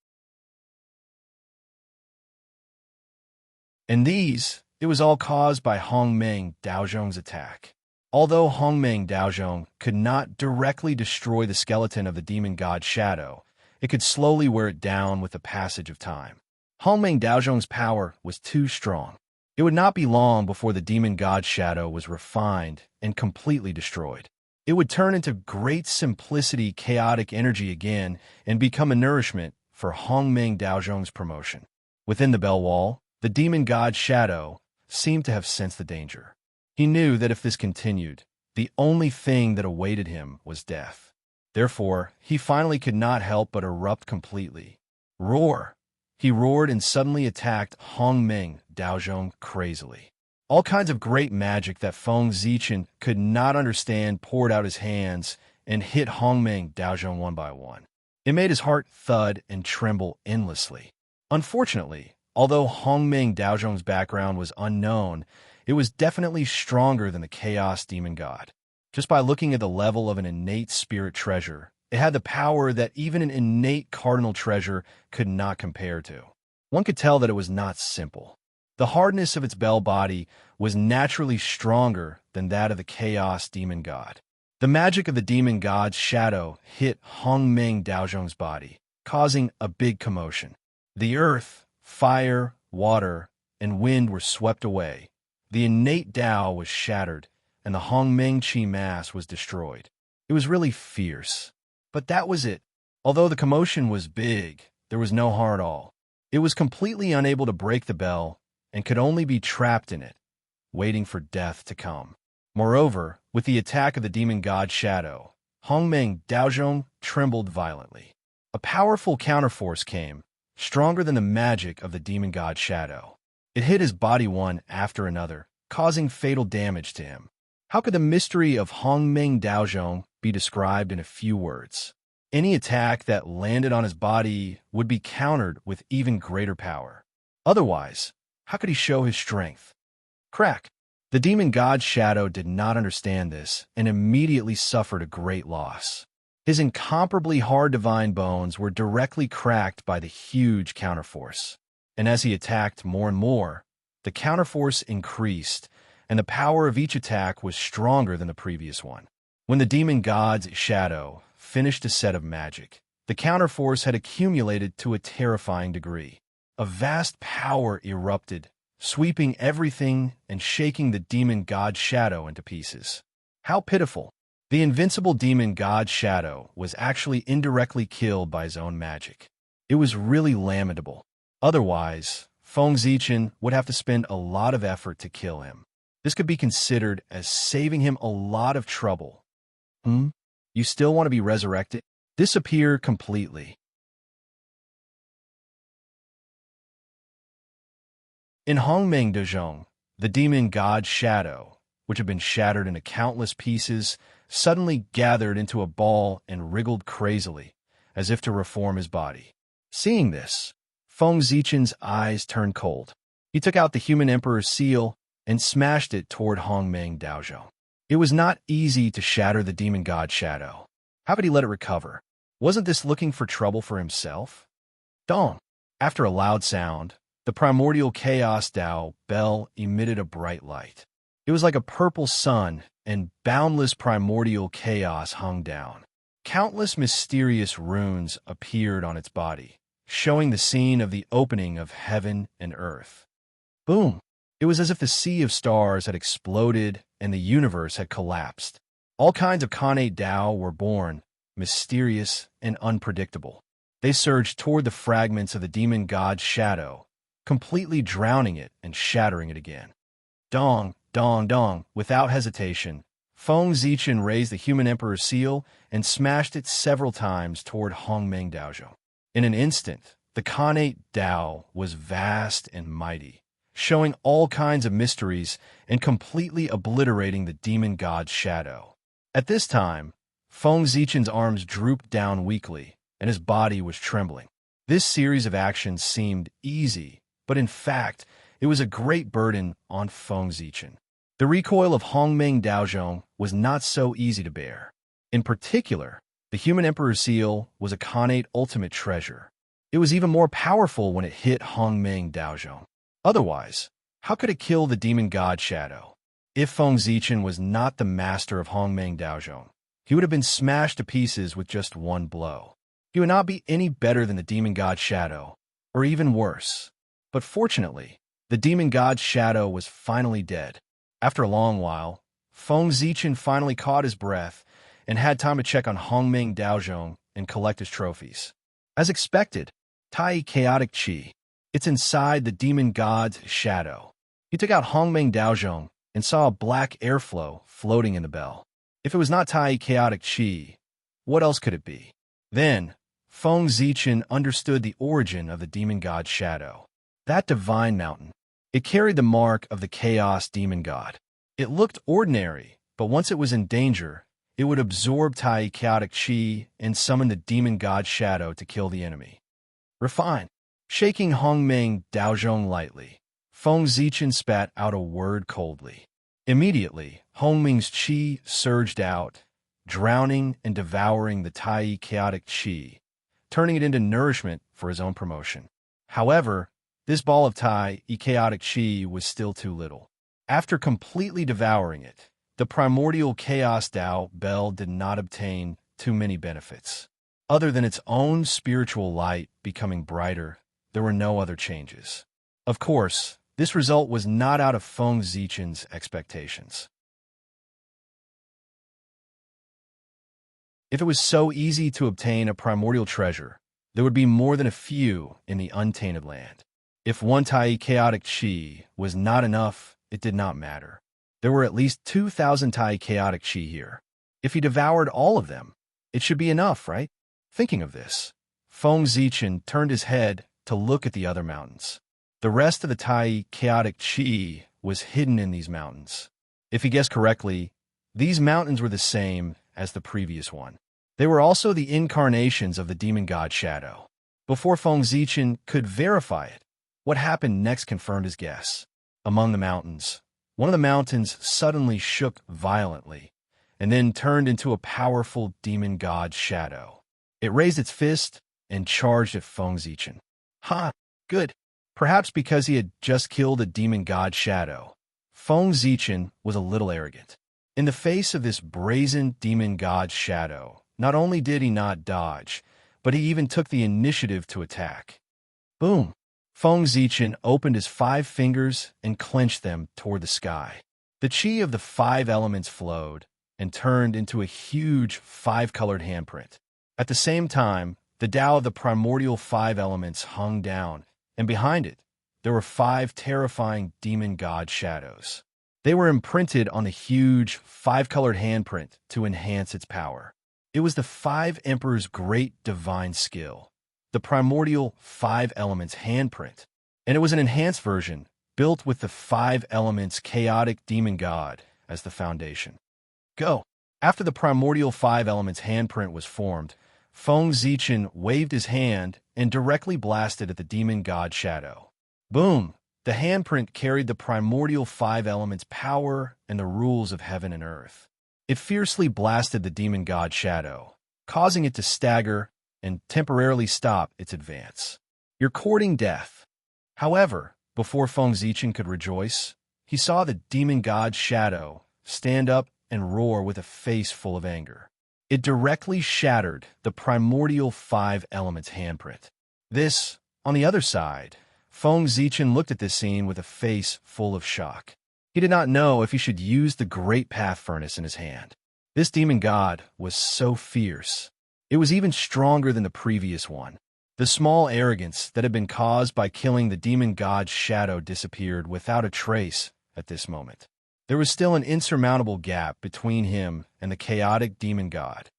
And these, it was all caused by Hongmeng Daozhong's attack. Although Hongmeng Daozhong could not directly destroy the skeleton of the demon god Shadow, it could slowly wear it down with the passage of time. Hongmeng Daozhong's power was too strong. It would not be long before the demon god Shadow was refined and completely destroyed. It would turn into great simplicity chaotic energy again and become a nourishment for Hongmeng Daozhong's promotion. Within the bell wall, the demon god Shadow seemed to have sensed the danger. He knew that if this continued, the only thing that awaited him was death. Therefore, he finally could not help but erupt completely. Roar! He roared and suddenly attacked Hongmeng Daozhong crazily. All kinds of great magic that Feng Zichen could not understand poured out his hands and hit Hongmeng Daozhong one by one. It made his heart thud and tremble endlessly. Unfortunately, although Hongmeng Daozhong's background was unknown, it was definitely stronger than the Chaos Demon God. Just by looking at the level of an innate spirit treasure, it had the power that even an innate cardinal treasure could not compare to. One could tell that it was not simple. The hardness of its bell body was naturally stronger than that of the Chaos Demon God. The magic of the Demon God's shadow hit Hongmeng Daozhong's body, causing a big commotion. The earth, fire, water, and wind were swept away. The innate Tao was shattered, and the Hongmeng Qi mass was destroyed. It was really fierce. But that was it. Although the commotion was big, there was no harm at all. It was completely unable to break the bell and could only be trapped in it, waiting for death to come. Moreover, with the attack of the Demon God's shadow, Hongmeng Daozhong trembled violently. A powerful counterforce came, stronger than the magic of the Demon God's shadow. It hit his body one after another, causing fatal damage to him. How could the mystery of Hongmeng Daozhong be described in a few words? Any attack that landed on his body would be countered with even greater power. Otherwise, how could he show his strength? Crack! The Demon God's shadow did not understand this and immediately suffered a great loss. His incomparably hard divine bones were directly cracked by the huge counterforce. And as he attacked more and more, the counterforce increased, and the power of each attack was stronger than the previous one. When the Demon God's shadow finished a set of magic, the counterforce had accumulated to a terrifying degree. A vast power erupted, sweeping everything and shaking the Demon God's shadow into pieces. How pitiful! The invincible Demon God's shadow was actually indirectly killed by his own magic. It was really lamentable. Otherwise, Feng Zichen would have to spend a lot of effort to kill him. This could be considered as saving him a lot of trouble. You still want to be resurrected? Disappear completely. In Hongmeng Daozhong, the Demon God's shadow, which had been shattered into countless pieces, suddenly gathered into a ball and wriggled crazily, as if to reform his body. Seeing this, Feng Zichen's eyes turned cold. He took out the human emperor's seal and smashed it toward Hongmeng Daozhong. It was not easy to shatter the Demon God's shadow. How could he let it recover? Wasn't this looking for trouble for himself? Dong! After a loud sound, the primordial chaos Tao bell emitted a bright light. It was like a purple sun, and boundless primordial chaos hung down. Countless mysterious runes appeared on its body, showing the scene of the opening of heaven and earth. Boom! It was as if the sea of stars had exploded and the universe had collapsed. All kinds of Khanate Tao were born, mysterious and unpredictable. They surged toward the fragments of the Demon God's shadow, completely drowning it and shattering it again. Dong, dong, dong, without hesitation, Feng Zichen raised the human emperor's seal and smashed it several times toward Hongmeng Daozhong. In an instant, the Khanate Tao was vast and mighty, showing all kinds of mysteries and completely obliterating the Demon God's shadow. At this time, Feng Zichen's arms drooped down weakly, and his body was trembling. This series of actions seemed easy, but in fact, it was a great burden on Feng Zichen. The recoil of Hongmeng Daozhong was not so easy to bear. In particular, the human emperor's seal was a Khanate ultimate treasure. It was even more powerful when it hit Hongmeng Daozhong. Otherwise, how could it kill the Demon God's shadow? If Feng Zichen was not the master of Hongmeng Daozhong, he would have been smashed to pieces with just one blow. He would not be any better than the Demon God's shadow, or even worse. But fortunately, the Demon God's shadow was finally dead. After a long while, Feng Zichen finally caught his breath and had time to check on Hongmeng Daozhong and collect his trophies. As expected, Tai Chaotic Qi. It's inside the Demon God's shadow. He took out Hongmeng Daozhong and saw a black airflow floating in the bell. If it was not Tai Chaotic Qi, what else could it be? Then, Feng Zichen understood the origin of the demon god shadow. That divine mountain. It carried the mark of the chaos demon god. It looked ordinary, but once it was in danger, it would absorb Tai chaotic chi and summon the demon god shadow to kill the enemy. Refine. Shaking Hongmeng Daozhong lightly, Feng Zichen spat out a word coldly. Immediately, Hongmeng's chi surged out, drowning and devouring the Tai chaotic chi, turning it into nourishment for his own promotion. However, this ball of Tai chaotic chi was still too little. After completely devouring it, the primordial chaos Dao Bell did not obtain too many benefits. Other than its own spiritual light becoming brighter, there were no other changes. Of course, this result was not out of Feng Zichen's expectations. If it was so easy to obtain a primordial treasure, there would be more than a few in the untainted land. If one Tai chaotic chi was not enough, it did not matter. There were at least 2,000 Tai chaotic chi here. If he devoured all of them, it should be enough, right? Thinking of this, Feng Zichen turned his head to look at the other mountains. The rest of the Tai chaotic chi was hidden in these mountains. If he guessed correctly, these mountains were the same as the previous one. They were also the incarnations of the demon god shadow. Before Feng Zichen could verify it, what happened next confirmed his guess. Among the mountains, one of the mountains suddenly shook violently, and then turned into a powerful demon god shadow. It raised its fist and charged at Feng Zichen. Ha! Good. Perhaps because he had just killed a demon god shadow, Feng Zichen was a little arrogant. In the face of this brazen demon god shadow, not only did he not dodge, but he even took the initiative to attack. Boom! Feng Zichen opened his 5 fingers and clenched them toward the sky. The chi of the 5 elements flowed and turned into a huge 5-colored handprint. At the same time, the Tao of the primordial 5 elements hung down, and behind it, there were 5 terrifying demon god shadows. They were imprinted on the huge 5-colored handprint to enhance its power. It was the 5 Emperor's great divine skill, the primordial 5 elements handprint, and it was an enhanced version built with the 5 elements chaotic demon god as the foundation. Go! After the primordial 5 elements handprint was formed, Feng Zichen waved his hand and directly blasted at the demon god shadow. Boom! The handprint carried the primordial 5 elements power and the rules of heaven and earth. It fiercely blasted the demon god shadow, causing it to stagger and temporarily stop its advance. You're courting death. However, before Feng Zichen could rejoice, he saw the demon god shadow stand up and roar with a face full of anger. It directly shattered the primordial 5 elements handprint. This, on the other side, Feng Zichen looked at this scene with a face full of shock. He did not know if he should use the great path furnace in his hand. This demon god was so fierce. It was even stronger than the previous one. The small arrogance that had been caused by killing the demon god's shadow disappeared without a trace at this moment. There was still an insurmountable gap between him and the chaotic demon god.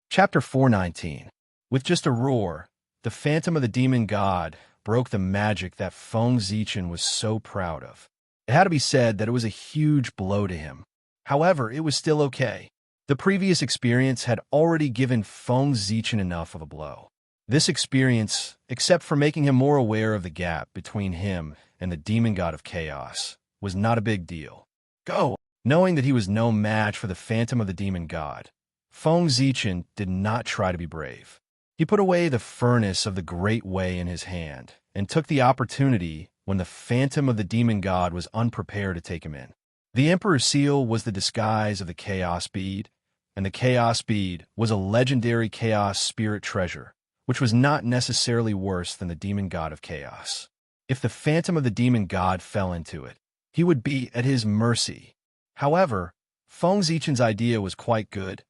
Chapter 419. With just a roar, the phantom of the demon god broke the magic that Feng Zichen was so proud of. It had to be said that it was a huge blow to him. However, it was still okay. The previous experience had already given Feng Zichen enough of a blow. This experience, except for making him more aware of the gap between him and the demon god of chaos, was not a big deal. Go! Knowing that he was no match for the phantom of the demon god, Feng Zichen did not try to be brave. He put away the furnace of the Great Way in his hand and took the opportunity when the phantom of the demon god was unprepared to take him in. The Emperor's seal was the disguise of the Chaos Bead, and the Chaos Bead was a legendary Chaos Spirit treasure, which was not necessarily worse than the demon god of chaos. If the phantom of the demon god fell into it, he would be at his mercy. However, Feng Zichen's idea was quite good,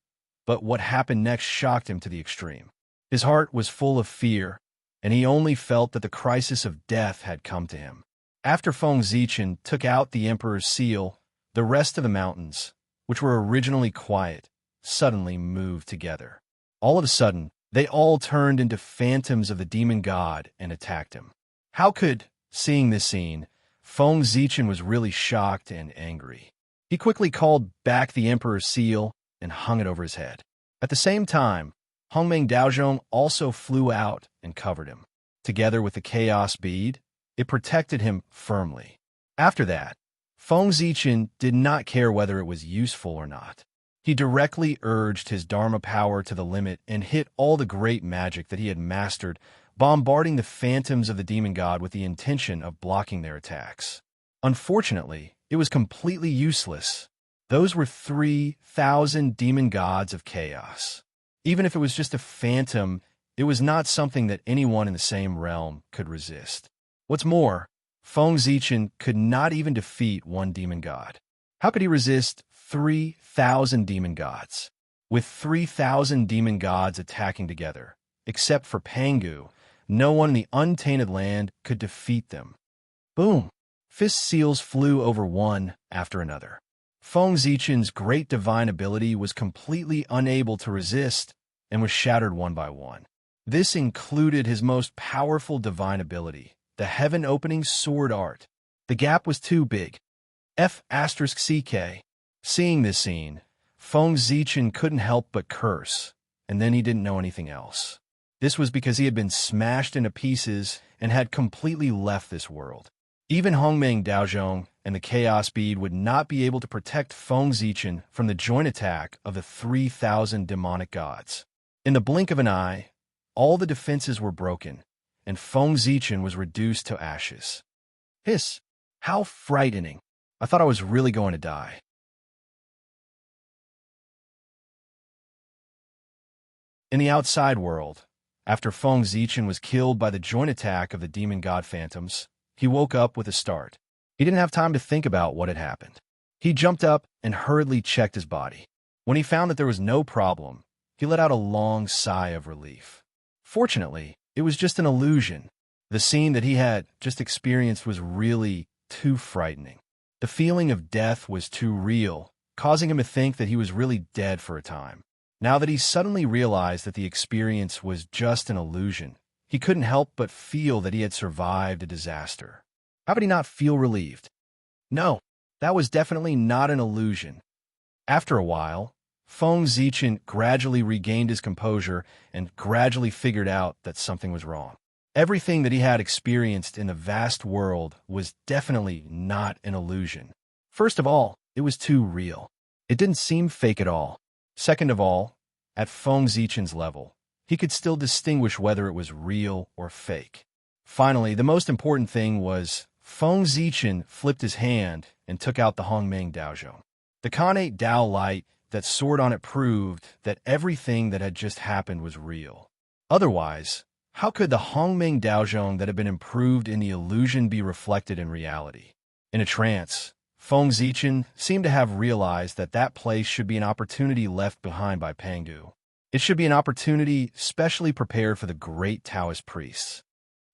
but what happened next shocked him to the extreme. His heart was full of fear, and he only felt that the crisis of death had come to him. After Feng Zichen took out the Emperor's seal, The rest of the mountains, which were originally quiet, suddenly moved together. All of a sudden, they all turned into phantoms of the demon god and attacked him. Seeing this scene, Feng Zichen was really shocked and angry. He quickly called back the Emperor's seal and hung it over his head. At the same time, Hongmeng Daozhong also flew out and covered him. Together with the chaos bead, it protected him firmly. After that, Feng Zichen did not care whether it was useful or not. He directly urged his Dharma power to the limit and hit all the great magic that he had mastered, bombarding the phantoms of the demon god with the intention of blocking their attacks. Unfortunately, it was completely useless. Those were 3,000 demon gods of chaos. Even if it was just a phantom, it was not something that anyone in the same realm could resist. What's more, Feng Zichen could not even defeat one demon god. How could he resist 3,000 demon gods? With 3,000 demon gods attacking together, except for Pangu, no one in the untainted land could defeat them. Boom! Fist seals flew over one after another. Feng Zichen's great divine ability was completely unable to resist and was shattered one by one. This included his most powerful divine ability, the heaven-opening sword art. The gap was too big. F***CK. Seeing this scene, Feng Zichen couldn't help but curse, and then he didn't know anything else. This was because he had been smashed into pieces and had completely left this world. Even Hongmeng Daozhong and the Chaos Bead would not be able to protect Feng Zichen from the joint attack of the 3,000 demonic gods. In the blink of an eye, all the defenses were broken, and Feng Zichen was reduced to ashes. Hiss! How frightening! I thought I was really going to die. In the outside world, after Feng Zichen was killed by the joint attack of the demon god phantoms, he woke up with a start. He didn't have time to think about what had happened. He jumped up and hurriedly checked his body. When he found that there was no problem, he let out a long sigh of relief. Fortunately, it was just an illusion. The scene that he had just experienced was really too frightening. The feeling of death was too real, causing him to think that he was really dead for a time. Now that he suddenly realized that the experience was just an illusion, he couldn't help but feel that he had survived a disaster. How could he not feel relieved? No, that was definitely not an illusion. After a while, Feng Zichen gradually regained his composure and gradually figured out that something was wrong. Everything that he had experienced in the vast world was definitely not an illusion. First of all, it was too real. It didn't seem fake at all. Second of all, at Feng Zichen's level, he could still distinguish whether it was real or fake. Finally, the most important thing was Feng Zichen flipped his hand and took out the Hongmeng Daozhong. The Khanate Dao light that soared on it proved that everything that had just happened was real. Otherwise, how could the Hongmeng Daozhong that had been improved in the illusion be reflected in reality? In a trance, Feng Zichen seemed to have realized that that place should be an opportunity left behind by Pangu. It should be an opportunity specially prepared for the great Taoist priests.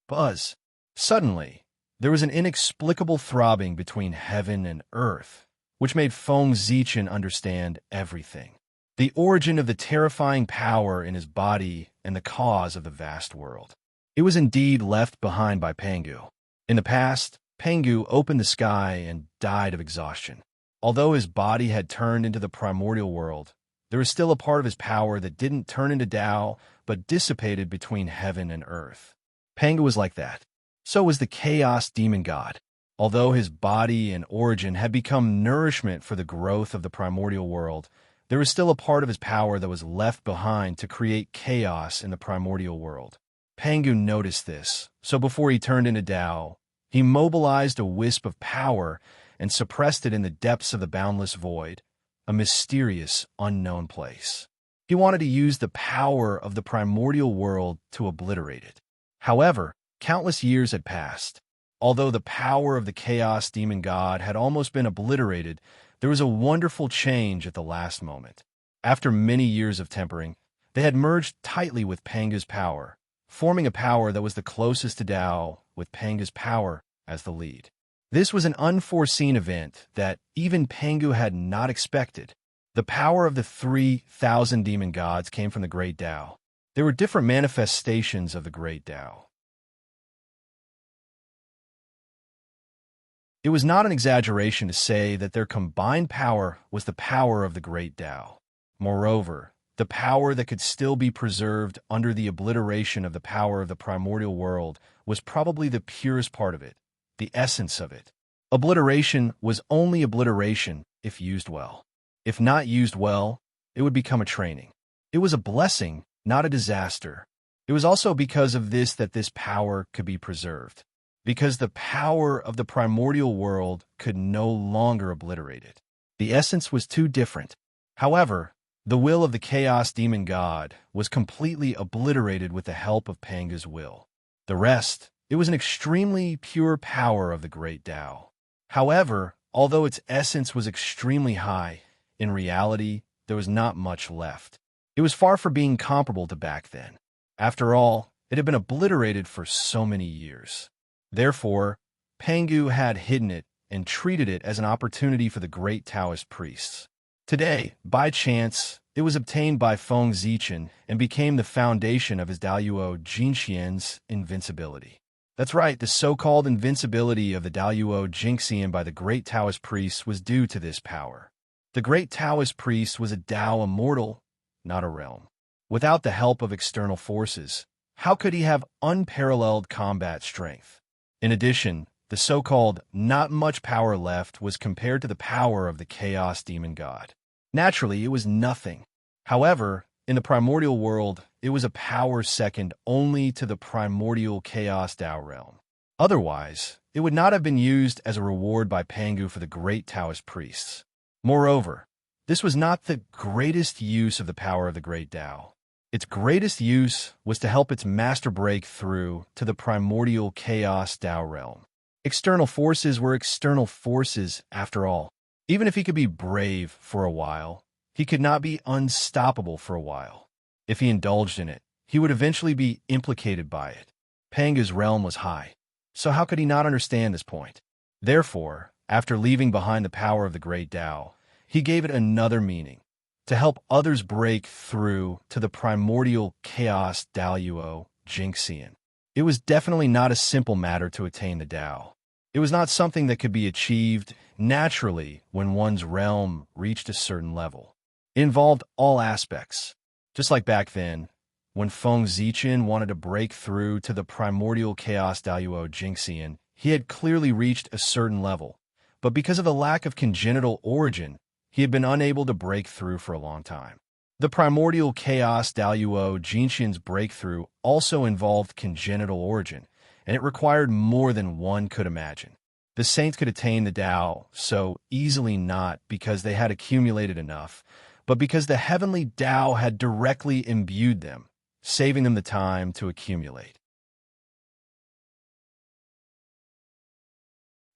Buzz! Suddenly, there was an inexplicable throbbing between heaven and earth, which made Feng Zichen understand everything. The origin of the terrifying power in his body and the cause of the vast world. It was indeed left behind by Pangu. In the past, Pangu opened the sky and died of exhaustion. Although his body had turned into the primordial world, there was still a part of his power that didn't turn into Tao, but dissipated between heaven and earth. Pangu was like that. So was the chaos demon god. Although his body and origin had become nourishment for the growth of the primordial world, there was still a part of his power that was left behind to create chaos in the primordial world. Pangu noticed this, so before he turned into Tao, he mobilized a wisp of power and suppressed it in the depths of the boundless void, a mysterious, unknown place. He wanted to use the power of the primordial world to obliterate it. However, countless years had passed. Although the power of the chaos demon god had almost been obliterated, there was a wonderful change at the last moment. After many years of tempering, they had merged tightly with Pangu's power, forming a power that was the closest to Tao, with Pangu's power as the lead. This was an unforeseen event that even Pengu had not expected. The power of the 3,000 demon gods came from the Great Tao. There were different manifestations of the Great Tao. It was not an exaggeration to say that their combined power was the power of the Great Tao. Moreover, the power that could still be preserved under the obliteration of the power of the primordial world was probably the purest part of it, the essence of it. Obliteration was only obliteration if used well. If not used well, it would become a training. It was a blessing, not a disaster. It was also because of this that this power could be preserved, because the power of the primordial world could no longer obliterate it. The essence was too different. However, the will of the chaos demon god was completely obliterated with the help of Pengu's will. The rest, it was an extremely pure power of the Great Tao. However, although its essence was extremely high, in reality, there was not much left. It was far from being comparable to back then. After all, it had been obliterated for so many years. Therefore, Pengu had hidden it and treated it as an opportunity for the great Taoist priests. Today, by chance, it was obtained by Feng Zichen and became the foundation of his Daoyuo Jinxian's invincibility. That's right, the so-called invincibility of the Daoyuo Jinxian by the great Taoist priests was due to this power. The great Taoist priest was a Tao immortal, not a realm. Without the help of external forces, how could he have unparalleled combat strength? In addition, the so-called not much power left was compared to the power of the chaos demon god. Naturally, it was nothing. However, in the primordial world, it was a power second only to the primordial chaos Tao realm. Otherwise, it would not have been used as a reward by Pengu for the great Taoist priests. Moreover, this was not the greatest use of the power of the great Tao. Its greatest use was to help its master break through to the primordial chaos Tao realm. External forces were external forces, after all. Even if he could be brave for a while, he could not be unstoppable for a while. If he indulged in it, he would eventually be implicated by it. Pengu's realm was high, so how could he not understand this point? Therefore, after leaving behind the power of the great Tao, he gave it another meaning, to help others break through to the primordial chaos Daoyuo Jinxian. It was definitely not a simple matter to attain the Tao. It was not something that could be achieved naturally when one's realm reached a certain level. It involved all aspects. Just like back then, when Feng Zichen wanted to break through to the primordial chaos Daoyuo Jinxian, he had clearly reached a certain level, but because of the lack of congenital origin, he had been unable to break through for a long time. The primordial chaos Daoyuo Jinxian's breakthrough also involved congenital origin, and it required more than one could imagine. The saints could attain the Tao so easily not because they had accumulated enough, but because the heavenly Tao had directly imbued them, saving them the time to accumulate.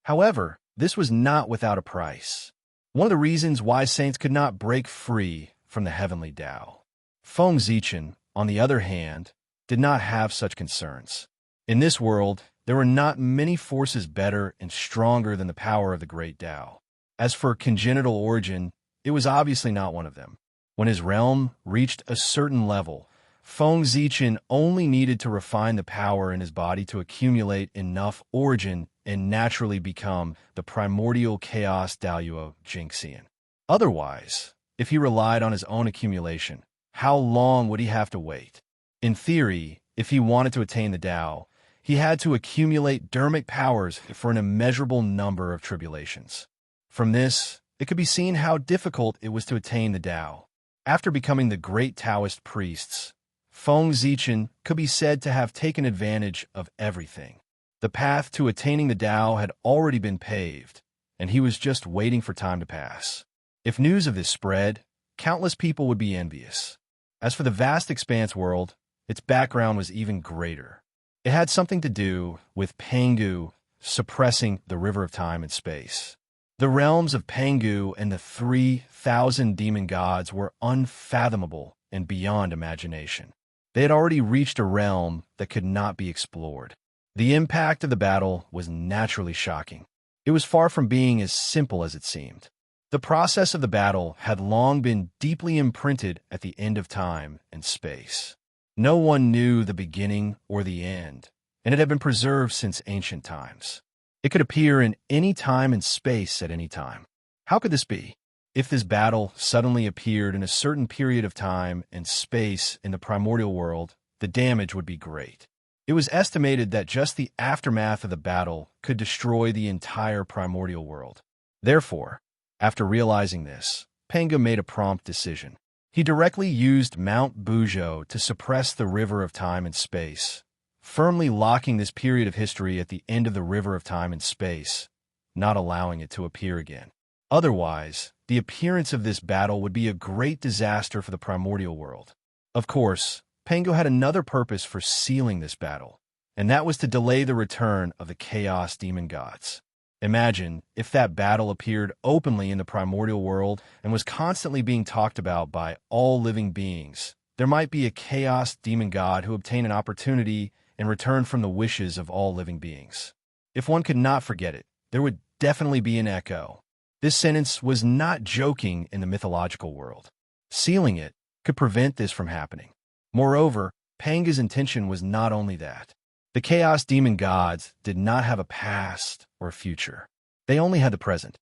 However, this was not without a price. One of the reasons why saints could not break free from the heavenly Tao. Feng Zichen, on the other hand, did not have such concerns. In this world, there were not many forces better and stronger than the power of the great Tao. As for congenital origin, it was obviously not one of them. When his realm reached a certain level, Feng Zichen only needed to refine the power in his body to accumulate enough origin and naturally become the primordial chaos Daoyuo Jinxian. Otherwise, if he relied on his own accumulation, how long would he have to wait? In theory, if he wanted to attain the Tao, he had to accumulate dermic powers for an immeasurable number of tribulations. From this, it could be seen how difficult it was to attain the Tao. After becoming the great Taoist priests, Feng Zichen could be said to have taken advantage of everything. The path to attaining the Tao had already been paved, and he was just waiting for time to pass. If news of this spread, countless people would be envious. As for the vast expanse world, its background was even greater. It had something to do with Pengu suppressing the river of time and space. The realms of Pengu and the 3,000 demon gods were unfathomable and beyond imagination. They had already reached a realm that could not be explored. The impact of the battle was naturally shocking. It was far from being as simple as it seemed. The process of the battle had long been deeply imprinted at the end of time and space. No one knew the beginning or the end, and it had been preserved since ancient times. It could appear in any time and space at any time. How could this be? If this battle suddenly appeared in a certain period of time and space in the primordial world, the damage would be great. It was estimated that just the aftermath of the battle could destroy the entire primordial world. Therefore, after realizing this, Pengu made a prompt decision. He directly used Mount Bujo to suppress the river of time and space, firmly locking this period of history at the end of the river of time and space, not allowing it to appear again. Otherwise, the appearance of this battle would be a great disaster for the primordial world. Of course, Pengu had another purpose for sealing this battle, and that was to delay the return of the Chaos Demon Gods. Imagine if that battle appeared openly in the primordial world and was constantly being talked about by all living beings. There might be a Chaos Demon God who obtained an opportunity in return from the wishes of all living beings. If one could not forget it, there would definitely be an echo. This sentence was not joking in the mythological world. Sealing it could prevent this from happening. Moreover, Pengu's intention was not only that. The Chaos Demon Gods did not have a past or a future. They only had the present.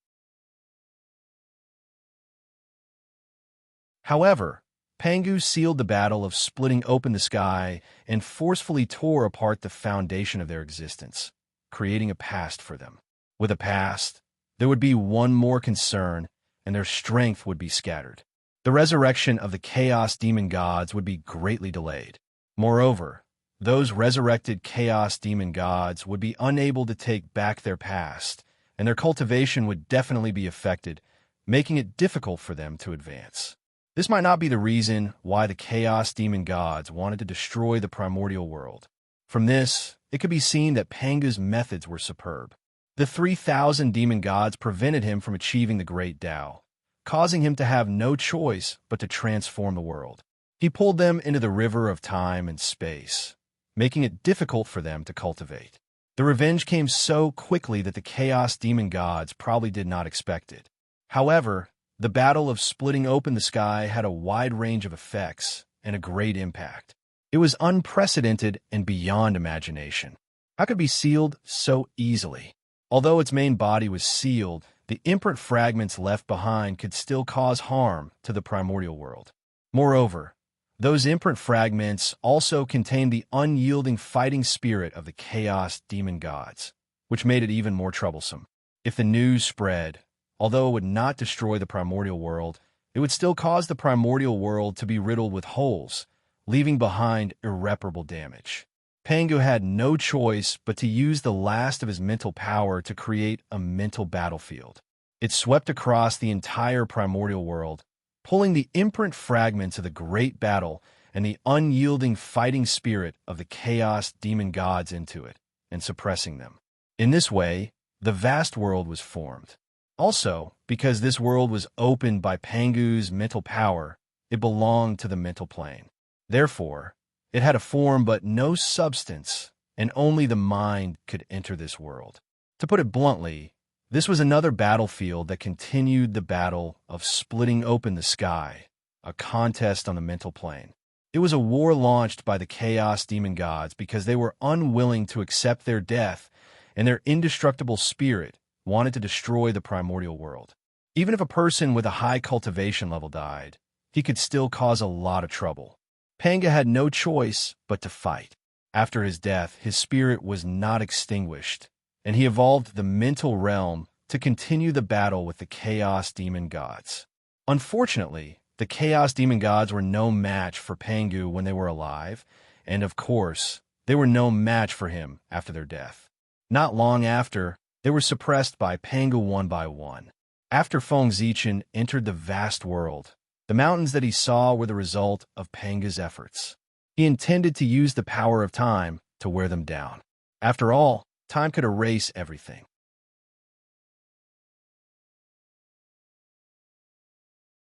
However, Pengu sealed the battle of splitting open the sky and forcefully tore apart the foundation of their existence, creating a past for them. With a past, there would be one more concern, and their strength would be scattered. The resurrection of the Chaos Demon Gods would be greatly delayed. Moreover, those resurrected Chaos Demon Gods would be unable to take back their past, and their cultivation would definitely be affected, making it difficult for them to advance. This might not be the reason why the Chaos Demon Gods wanted to destroy the primordial world. From this, it could be seen that Pengu's methods were superb. The 3,000 demon gods prevented him from achieving the great Tao, causing him to have no choice but to transform the world. He pulled them into the river of time and space, making it difficult for them to cultivate. The revenge came so quickly that the Chaos Demon Gods probably did not expect it. However, the battle of splitting open the sky had a wide range of effects and a great impact. It was unprecedented and beyond imagination. How could it be sealed so easily? Although its main body was sealed, the imprint fragments left behind could still cause harm to the primordial world. Moreover, those imprint fragments also contained the unyielding fighting spirit of the Chaos Demon Gods, which made it even more troublesome. If the news spread, although it would not destroy the primordial world, it would still cause the primordial world to be riddled with holes, leaving behind irreparable damage. Pengu had no choice but to use the last of his mental power to create a mental battlefield. It swept across the entire primordial world, pulling the imprint fragments of the great battle and the unyielding fighting spirit of the Chaos Demon Gods into it, and suppressing them. In this way, the vast world was formed. Also, because this world was opened by Pengu's mental power, it belonged to the mental plane. Therefore, it had a form but no substance, and only the mind could enter this world. To put it bluntly, this was another battlefield that continued the battle of splitting open the sky, a contest on the mental plane. It was a war launched by the Chaos Demon Gods because they were unwilling to accept their death, and their indestructible spirit wanted to destroy the primordial world. Even if a person with a high cultivation level died, he could still cause a lot of trouble. Pengu had no choice but to fight. After his death, his spirit was not extinguished, and he evolved the mental realm to continue the battle with the Chaos Demon Gods. Unfortunately, the Chaos Demon Gods were no match for Pengu when they were alive, and of course, they were no match for him after their death. Not long after, they were suppressed by Pengu one by one. After Feng Zichen entered the vast world, the mountains that he saw were the result of Pengu's efforts. He intended to use the power of time to wear them down. After all, time could erase everything.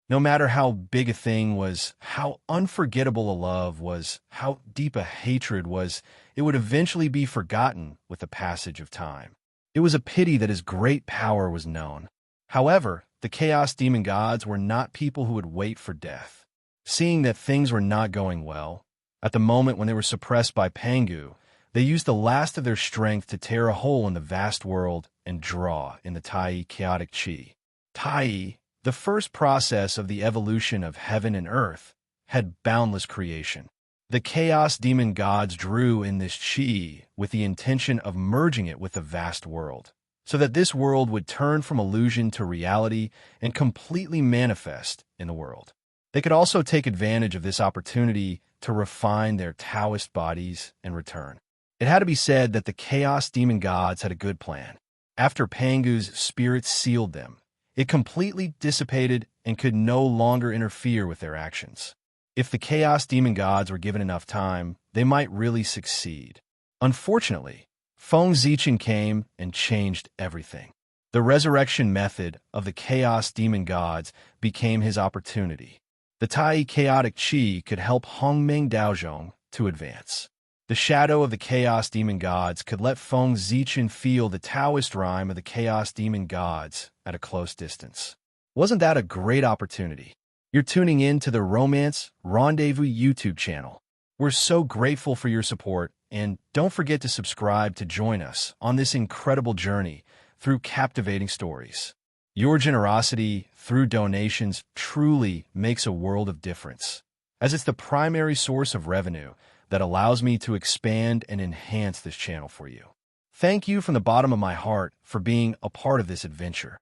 No matter how big a thing was, how unforgettable a love was, how deep a hatred was, it would eventually be forgotten with the passage of time. It was a pity that his great power was known. However, the Chaos Demon Gods were not people who would wait for death. Seeing that things were not going well, at the moment when they were suppressed by Pangu, they used the last of their strength to tear a hole in the vast world and draw in the Tai chaotic chi. Tai, the first process of the evolution of heaven and earth, had boundless creation. The Chaos Demon Gods drew in this chi with the intention of merging it with the vast world, so that this world would turn from illusion to reality and completely manifest in the world. They could also take advantage of this opportunity to refine their Taoist bodies and return. It had to be said that the Chaos Demon Gods had a good plan. After Pangu's spirit sealed them, it completely dissipated and could no longer interfere with their actions. If the Chaos Demon Gods were given enough time, they might really succeed. Unfortunately, Feng Zichen came and changed everything. The resurrection method of the Chaos Demon Gods became his opportunity. The Tai chaotic chi could help Hongmeng Daozhong to advance. The shadow of the Chaos Demon Gods could let Feng Zichen feel the Taoist rhyme of the Chaos Demon Gods at a close distance. Wasn't that a great opportunity? You're tuning in to the Romance Rendezvous YouTube channel. We're so grateful for your support, and don't forget to subscribe to join us on this incredible journey through captivating stories. Your generosity through donations truly makes a world of difference, as it's the primary source of revenue that allows me to expand and enhance this channel for you. Thank you from the bottom of my heart for being a part of this adventure.